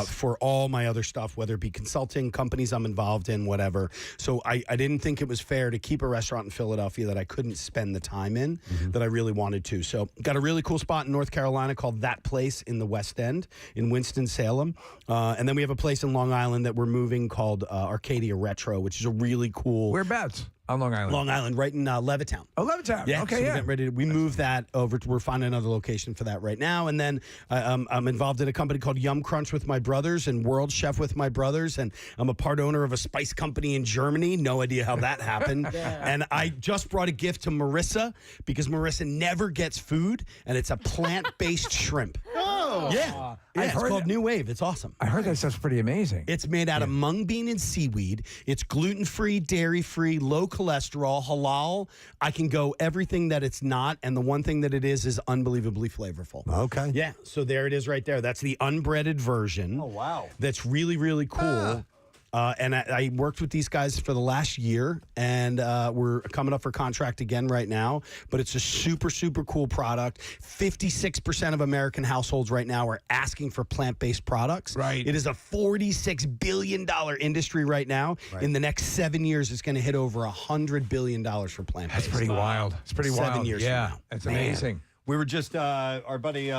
Speaker 12: for all my other stuff, whether it be consulting, companies I'm involved in, whatever. So I didn't think it was fair to keep a restaurant in Philadelphia that I couldn't spend the time in that I really wanted to. So got a really cool spot in North Carolina called That Place in the West End in Winston-Salem. And then we have a place in Long Island that we're moving called Arcadia Retro, which is a really cool...
Speaker 2: Whereabouts? On Long Island.
Speaker 12: Long Island, right in Levittown.
Speaker 2: Oh, Levittown.
Speaker 12: Yeah.
Speaker 2: Okay,
Speaker 12: So we're
Speaker 2: yeah.
Speaker 12: getting ready to, we moved that over. We're finding another location for that right now. And then I'm involved in a company called Yum Crunch with my brothers and World Chef with my brothers. And I'm a part owner of a spice company in Germany. No idea how that happened. And I just brought a gift to Marissa because Marissa never gets food, and it's a plant-based shrimp.
Speaker 2: Oh.
Speaker 12: Yeah. It's called New Wave. It's awesome.
Speaker 2: I heard that stuff's pretty amazing.
Speaker 12: It's made out of mung bean and seaweed. It's gluten-free, dairy-free, low cholesterol, halal. I can go everything that it's not, and the one thing that it is unbelievably flavorful.
Speaker 1: Okay.
Speaker 12: Yeah, so there it is right there. That's the unbreaded version.
Speaker 1: Oh, wow.
Speaker 12: That's really, really cool. And I worked with these guys for the last year, and we're coming up for contract again right now. But it's a super, super cool product. 56% of American households right now are asking for plant-based products.
Speaker 2: Right.
Speaker 12: It is a $46 billion industry right now.
Speaker 1: Right.
Speaker 12: In the next 7 years, it's going to hit over $100 billion for plant-based.
Speaker 2: That's pretty wild. It's pretty wild.
Speaker 12: 7 years
Speaker 2: Yeah,
Speaker 12: from now.
Speaker 2: that's
Speaker 12: Man.
Speaker 2: amazing.
Speaker 1: We were just, our buddy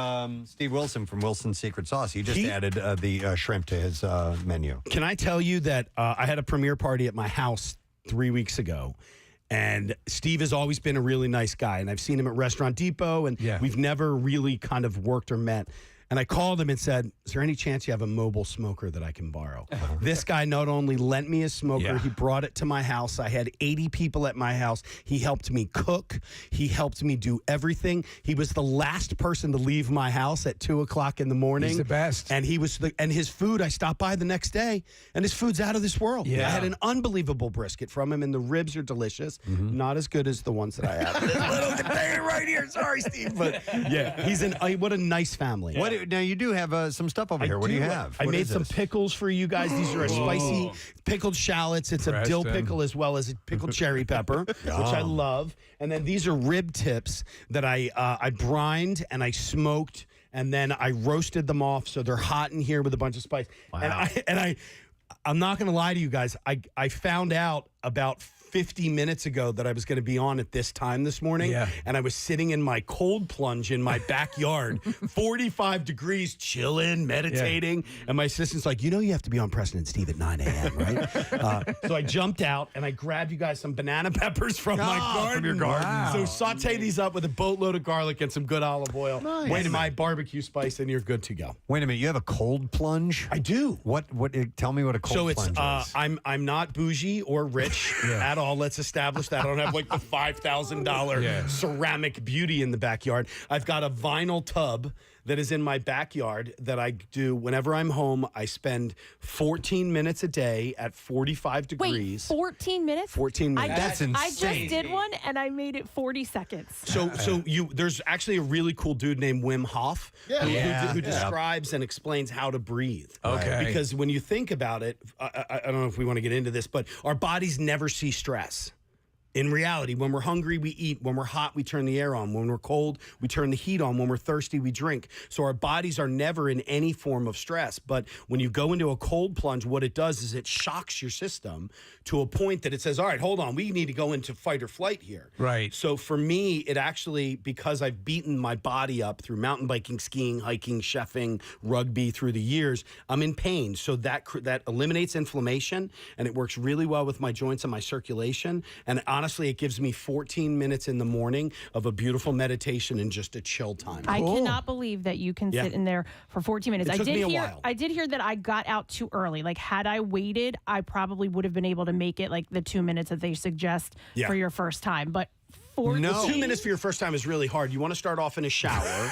Speaker 1: Steve Wilson from Wilson's Secret Sauce, he just added the shrimp to his menu.
Speaker 12: Can I tell you that I had a premiere party at my house 3 weeks ago, and Steve has always been a really nice guy, and I've seen him at Restaurant Depot, and we've never really kind of worked or met. And I called him and said, is there any chance you have a mobile smoker that I can borrow? This guy not only lent me a smoker, he brought it to my house. I had 80 people at my house. He helped me cook. He helped me do everything. He was the last person to leave my house at 2 o'clock in the morning.
Speaker 2: He's the best.
Speaker 12: And he was and his food, I stopped by the next day, and his food's out of this world.
Speaker 2: Yeah.
Speaker 12: I had an unbelievable brisket from him, and the ribs are delicious. Not as good as the ones that I have. This little container right here. Sorry, Steve. But yeah, what a nice family.
Speaker 1: Now, you do have some stuff over here. What do you have?
Speaker 12: I
Speaker 1: What
Speaker 12: made
Speaker 1: is
Speaker 12: some
Speaker 1: this?
Speaker 12: pickles for you guys. These are a spicy pickled shallots. It's a dill
Speaker 2: Preston.
Speaker 12: pickle as well as a pickled cherry pepper, which I love. And then these are rib tips that I brined and I smoked and then I roasted them off so they're hot in here with a bunch of spice.
Speaker 3: Wow.
Speaker 12: I'm not going to lie to you guys. I found out about 50 minutes ago that I was going to be on at this time this morning.
Speaker 2: Yeah.
Speaker 12: And I was sitting in my cold plunge in my backyard, 45 degrees, chilling, meditating. Yeah. And my assistant's like, you have to be on Preston and Steve at 9 a.m., right? So I jumped out and I grabbed you guys some banana peppers from my garden.
Speaker 1: From your garden.
Speaker 2: Wow.
Speaker 12: So saute these up with a boatload of garlic and some good olive oil.
Speaker 1: Nice.
Speaker 12: Wait, my barbecue spice, and you're good to go.
Speaker 1: Wait a minute, you have a cold plunge?
Speaker 12: I do.
Speaker 1: What? Tell me what a cold plunge is.
Speaker 12: I'm not bougie or rich at all. Let's establish that. I don't have like the $5,000 ceramic beauty in the backyard. I've got a vinyl tub that is in my backyard that I do whenever I'm home. I spend 14 minutes a day at 45 degrees.
Speaker 11: Wait, 14 minutes?
Speaker 12: 14 minutes.
Speaker 1: That's insane.
Speaker 11: I just did one and I made it 40 seconds.
Speaker 12: So there's actually a really cool dude named Wim Hof who describes and explains how to breathe.
Speaker 2: Okay.
Speaker 12: Because when you think about it, I don't know if we want to get into this, but our bodies never see stress. In reality, when we're hungry, we eat. When we're hot, we turn the air on. When we're cold, we turn the heat on. When we're thirsty, we drink. So our bodies are never in any form of stress. But when you go into a cold plunge, what it does is it shocks your system to a point that it says, all right, hold on, we need to go into fight or flight here.
Speaker 2: Right.
Speaker 12: So for me, it actually, because I've beaten my body up through mountain biking, skiing, hiking, chefing, rugby through the years, I'm in pain. So that eliminates inflammation, and it works really well with my joints and my circulation. And honestly, it gives me 14 minutes in the morning of a beautiful meditation and just a chill time.
Speaker 11: I cannot believe that you can sit in there for 14 minutes.
Speaker 12: It took me a while.
Speaker 11: I did hear that I got out too early. Like, had I waited, I probably would have been able to make it like the 2 minutes that they suggest for your first time. But 14?
Speaker 12: No. 2 minutes for your first time is really hard. You want to start off in a shower.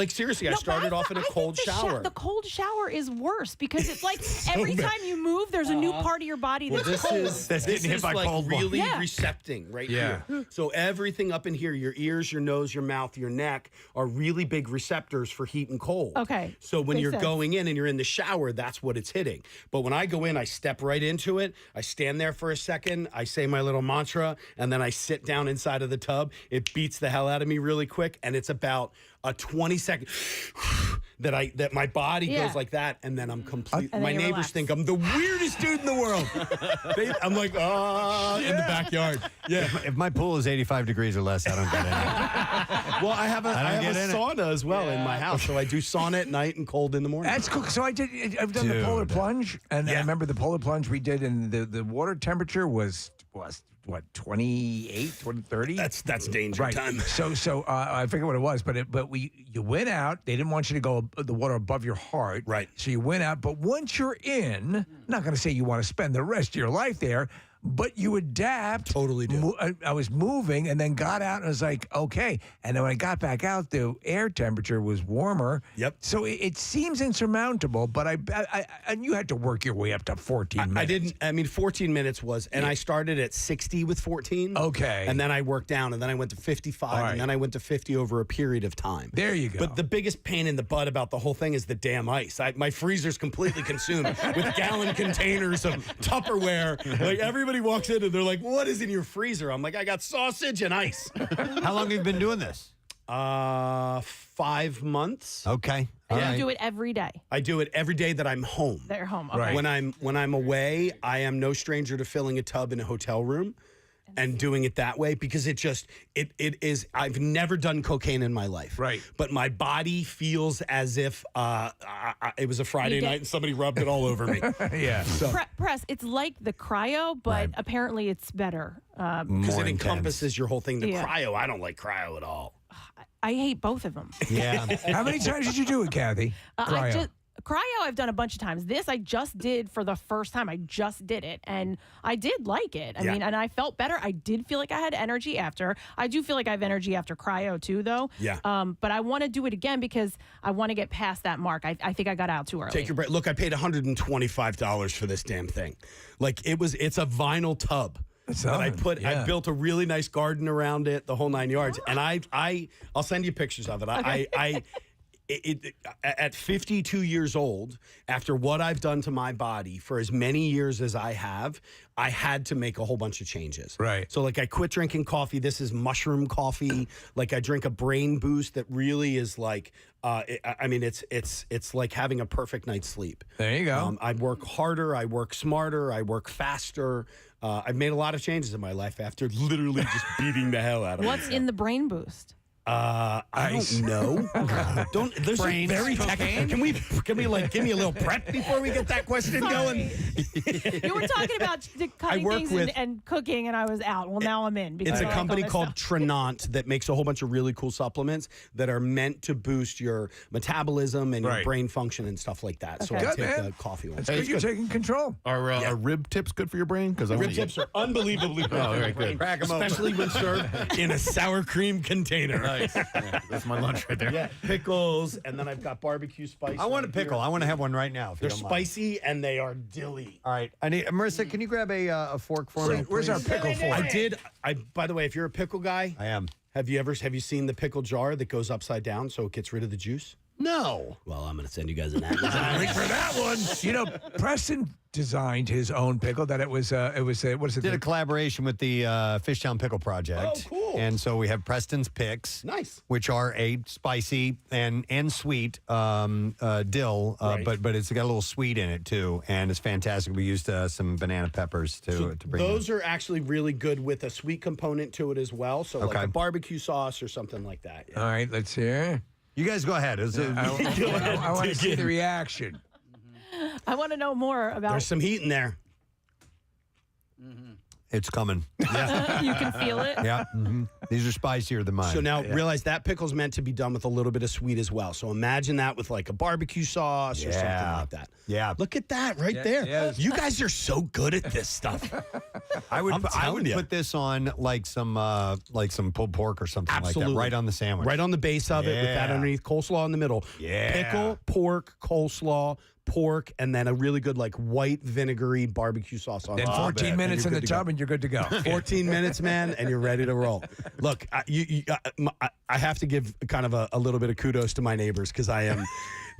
Speaker 12: Seriously, I started off in a cold shower.
Speaker 11: The cold shower is worse because it's like every time you move, there's a new part of your body that's cold.
Speaker 12: This is like really recepting right here. So everything up in here, your ears, your nose, your mouth, your neck, are really big receptors for heat and cold.
Speaker 11: Okay.
Speaker 12: So when you're going in and you're in the shower, that's what it's hitting. But when I go in, I step right into it. I stand there for a second. I say my little mantra, and then I sit down inside of the tub. It beats the hell out of me really quick, and it's about a 20-second that my body goes like that, and then I'm complete. My neighbors think I'm the weirdest dude in the world. I'm like, in the backyard. Yeah.
Speaker 1: If my pool is 85 degrees or less, I don't get in it.
Speaker 12: Well, I have a sauna as well in my house, so I do sauna at night and cold in the morning.
Speaker 2: That's cool. So I've done the polar plunge, and I remember the polar plunge we did, and the water temperature was what, 28, 30?
Speaker 12: That's danger time.
Speaker 2: So I forget what it was, but you went out. They didn't want you to go the water above your heart.
Speaker 12: Right.
Speaker 2: So you went out, but once you're in, I'm not going to say you want to spend the rest of your life there, but you adapt.
Speaker 12: Totally do.
Speaker 2: I was moving and then got out and was like, okay. And then when I got back out, the air temperature was warmer.
Speaker 12: Yep.
Speaker 2: So it seems insurmountable, but and you had to work your way up to 14 minutes.
Speaker 12: 14 minutes was, and I started at 60 with 14.
Speaker 2: Okay.
Speaker 12: And then I worked down, and then I went to 55, and then I went to 50 over a period of time.
Speaker 2: There you go.
Speaker 12: But the biggest pain in the butt about the whole thing is the damn ice. My freezer's completely consumed with gallon containers of Tupperware. Like, everybody walks in and they're like, what is in your freezer? I'm like, I got sausage and ice.
Speaker 1: How long have you been doing this?
Speaker 12: 5 months.
Speaker 1: Okay.
Speaker 11: And you do it every day.
Speaker 12: I do it every day that I'm home.
Speaker 11: They're home. Okay.
Speaker 12: When I'm away, I am no stranger to filling a tub in a hotel room and doing it that way, because it is. I've never done cocaine in my life.
Speaker 2: Right.
Speaker 12: But my body feels as if it was a Friday night and somebody rubbed it all over me.
Speaker 2: Yeah.
Speaker 12: So,
Speaker 11: Press, it's like the cryo, but apparently it's better.
Speaker 12: Because it encompasses your whole thing. The cryo, I don't like cryo at all.
Speaker 11: I hate both of them.
Speaker 1: Yeah.
Speaker 2: How many times did you do it, Kathy?
Speaker 11: Cryo, I've done a bunch of times. This I just did for the first time. I just did it, and I did like it. I mean, and I felt better. I did feel like I had energy after. I do feel like I have energy after cryo too, though.
Speaker 12: Yeah.
Speaker 11: But I want to do it again because I want to get past that mark. I think I got out too early.
Speaker 12: Take your break. Look, I paid $125 for this damn thing. Like, it's a vinyl tub. I built a really nice garden around it, the whole 9 yards, and I'll send you pictures of it. at 52 years old, after what I've done to my body for as many years as I have, I had to make a whole bunch of changes.
Speaker 2: Right.
Speaker 12: So like I quit drinking coffee. This is mushroom coffee. Like I drink a brain boost that really is like, it's like having a perfect night's sleep.
Speaker 2: There you go.
Speaker 12: I work harder. I work smarter. I work faster. I've made a lot of changes in my life after literally just beating the hell out of
Speaker 11: What's in the brain boost?
Speaker 12: I don't know. There's
Speaker 11: Brains,
Speaker 12: very
Speaker 11: cocaine?
Speaker 12: Can we like give me a little prep before we get that question going?
Speaker 11: You were talking about cutting
Speaker 12: work
Speaker 11: things
Speaker 12: with-
Speaker 11: and cooking, and I was out. Well, now I'm in. because
Speaker 12: It's a
Speaker 11: I like all
Speaker 12: company
Speaker 11: this
Speaker 12: called
Speaker 11: stuff.
Speaker 12: Trinant that makes a whole bunch of really cool supplements that are meant to boost your metabolism and your
Speaker 3: Right.
Speaker 12: brain function and stuff like that. So
Speaker 3: Okay.
Speaker 12: I
Speaker 3: Good,
Speaker 12: take
Speaker 3: man.
Speaker 12: the coffee one.
Speaker 3: That's good. You're
Speaker 2: taking control.
Speaker 3: Are rib tips good for your brain? Because
Speaker 12: Rib tips are unbelievably good.
Speaker 3: Oh, very good.
Speaker 12: Especially when served in a sour cream container.
Speaker 3: Nice. Yeah, that's my lunch right there.
Speaker 12: Yeah, pickles, and then I've got barbecue spice.
Speaker 1: I want a
Speaker 12: right
Speaker 1: pickle.
Speaker 12: here.
Speaker 1: I want to have one right now. If
Speaker 12: They're
Speaker 1: you don't mind.
Speaker 12: spicy and they are dilly.
Speaker 1: All right. I need Marissa. Can you grab a fork for me?
Speaker 12: Where's our
Speaker 1: please?
Speaker 12: pickle for? I did. By the way, if you're a pickle guy,
Speaker 1: I am.
Speaker 12: Have you seen the pickle jar that goes upside down so it gets rid of the juice?
Speaker 1: No.
Speaker 12: Well, I'm going to send you guys an ad.
Speaker 2: Link for that one. You know, Preston designed his own pickle. That it was what is it?
Speaker 1: Did a collaboration with the Fishtown Pickle Project.
Speaker 12: Oh, cool.
Speaker 1: And so we have Preston's Picks.
Speaker 12: Nice.
Speaker 1: Which are a spicy and sweet dill,
Speaker 12: Right.
Speaker 1: but it's got a little sweet in it too, and it's fantastic. We used some banana peppers to bring
Speaker 12: Those are actually really good with a sweet component to it as well. So like
Speaker 1: Okay.
Speaker 12: a barbecue sauce or something like that.
Speaker 2: All right, let's hear.
Speaker 1: You guys go ahead.
Speaker 2: I want to see the reaction.
Speaker 11: I want to know more about.
Speaker 12: There's some heat in there.
Speaker 1: It's coming.
Speaker 12: Yeah.
Speaker 11: You can feel it.
Speaker 1: Yeah. These are spicier than mine.
Speaker 12: So now realize that pickle's meant to be done with a little bit of sweet as well. So imagine that with like a barbecue sauce or something like that.
Speaker 1: Yeah.
Speaker 12: Look at that right
Speaker 1: Yeah,
Speaker 12: there.
Speaker 1: yeah.
Speaker 12: You guys are so good at this stuff.
Speaker 1: I would
Speaker 12: I'm telling you.
Speaker 1: put this on like some pulled pork or something like that, right on the sandwich.
Speaker 12: Right on the base of it with that
Speaker 1: Yeah.
Speaker 12: underneath, coleslaw in the middle.
Speaker 1: Yeah.
Speaker 12: Pickle, pork, coleslaw, pork, and then a really good like white vinegary barbecue sauce on
Speaker 2: Then
Speaker 12: top.
Speaker 2: 14 minutes in the tub and you're good to go.
Speaker 12: 14 minutes, man, and you're ready to roll. Look, I have to give kind of a little bit of kudos to my neighbors because I am.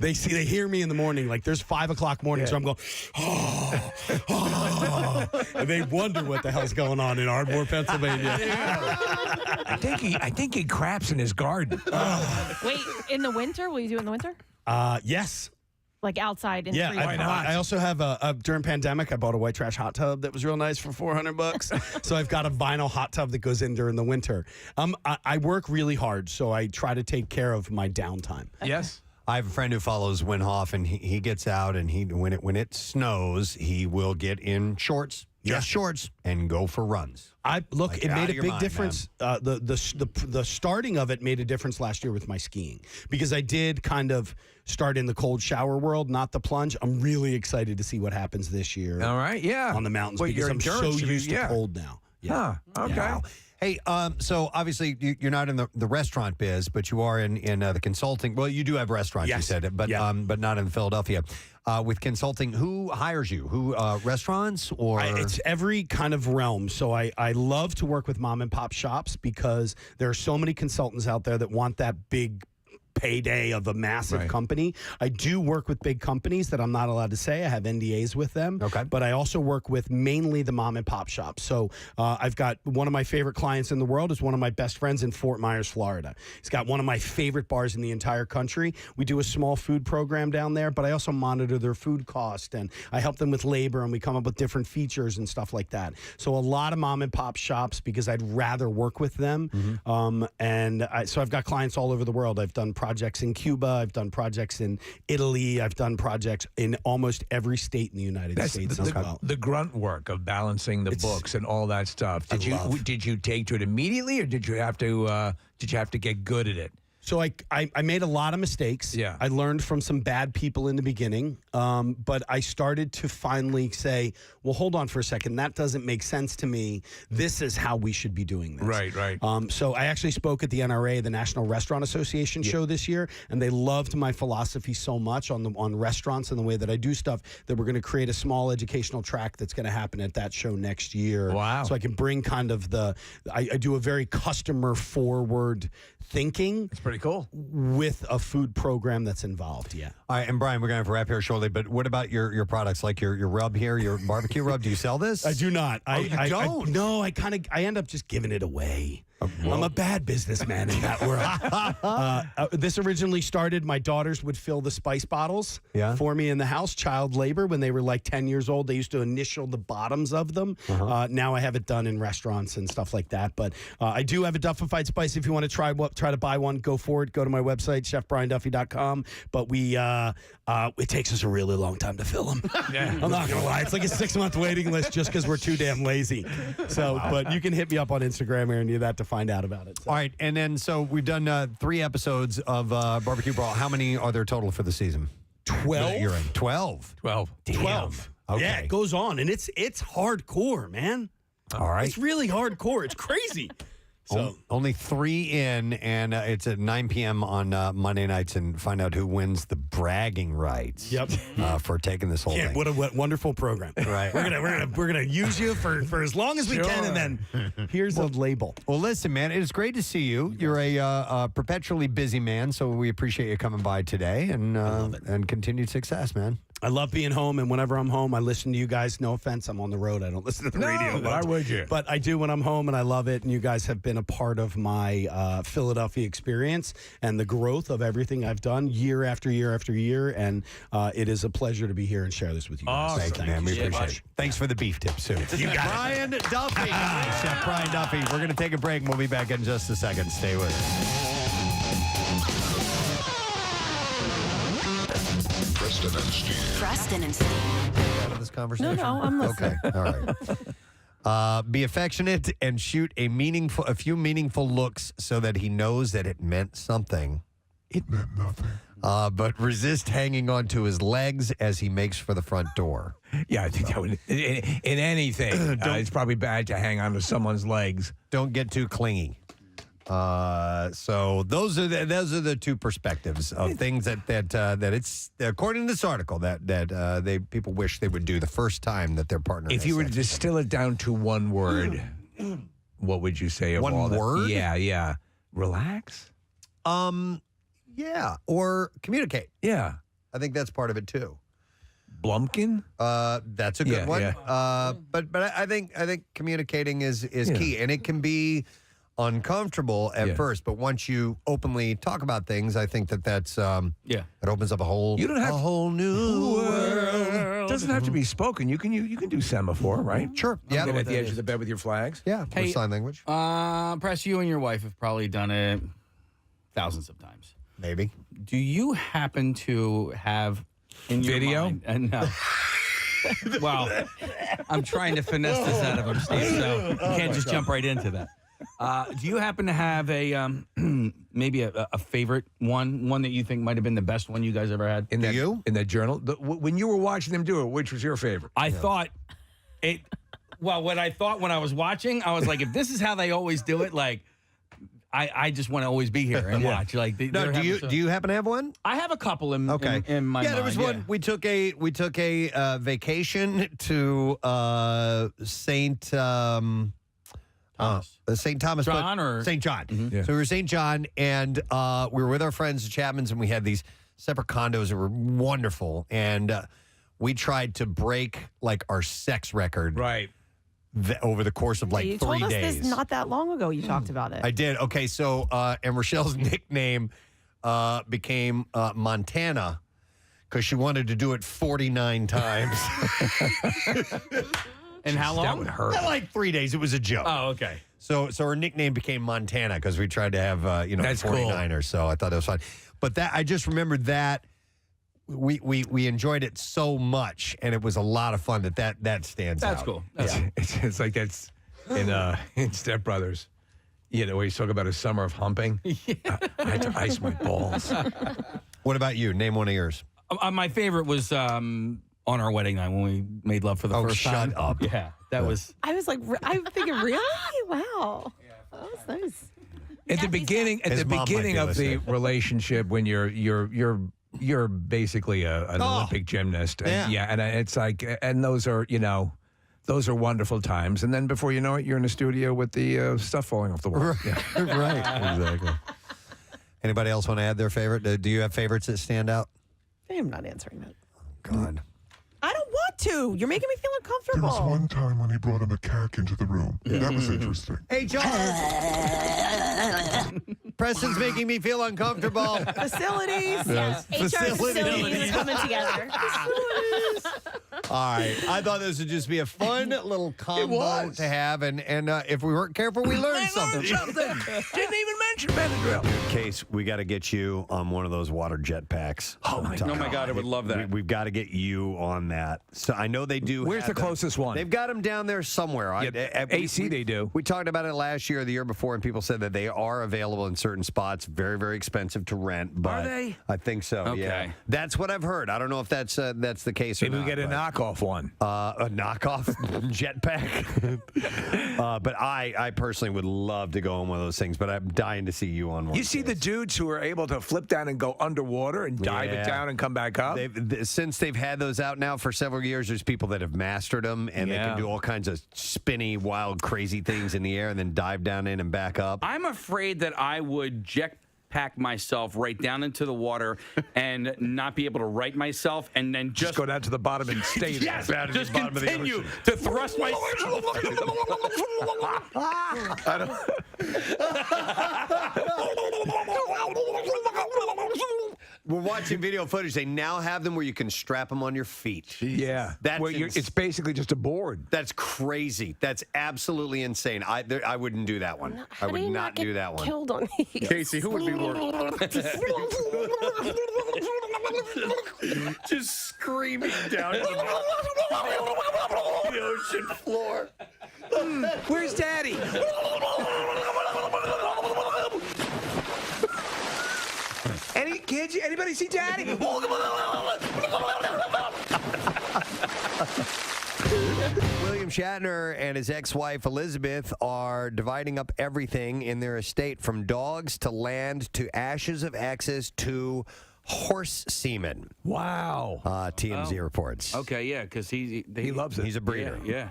Speaker 12: They hear me in the morning, like there's 5 o'clock morning, so I'm going, and they wonder what the hell's going on in Ardmore, Pennsylvania.
Speaker 2: I think he craps in his garden.
Speaker 11: Wait, in the winter? Will you do it in the winter?
Speaker 12: Yes.
Speaker 11: Like outside in the
Speaker 12: Yeah,
Speaker 11: freezer?
Speaker 12: I also have during pandemic, I bought a white trash hot tub that was real nice for $400. So I've got a vinyl hot tub that goes in during the winter. I work really hard, so I try to take care of my downtime.
Speaker 2: Yes.
Speaker 1: I have a friend who follows Winhoff, and he gets out, and when it snows, he will get in shorts, just shorts, and go for runs.
Speaker 12: It
Speaker 1: Like,
Speaker 12: made
Speaker 1: out
Speaker 12: a
Speaker 1: of your
Speaker 12: big
Speaker 1: mind,
Speaker 12: difference. The starting of it made a difference last year with my skiing because I did kind of start in the cold shower world, not the plunge. I'm really excited to see what happens this year.
Speaker 2: All right, yeah.
Speaker 12: On the mountains
Speaker 2: Well,
Speaker 12: because
Speaker 2: your
Speaker 12: I'm so
Speaker 2: endurance should be-
Speaker 12: used to
Speaker 2: yeah.
Speaker 12: cold now.
Speaker 2: Huh. Okay.
Speaker 1: Wow. Hey, so obviously you're not in the restaurant biz, but you are in the consulting. Well, you do have restaurants, you
Speaker 12: Yes.
Speaker 1: said, but not in Philadelphia. With consulting, who hires you? Who restaurants or
Speaker 12: It's every kind of realm. So I love to work with mom and pop shops because there are so many consultants out there that want that big payday of a massive company. I do work with big companies that I'm not allowed to say. I have NDAs with them. Okay. But I also work with mainly the mom and pop shops. So I've got one of my favorite clients in the world is one of my best friends in Fort Myers, Florida. He's got one of my favorite bars in the entire country. We do a small food program down there, but I also monitor their food cost and I help them with labor and we come up with different features and stuff like that. So a lot of mom and pop shops because I'd rather work with them. So I've got clients all over the world. I've done projects in Cuba. I've done projects in Italy. I've done projects in almost every state in the United States as well.
Speaker 2: The grunt work of balancing the books and all that stuff. Did you take to it immediately, or did you have to get good at it?
Speaker 12: So I made a lot of mistakes.
Speaker 2: Yeah.
Speaker 12: I learned from some bad people in the beginning, but I started to finally say, well, hold on for a second. That doesn't make sense to me. This is how we should be doing this.
Speaker 2: Right.
Speaker 12: So I actually spoke at the NRA, the National Restaurant Association show this year, and they loved my philosophy so much on restaurants and the way that I do stuff that we're going to create a small educational track that's going to happen at that show next year.
Speaker 2: Wow.
Speaker 12: So I can bring kind of I do a very customer forward thinking.
Speaker 2: It's pretty pretty cool.
Speaker 12: With a food program that's involved, yeah.
Speaker 1: All right, and Brian, we're going to have to wrap here shortly, but what about your products, like your rub here, your barbecue rub? Do you sell this?
Speaker 12: I do not.
Speaker 1: You don't?
Speaker 12: No, I end up just giving it away. I'm a bad businessman in that world. This originally started, my daughters would fill the spice bottles for me in the house, child labor. When they were like 10 years old, they used to initial the bottoms of them. Now I have it done in restaurants and stuff like that. But I do have a Duffified spice. If you want to try to buy one, go for it. Go to my website, chefbrianduffy.com. But it takes us a really long time to fill them. I'm not going to lie. It's like a 6-month waiting list just because we're too damn lazy. So, but you can hit me up on Instagram or any of that to find out about it. So.
Speaker 1: All right, and then so we've done 3 episodes of Barbecue Brawl. How many are there total for the season?
Speaker 12: 12.
Speaker 1: You're in 12.
Speaker 2: 12.
Speaker 1: Damn.
Speaker 12: 12.
Speaker 1: Okay.
Speaker 12: Yeah, it goes on, and it's hardcore, man.
Speaker 1: All right.
Speaker 12: It's really hardcore. It's crazy. So
Speaker 1: only 3 in, and it's at 9 p.m. on Monday nights, and find out who wins the bragging rights.
Speaker 12: Yep.
Speaker 1: For taking this whole thing.
Speaker 12: What a wonderful program.
Speaker 1: Right.
Speaker 12: We're gonna use you for as long as we can, and then here's a label.
Speaker 1: Well, listen, man, it's great to see you. You're a perpetually busy man, so we appreciate you coming by today, and continued success, man.
Speaker 12: I love being home, and whenever I'm home, I listen to you guys. No offense, I'm on the road. I don't listen to the radio.
Speaker 2: Why would you?
Speaker 12: But I do when I'm home, and I love it. And you guys have been a part of my Philadelphia experience and the growth of everything I've done year after year after year. And it is a pleasure to be here and share this with you guys.
Speaker 1: Awesome. Thank you, man. We appreciate it. Thanks for the beef tips, too.
Speaker 12: You got
Speaker 1: Brian Duffy. Chef Brian Duffy. We're going to take a break, and we'll be back in just a second. Stay with us.
Speaker 10: Preston and Steve.
Speaker 1: Out of this conversation?
Speaker 11: No, I'm listening.
Speaker 1: Okay, all right. Be affectionate and shoot a few meaningful looks so that he knows that it meant something.
Speaker 17: It meant nothing.
Speaker 1: But resist hanging onto his legs as he makes for the front door.
Speaker 2: Yeah, I think that would in anything. It's probably bad to hang onto someone's legs.
Speaker 1: Don't get too clingy. So those are the 2 perspectives of things that it's according to this article that people wish they would do the first time that their partner.
Speaker 2: If you were to distill it down to one word, what would you say? Of
Speaker 1: One
Speaker 2: all
Speaker 1: word?
Speaker 2: Yeah. Relax.
Speaker 1: Yeah, or communicate.
Speaker 2: Yeah,
Speaker 1: I think that's part of it too.
Speaker 2: Blumpkin.
Speaker 1: That's a good one.
Speaker 2: Yeah.
Speaker 1: But I think communicating is key, and it can be uncomfortable at first, but once you openly talk about things, I think that's it opens up a whole new world.
Speaker 2: It doesn't have to be spoken. You can do semaphore, right?
Speaker 1: Sure. Yeah.
Speaker 2: Get at the edge of the bed with your flags.
Speaker 1: Yeah.
Speaker 5: Hey,
Speaker 1: sign language.
Speaker 5: Press, you and your wife have probably done it thousands of times.
Speaker 1: Maybe.
Speaker 5: Do you happen to have in your
Speaker 2: video?
Speaker 5: mind, and no. Well, I'm trying to finesse this out of him, Steve, so you can't just jump right into that. Do you happen to have a maybe a favorite one that you think might have been the best one you guys ever had?
Speaker 2: In that journal? When you were watching them do it, which was your favorite?
Speaker 5: I thought it. Well, what I thought when I was watching, I was like, if this is how they always do it, like, I just want to always be here and watch. Like, do
Speaker 1: you happen to have one?
Speaker 5: I have a couple in my
Speaker 1: Yeah,
Speaker 5: mind.
Speaker 1: there was one. We took a vacation to St. Thomas. St. Thomas,
Speaker 5: John or
Speaker 1: St. John.
Speaker 5: Mm-hmm.
Speaker 1: Yeah. So we were St. John, and we were with our friends, the Chapmans, and we had these separate condos that were wonderful. And we tried to break like our sex record,
Speaker 2: right?
Speaker 1: Over the course of like
Speaker 11: you
Speaker 1: 3
Speaker 11: told us
Speaker 1: days.
Speaker 11: this not that long ago. You talked about it.
Speaker 1: I did. Okay, so and Rochelle's nickname became Montana because she wanted to do it 49 times.
Speaker 5: And how long?
Speaker 2: That would hurt.
Speaker 1: Like 3 days. It was a joke.
Speaker 5: Oh, okay.
Speaker 1: So her nickname became Montana because we tried to have
Speaker 2: That's
Speaker 1: 49 or so. I thought that was fun. But that I just remembered that we enjoyed it so much, and it was a lot of fun that stands out.
Speaker 5: That's cool.
Speaker 2: It's like that's in Step Brothers. Where you talk about a summer of humping. I had to ice my balls.
Speaker 1: What about you? Name one of yours.
Speaker 5: My favorite was on our wedding night when we made love for the first time.
Speaker 1: Shut up.
Speaker 5: Yeah, that was.
Speaker 11: I was like, I'm thinking, really? Wow. That was nice.
Speaker 2: At the beginning of the relationship, when you're basically an Olympic gymnast, and and it's like, and those are wonderful times, and then before you know it, you're in a studio with the stuff falling off the wall.
Speaker 1: Right, exactly. Anybody else want to add their favorite? Do you have favorites that stand out?
Speaker 6: I am not answering that.
Speaker 1: God.
Speaker 6: I don't want to. You're making me feel
Speaker 17: There
Speaker 6: uncomfortable.
Speaker 17: was one time when he brought a macaque into the room. That was interesting.
Speaker 1: Hey, John. Preston's making me feel uncomfortable.
Speaker 6: Facilities.
Speaker 11: Yes. HR facilities is coming together.
Speaker 1: All right. I thought this would just be a fun little combo to have, and if we weren't careful, we learned something.
Speaker 2: Didn't even mention Benadryl.
Speaker 1: Case, we got to get you on one of those water jet packs.
Speaker 5: Oh my God, I would love that.
Speaker 1: We've got to get you on that. So I know they do.
Speaker 2: Where's
Speaker 1: have
Speaker 2: the closest one?
Speaker 1: They've got them down there somewhere.
Speaker 2: AC they do.
Speaker 1: We talked about it last year or the year before, and people said that they are available in certain spots. Very, very expensive to rent. But
Speaker 2: Are they?
Speaker 1: I think so.
Speaker 5: Okay.
Speaker 1: Yeah, that's what I've heard. I don't know if that's the case or
Speaker 2: Maybe
Speaker 1: not.
Speaker 2: we get a knockoff one.
Speaker 1: A knockoff jetpack. But I personally would love to go on one of those things. But I'm dying to see you on one.
Speaker 2: You see the dudes who are able to flip down and go underwater and dive it down and come back up?
Speaker 1: Since they've had those out now for several years, there's people that have mastered them, and they can do all kinds of spinny, wild, crazy things in the air and then dive down in and back up.
Speaker 5: I'm afraid that I would jetpack myself right down into the water and not be able to right myself, and then just
Speaker 2: go down to the bottom and stay there.
Speaker 5: Yes, just continue to thrust myself.
Speaker 1: We're watching video footage. They now have them where you can strap them on your feet.
Speaker 2: Yeah. It's basically just a board.
Speaker 1: That's crazy. That's absolutely insane. I wouldn't do that one. I would not do that one.
Speaker 6: Killed on these.
Speaker 3: Casey, who would be more?
Speaker 1: Just screaming down to the ocean floor.
Speaker 2: Where's Daddy? Any kids? Anybody see Daddy?
Speaker 1: William Shatner and his ex-wife Elizabeth are dividing up everything in their estate, from dogs to land to ashes of exes to horse semen.
Speaker 2: Wow.
Speaker 1: TMZ reports.
Speaker 5: Okay, yeah, because he
Speaker 2: loves it.
Speaker 1: He's a breeder.
Speaker 5: Yeah.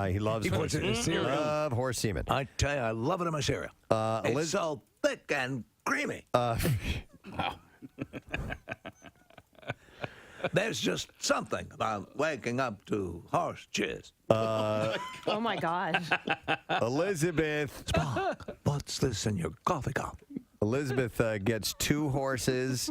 Speaker 1: He loves
Speaker 2: He puts it in his cereal.
Speaker 1: Love horse semen.
Speaker 2: I tell you, I love it in my cereal. It's so thick and creamy. There's just something about waking up to horse jizz.
Speaker 11: Oh my God.
Speaker 1: Elizabeth.
Speaker 2: Spock, what's this in your coffee cup?
Speaker 1: Elizabeth gets 2 horses.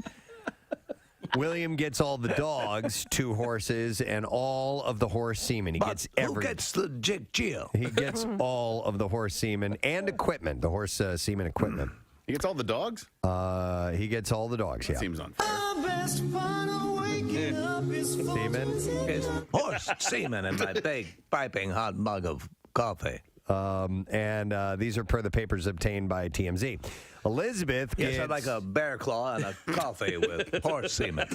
Speaker 1: William gets all the dogs, 2 horses, and all of the horse semen. He gets
Speaker 2: who gets the Geo?
Speaker 1: He gets all of the horse semen and equipment, the horse semen equipment.
Speaker 3: He gets all the dogs?
Speaker 1: He gets all the dogs, yeah.
Speaker 3: Seems unfair.
Speaker 1: Semen?
Speaker 2: It's horse semen in my big, piping hot mug of coffee.
Speaker 1: And these are per the papers obtained by TMZ. Elizabeth gets...
Speaker 2: Yes, I'd like a bear claw and a coffee with horse semen.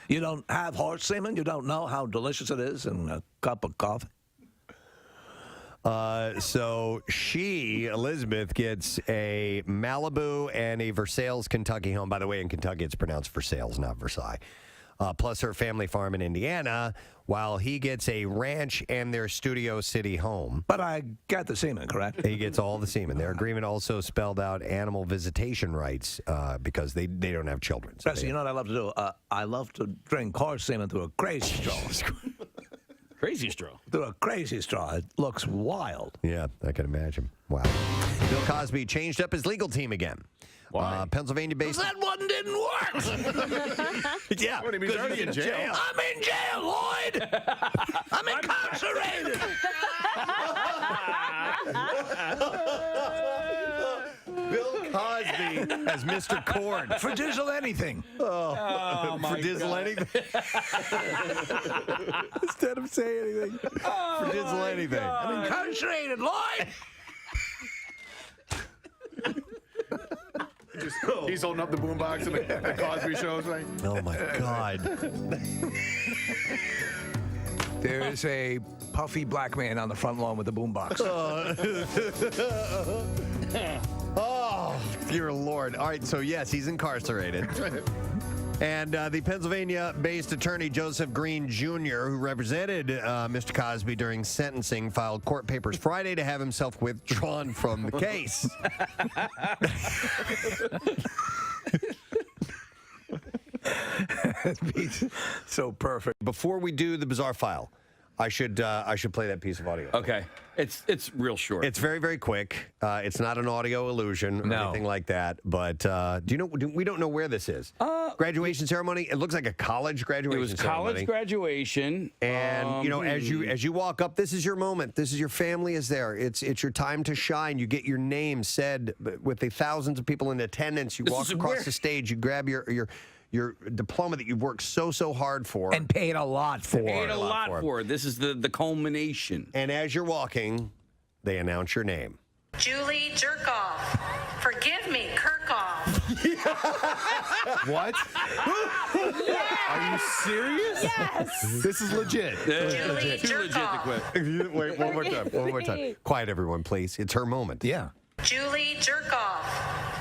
Speaker 2: You don't have horse semen? You don't know how delicious it is in a cup of coffee?
Speaker 1: So Elizabeth, gets a Malibu and a Versailles, Kentucky home. By the way, in Kentucky, it's pronounced Versailles, not Versailles. Plus her family farm in Indiana, while he gets a ranch and their Studio City home.
Speaker 2: But I got the semen, correct?
Speaker 1: He gets all the semen. Their agreement also spelled out animal visitation rights because they don't have children. So
Speaker 2: Preston, you know what I love to do? I love to drink horse semen through a crazy straw.
Speaker 5: Crazy straw.
Speaker 2: Through a crazy straw. It looks wild.
Speaker 1: Yeah, I can imagine. Wow. Bill Cosby changed up his legal team again.
Speaker 2: Why?
Speaker 1: Pennsylvania-based.
Speaker 2: That one didn't work.
Speaker 1: Yeah.
Speaker 3: What do you mean? He's already in jail.
Speaker 2: I'm in jail, Lloyd. I'm incarcerated.
Speaker 1: Bill Cosby as Mr. Corn.
Speaker 2: For Dizzle anything.
Speaker 1: Oh
Speaker 5: my
Speaker 1: for Dizzle
Speaker 5: God.
Speaker 1: anything. Instead of saying anything. For Dizzle anything.
Speaker 2: I'm incarcerated, Lloyd.
Speaker 3: He's holding up the boombox in the Cosby shows, right?
Speaker 1: Oh, my God.
Speaker 2: There is a puffy black man on the front lawn with a boombox.
Speaker 1: Oh, dear Lord. All right, so yes, he's incarcerated.
Speaker 9: And the Pennsylvania-based attorney Joseph Green Jr., who represented Mr. Cosby during sentencing, filed court papers Friday to have himself withdrawn from the case.
Speaker 2: So perfect.
Speaker 9: Before we do the bizarre file, I should play that piece of audio.
Speaker 5: Okay. It's real short.
Speaker 9: It's very, very quick. It's not an audio illusion or anything like that. But we don't know where this is. Graduation ceremony. It looks like a college graduation.
Speaker 5: It was
Speaker 9: ceremony.
Speaker 5: college graduation,
Speaker 9: and as you walk up, this is your moment. This is your family is there. It's your time to shine. You get your name said with the thousands of people in attendance. You walk across the stage. You grab your diploma that you've worked so hard for.
Speaker 2: And paid a lot for.
Speaker 5: Paid a lot for. This is the culmination.
Speaker 9: And as you're walking, they announce your name.
Speaker 14: Julie Jerkoff. Forgive me, Kirkhoff.
Speaker 3: What? Are you serious?
Speaker 14: Yes.
Speaker 3: This is legit.
Speaker 14: Julie
Speaker 5: Too legit to quit.
Speaker 9: Wait, one more time. One more time. Quiet, everyone, please. It's her moment.
Speaker 2: Yeah.
Speaker 14: Julie Jerkoff.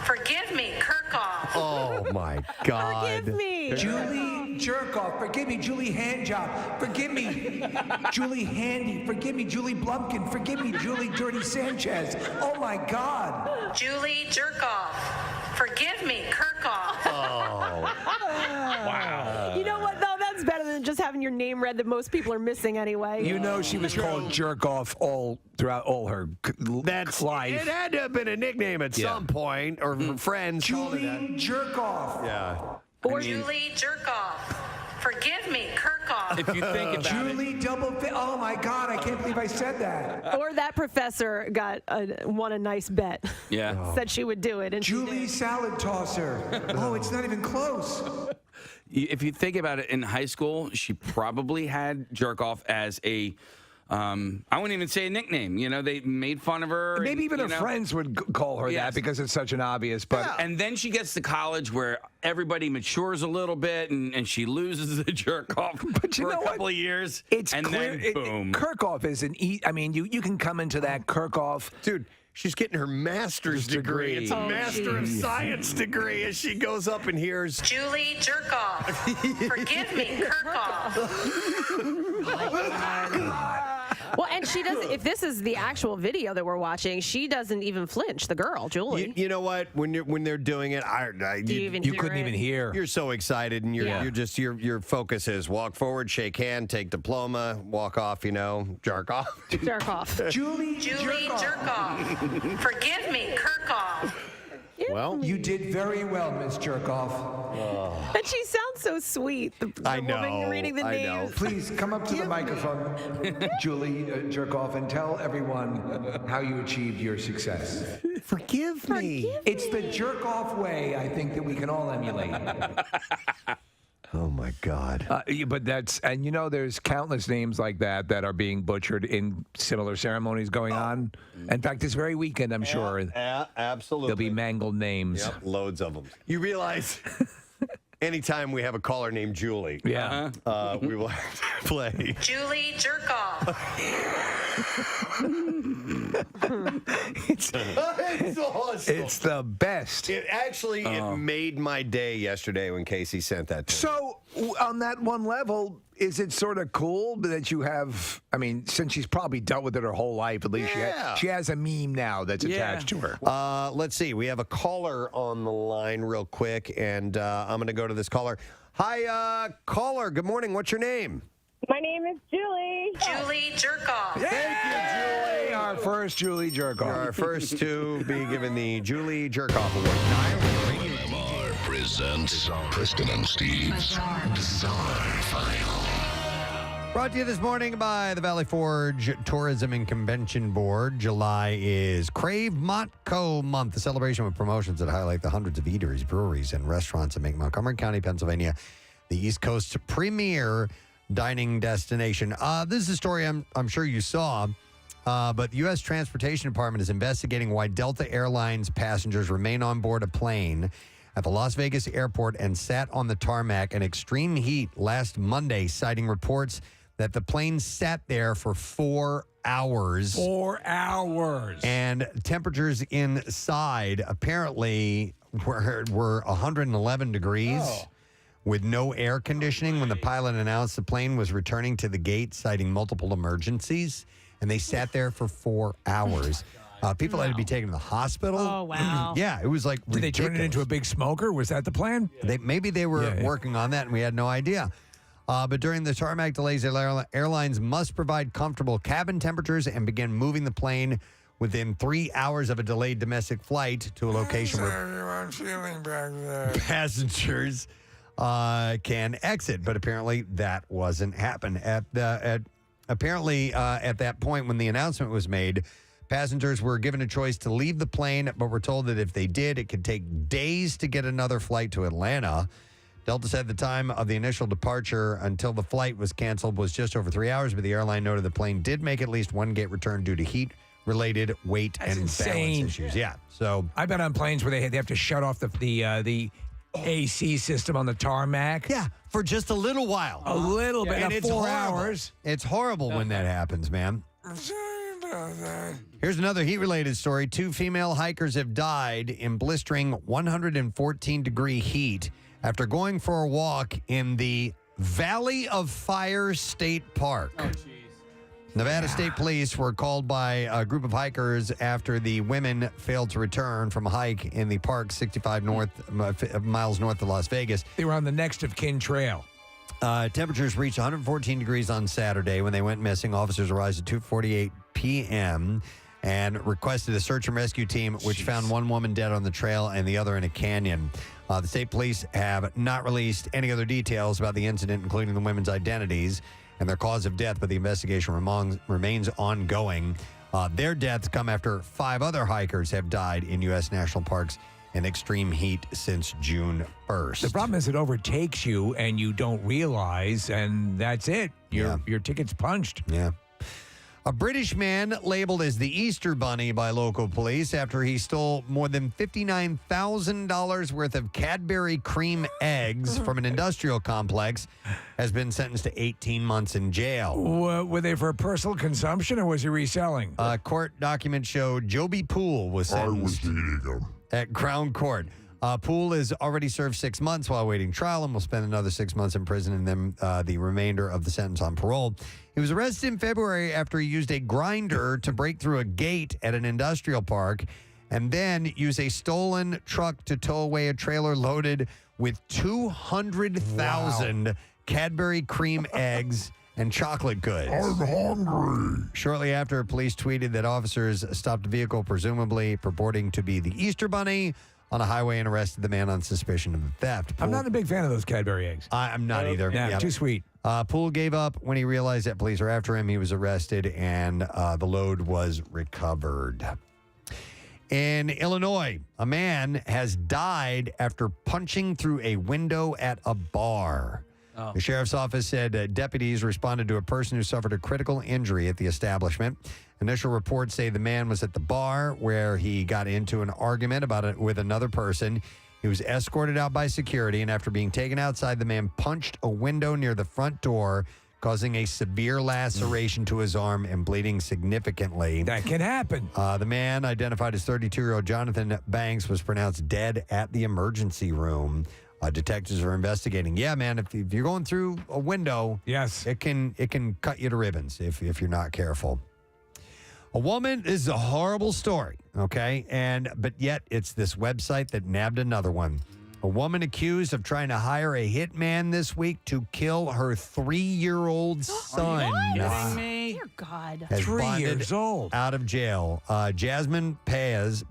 Speaker 14: Forgive me, Kirkhoff.
Speaker 9: Oh, my God.
Speaker 14: Forgive me.
Speaker 8: Julie Jerkoff, forgive me. Julie Handjob, forgive me. Julie Handy, forgive me. Julie Blumpkin, forgive me. Julie Dirty Sanchez. Oh my God.
Speaker 14: Julie Jerkoff. Forgive me, Kirkhoff.
Speaker 9: Oh.
Speaker 6: Wow. You know what, though? That's better than just having your name read that most people are missing anyway.
Speaker 2: You know she was called Jerk Off throughout all her life.
Speaker 9: It had to have been a nickname at some point, or her friends.
Speaker 8: Julie Jerkoff.
Speaker 9: Yeah.
Speaker 14: Or Julie Jerkoff. Forgive me, Kirkhoff.
Speaker 5: If you think about
Speaker 8: Julie Oh my God, I can't believe I said that.
Speaker 6: Or that professor won a nice bet.
Speaker 5: Yeah.
Speaker 6: Said she would do it. And
Speaker 8: Julie Salad Tosser. Oh, it's not even close.
Speaker 5: If you think about it, in high school, she probably had jerk off as a, I wouldn't even say a nickname. You know, they made fun of her.
Speaker 2: Maybe even her friends would call her that because it's such an obvious. But
Speaker 5: and then she gets to college where everybody matures a little bit, and she loses the jerk off for a couple of years.
Speaker 2: It's
Speaker 5: and
Speaker 2: clear.
Speaker 5: then boom.
Speaker 2: Kirkhoff is I mean, you can come into that Kirkhoff.
Speaker 9: Dude, she's getting her master's degree. It's a Master of Science degree as she goes up and hears
Speaker 14: Julie Jerkoff. Forgive me, Kirkhoff.
Speaker 6: Well, and she doesn't. If this is the actual video that we're watching, she doesn't even flinch. The girl, Julie.
Speaker 9: You know what? When they're doing it,
Speaker 6: you
Speaker 2: couldn't even hear.
Speaker 9: You're so excited, and your focus is walk forward, shake hand, take diploma, walk off. Jerk off.
Speaker 6: Jerk off.
Speaker 8: Julie
Speaker 14: Jerkoff. Forgive me, Kirkhoff.
Speaker 9: Well,
Speaker 8: you did very well, Miss Jerkoff.
Speaker 6: And she sounds so sweet. The woman reading the names.
Speaker 8: Please come up to the microphone, Julie Jerkoff, and tell everyone how you achieved your success.
Speaker 9: Forgive me.
Speaker 8: It's the jerk-off way, I think, that we can all emulate.
Speaker 9: Oh my God!
Speaker 2: But there's countless names like that are being butchered in similar ceremonies going on. In fact, this very weekend, I'm sure,
Speaker 9: absolutely,
Speaker 2: there'll be mangled names.
Speaker 9: Yep, loads of them. You realize, anytime we have a caller named Julie, we will have to play
Speaker 14: Julie Jerkoff.
Speaker 9: It's awesome.
Speaker 2: It's the best.
Speaker 9: It made my day yesterday when Casey sent that to me.
Speaker 2: So, on that one level, is it sort of cool that you have, since she's probably dealt with it her whole life, at least she has a meme now that's attached to her.
Speaker 9: Let's see. We have a caller on the line real quick, and I'm going to go to this caller. Hi, caller. Good morning. What's your name?
Speaker 22: My name is Julie.
Speaker 14: Julie Jerkoff.
Speaker 9: Thank you, Julie.
Speaker 2: Our first Julie Jerkoff.
Speaker 9: Our first to be given the Julie Jerkoff Award.
Speaker 10: WMMR presents Preston and Steve's Bizarre File.
Speaker 1: Brought to you this morning by the Valley Forge Tourism and Convention Board. July is Crave Montco Month, a celebration with promotions that highlight the hundreds of eateries, breweries, and restaurants that make Montgomery County, Pennsylvania, the East Coast's premier dining destination. This is a story I'm sure you saw, but the U.S. Transportation Department is investigating why Delta Airlines passengers remain on board a plane at the Las Vegas airport and sat on the tarmac in extreme heat last Monday, citing reports that the plane sat there for 4 hours.
Speaker 2: 4 hours.
Speaker 1: And temperatures inside apparently were 111 degrees. with no air conditioning when the pilot announced the plane was returning to the gate, citing multiple emergencies. And they sat there for 4 hours. People had to be taken to the hospital.
Speaker 11: Oh, wow.
Speaker 1: Yeah, it was like
Speaker 2: Did they turn it into a big smoker? Was that the plan?
Speaker 1: Maybe they were working on that, and we had no idea. But during the tarmac delays, airlines must provide comfortable cabin temperatures and begin moving the plane within 3 hours of a delayed domestic flight to a location where
Speaker 2: I'm feeling back there.
Speaker 1: passengers can exit. But apparently that wasn't happening. Apparently, at that point when the announcement was made, passengers were given a choice to leave the plane, but were told that if they did, it could take days to get another flight to Atlanta. Delta said the time of the initial departure until the flight was canceled was just over 3 hours, but the airline noted the plane did make at least one gate return due to heat-related weight and balance issues. Yeah, so
Speaker 2: I've been on planes where they have to shut off the AC system on the tarmac.
Speaker 1: Yeah, for just a little while.
Speaker 2: A little bit,
Speaker 1: and
Speaker 2: not
Speaker 1: it's
Speaker 2: 4
Speaker 1: horrible.
Speaker 2: hours.
Speaker 1: It's horrible when that happens, man. Here's another heat-related story. 2 female hikers have died in blistering 114-degree heat after going for a walk in the Valley of Fire State Park.
Speaker 5: Oh, jeez.
Speaker 1: Nevada State Police were called by a group of hikers after the women failed to return from a hike in the park 65 miles north of Las Vegas.
Speaker 2: They were on the next of kin trail.
Speaker 1: Temperatures reached 114 degrees on Saturday when they went missing. Officers arrived at 2:48 p.m. and requested a search and rescue team, which found one woman dead on the trail and the other in a canyon. The state police have not released any other details about the incident, including the women's identities and their cause of death, but the investigation remains ongoing. Their deaths come after 5 other hikers have died in U.S. national parks in extreme heat since June 1st.
Speaker 2: The problem is it overtakes you and you don't realize, and that's it. Your ticket's punched.
Speaker 1: Yeah. A British man labeled as the Easter Bunny by local police after he stole more than $59,000 worth of Cadbury cream eggs from an industrial complex has been sentenced to 18 months in jail.
Speaker 2: Were they for personal consumption or was he reselling?
Speaker 1: Court documents show Joby Poole was sentenced at Crown Court. Poole has already served 6 months while awaiting trial and will spend another 6 months in prison and then the remainder of the sentence on parole. He was arrested in February after he used a grinder to break through a gate at an industrial park and then used a stolen truck to tow away a trailer loaded with 200,000 Cadbury cream eggs and chocolate goods.
Speaker 17: I'm hungry.
Speaker 1: Shortly after, police tweeted that officers stopped a vehicle presumably purporting to be the Easter Bunny on a highway and arrested the man on suspicion of theft.
Speaker 2: I'm not a big fan of those Cadbury eggs.
Speaker 1: I'm not either.
Speaker 2: Yeah, too sweet.
Speaker 1: Poole gave up when he realized that police are after him. He was arrested and the load was recovered. In Illinois, a man has died after punching through a window at a bar.
Speaker 5: Oh.
Speaker 1: The sheriff's office said deputies responded to a person who suffered a critical injury at the establishment. Initial reports say the man was at the bar where he got into an argument about it with another person. He was escorted out by security, and after being taken outside, the man punched a window near the front door, causing a severe laceration to his arm and bleeding significantly.
Speaker 2: That can happen.
Speaker 1: The man, identified as 32-year-old Jonathan Banks, was pronounced dead at the emergency room. Detectives are investigating. Yeah, man, if you're going through a window,
Speaker 2: yes,
Speaker 1: it can cut you to ribbons if you're not careful. A woman, this is a horrible story, okay? But yet it's this website that nabbed another one. A woman accused of trying to hire a hitman this week to kill her 3-year-old son.
Speaker 5: Are you kidding me?
Speaker 11: Dear God.
Speaker 1: Has
Speaker 2: 3
Speaker 1: bonded
Speaker 2: years old.
Speaker 1: out of jail. Jasmine Paez,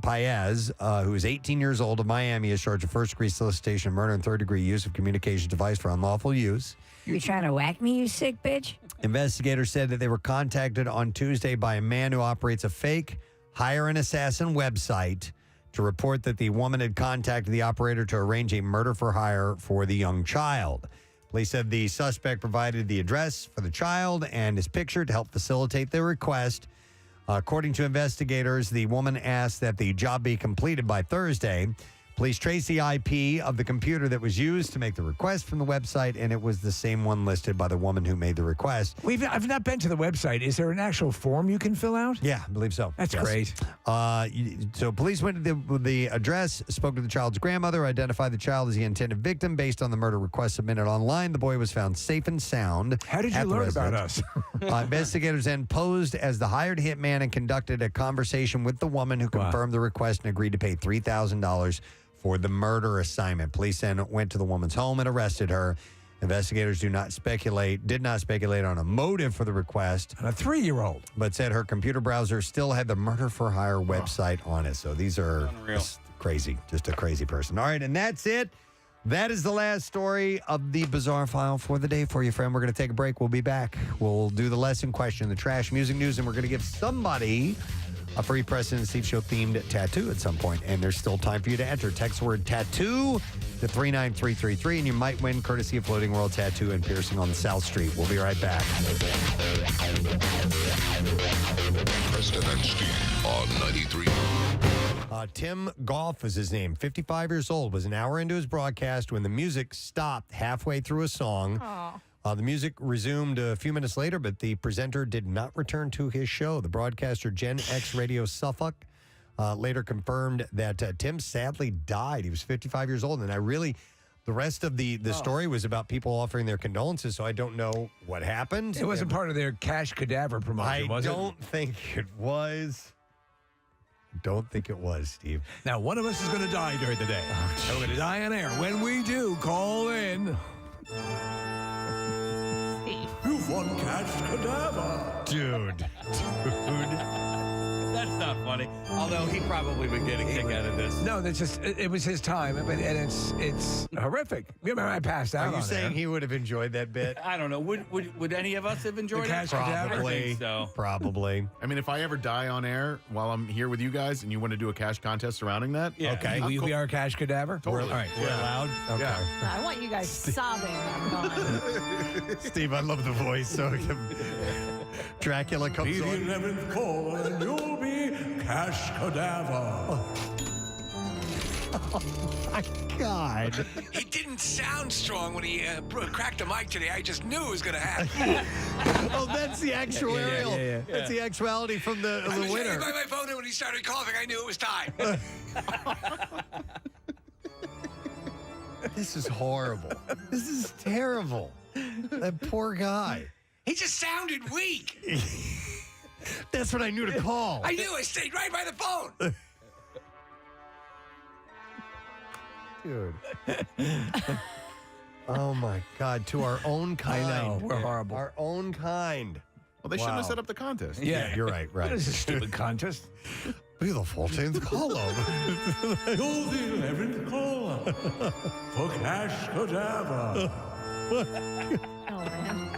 Speaker 1: who is 18 years old of Miami, is charged with first-degree solicitation of murder and third-degree use of communications device for unlawful use.
Speaker 15: You trying to whack me, you sick bitch?
Speaker 1: Investigators said that they were contacted on Tuesday by a man who operates a fake hire an assassin website to report that the woman had contacted the operator to arrange a murder for hire for the young child. Police said the suspect provided the address for the child and his picture to help facilitate the request. According to investigators, the woman asked that the job be completed by Thursday. Police traced the IP of the computer that was used to make the request from the website, and it was the same one listed by the woman who made the request.
Speaker 2: I've not been to the website. Is there an actual form you can fill out?
Speaker 1: Yeah, I believe so.
Speaker 2: That's great.
Speaker 1: So police went to the address, spoke to the child's grandmother, identified the child as the intended victim based on the murder request submitted online. The boy was found safe and sound.
Speaker 2: How did you learn about us?
Speaker 1: Investigators then posed as the hired hitman and conducted a conversation with the woman who confirmed the request and agreed to pay $3,000 for the murder assignment. Police then went to the woman's home and arrested her. Investigators did not speculate on a motive for the request.
Speaker 2: And a 3-year-old.
Speaker 1: But said her computer browser still had the murder for hire website on it. So these are just crazy. Just a crazy person. All right, and that's it. That is the last story of the Bizarre File for the day for you, friend. We're going to take a break. We'll be back. We'll do the lesson question, the trash music news, and we're going to give somebody a free Preston and Steve Show themed tattoo at some point. And there's still time for you to enter. Text the word tattoo to 39333, and you might win courtesy of Floating World Tattoo and Piercing on the South Street. We'll be right back.
Speaker 10: Preston and Steve on 93.
Speaker 1: Tim Goff was his name. 55 years old. Was an hour into his broadcast when the music stopped halfway through a song. The music resumed a few minutes later, but the presenter did not return to his show. The broadcaster, Gen X Radio Suffolk, later confirmed that Tim sadly died. He was 55 years old, and the rest of the story was about people offering their condolences, so I don't know what happened.
Speaker 2: It wasn't part of their cash cadaver promotion, was it?
Speaker 1: I don't think it was. Don't think it was, Steve.
Speaker 2: Now, one of us is going to die during the day. And we're going to die on air. When we do, call in.
Speaker 23: Steve.
Speaker 2: You've won cash cadaver.
Speaker 1: Dude.
Speaker 5: That's not funny. Although he probably would get a kick out of this.
Speaker 2: No, that's just, it was his time, and it's horrific. Remember, I passed out.
Speaker 1: Are you saying he would have enjoyed that bit?
Speaker 5: I don't know. Would any of us have enjoyed it?
Speaker 1: Probably.
Speaker 5: So.
Speaker 1: Probably.
Speaker 3: I mean, if I ever die on air while I'm here with you guys and you want to do a cash contest surrounding that,
Speaker 1: okay.
Speaker 2: Will you be our cash cadaver?
Speaker 3: Totally.
Speaker 2: All right.
Speaker 1: We're allowed? Okay.
Speaker 3: Yeah.
Speaker 23: I want you guys sobbing. I'm gone.
Speaker 1: Steve, I love the voice. So Dracula comes
Speaker 2: Be the
Speaker 1: on.
Speaker 2: 11th call, and you'll be cash cadaver.
Speaker 1: Oh, my God.
Speaker 2: He didn't sound strong when he cracked the mic today. I just knew it was going to happen.
Speaker 1: Oh, that's the actuarial.
Speaker 2: Yeah.
Speaker 1: That's the actuality from the winner.
Speaker 2: By my phone, and when he started coughing, I knew it was time.
Speaker 1: This is horrible. This is terrible. That poor guy.
Speaker 2: He just sounded weak.
Speaker 1: That's what I knew to call.
Speaker 2: I knew. I stayed right by the phone.
Speaker 1: Dude. Oh, my God. To our own kind.
Speaker 2: I know. We're horrible.
Speaker 1: Our own kind.
Speaker 3: Well, they shouldn't have set up the contest.
Speaker 1: Yeah, you're right.
Speaker 2: What is this stupid contest?
Speaker 1: Be the 14th caller.
Speaker 2: You're the 11th caller for cash cadaver.
Speaker 23: Oh, man.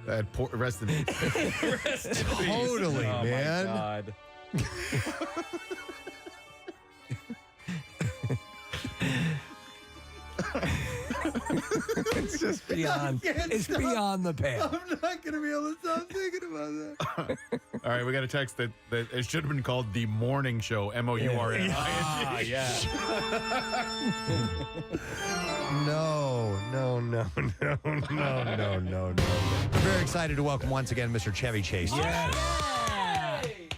Speaker 3: That poor rest in peace.
Speaker 1: Totally,
Speaker 5: oh,
Speaker 1: man.
Speaker 5: My God.
Speaker 2: It's just beyond. It's beyond the pale.
Speaker 1: I'm not going to be able to stop thinking about that.
Speaker 3: All right, we got a text that it should have been called the Morning Show, MOURN.
Speaker 5: Ah, yeah.
Speaker 1: No. I'm very excited to welcome once again Mr. Chevy Chase.
Speaker 2: Yes.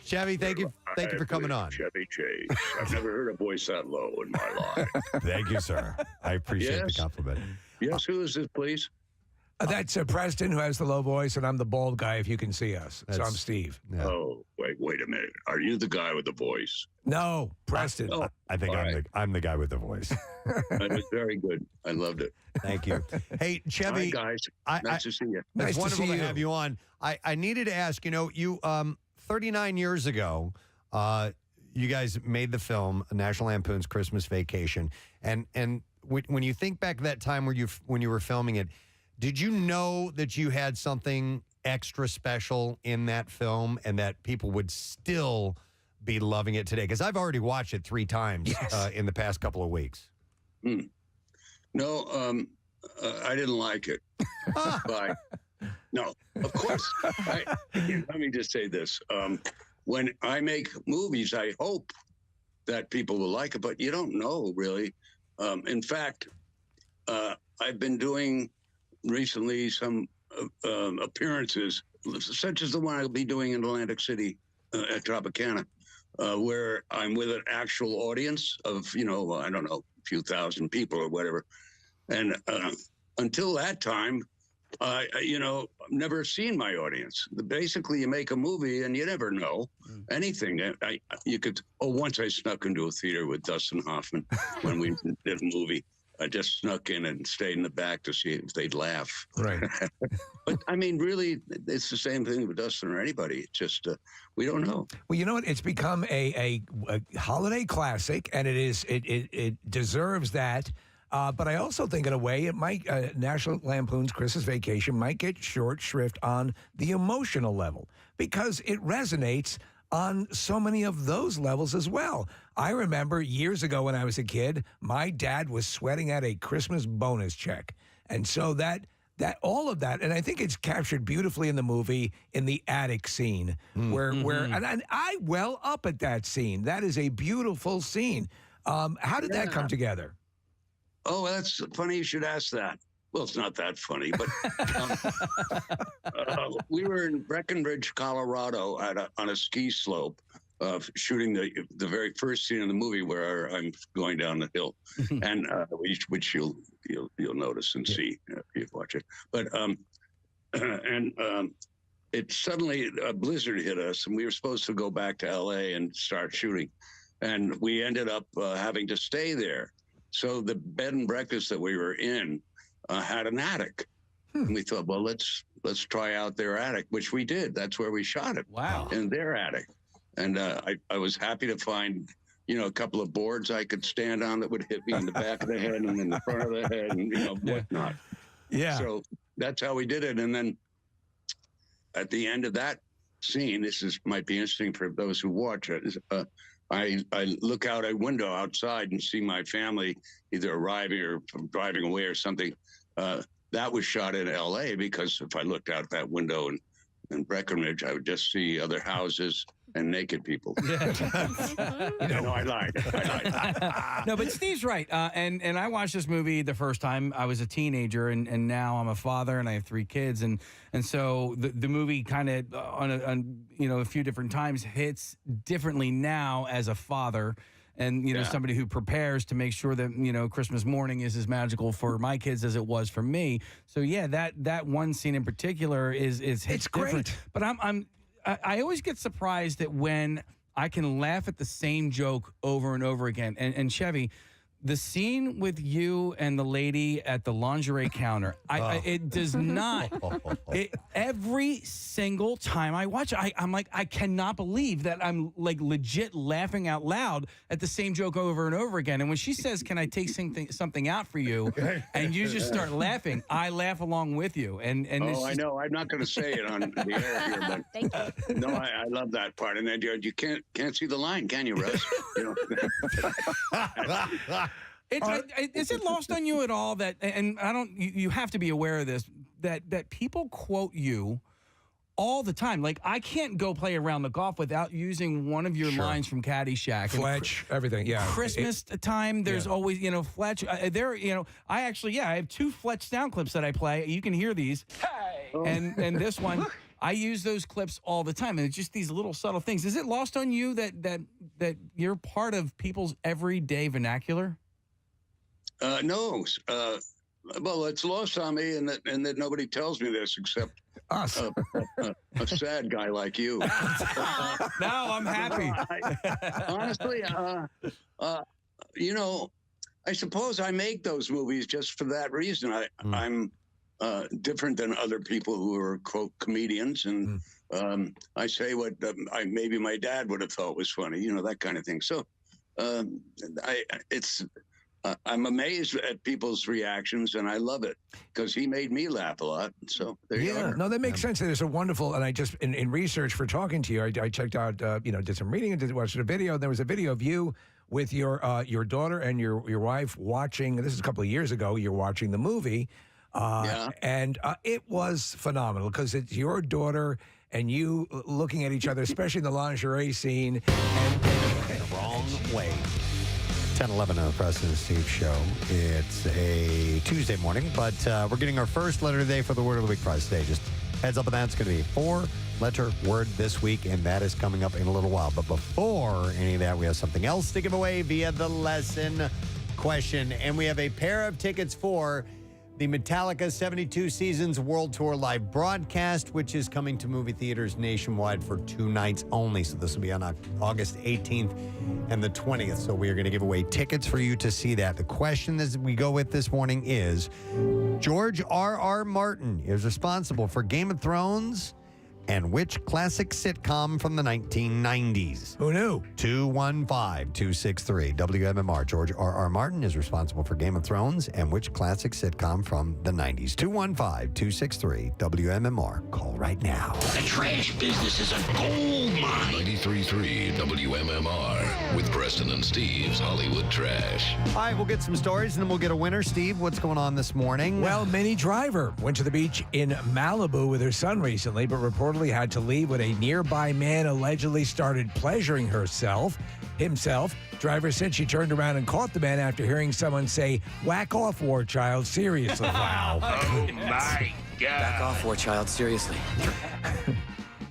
Speaker 1: Chevy, thank you for coming on.
Speaker 16: Chevy Chase. I've never heard a voice that low in my life.
Speaker 1: Thank you, sir. I appreciate the compliment.
Speaker 16: Yes, who is this, please?
Speaker 2: That's Preston, who has the low voice, and I'm the bald guy, if you can see us. So I'm
Speaker 1: That's-
Speaker 2: Steve.
Speaker 1: Yeah.
Speaker 16: Oh, wait a minute. Are you the guy with the voice?
Speaker 2: No, Preston.
Speaker 16: Oh,
Speaker 1: I think I'm the guy with the voice.
Speaker 16: that was very good. I loved it.
Speaker 1: Thank you. Hey, Chevy.
Speaker 16: Hi, guys. Nice to see you.
Speaker 1: It's
Speaker 2: Nice to
Speaker 1: wonderful
Speaker 2: see
Speaker 1: to
Speaker 2: you.
Speaker 1: have you on. I needed to ask, you 39 years ago, you guys made the film National Lampoon's Christmas Vacation. And when you think back to that time when you were filming it, did you know that you had something extra special in that film and that people would still be loving it today? Because I've already watched it 3 times in the past couple of weeks.
Speaker 16: No, I didn't like it. Bye. No, of course. Let me just say this. When I make movies, I hope that people will like it, but you don't know really. In fact, I've been doing recently some appearances, such as the one I'll be doing in Atlantic City at Tropicana, where I'm with an actual audience of, I don't know, a few thousand people or whatever. And until that time, I've never seen my audience. Basically, you make a movie and you never know anything. Once I snuck into a theater with Dustin Hoffman when we did a movie. I just snuck in and stayed in the back to see if they'd laugh.
Speaker 2: Right.
Speaker 16: But I mean, really, it's the same thing with Dustin or anybody. It's just we don't know.
Speaker 2: Well, you know what? It's become a holiday classic, and it deserves that. But I also think, in a way, it might National Lampoon's Christmas Vacation might get short shrift on the emotional level because it resonates on so many of those levels as well. I remember years ago when I was a kid, my dad was sweating out a Christmas bonus check. And so that all of that, and I think it's captured beautifully in the movie in the attic scene where and I well up at that scene. That is a beautiful scene. How did that come together?
Speaker 16: Oh, that's funny you should ask that. Well, it's not that funny, but we were in Breckenridge, Colorado, on a ski slope, shooting the very first scene in the movie where I'm going down the hill, and which you'll notice and see if you watch it. But it suddenly a blizzard hit us, and we were supposed to go back to L.A. and start shooting, and we ended up having to stay there. So the bed and breakfast that we were in had an attic. And we thought, well, let's try out their attic, which we did. That's where we shot it.
Speaker 5: Wow.
Speaker 16: In their attic. And I was happy to find, a couple of boards I could stand on that would hit me in the back of the head and in the front of the head and, whatnot.
Speaker 2: Yeah.
Speaker 16: So that's how we did it. And then at the end of that scene, might be interesting for those who watch it, I look out a window outside and see my family either arriving or driving away or something. That was shot in L.A. because if I looked out that window in Breckenridge, I would just see other houses and naked people. No, I lied.
Speaker 5: No, but Steve's right. And I watched this movie the first time I was a teenager, and now I'm a father and I have 3 kids, and so the movie kind of on a few different times hits differently now as a father. And, somebody who prepares to make sure that, Christmas morning is as magical for my kids as it was for me. So, yeah, that one scene in particular is it's great. But I always get surprised that when I can laugh at the same joke over and over again. And Chevy, the scene with you and the lady at the lingerie counter, it does not. Every single time I watch it, I'm like, I cannot believe that I'm like legit laughing out loud at the same joke over and over again. And when she says, "Can I take something out for you?" and you just start laughing, I laugh along with you. And
Speaker 16: I know. I'm not going to say it on the air here, but
Speaker 23: thank you.
Speaker 16: No, I love that part. And then you can't see the line, can you, Russ?
Speaker 5: Is it lost on you at all that, and you have to be aware of this, that people quote you all the time? Like, I can't go play around the golf without using one of your lines from Caddyshack.
Speaker 2: Fletch, everything, yeah.
Speaker 5: Christmas time, there's always, Fletch. I have 2 Fletch sound clips that I play. You can hear these. Hey! And this one, I use those clips all the time, and it's just these little subtle things. Is it lost on you that you're part of people's everyday vernacular?
Speaker 16: No. Well, it's lost on me, and that nobody tells me this except
Speaker 2: us,
Speaker 16: a sad guy like you.
Speaker 5: Now I'm happy.
Speaker 16: Honestly, I suppose I make those movies just for that reason. I'm different than other people who are quote comedians, and I say what maybe my dad would have thought was funny, that kind of thing. So I'm amazed at people's reactions, and I love it because he made me laugh a lot. So there you are.
Speaker 2: No, that makes sense. There's a wonderful, and I just in research for talking to you, I checked out, did some reading and watched a video. There was a video of you with your daughter and your wife watching. This is a couple of years ago. You're watching the movie, and it was phenomenal because it's your daughter and you looking at each other, especially in the lingerie scene.
Speaker 1: Wrong way. 10:11 on the Preston and Steve show. It's a Tuesday morning, but we're getting our first letter today for the Word of the Week prize today. Just heads up on that. It's going to be a 4-letter word this week, and that is coming up in a little while. But before any of that, we have something else to give away via the lesson question, and we have a pair of tickets for the Metallica 72 Seasons World Tour live broadcast, which is coming to movie theaters nationwide for 2 nights only. So this will be on August 18th and the 20th. So we are going to give away tickets for you to see that. The question that we go with this morning is, George R.R. Martin is responsible for Game of Thrones and which classic sitcom from the 1990s?
Speaker 2: Who knew?
Speaker 1: 215-263 WMMR. George R.R. Martin is responsible for Game of Thrones and which classic sitcom from the 90s? 215-263 WMMR. Call right now.
Speaker 10: The trash business is a gold mine. 93.3 WMMR with Preston and Steve's Hollywood Trash.
Speaker 1: All right, we'll get some stories and then we'll get a winner. Steve, what's going on this morning?
Speaker 2: Well, Minnie Driver went to the beach in Malibu with her son recently, but reportedly had to leave when a nearby man allegedly started pleasuring himself. Driver said she turned around and caught the man after hearing someone say, "Whack off, war child, seriously."
Speaker 13: Wow. Oh, my God.
Speaker 18: Back off, war child, seriously.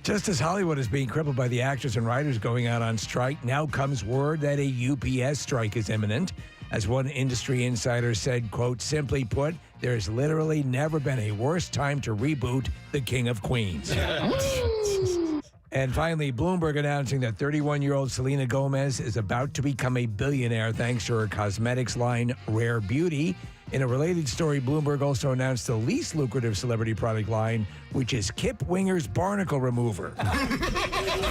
Speaker 2: Just as Hollywood is being crippled by the actors and writers going out on strike, now comes word that a UPS strike is imminent. As one industry insider said, quote, "Simply put, there's literally never been a worse time to reboot The King of Queens." And finally, Bloomberg announcing that 31-year-old Selena Gomez is about to become a billionaire thanks to her cosmetics line, Rare Beauty. In a related story, Bloomberg also announced the least lucrative celebrity product line, which is Kip Winger's Barnacle Remover. And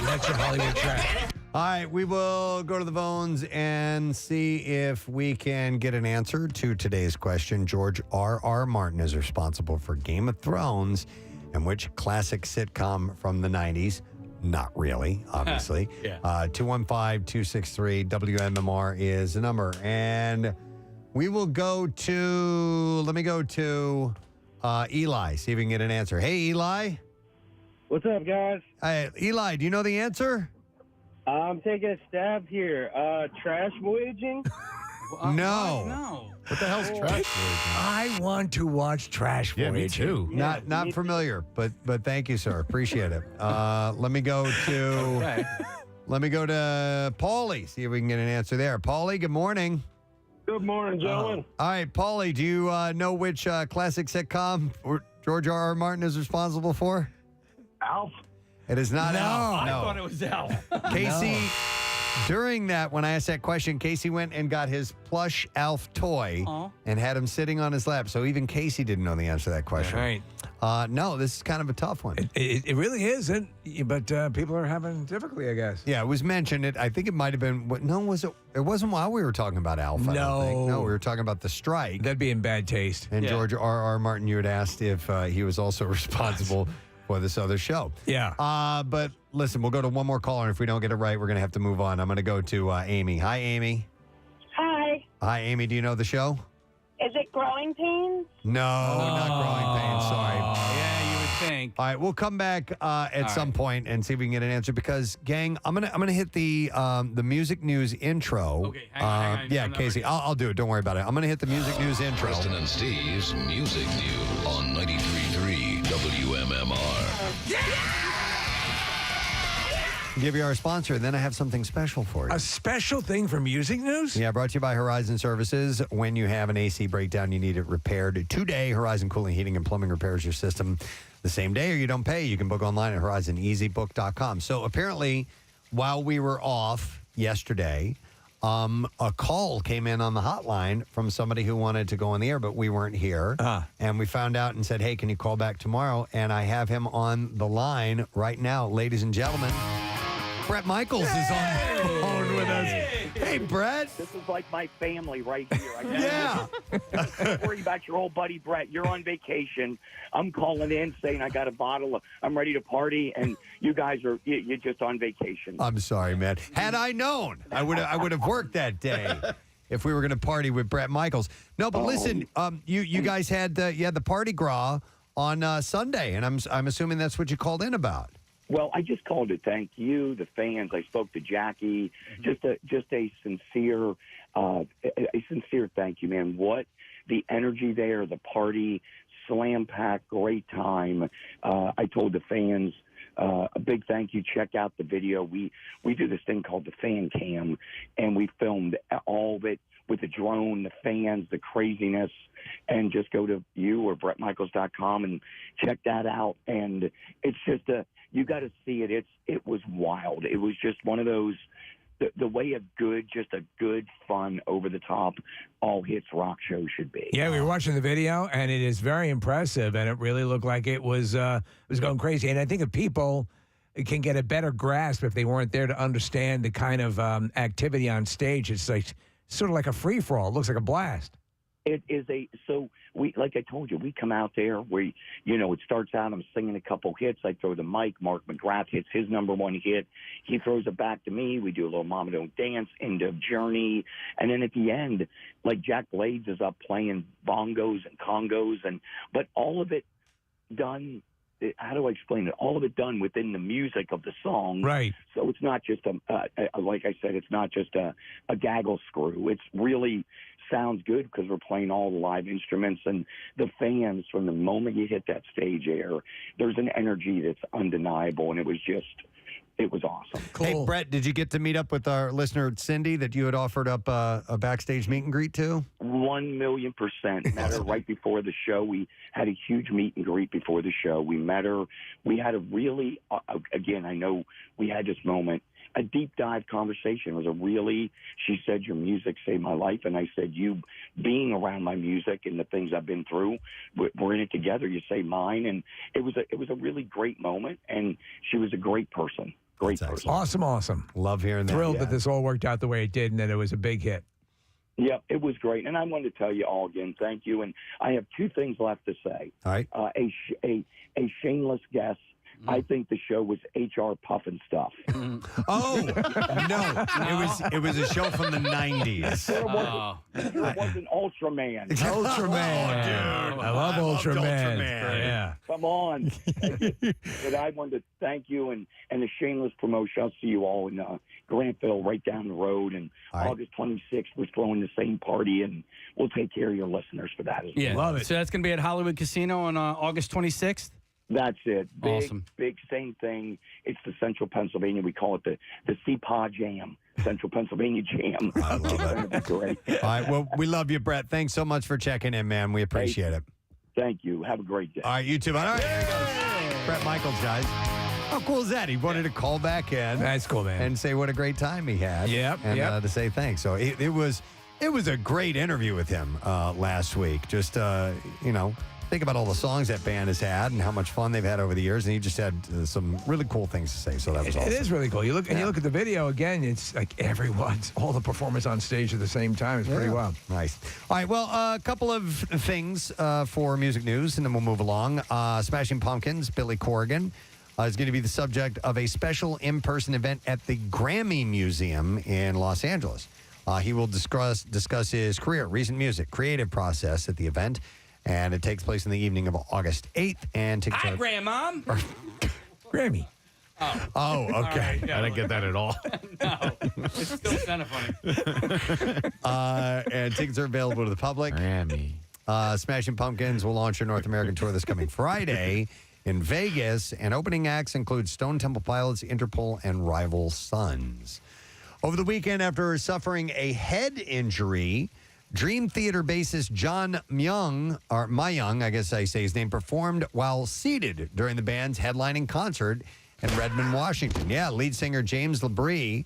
Speaker 2: that's your Hollywood Trash.
Speaker 1: All right, we will go to the phones and see if we can get an answer to today's question. George R.R. Martin is responsible for Game of Thrones and which classic sitcom from the 90s? Not really, obviously. 215-263 WMMR is the number. And we will go to, Eli, see if we can get an answer. Hey, Eli.
Speaker 19: What's up, guys?
Speaker 1: Hey, Eli, do you know the answer?
Speaker 19: I'm taking a stab here. Trash voyaging?
Speaker 1: No.
Speaker 3: What the hell's trash voyaging?
Speaker 2: I want to watch Trash Voyaging.
Speaker 3: Yeah, me too.
Speaker 1: Not familiar, but thank you, sir. Appreciate it. Let me go to Paulie. See if we can get an answer there. Paulie, good morning.
Speaker 19: Good morning, gentlemen.
Speaker 1: All right, Paulie, do you know which classic sitcom George R.R. Martin is responsible for?
Speaker 19: Alf.
Speaker 1: It is not Alf.
Speaker 5: I thought it was Alf.
Speaker 1: Casey, during that, when I asked that question, Casey went and got his plush Alf toy and had him sitting on his lap. So even Casey didn't know the answer to that question.
Speaker 2: Right.
Speaker 1: No, this is kind of a tough one.
Speaker 2: It really isn't, but people are having difficulty, I guess.
Speaker 1: Yeah, it was mentioned. I think it might have been. No, was it? It wasn't while we were talking about Alf. I don't think. No, we were talking about the strike.
Speaker 2: That'd be in bad taste.
Speaker 1: And George R.R. Martin, you had asked if he was also responsible for this other show.
Speaker 2: Yeah.
Speaker 1: But listen, we'll go to one more caller, and if we don't get it right, we're going to have to move on. I'm going to go to Amy. Hi, Amy.
Speaker 22: Hi.
Speaker 1: Hi, Amy. Do you know the show?
Speaker 22: Is it Growing Pains?
Speaker 1: No, not Growing Pains. Sorry.
Speaker 5: Yeah, you would think.
Speaker 1: All right, we'll come back at some point and see if we can get an answer because, gang, I'm gonna hit the music news intro.
Speaker 5: Okay, hang on.
Speaker 1: Yeah, Casey, I'll do it. Don't worry about it. I'm gonna hit the music news intro.
Speaker 10: Preston and Steve's Music News on 93.3 WMMR.
Speaker 1: Give you our sponsor, and then I have something special for you.
Speaker 2: A special thing for music news?
Speaker 1: Yeah, brought to you by Horizon Services. When you have an AC breakdown, you need it repaired today. Horizon Cooling, Heating, and Plumbing repairs your system the same day, or you don't pay. You can book online at horizoneasybook.com. So apparently, while we were off yesterday, a call came in on the hotline from somebody who wanted to go on the air, but we weren't here. And we found out and said, hey, can you call back tomorrow? And I have him on the line right now, ladies and gentlemen. Brett Michaels is on the phone with us. Hey, Brett.
Speaker 20: This is like my family right here. Don't worry about your old buddy Brett. You're on vacation. I'm calling in saying I got a bottle of, I'm ready to party, and you guys are, you're just on vacation.
Speaker 1: I'm sorry, man. Had I known, I would have worked that day if we were going to party with Brett Michaels. No, but listen, you guys had the party gras on Sunday, and I'm assuming that's what you called in about.
Speaker 20: Well, I just called to thank you, the fans. I spoke to Jackie. Just a sincere thank you, man. What the energy there, the party, slam pack, great time. I told the fans a big thank you. Check out the video. We do this thing called the fan cam, and we filmed all of it with the drone, the fans, the craziness, and just go to you or BrettMichaels.com and check that out. And it's just you got to see it. It was wild. It was just one of those, the way a good, fun, over the top, all hits rock show should be.
Speaker 2: Yeah, we were watching the video, and it is very impressive, and it really looked like it was going crazy. And I think if people can get a better grasp if they weren't there to understand the kind of activity on stage, it's like sort of like a free for all. It looks like a blast.
Speaker 20: It is like I told you, we come out there, it starts out, I'm singing a couple hits, I throw the mic, Mark McGrath hits his number one hit, he throws it back to me, we do a little Mama Don't Dance, end of Journey, and then at the end, like Jack Blades is up playing bongos and congos, but all of it done, how do I explain it? All of it done within the music of the song.
Speaker 2: Right.
Speaker 20: So it's not just like I said, it's not just a gaggle screw. It's really sounds good because we're playing all the live instruments, and the fans, from the moment you hit that stage air, there's an energy that's undeniable, and it was awesome.
Speaker 1: Cool. Hey, Brett, did you get to meet up with our listener Cindy that you had offered up a backstage meet and greet to?
Speaker 20: 1,000,000%. Met her right before the show. We had a huge meet and greet before the show. We met her. We had a really, again, I know we had this moment, a deep dive conversation. It was she said, your music saved my life. And I said, you being around my music and the things I've been through, we're in it together. You saved mine. And it was a really great moment. And she was a great person. Great person.
Speaker 2: Awesome.
Speaker 1: Love hearing that.
Speaker 2: Thrilled that this all worked out the way it did and that it was a big hit.
Speaker 20: Yeah, it was great. And I wanted to tell you all again, thank you. And I have two things left to say.
Speaker 1: All right.
Speaker 20: A shameless guess. I think the show was HR puffin stuff.
Speaker 1: Oh no! It was a show from the '90s.
Speaker 20: There was an Ultraman.
Speaker 2: Ultraman, dude! I love Ultraman. Yeah,
Speaker 20: come on. But I wanted to thank you and the shameless promotion. I'll see you all in Grantville, right down the road, and August 26th we're throwing the same party, and we'll take care of your listeners for that as well.
Speaker 5: Yeah, love it. So that's going to be at Hollywood Casino on August 26th.
Speaker 20: That's it.
Speaker 5: Awesome.
Speaker 20: Big, same thing. It's the Central Pennsylvania. We call it the CPA Jam, Central Pennsylvania Jam.
Speaker 1: I love it. Great. All right. Well, we love you, Brett. Thanks so much for checking in, man. We appreciate it.
Speaker 20: Thank you. Have a great day.
Speaker 1: All right, you too. All right, there you go. Brett Michaels, guys. How cool is that? He wanted to call back in.
Speaker 2: That's cool, man.
Speaker 1: And say what a great time he had.
Speaker 2: Yep.
Speaker 1: And to say thanks. So it was a great interview with him last week. Just, think about all the songs that band has had and how much fun they've had over the years, and he just had some really cool things to say. So that was awesome.
Speaker 2: It is really cool. You look at the video again. It's like all the performers on stage at the same time. It's pretty wild.
Speaker 1: Nice. All right. Well, a couple of things for music news, and then we'll move along. Smashing Pumpkins, Billy Corgan is going to be the subject of a special in-person event at the Grammy Museum in Los Angeles. He will discuss his career, recent music, creative process at the event. And it takes place in the evening of August 8th. And
Speaker 5: Hi, Grandmom.
Speaker 2: Grammy.
Speaker 1: Oh, okay.
Speaker 3: I didn't get that at all.
Speaker 5: No, it's still kind of funny.
Speaker 1: And tickets are available to the public.
Speaker 3: Grammy.
Speaker 1: Smashing Pumpkins will launch their North American tour this coming Friday in Vegas. And opening acts include Stone Temple Pilots, Interpol, and Rival Sons. Over the weekend, after suffering a head injury, Dream Theater bassist John Myung, I guess I say his name, performed while seated during the band's headlining concert in Redmond, Washington. Yeah, lead singer James LaBrie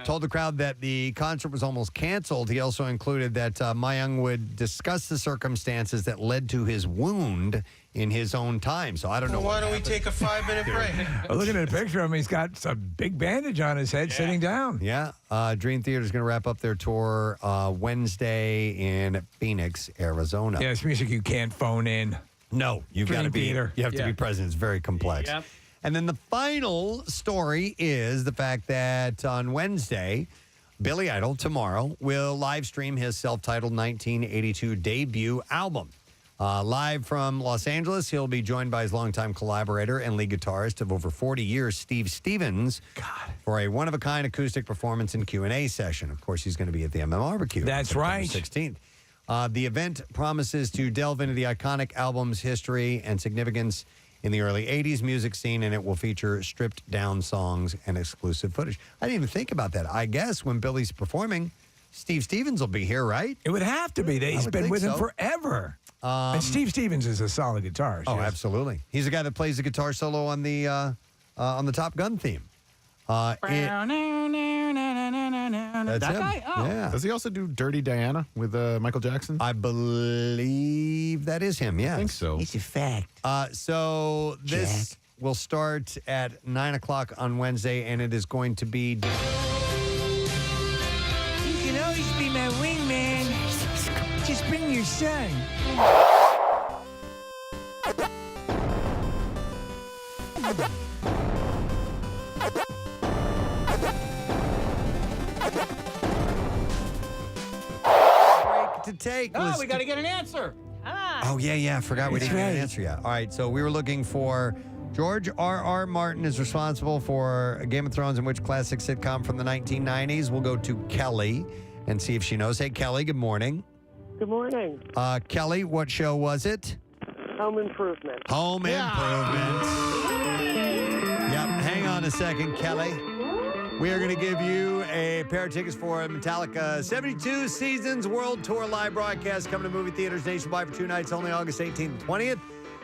Speaker 1: told the crowd that the concert was almost canceled. He also included that Myung would discuss the circumstances that led to his wound in his own time. So I don't know.
Speaker 4: Why don't we take a 5-minute break?
Speaker 2: Looking at a picture of him, he's got a big bandage on his head sitting down.
Speaker 1: Yeah. Dream Theater is going to wrap up their tour Wednesday in Phoenix, Arizona.
Speaker 2: Yeah, it's music you can't phone in.
Speaker 1: No, you've got to be.
Speaker 2: Theater.
Speaker 1: You have to be present. It's very complex.
Speaker 5: Yep.
Speaker 1: And then the final story is the fact that on Wednesday, Billy Idol tomorrow will live stream his self-titled 1982 debut album. Live from Los Angeles, he'll be joined by his longtime collaborator and lead guitarist of over 40 years, Steve Stevens, for a one-of-a-kind acoustic performance and Q&A session. Of course, he's going to be at the MM Barbecue.
Speaker 2: That's
Speaker 1: September
Speaker 2: right.
Speaker 1: 16th. The event promises to delve into the iconic album's history and significance in the early 80s music scene, and it will feature stripped-down songs and exclusive footage. I didn't even think about that. I guess when Billy's performing, Steve Stevens will be here, right?
Speaker 2: It would have to be. He's been with him forever. And Steve Stevens is a solid guitarist.
Speaker 1: Oh,
Speaker 2: yes.
Speaker 1: absolutely. He's the guy that plays the guitar solo on the Top Gun theme. That's
Speaker 3: that
Speaker 1: him.
Speaker 3: guy? Oh.
Speaker 1: Yeah.
Speaker 3: Does he also do Dirty Diana with Michael Jackson?
Speaker 1: I believe that is him, yes.
Speaker 3: I think so.
Speaker 2: It's a fact.
Speaker 1: So this will start at 9 o'clock on Wednesday, and it is going to be...
Speaker 15: You can always be my wingman. Just bring your son.
Speaker 1: break to take.
Speaker 5: Oh, we got to get an answer.
Speaker 1: Oh, yeah. I forgot we
Speaker 5: That's
Speaker 1: didn't get an
Speaker 5: right.
Speaker 1: answer yet. All right, so we were looking for George R.R. Martin is responsible for Game of Thrones and which classic sitcom from the 1990s. We'll go to Kelly and see if she knows. Hey, Kelly, good morning.
Speaker 22: Good morning.
Speaker 1: Kelly, what show was it?
Speaker 22: Home Improvement.
Speaker 1: Home Improvement. Yep, hang on a second, Kelly. We are going to give you a pair of tickets for Metallica 72 Seasons World Tour live broadcast coming to movie theaters nationwide for 2 nights only August 18th and 20th.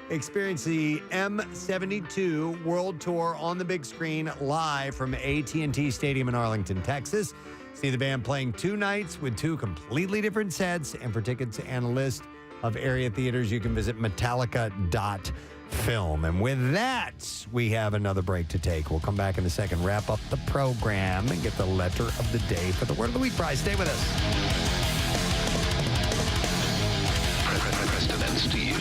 Speaker 1: Experience the M72 World Tour on the big screen live from AT&T Stadium in Arlington, Texas. See the band playing 2 nights with 2 completely different sets. And for tickets and a list of area theaters, you can visit Metallica.film. And with that, we have another break to take. We'll come back in a second, wrap up the program, and get the letter of the day for the Word of the Week prize. Stay with us.
Speaker 10: Preston and Steve.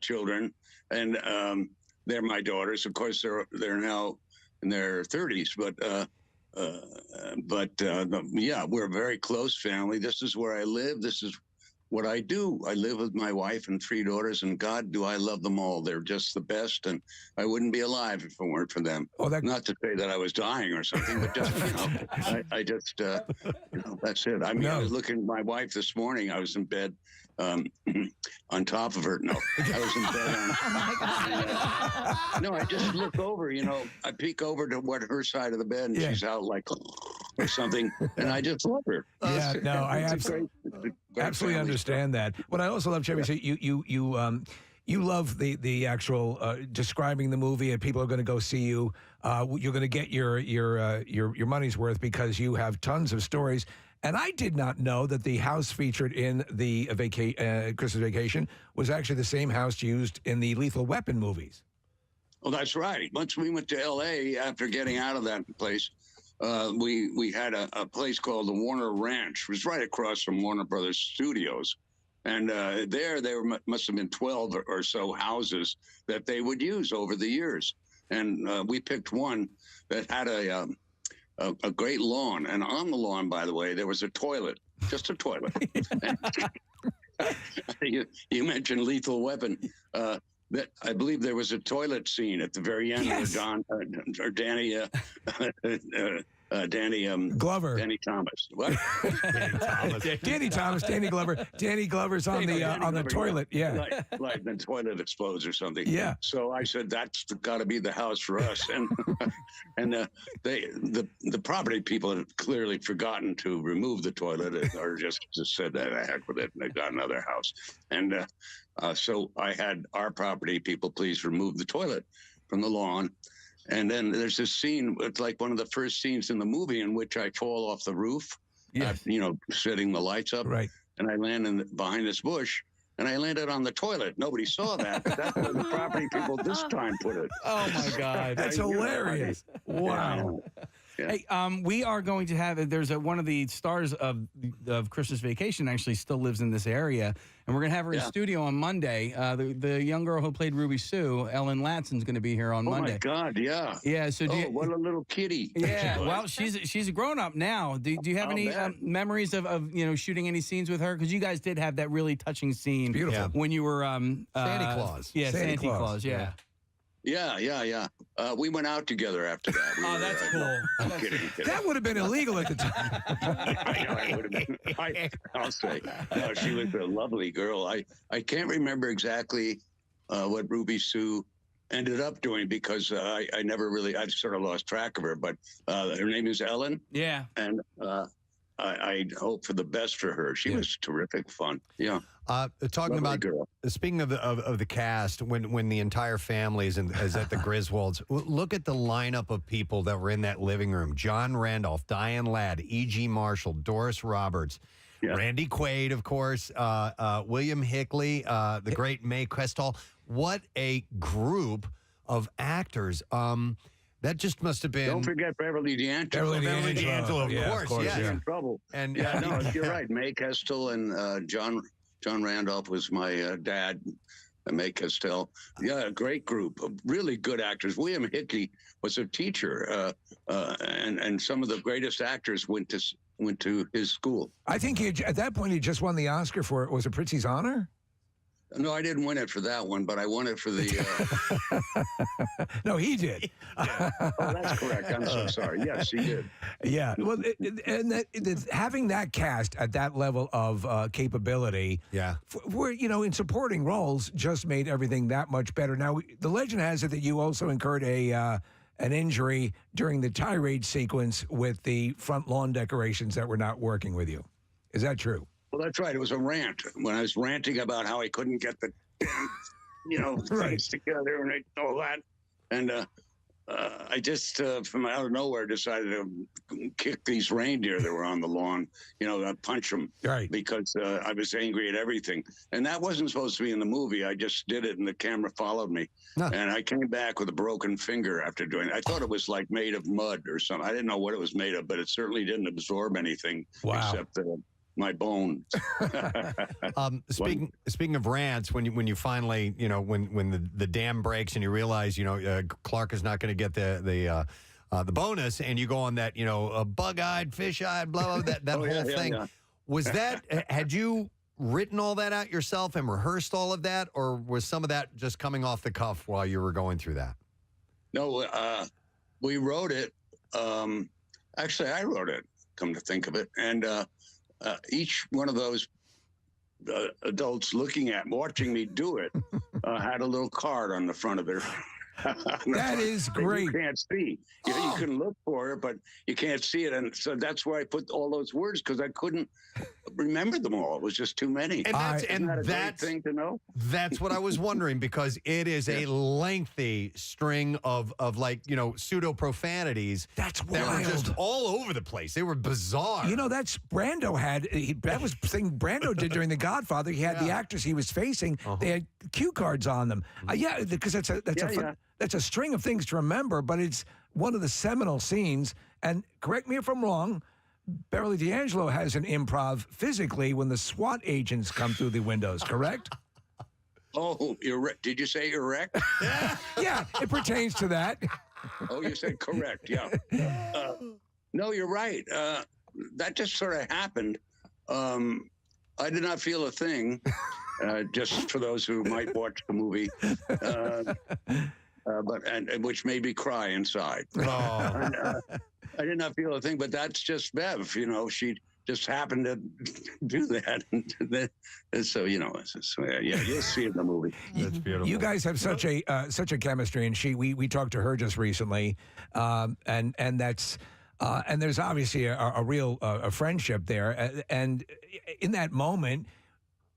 Speaker 16: Children, and they're my daughters. Of course, they're now in their 30s, but yeah, we're a very close family. This is where I live. This is what I do. I live with my wife and 3 daughters, and God, do I love them all. They're just the best, and I wouldn't be alive if it weren't for them. Not to say that I was dying or something, but just, I just, that's it. I mean, I was looking at my wife this morning. I was in bed on top of her. No, I was in bed no, I just look over, I peek over to her side of the bed, and she's out like or something, and I just love her.
Speaker 2: Yeah, no, I absolutely understand that. What I also love, Chevy, is you love the actual describing the movie, and people are going to go see you. You're going to get your money's worth because you have tons of stories. And I did not know that the house featured in the Christmas Vacation was actually the same house used in the Lethal Weapon movies.
Speaker 16: Well, that's right. Once we went to L.A. after getting out of that place, we had a place called the Warner Ranch. It was right across from Warner Brothers Studios. And there must have been 12 or so houses that they would use over the years. And we picked one that had a great lawn. And on the lawn, by the way, there was a toilet, just a toilet. You mentioned Lethal Weapon. That I believe there was a toilet scene at the very end of Danny
Speaker 2: Glover.
Speaker 16: Danny Thomas. What?
Speaker 2: Danny Thomas, Danny Glover. Danny Glover's on the toilet. Yeah.
Speaker 16: Like the toilet explodes or something.
Speaker 2: Yeah.
Speaker 16: So I said, that's got to be the house for us. And the property people had clearly forgotten to remove the toilet or just said that heck with it, and they got another house. And so I had our property people please remove the toilet from the lawn. And then there's this scene, it's like one of the first scenes in the movie in which I fall off the roof, setting the lights up.
Speaker 2: Right.
Speaker 16: And I land behind this bush, and I landed on the toilet. Nobody saw that, but that's where the property people this time put it.
Speaker 5: Oh, my God.
Speaker 2: That's hilarious. Wow.
Speaker 5: Hey, we are going to have. There's one of the stars of Christmas Vacation actually still lives in this area, and we're going to have her in studio on Monday. The young girl who played Ruby Sue, Ellen Latson's going to be here on Monday.
Speaker 16: Oh my God, yeah.
Speaker 5: Yeah. So
Speaker 16: what a little kitty.
Speaker 5: Yeah. Well, she's a grown up now. Do you have any memories of shooting any scenes with her? Because you guys did have that really touching scene.
Speaker 2: Beautiful.
Speaker 5: When you were
Speaker 1: Santa Claus.
Speaker 5: Yeah, Santa Claus. Yeah.
Speaker 16: Yeah. We went out together after that.
Speaker 5: That's cool.
Speaker 16: I'm kidding.
Speaker 2: That would have been illegal at the time.
Speaker 16: I would have been. I'll say. She was a lovely girl. I can't remember exactly what Ruby Sue ended up doing because I sort of lost track of her. But her name is Ellen.
Speaker 5: Yeah.
Speaker 16: And I hope for the best for her. She was terrific fun. Yeah.
Speaker 1: Talking
Speaker 16: Lovely
Speaker 1: about
Speaker 16: girl.
Speaker 1: speaking of the cast, when the entire family is at the Griswolds, look at the lineup of people that were in that living room: John Randolph, Diane Ladd, E.G. Marshall, Doris Roberts, Randy Quaid, of course, William Hickley, the great Mae Questel. What a group of actors! That just must have been.
Speaker 16: Don't forget Beverly D'Angelo.
Speaker 1: Beverly D'Angelo, of course.
Speaker 16: She's in trouble.
Speaker 1: And
Speaker 16: no, you're right. Mae Questel and John Randolph was my dad. Mae Questel. Yeah, a great group of really good actors. William Hickey was a teacher, and some of the greatest actors went to his school.
Speaker 2: I think at that point he just won the Oscar for, was it Prizzi's Honor?
Speaker 16: No, I didn't win it for that one, but I won it for the.
Speaker 2: No, he did.
Speaker 16: Oh, that's correct. I'm so sorry. Yes, he did.
Speaker 2: Yeah. Well, having that cast at that level of capability, for in supporting roles, just made everything that much better. Now, the legend has it that you also incurred an injury during the tirade sequence with the front lawn decorations that were not working with you. Is that true?
Speaker 16: Well, that's right. It was a rant when I was ranting about how I couldn't get the, things together and all that. And I just, from out of nowhere, decided to kick these reindeer that were on the lawn, punch them.
Speaker 2: Right.
Speaker 16: Because I was angry at everything. And that wasn't supposed to be in the movie. I just did it and the camera followed me. No. And I came back with a broken finger after doing it. I thought it was like made of mud or something. I didn't know what it was made of, but it certainly didn't absorb anything except my bones.
Speaker 1: Speaking of rants, when you finally, when the dam breaks and you realize, Clark is not going to get the bonus, and you go on that, bug-eyed, fish-eyed, blah, blah, that whole thing. Yeah. Was that, had you written all that out yourself and rehearsed all of that, or was some of that just coming off the cuff while you were going through that?
Speaker 16: No, we wrote it. Actually, I wrote it, come to think of it. And each one of those adults watching me do it, had a little card on the front of their.
Speaker 2: That is great.
Speaker 16: You can't see. You can look for it, but you can't see it, and so that's why I put all those words because I couldn't remember them all. It was just too many.
Speaker 1: And that's
Speaker 16: a great thing to know.
Speaker 1: That's what I was wondering because it is a lengthy string of pseudo profanities.
Speaker 2: That's wild.
Speaker 1: That were just all over the place. They were bizarre.
Speaker 2: That's Brando had. That was the thing Brando did during The Godfather. He had the actors he was facing. They had cue cards on them. Because that's a string of things to remember, but it's one of the seminal scenes. And correct me if I'm wrong, Beverly D'Angelo has an improv physically when the SWAT agents come through the windows, correct?
Speaker 16: Oh, did you say erect?
Speaker 2: Yeah, it pertains to that.
Speaker 16: Oh, you said correct, yeah. No, you're right. That just sort of happened. I did not feel a thing, just for those who might watch the movie. But which made me cry inside.
Speaker 1: Oh.
Speaker 16: I did not feel a thing, but that's just Bev. She just happened to do that, and so you'll see it in the movie.
Speaker 1: That's beautiful.
Speaker 2: You guys have such a chemistry, and we talked to her just recently, and that's. And there's obviously a real friendship there, and in that moment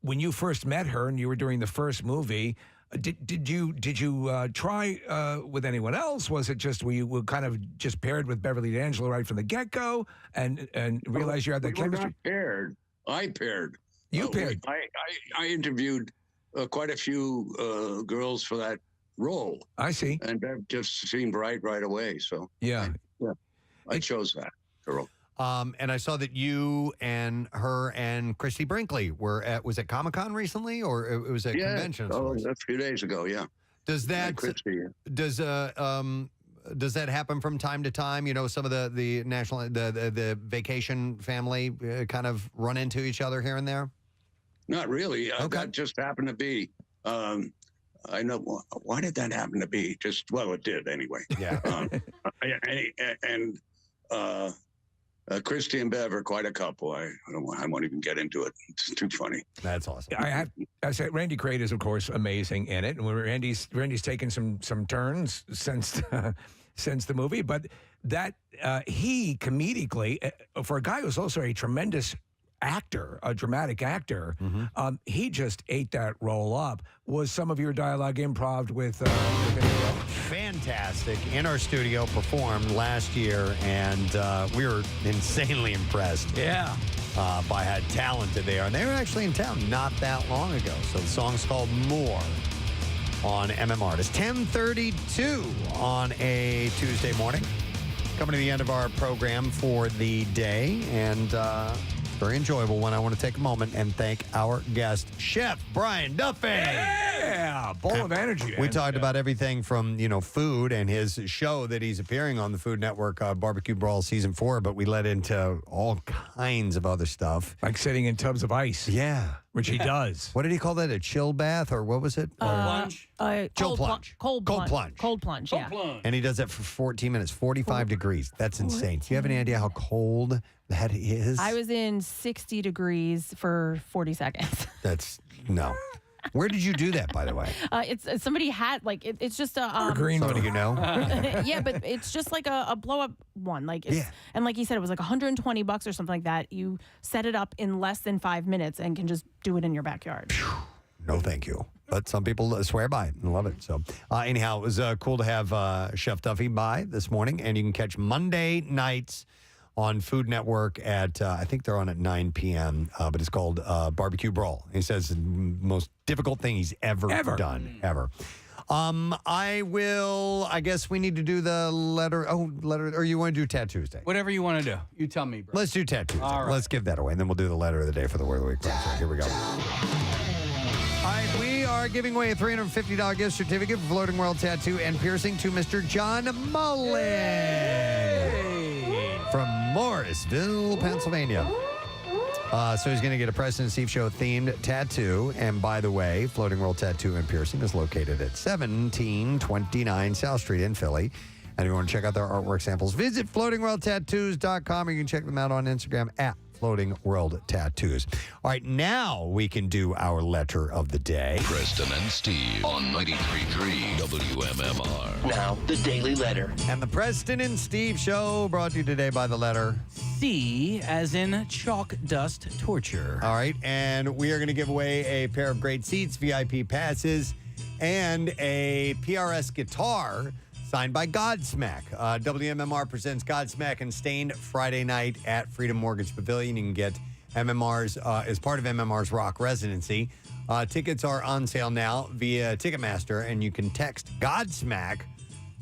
Speaker 2: when you first met her and you were doing the first movie. Did you try with anyone else? Was it just were you kind of just paired with Beverly D'Angelo right from the get-go and realized you had that chemistry?
Speaker 16: Not paired. I paired.
Speaker 2: You paired.
Speaker 16: I interviewed quite a few girls for that role.
Speaker 2: I see.
Speaker 16: And Bev just seemed right away. So
Speaker 2: yeah.
Speaker 16: I chose that girl.
Speaker 1: And I saw that you and her and Christy Brinkley were at, was it Comic-Con recently, or it was at convention?
Speaker 16: Oh, a few days ago, yeah.
Speaker 1: Does that does that happen from time to time? You know, some of the national the vacation family kind of run into each other here and there.
Speaker 16: Not really. That just happened to be. I know. Why did that happen to be? Well, it did anyway.
Speaker 1: Yeah.
Speaker 16: Christy and Bev are quite a couple. I won't even get into it. It's too funny.
Speaker 1: That's awesome.
Speaker 2: I said Randy Quaid is, of course, amazing in it, and Randy's taken some turns since the movie, but that he comedically, for a guy who's also a tremendous actor, a dramatic actor, he just ate that role up. Was some of your dialogue improv with
Speaker 1: fantastic in our studio, performed last year, and we were insanely impressed.
Speaker 5: Yeah.
Speaker 1: By how talented they are. And they were actually in town not that long ago. So the song's called More on MMR. It's 10:32 on a Tuesday morning. Coming to the end of our program for the day, and very enjoyable one. I want to take a moment and thank our guest, Chef Brian Duffy.
Speaker 2: Yeah, ball of energy.
Speaker 1: We talked about everything from, food and his show that he's appearing on the Food Network, Barbecue Brawl Season 4, but we led into all kinds of other stuff.
Speaker 2: Like sitting in tubs of ice.
Speaker 1: Yeah.
Speaker 2: Which he does.
Speaker 1: What did he call that? A chill bath, or what was it?
Speaker 5: Plunge?
Speaker 1: Chill plunge.
Speaker 11: Cold plunge.
Speaker 1: Cold
Speaker 11: plunge,
Speaker 5: Cold
Speaker 11: yeah.
Speaker 5: plunge.
Speaker 1: And he does that for 14 minutes, 45 degrees. That's insane. Do you have any idea how cold that is?
Speaker 11: I was in 60 degrees for 40 seconds.
Speaker 1: No. Where did you do that, by the way?
Speaker 11: It's somebody had it's just a
Speaker 1: green somebody you know.
Speaker 11: Yeah, but it's just like a blow up one. And like you said, it was like $120 or something like that. You set it up in less than 5 minutes and can just do it in your backyard.
Speaker 1: No, thank you. But some people swear by it and love it. So anyhow, it was cool to have Chef Duffy by this morning, and you can catch Monday nights on Food Network at, I think they're on at 9 p.m., but it's called Barbecue Brawl. He says it's the most difficult thing he's ever done, ever. I guess we need to do the letter, or you want to do Tattoos Day?
Speaker 5: Whatever you want to do. You tell me, bro.
Speaker 1: Let's do Tattoos Day.
Speaker 5: All right.
Speaker 1: Let's give that away, and then we'll do the letter of the day for the Word of the Week. So here we go. All right, we are giving away a $350 gift certificate for Floating World Tattoo and Piercing to Mr. John Mullen from Morrisville, Pennsylvania. So he's going to get a Preston and Steve Show themed tattoo. And by the way, Floating World Tattoo and Piercing is located at 1729 South Street in Philly. And if you want to check out their artwork samples, visit floatingworldtattoos.com, or you can check them out on Instagram at Floating World Tattoos. All right, now we can do our letter of the day.
Speaker 10: Preston and Steve on 93.3 WMMR.
Speaker 18: Now, the Daily Letter.
Speaker 1: And the Preston and Steve Show brought to you today by the letter
Speaker 5: C, as in chalk dust torture.
Speaker 1: All right, and we are going to give away a pair of great seats, VIP passes, and a PRS guitar signed by Godsmack. WMMR presents Godsmack and Stained Friday night at Freedom Mortgage Pavilion. You can get MMR's as part of MMR's Rock Residency. Tickets are on sale now via Ticketmaster, and you can text Godsmack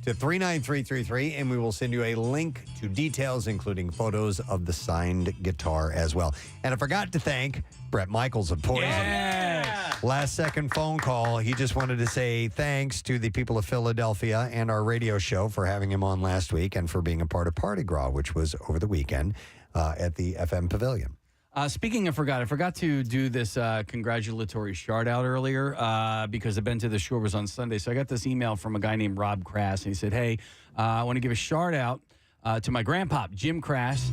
Speaker 1: to 39333, and we will send you a link to details, including photos of the signed guitar as well. And I forgot to thank Brett Michaels of Poison.
Speaker 5: Yes.
Speaker 1: Last second phone call. He just wanted to say thanks to the people of Philadelphia and our radio show for having him on last week and for being a part of Party Gras, which was over the weekend at the FM Pavilion.
Speaker 5: Speaking of I forgot to do this congratulatory shout out earlier because the Bend to the Shore was on Sunday. So I got this email from a guy named Rob Crass, and he said, hey, I want to give a shout out to my grandpop, Jim Crass,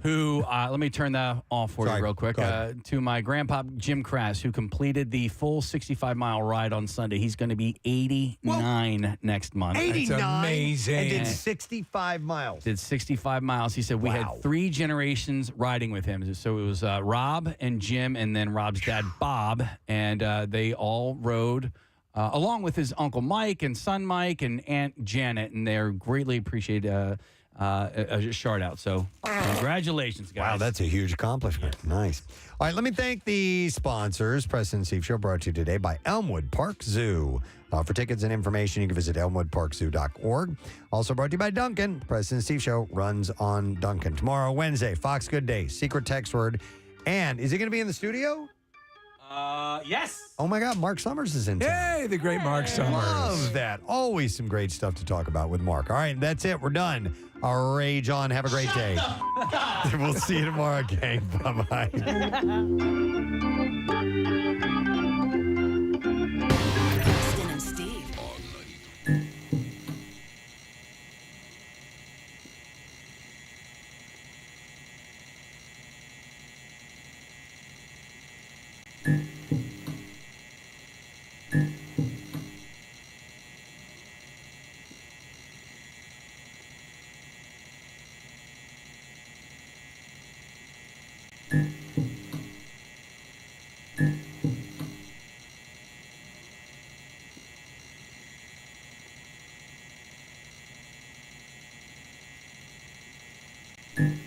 Speaker 5: who, let me turn that off for you real quick. To my grandpa, Jim Crass, who completed the full 65-mile ride on Sunday. He's going to be 89 next month.
Speaker 1: 89?
Speaker 2: That's amazing.
Speaker 1: And did 65 miles.
Speaker 5: Did 65 miles. He said we had 3 generations riding with him. So it was Rob and Jim and then Rob's dad, Bob, and they all rode along with his Uncle Mike and son Mike and Aunt Janet, and they're greatly appreciated a shard out. So congratulations, guys.
Speaker 1: Wow, that's a huge accomplishment. Nice. All right, let me thank the sponsors. Preston and Steve Show brought to you today by Elmwood Park Zoo. For tickets and information, you can visit elmwoodparkzoo.org. Also brought to you by Duncan. Preston and Steve Show runs on Duncan. Tomorrow, Wednesday, Fox Good Day, secret text word. And is he going to be in the studio?
Speaker 5: Yes.
Speaker 1: Oh, my God. Mark Summers is in town.
Speaker 2: Yay, the great Mark Summers.
Speaker 1: Love that. Always some great stuff to talk about with Mark. All right, that's it. We're done. Rage on. Have a great day. We'll see you tomorrow, gang. Bye-bye.
Speaker 7: Preston and Steve.
Speaker 17: Thank you.